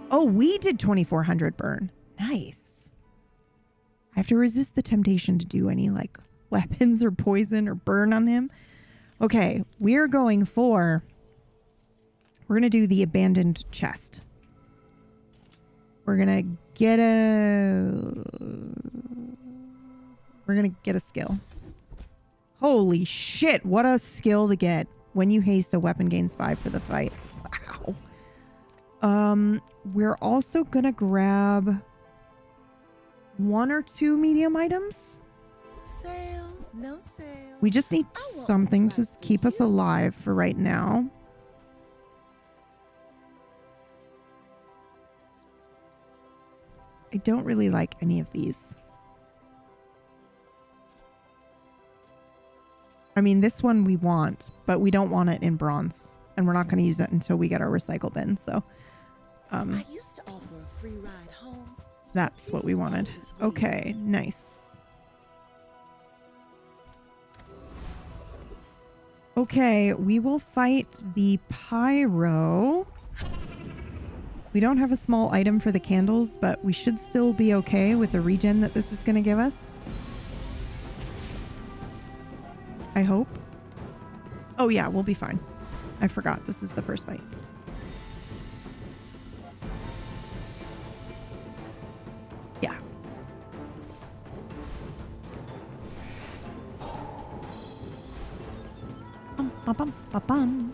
Speaker 1: Oh, we did 2,400 burn. Nice. I have to resist the temptation to do any, like, weapons or poison or burn on him. Okay, we're going for... We're going to do the abandoned chest. We're going to get a... We're going to get a skill. Holy shit, what a skill to get. When you haste, a weapon gains 5 for the fight. Wow. We're also going to grab 1 or 2 medium items.
Speaker 6: Sale, no sale.
Speaker 1: We just need something to keep us alive for right now. I don't really like any of these. I mean, this one we want, but we don't want it in bronze. And we're not going to use it until we get our recycle bin. So
Speaker 6: I used to offer a free ride home.
Speaker 1: that's what we wanted. Okay, nice. Okay, we will fight the pyro. We don't have a small item for the candles, but we should still be okay with the regen that this is going to give us. I hope. Oh yeah, we'll be fine. I forgot. This is the first fight. Yeah. Bum.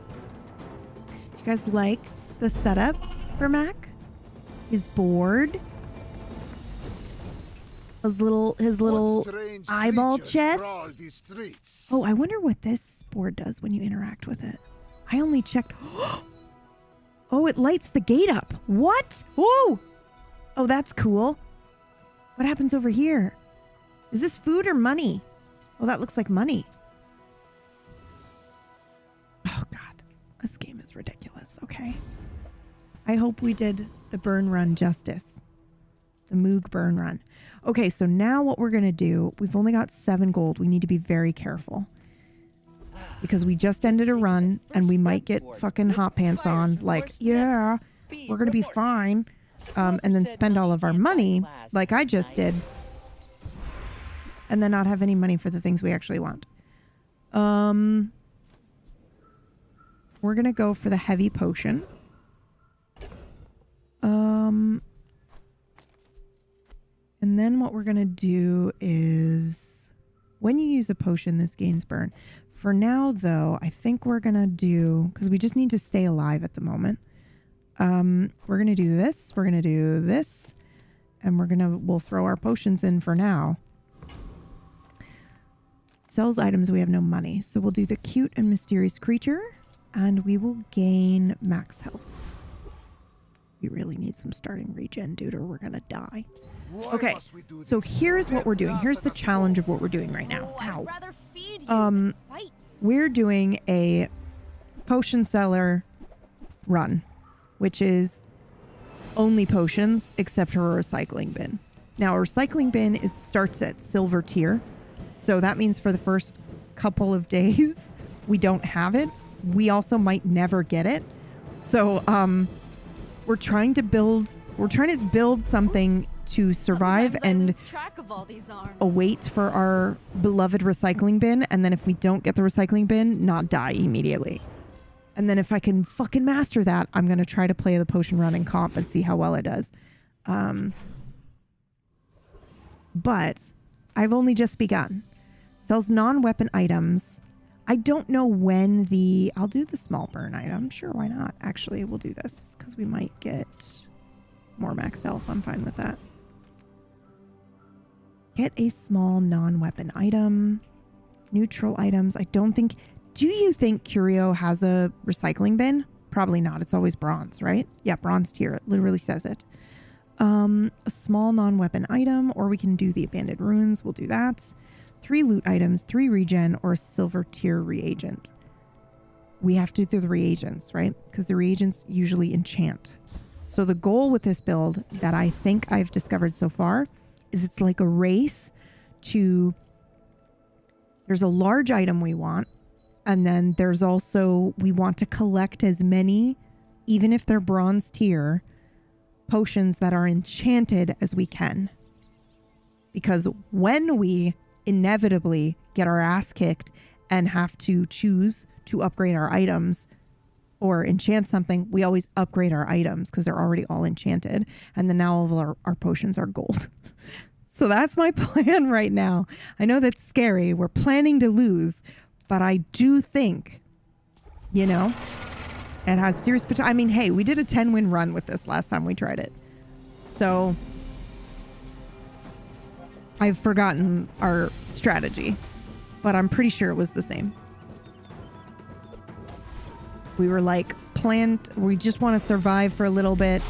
Speaker 1: You guys like the setup for Mac? His board? His little eyeball chest? Oh, I wonder what this board does when you interact with it. I only checked. Oh, it lights the gate up. What? Whoa! Oh, that's cool. What happens over here? Is this food or money? Oh, that looks like money. Oh, God. This game is ridiculous. Okay. I hope we did the burn run justice. The Moog burn run. Okay, so now what we're going to do, we've only got 7 gold. We need to be very careful. Because we just ended a run and we might get fucking hot pants on. Like, yeah, we're going to be fine. And then spend all of our money like I just did. And then not have any money for the things we actually want. We're going to go for the heavy potion. And then what we're going to do is when you use a potion, this gains burn. For now, though, I think we're going to do, because we just need to stay alive at the moment. We're going to do this. We're going to do this. And we'll throw our potions in for now. Sells items, we have no money. So we'll do the cute and mysterious creature. And we will gain max health. We really need some starting regen, dude, or we're going to die. Okay, so here's what we're doing. Here's the challenge of what we're doing right now. Ow. We're doing a potion seller run, which is only potions except for a recycling bin. Now, a recycling bin starts at silver tier. So that means for the first couple of days, we don't have it. We also might never get it. So we're trying to build something to survive
Speaker 3: Sometimes I
Speaker 1: and
Speaker 3: lose track of all these arms.
Speaker 1: await for our beloved recycling bin. And then if we don't get the recycling bin, not die immediately. And then if I can fucking master that, I'm going to try to play the potion run in comp and see how well it does. But I've only just begun. Sells non-weapon items. I don't know when I'll do the small burn item. Sure, why not? Actually, we'll do this because we might get more max health. I'm fine with that. Get a small non-weapon item. Neutral items. I don't think... Do you think Curio has a recycling bin? Probably not. It's always bronze, right? Yeah, bronze tier. It literally says it. A small non-weapon item, or we can do the abandoned ruins. We'll do that. 3 loot items, 3 regen, or a silver tier reagent. We have to do the reagents, right? Because the reagents usually enchant. So the goal with this build that I think I've discovered so far is it's like a race to... There's a large item we want, and then there's also... We want to collect as many, even if they're bronze tier, potions that are enchanted as we can. Because when we inevitably get our ass kicked and have to choose to upgrade our items or enchant something, we always upgrade our items because they're already all enchanted. And then now all of our potions are gold. So that's my plan right now. I know that's scary. We're planning to lose, but I do think, you know, it has serious potential. I mean, hey, we did a 10-win run with this last time we tried it. So I've forgotten our strategy, but I'm pretty sure it was the same. We were like, we just want to survive for a little bit.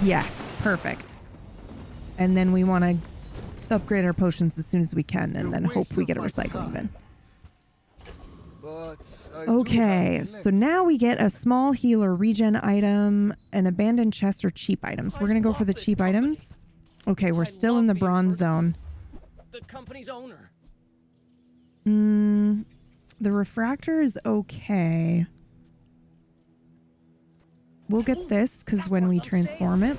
Speaker 1: Yes, perfect. And then we want to upgrade our potions as soon as we can, and then hope we get a recycling bin. Okay, so now we get a small heal or regen item, an abandoned chest, or cheap items. We're going to go for the cheap items. Okay, we're still in the bronze zone.
Speaker 7: The company's owner.
Speaker 1: The refractor is okay. We'll get this because when we transform it.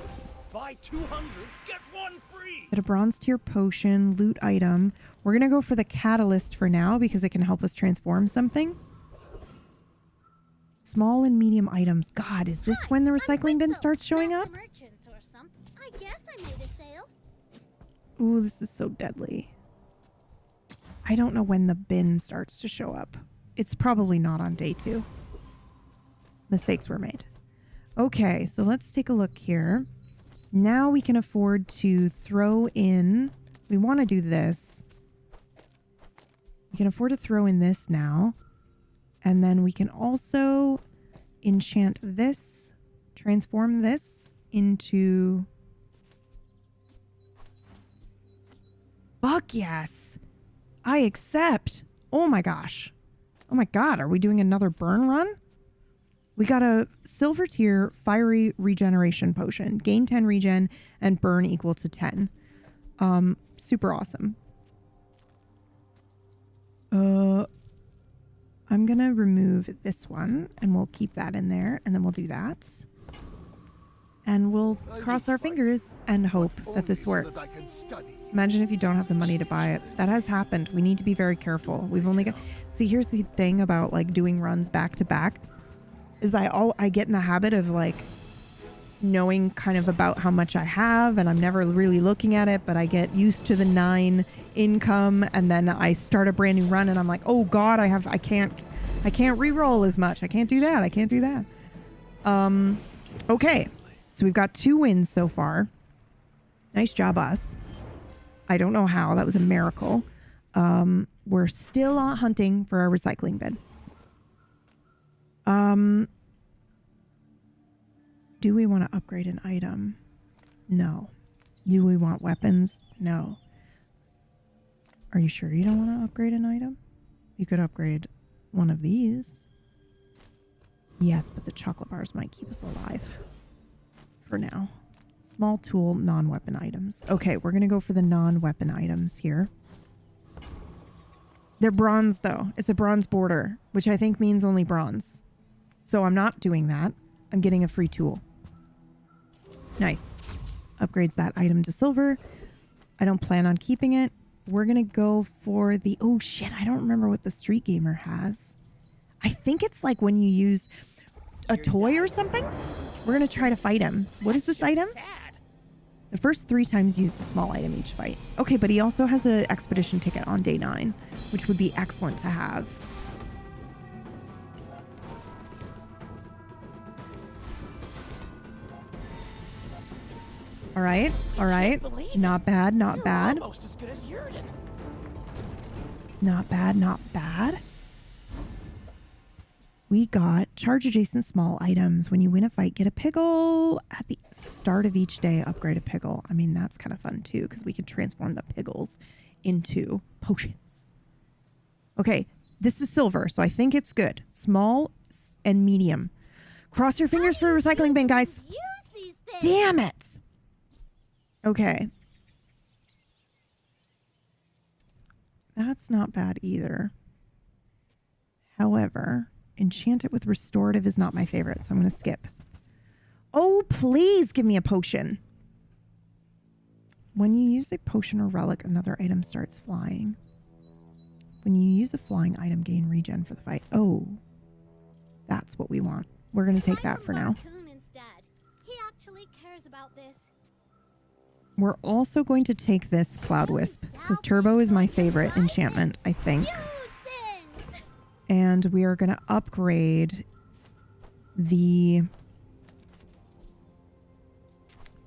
Speaker 7: Buy 200, get 1 free.
Speaker 1: Get a bronze tier potion, loot item. We're going to go for the catalyst for now because it can help us transform something. Small and medium items. God, is this when the recycling bin starts showing up?
Speaker 10: I guess I made a sale.
Speaker 1: Ooh, this is so deadly. I don't know when the bin starts to show up. It's probably not on day 2. Mistakes were made. Okay, so let's take a look here. Now we can afford to throw in... We want to do this. We can afford to throw in this now. And then we can also enchant this. Transform this into... Fuck yes! I accept! Oh my gosh. Oh my god, are we doing another burn run? We got a silver tier fiery regeneration potion. Gain 10 regen and burn equal to 10. Super awesome. I'm gonna remove this one and we'll keep that in there, and then we'll do that. And we'll cross our fingers and hope that this works. Imagine if you don't have the money to buy it. That has happened. We need to be very careful. We've only got... See, here's the thing about like doing runs back to back. Is I get in the habit of like knowing kind of about how much I have, and I'm never really looking at it, but I get used to the 9 income, and then I start a brand new run and I'm like, oh god, I can't re-roll as much. I can't do that. I can't do that. Okay. So we've got 2 wins so far. Nice job, us. I don't know how. That was a miracle. We're still hunting for our recycling bin. Do we want to upgrade an item? No. Do we want weapons? No. Are you sure you don't want to upgrade an item? You could upgrade one of these. Yes, but the chocolate bars might keep us alive. For now. Small tool, non-weapon items. Okay, we're going to go for the non-weapon items here. They're bronze, though. It's a bronze border, which I think means only bronze. So I'm not doing that. I'm getting a free tool. Nice. Upgrades that item to silver. I don't plan on keeping it. We're going to go for the... Oh, shit. I don't remember what the Street Gamer has. I think it's like when you use a toy or something. We're going to try to fight him. What is this item? The first 3 times use a small item each fight. Okay, but he also has an expedition ticket on day 9, which would be excellent to have. All right, all right. Not bad, not bad.
Speaker 7: Almost as good as Yurden.
Speaker 1: Not bad, not bad. We got charge adjacent small items. When you win a fight, get a pickle. At the start of each day, upgrade a pickle. I mean, that's kind of fun too, because we can transform the pickles into potions. Okay, this is silver, so I think it's good. Small and medium. Cross your fingers for a recycling bin, guys. Damn it. Okay. That's not bad either. However, enchant it with restorative is not my favorite, so I'm going to skip. Oh, please give me a potion. When you use a potion or relic, another item starts flying. When you use a flying item, gain regen for the fight. Oh, that's what we want. We're going to take that for now.
Speaker 10: He actually cares about this.
Speaker 1: We're also going to take this Cloud Wisp, because Turbo is my favorite enchantment, I think. And we are going to upgrade the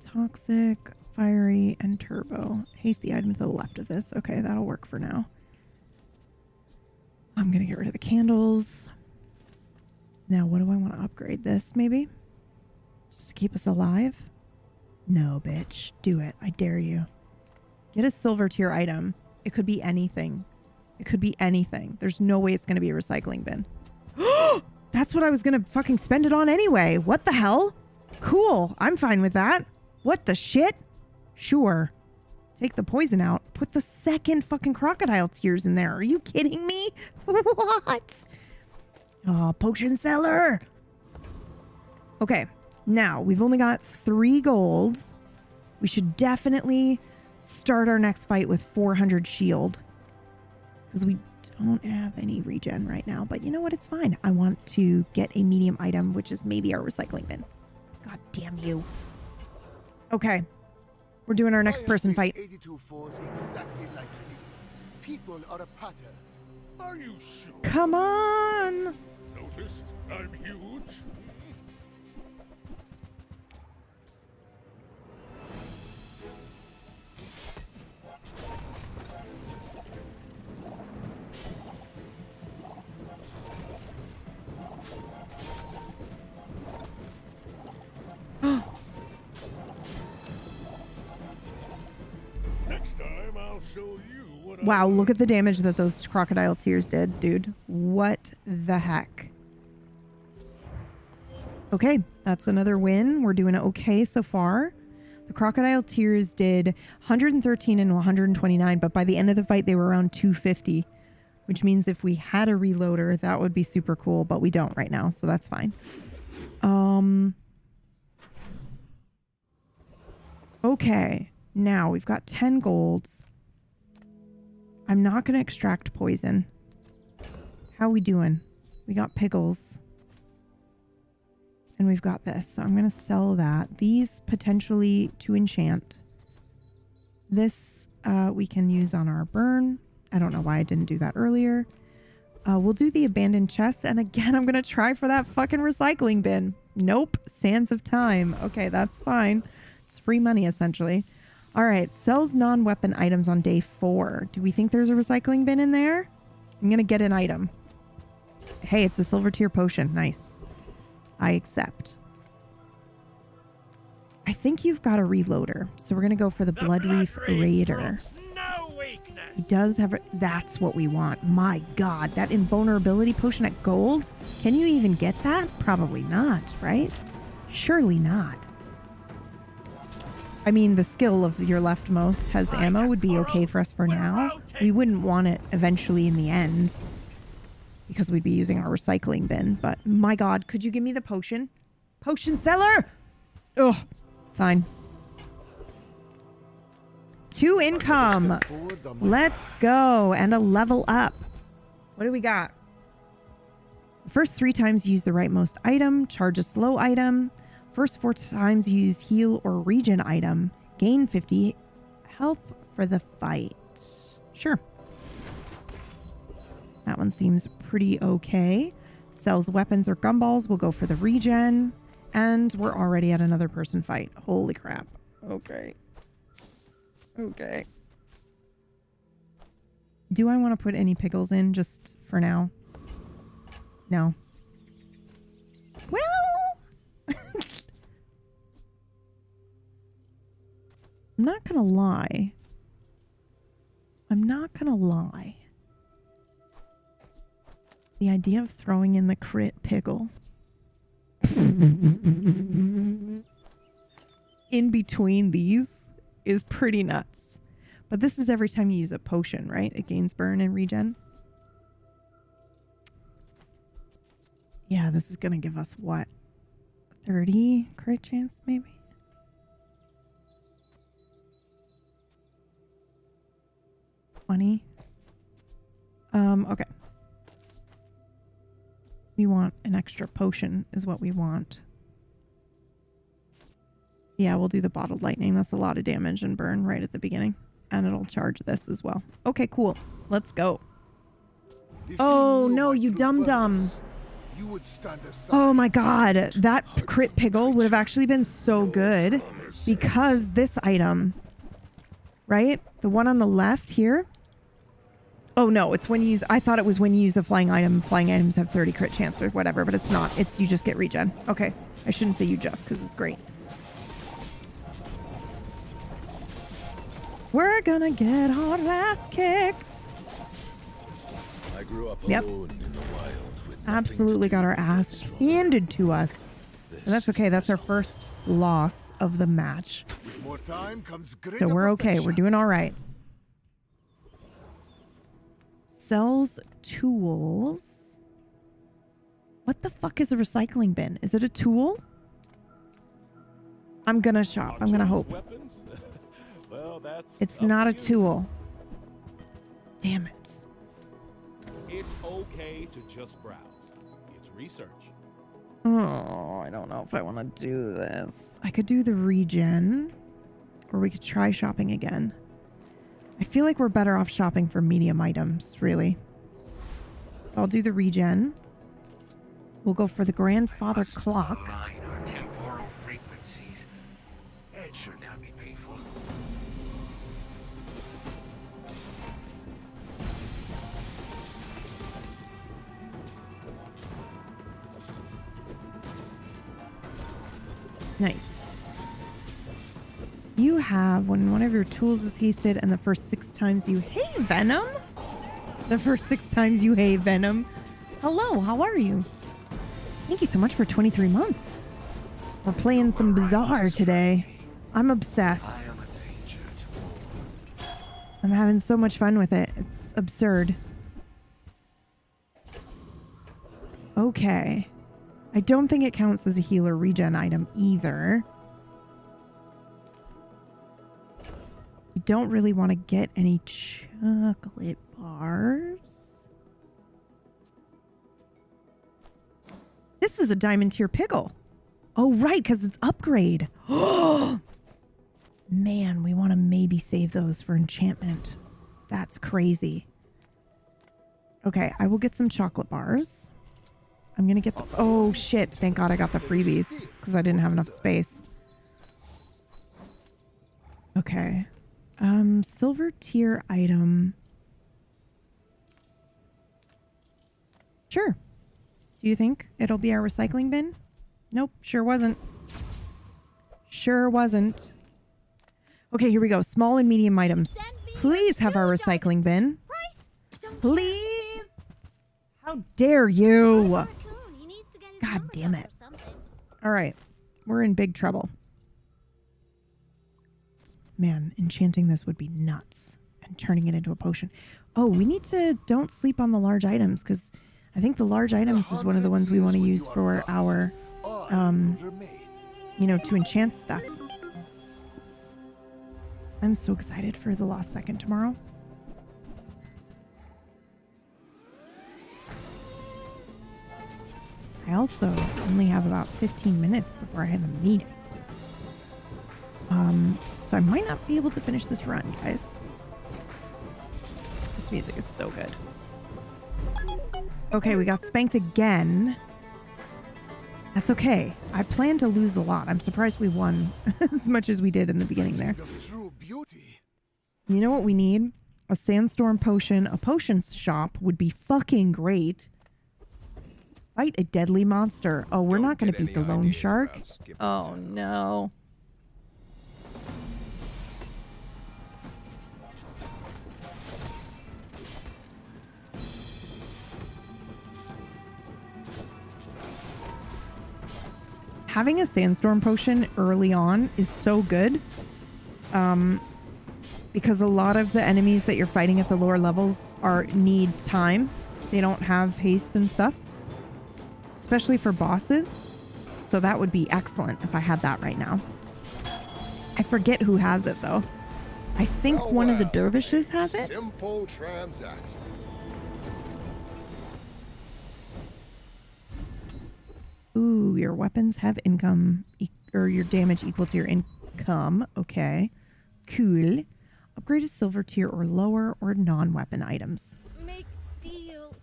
Speaker 1: Toxic, Fiery, and Turbo. Haste the item to the left of this. Okay, that'll work for now. I'm going to get rid of the candles. Now, what do I want to upgrade this, maybe? Just to keep us alive? No, bitch. Do it. I dare you. Get a silver tier item. It could be anything. It could be anything. There's no way it's going to be a recycling bin. That's what I was going to fucking spend it on anyway. What the hell? Cool. I'm fine with that. What the shit? Sure. Take the poison out. Put the second fucking crocodile tears in there. Are you kidding me? What? Oh, potion seller. Okay. Now, we've only got 3 golds. We should definitely start our next fight with 400 shield. Because we don't have any regen right now. But you know what? It's fine. I want to get a medium item, which is maybe our recycling bin. God damn you. Okay. We're doing our next person fight.
Speaker 8: 82 falls exactly like you. People are a pattern.
Speaker 5: Are you sure?
Speaker 1: Come on.
Speaker 5: Noticed? I'm huge. Next time I'll show you what
Speaker 1: Wow, look at the damage that those crocodile tears did, dude. What the heck? Okay, that's another win. We're doing okay so far. The crocodile tears did 113 and 129, but by the end of the fight, they were around 250, which means if we had a reloader, that would be super cool, but we don't right now, so that's fine. Okay, now we've got 10 golds. I'm not going to extract poison. How we doing? We got pickles. And we've got this. So I'm going to sell that. These potentially to enchant. This we can use on our burn. I don't know why I didn't do that earlier. We'll do the abandoned chest. And again, I'm going to try for that fucking recycling bin. Nope. Sands of time. Okay, that's fine. It's free money, essentially. All right. Sells non-weapon items on day 4. Do we think there's a recycling bin in there? I'm going to get an item. Hey, it's a silver tier potion. Nice. I accept. I think you've got a reloader. So we're going to go for the Blood Reef Raider.
Speaker 5: No weakness.
Speaker 1: He does have... That's what we want. My God. That invulnerability potion at gold? Can you even get that? Probably not, right? Surely not. I mean, the skill of your leftmost has ammo would be okay for us for now. We wouldn't want it eventually in the end because we'd be using our recycling bin. But my God, could you give me the potion? Potion seller! Ugh. Fine. 2 income. Let's go. And a level up. What do we got? First 3 times you use the rightmost item. Charge a slow item. First 4 times you use heal or regen item. Gain 50 health for the fight. Sure. That one seems pretty okay. Sells weapons or gumballs. We'll go for the regen. And we're already at another person fight. Holy crap. Okay. Okay. Do I want to put any pickles in just for now? No. Well, I'm not gonna lie. The idea of throwing in the crit pickle in between these is pretty nuts. But this is every time you use a potion, right? It gains burn and regen. Yeah, this is gonna give us what? 30 crit chance, maybe? Okay. We want an extra potion is what we want. Yeah, we'll do the bottled lightning. That's a lot of damage and burn right at the beginning. And it'll charge this as well. Okay, cool. Let's go. Oh, no, you dum-dum. Oh my God. That crit piggle would have actually been so good because this item, right? The one on the left here. Oh no, it's when you use, I thought it was when you use a flying item. Flying items have 30 crit chance or whatever, but it's not. It's you just get regen. Okay. I shouldn't say you just because it's great. We're gonna get our ass kicked.
Speaker 5: I grew up
Speaker 1: Yep.
Speaker 5: alone in the wild with
Speaker 1: Absolutely got our ass handed to us. But that's okay. That's our first loss of the match.
Speaker 8: With more time comes
Speaker 1: So we're okay. We're doing all right. Sells tools. What the fuck is a recycling bin? Is it a tool? I'm gonna shop. I'm gonna hope.
Speaker 5: Well, that's
Speaker 1: It's not a tool. Damn it.
Speaker 5: It's okay to just browse. It's research.
Speaker 1: Oh, I don't know if I want to do this. I could do the regen, or we could try shopping again. I feel like we're better off shopping for medium items, really. I'll do the regen. We'll go for the grandfather clock.
Speaker 9: Align our temporal frequencies. It should not be painful.
Speaker 1: Nice. You have, when one of your tools is hasted and the first 6 times you... Hey, Venom! The first 6 times you hey, Venom. Hello, how are you? Thank you so much for 23 months. We're playing some Bizarre today. I'm obsessed. I'm having so much fun with it. It's absurd. Okay. I don't think it counts as a healer regen item either. We don't really want to get any chocolate bars. This is a diamond tier pickle. Oh, right, because it's upgrade. Oh, man, we want to maybe save those for enchantment. That's crazy. Okay, I will get some chocolate bars. I'm going to get the... Oh, shit. Thank God I got the freebies because I didn't have enough space. Okay. Silver tier item. Sure. Do you think it'll be our recycling bin? Nope, sure wasn't. Sure wasn't. Okay, here we go. Small and medium items. Please have our recycling bin. Please. How dare you? God damn it. All right. We're in big trouble. Man, enchanting this would be nuts. And turning it into a potion. Oh, we need to don't sleep on the large items, because I think the large items is one of the ones we want to use for our, you know, to enchant stuff. I'm so excited for The Lost Second tomorrow. I also only have about 15 minutes before I have a meeting. So I might not be able to finish this run, guys. This music is so good. Okay, we got spanked again. That's okay. I plan to lose a lot. I'm surprised we won as much as we did in the beginning there. You know what we need? A sandstorm potion. A potion shop would be fucking great. Fight a deadly monster. Oh, we're not going to beat the lone shark. Oh, no. Having a sandstorm potion early on is so good. Because a lot of the enemies that you're fighting at the lower levels need time. They don't have haste and stuff. Especially for bosses. So that would be excellent if I had that right now. I forget who has it though. I think one of the dervishes has it.
Speaker 8: Simple transaction.
Speaker 1: Ooh, your weapons have income or your damage equal to your income. Okay. Cool. Upgrade to silver tier or lower or non-weapon items.
Speaker 10: Make deals.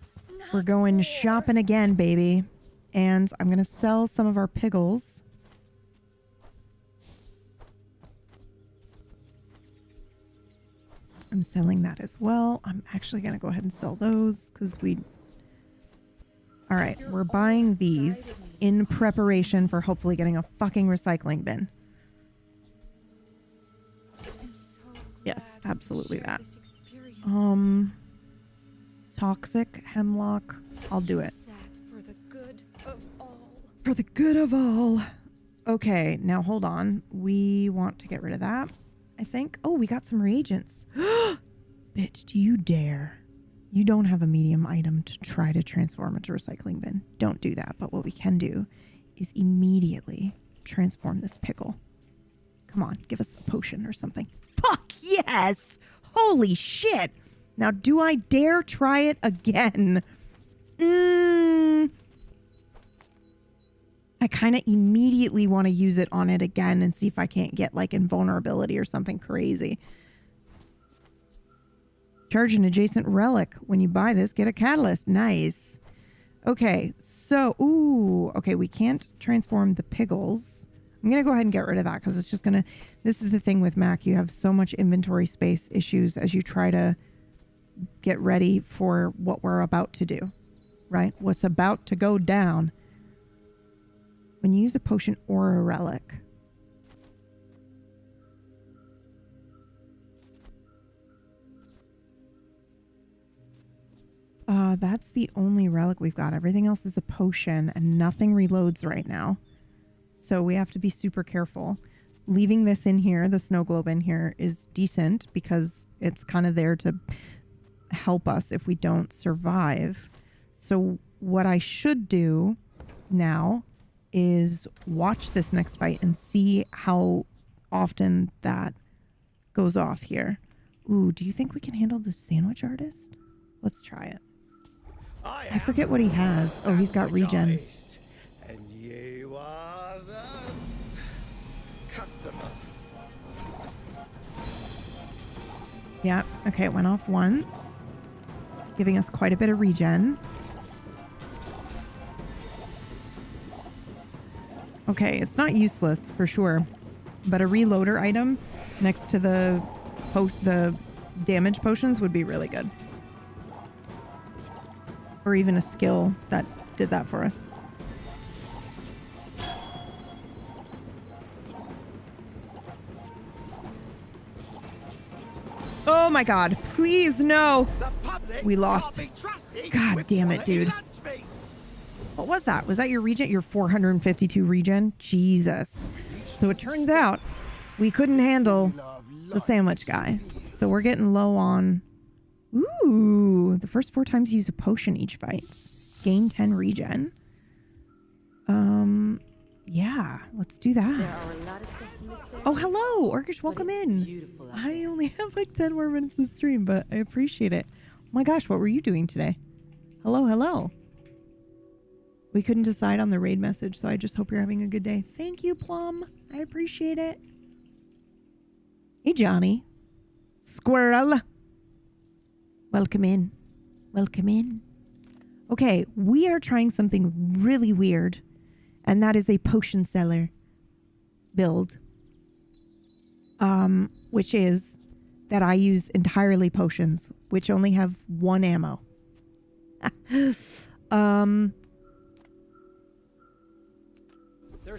Speaker 1: We're going shopping again, baby. And I'm going to sell some of our piggles. I'm selling that as well. I'm actually going to go ahead and sell those because we... All right, we're buying these in preparation for hopefully getting a fucking recycling bin. Yes, absolutely that. Toxic, hemlock. I'll do it.
Speaker 3: For the good of all.
Speaker 1: For the good of all. Okay, now hold on. We want to get rid of that, I think. Oh, we got some reagents. Bitch, do you dare? You don't have a medium item to try to transform into a recycling bin. Don't do that. But what we can do is immediately transform this pickle. Come on, give us a potion or something. Fuck yes! Holy shit! Now, do I dare try it again? I kind of immediately want to use it on it again and see if I can't get like invulnerability or something crazy. Charge an adjacent relic. When you buy this, get a catalyst. Nice. Okay, so, okay, we can't transform the piggles. I'm going to go ahead and get rid of that because it's just going to... This is the thing with Mac. You have so much inventory space issues as you try to get ready for what we're about to do, right? What's about to go down. When you use a potion or a relic... that's the only relic we've got. Everything else is a potion and nothing reloads right now. So we have to be super careful. Leaving this in here, the snow globe in here, is decent because it's kind of there to help us if we don't survive. So what I should do now is watch this next fight and see how often that goes off here. Ooh, do you think we can handle the sandwich artist? Let's try it. I forget what he has. Oh, he's got regen.
Speaker 8: And you are the customer.
Speaker 1: Yeah, okay, it went off once, giving us quite a bit of regen. Okay, it's not useless for sure, but a reloader item next to the damage potions would be really good. Or even a skill that did that for us. Oh my god, please no! We lost. God damn it, dude. What was that? Was that your regen? Your 452 regen? Jesus. So it turns out we couldn't handle the sandwich guy. So we're getting low on... Ooh, the first 4 times you use a potion each fight. Gain 10 regen. Yeah, let's do
Speaker 4: There
Speaker 1: that.
Speaker 4: are a lot of steps, mister.
Speaker 1: Oh, hello, Orcish, welcome in.
Speaker 4: Beautiful.
Speaker 1: I only have like 10 more minutes to stream, but I appreciate it. Oh my gosh, what were you doing today? Hello, hello. We couldn't decide on the raid message, so I just hope you're having a good day. Thank you, Plum. I appreciate it. Hey, Johnny. Squirrel. Welcome in. Welcome in. Okay, we are trying something really weird, and that is a potion seller build. Which is that I use entirely potions, which only have 1 ammo.
Speaker 7: There's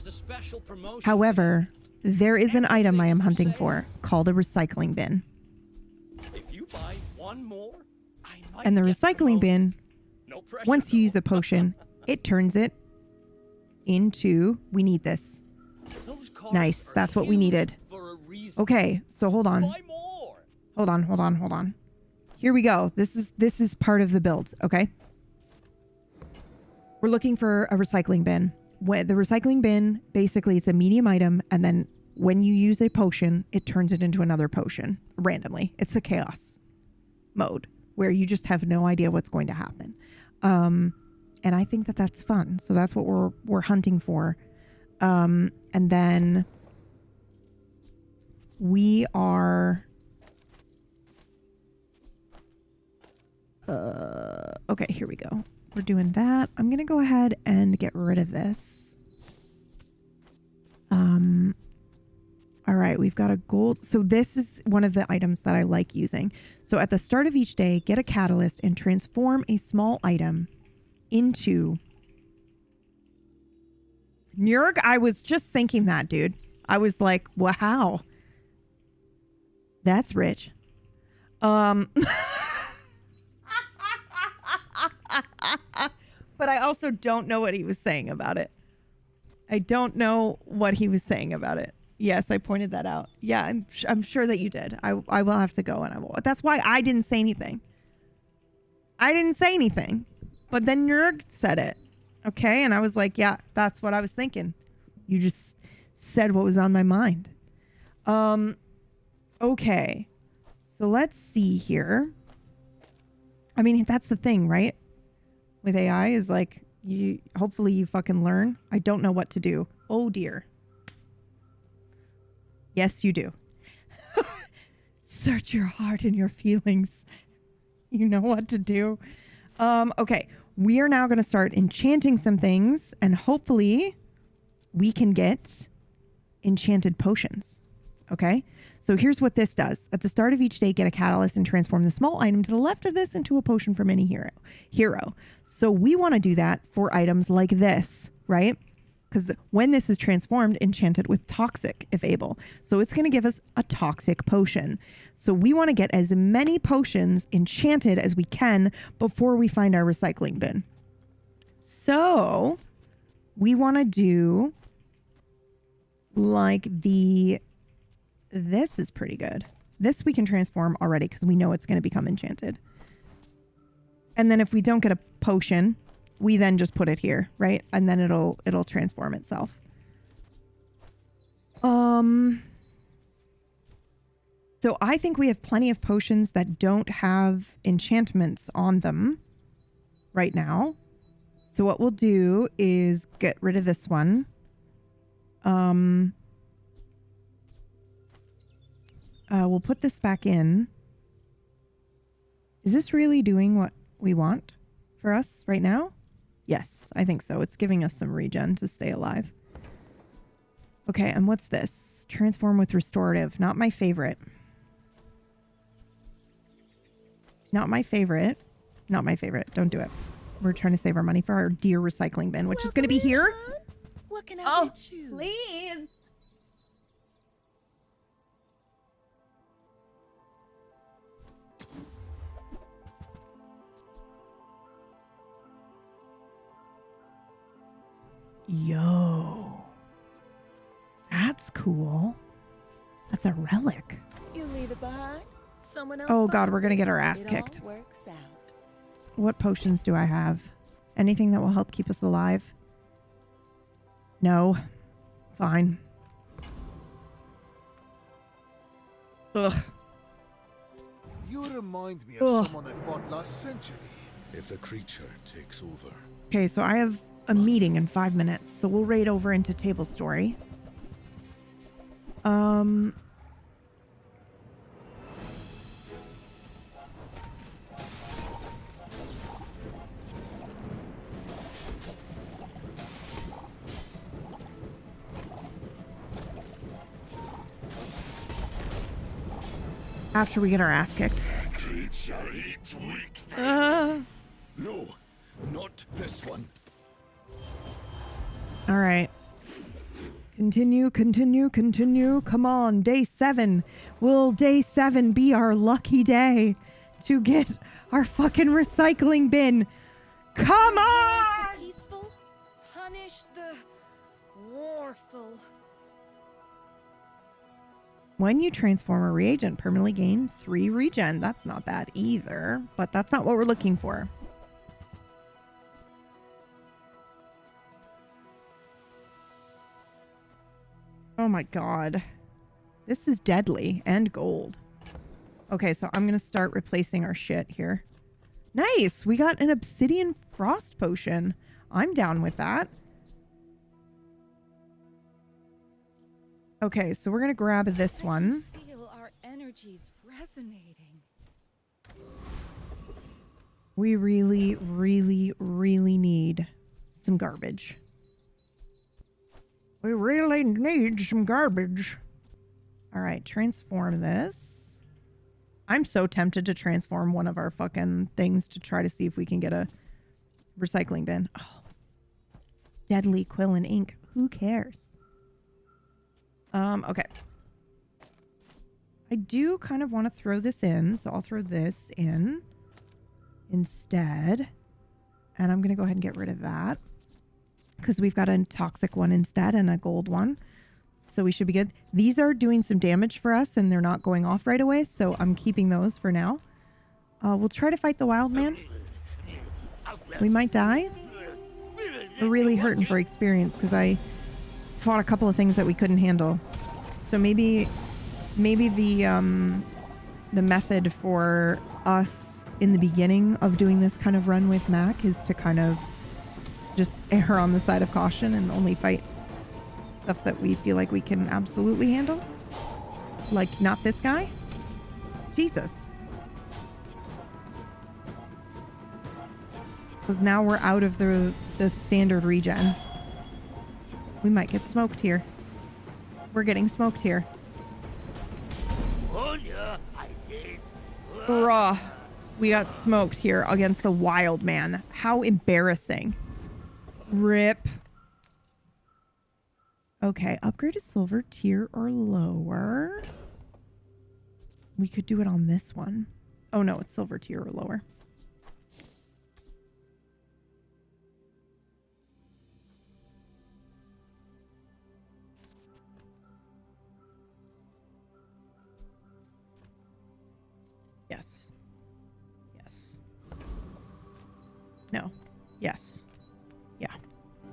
Speaker 7: a special promotion.
Speaker 1: However, there is an item I am hunting for called a recycling bin.
Speaker 7: If you buy one more, I might
Speaker 1: And the
Speaker 7: get
Speaker 1: recycling bin,
Speaker 7: No pressure,
Speaker 1: once you
Speaker 7: though.
Speaker 1: use a potion, it turns it into, we need this.
Speaker 7: Those cars
Speaker 1: Nice,
Speaker 7: are
Speaker 1: that's what we
Speaker 7: huge
Speaker 1: needed.
Speaker 7: for a reason.
Speaker 1: Okay, so hold on.
Speaker 7: Buy more.
Speaker 1: Hold on. Here we go. This is part of the build, okay? We're looking for a recycling bin. The recycling bin, basically it's a medium item, and then when you use a potion, it turns it into another potion randomly. It's a chaos mode where you just have no idea what's going to happen. And I think that that's fun. So that's what we're hunting for. And then we are... okay, here we go. We're doing that. I'm going to go ahead and get rid of this. All right, we've got a gold. So this is one of the items that I like using. So at the start of each day, get a catalyst and transform a small item into... Nurg, I was just thinking that, dude. I was like, wow. That's rich. But I also don't know what he was saying about it. I don't know what he was saying about it. Yes, I pointed that out. Yeah, I'm sure that you did. I will have to go and I will. That's why I didn't say anything. I didn't say anything. But then Nurg said it. Okay, and I was like, yeah, that's what I was thinking. You just said what was on my mind. Okay. So let's see here. I mean, that's the thing, right? With AI is like, hopefully you fucking learn. I don't know what to do. Oh dear. Yes, you do. Search your heart and your feelings. You know what to do. Okay. We are now going to start enchanting some things, and hopefully we can get enchanted potions. Okay. So here's what this does. At the start of each day, get a catalyst and transform the small item to the left of this into a potion from any hero. So we want to do that for items like this, right? Because when this is transformed, enchant it with toxic if able. So it's going to give us a toxic potion. So we want to get as many potions enchanted as we can before we find our recycling bin. So we want to do like this is pretty good. This we can transform already because we know it's going to become enchanted. And then if we don't get a potion, we then just put it here, right? And then it'll transform itself. So I think we have plenty of potions that don't have enchantments on them right now. So what we'll do is get rid of this one. We'll put this back in. Is this really doing what we want for us right now? Yes, I think so. It's giving us some regen to stay alive. Okay, and what's this? Transform with restorative. Not my favorite. Not my favorite. Not my favorite. Don't do it. We're trying to save our money for our dear recycling bin, which is going to be here.
Speaker 6: What can I get you?
Speaker 1: Please. Yo. That's cool. That's a relic.
Speaker 6: You leave it behind. Someone else.
Speaker 1: Oh God,
Speaker 6: finds
Speaker 1: we're gonna
Speaker 6: it.
Speaker 1: get our ass
Speaker 6: It
Speaker 1: kicked.
Speaker 6: all works out.
Speaker 1: What potions do I have? Anything that will help keep us alive? No. Fine. Ugh.
Speaker 8: You remind me
Speaker 1: Ugh.
Speaker 8: of someone I fought last century.
Speaker 5: If the creature takes over,
Speaker 1: Okay, so I have a meeting in 5 minutes, so we'll raid over into table story. After we get our ass kicked.
Speaker 5: no, not this one.
Speaker 1: All right. Continue, continue, continue. Come on, day 7. Will day 7 be our lucky day to get our fucking recycling bin? Come on!
Speaker 3: The peaceful, punish the warful.
Speaker 1: When you transform a reagent, permanently gain 3 regen. That's not bad either, but that's not what we're looking for. Oh my god. This is deadly and gold. Okay, so I'm going to start replacing our shit here. Nice! We got an obsidian frost potion. I'm down with that. Okay, so we're going to grab this one.
Speaker 3: I can feel our energies resonating.
Speaker 1: We really, really, really need some garbage. We really need some garbage. All right, transform this. I'm so tempted to transform one of our fucking things to try to see if we can get a recycling bin. Oh, deadly quill and ink. Who cares? Okay. I do kind of want to throw this in, so I'll throw this in instead. And I'm going to go ahead and get rid of that because we've got a toxic one instead and a gold one. So we should be good. These are doing some damage for us and they're not going off right away, so I'm keeping those for now. We'll try to fight the wild man. We might die. We're really hurting for experience because I fought a couple of things that we couldn't handle. So maybe the method for us in the beginning of doing this kind of run with Mac is to kind of just err on the side of caution and only fight stuff that we feel like we can absolutely handle. Like not this guy. Jesus. Because now we're out of the standard regen. We might get smoked here. We're getting smoked here. Bruh. We got smoked here against the wild man. How embarrassing. Rip. Okay, upgrade to silver tier or lower. We could do it on this one. Oh no, it's silver tier or lower. Yes. Yes. No. Yes. Yeah.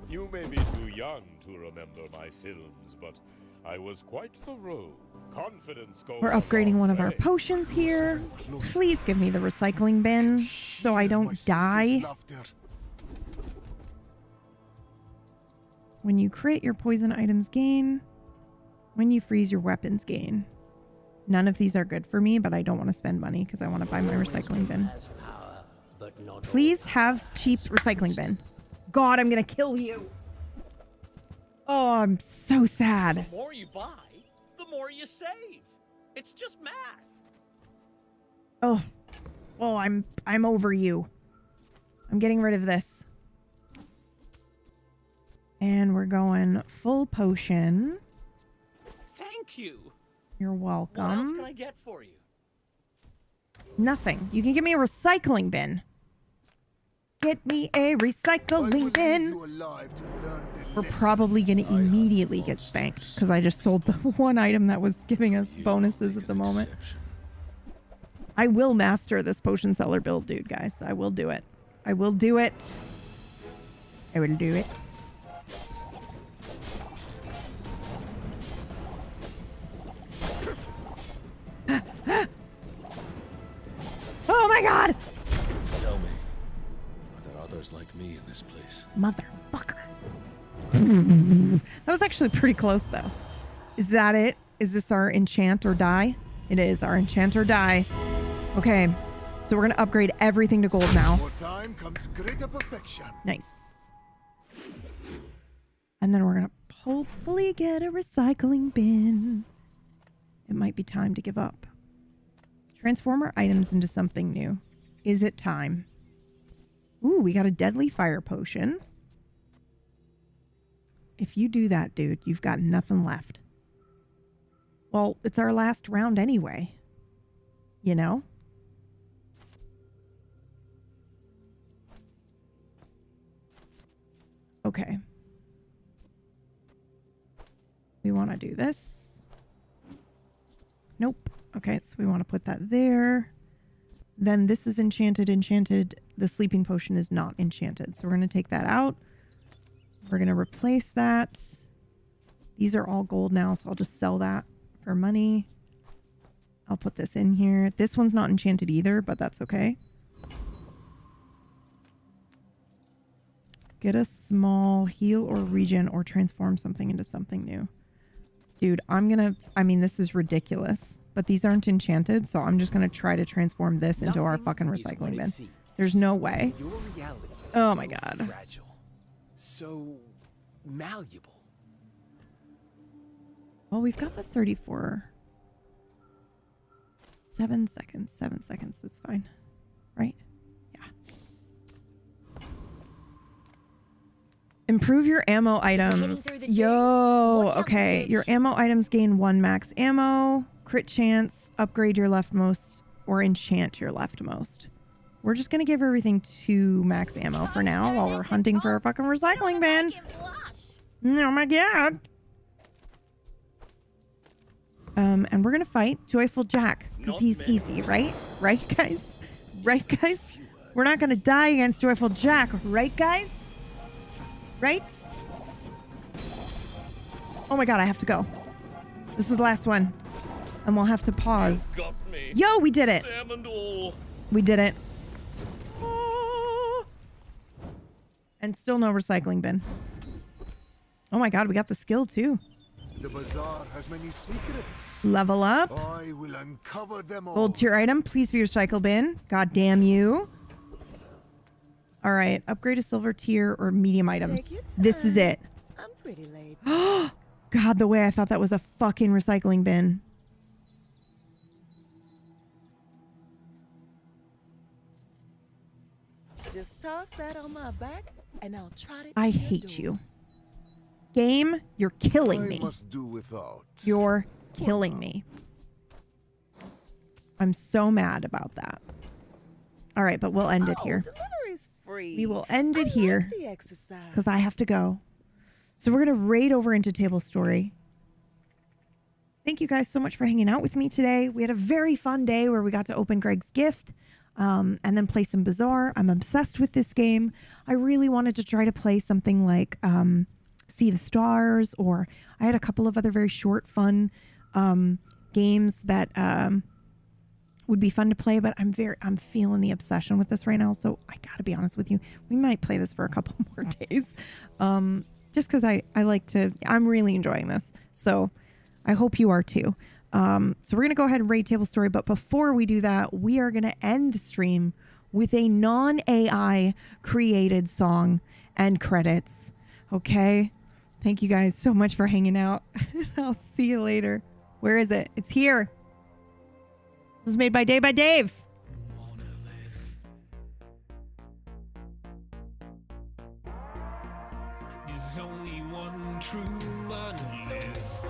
Speaker 11: You may be too young to remember my films, but I was quite thorough. Confidence goes.
Speaker 1: We're upgrading one of our potions here. Please give me the recycling bin so I don't die. When you crit, your poison items gain. When you freeze, your weapons gain. None of these are good for me, but I don't want to spend money because I want to buy my recycling bin. Please have cheap recycling bin. God, I'm going to kill you. Oh, I'm so sad.
Speaker 7: The more you buy, the more you save. It's just math.
Speaker 1: Oh, I'm over you. I'm getting rid of this. And we're going full potion.
Speaker 7: Thank you.
Speaker 1: You're welcome.
Speaker 7: What else can I get for you?
Speaker 1: Nothing. You can give me a recycling bin. Get me a recycling bin.
Speaker 8: You alive to learn the
Speaker 1: we're probably going to immediately get spanked because I just sold the one item that was giving us bonuses at the moment. I will master this potion seller build, dude, guys. I will do it. I will do it. I will do it. Oh my god!
Speaker 5: Tell me, are there others like me in this place?
Speaker 1: Motherfucker. That was actually pretty close, though. Is that it? Is this our enchant or die? It is our enchant or die. Okay, so we're going to upgrade everything to gold now.
Speaker 8: For time comes greater perfection.
Speaker 1: Nice. And then we're going to hopefully get a recycling bin. It might be time to give up. Transform our items into something new. Is it time? Ooh, we got a deadly fire potion. If you do that, dude, you've got nothing left. Well, it's our last round anyway. You know? Okay. We want to do this. Nope. Okay, so we want to put that there. Then this is enchanted. The sleeping potion is not enchanted. So we're going to take that out. We're going to replace that. These are all gold now, so I'll just sell that for money. I'll put this in here. This one's not enchanted either, but that's okay. Get a small heal or regen or transform something into something new. Dude, this is ridiculous, but these aren't enchanted, so I'm just going to try to transform this into our fucking recycling bin. There's no way. Oh my god.
Speaker 7: Fragile. So malleable.
Speaker 1: Well, we've got the 34. 7 seconds. 7 seconds. That's fine. Right? Yeah. Improve your ammo items. Yo. Okay. Your ammo items gain 1 max ammo. Crit chance. Upgrade your leftmost. Or enchant your leftmost. We're just going to give everything 2 max ammo for now while we're hunting for a fucking recycling bin. Oh my god. And we're going to fight Joyful Jack because he's easy, right? Right, guys? Right, guys? We're not going to die against Joyful Jack, right, guys? Right? Oh my god, I have to go. This is the last one. And we'll have to pause. Yo, we did it. We did it. And still no recycling bin. Oh my god, we got the skill too.
Speaker 8: The bazaar has many secrets.
Speaker 1: Level up.
Speaker 8: I will uncover them all.
Speaker 1: Gold tier item, please be recycle bin. God damn you. All right, upgrade to silver tier or medium items. This is it.
Speaker 6: I'm pretty late.
Speaker 1: God, the way I thought that was a fucking recycling bin.
Speaker 6: Just toss that on my back and I'll trot it.
Speaker 1: I hate you. Game, you're killing me.
Speaker 8: I must do without.
Speaker 1: You're killing me. I'm so mad about that. All right, but we'll end it here.
Speaker 6: Delivery's free.
Speaker 1: We will end it here
Speaker 6: The exercise.
Speaker 1: because I have to go. So we're going to raid over into Table Story. Thank you guys so much for hanging out with me today. We had a very fun day where we got to open Greg's gift and then play some Bazaar. I'm obsessed with this game. I really wanted to try to play something like Sea of Stars, or I had a couple of other very short, fun games that would be fun to play, but I'm feeling the obsession with this right now. So I gotta be honest with you, we might play this for a couple more days. Just because I'm really enjoying this. So I hope you are too. So we're going to go ahead and raid Table Story. But before we do that, we are going to end the stream with a non-AI created song and credits. Okay. Thank you guys so much for hanging out. I'll see you later. Where is it? It's here. This was made by Dave.
Speaker 12: There's only one true monolith.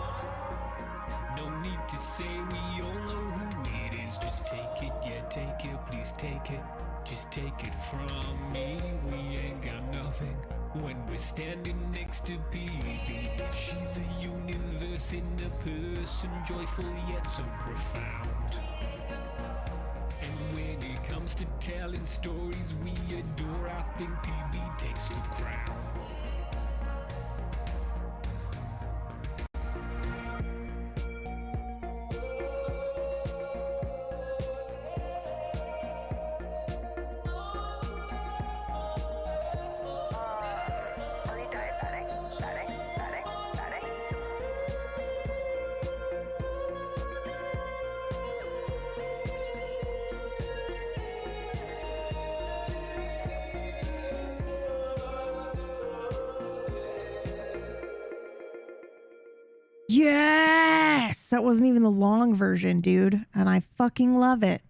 Speaker 12: No need to say we all know who it is. Just take it, yeah, take it, please take it. Just take it from me. We ain't got nothing. when we're standing next to PB. She's a universe in a person, joyful yet so profound. And when it comes to telling stories we adore, I think PB takes the crown.
Speaker 1: Yes! That wasn't even the long version, dude. And I fucking love it.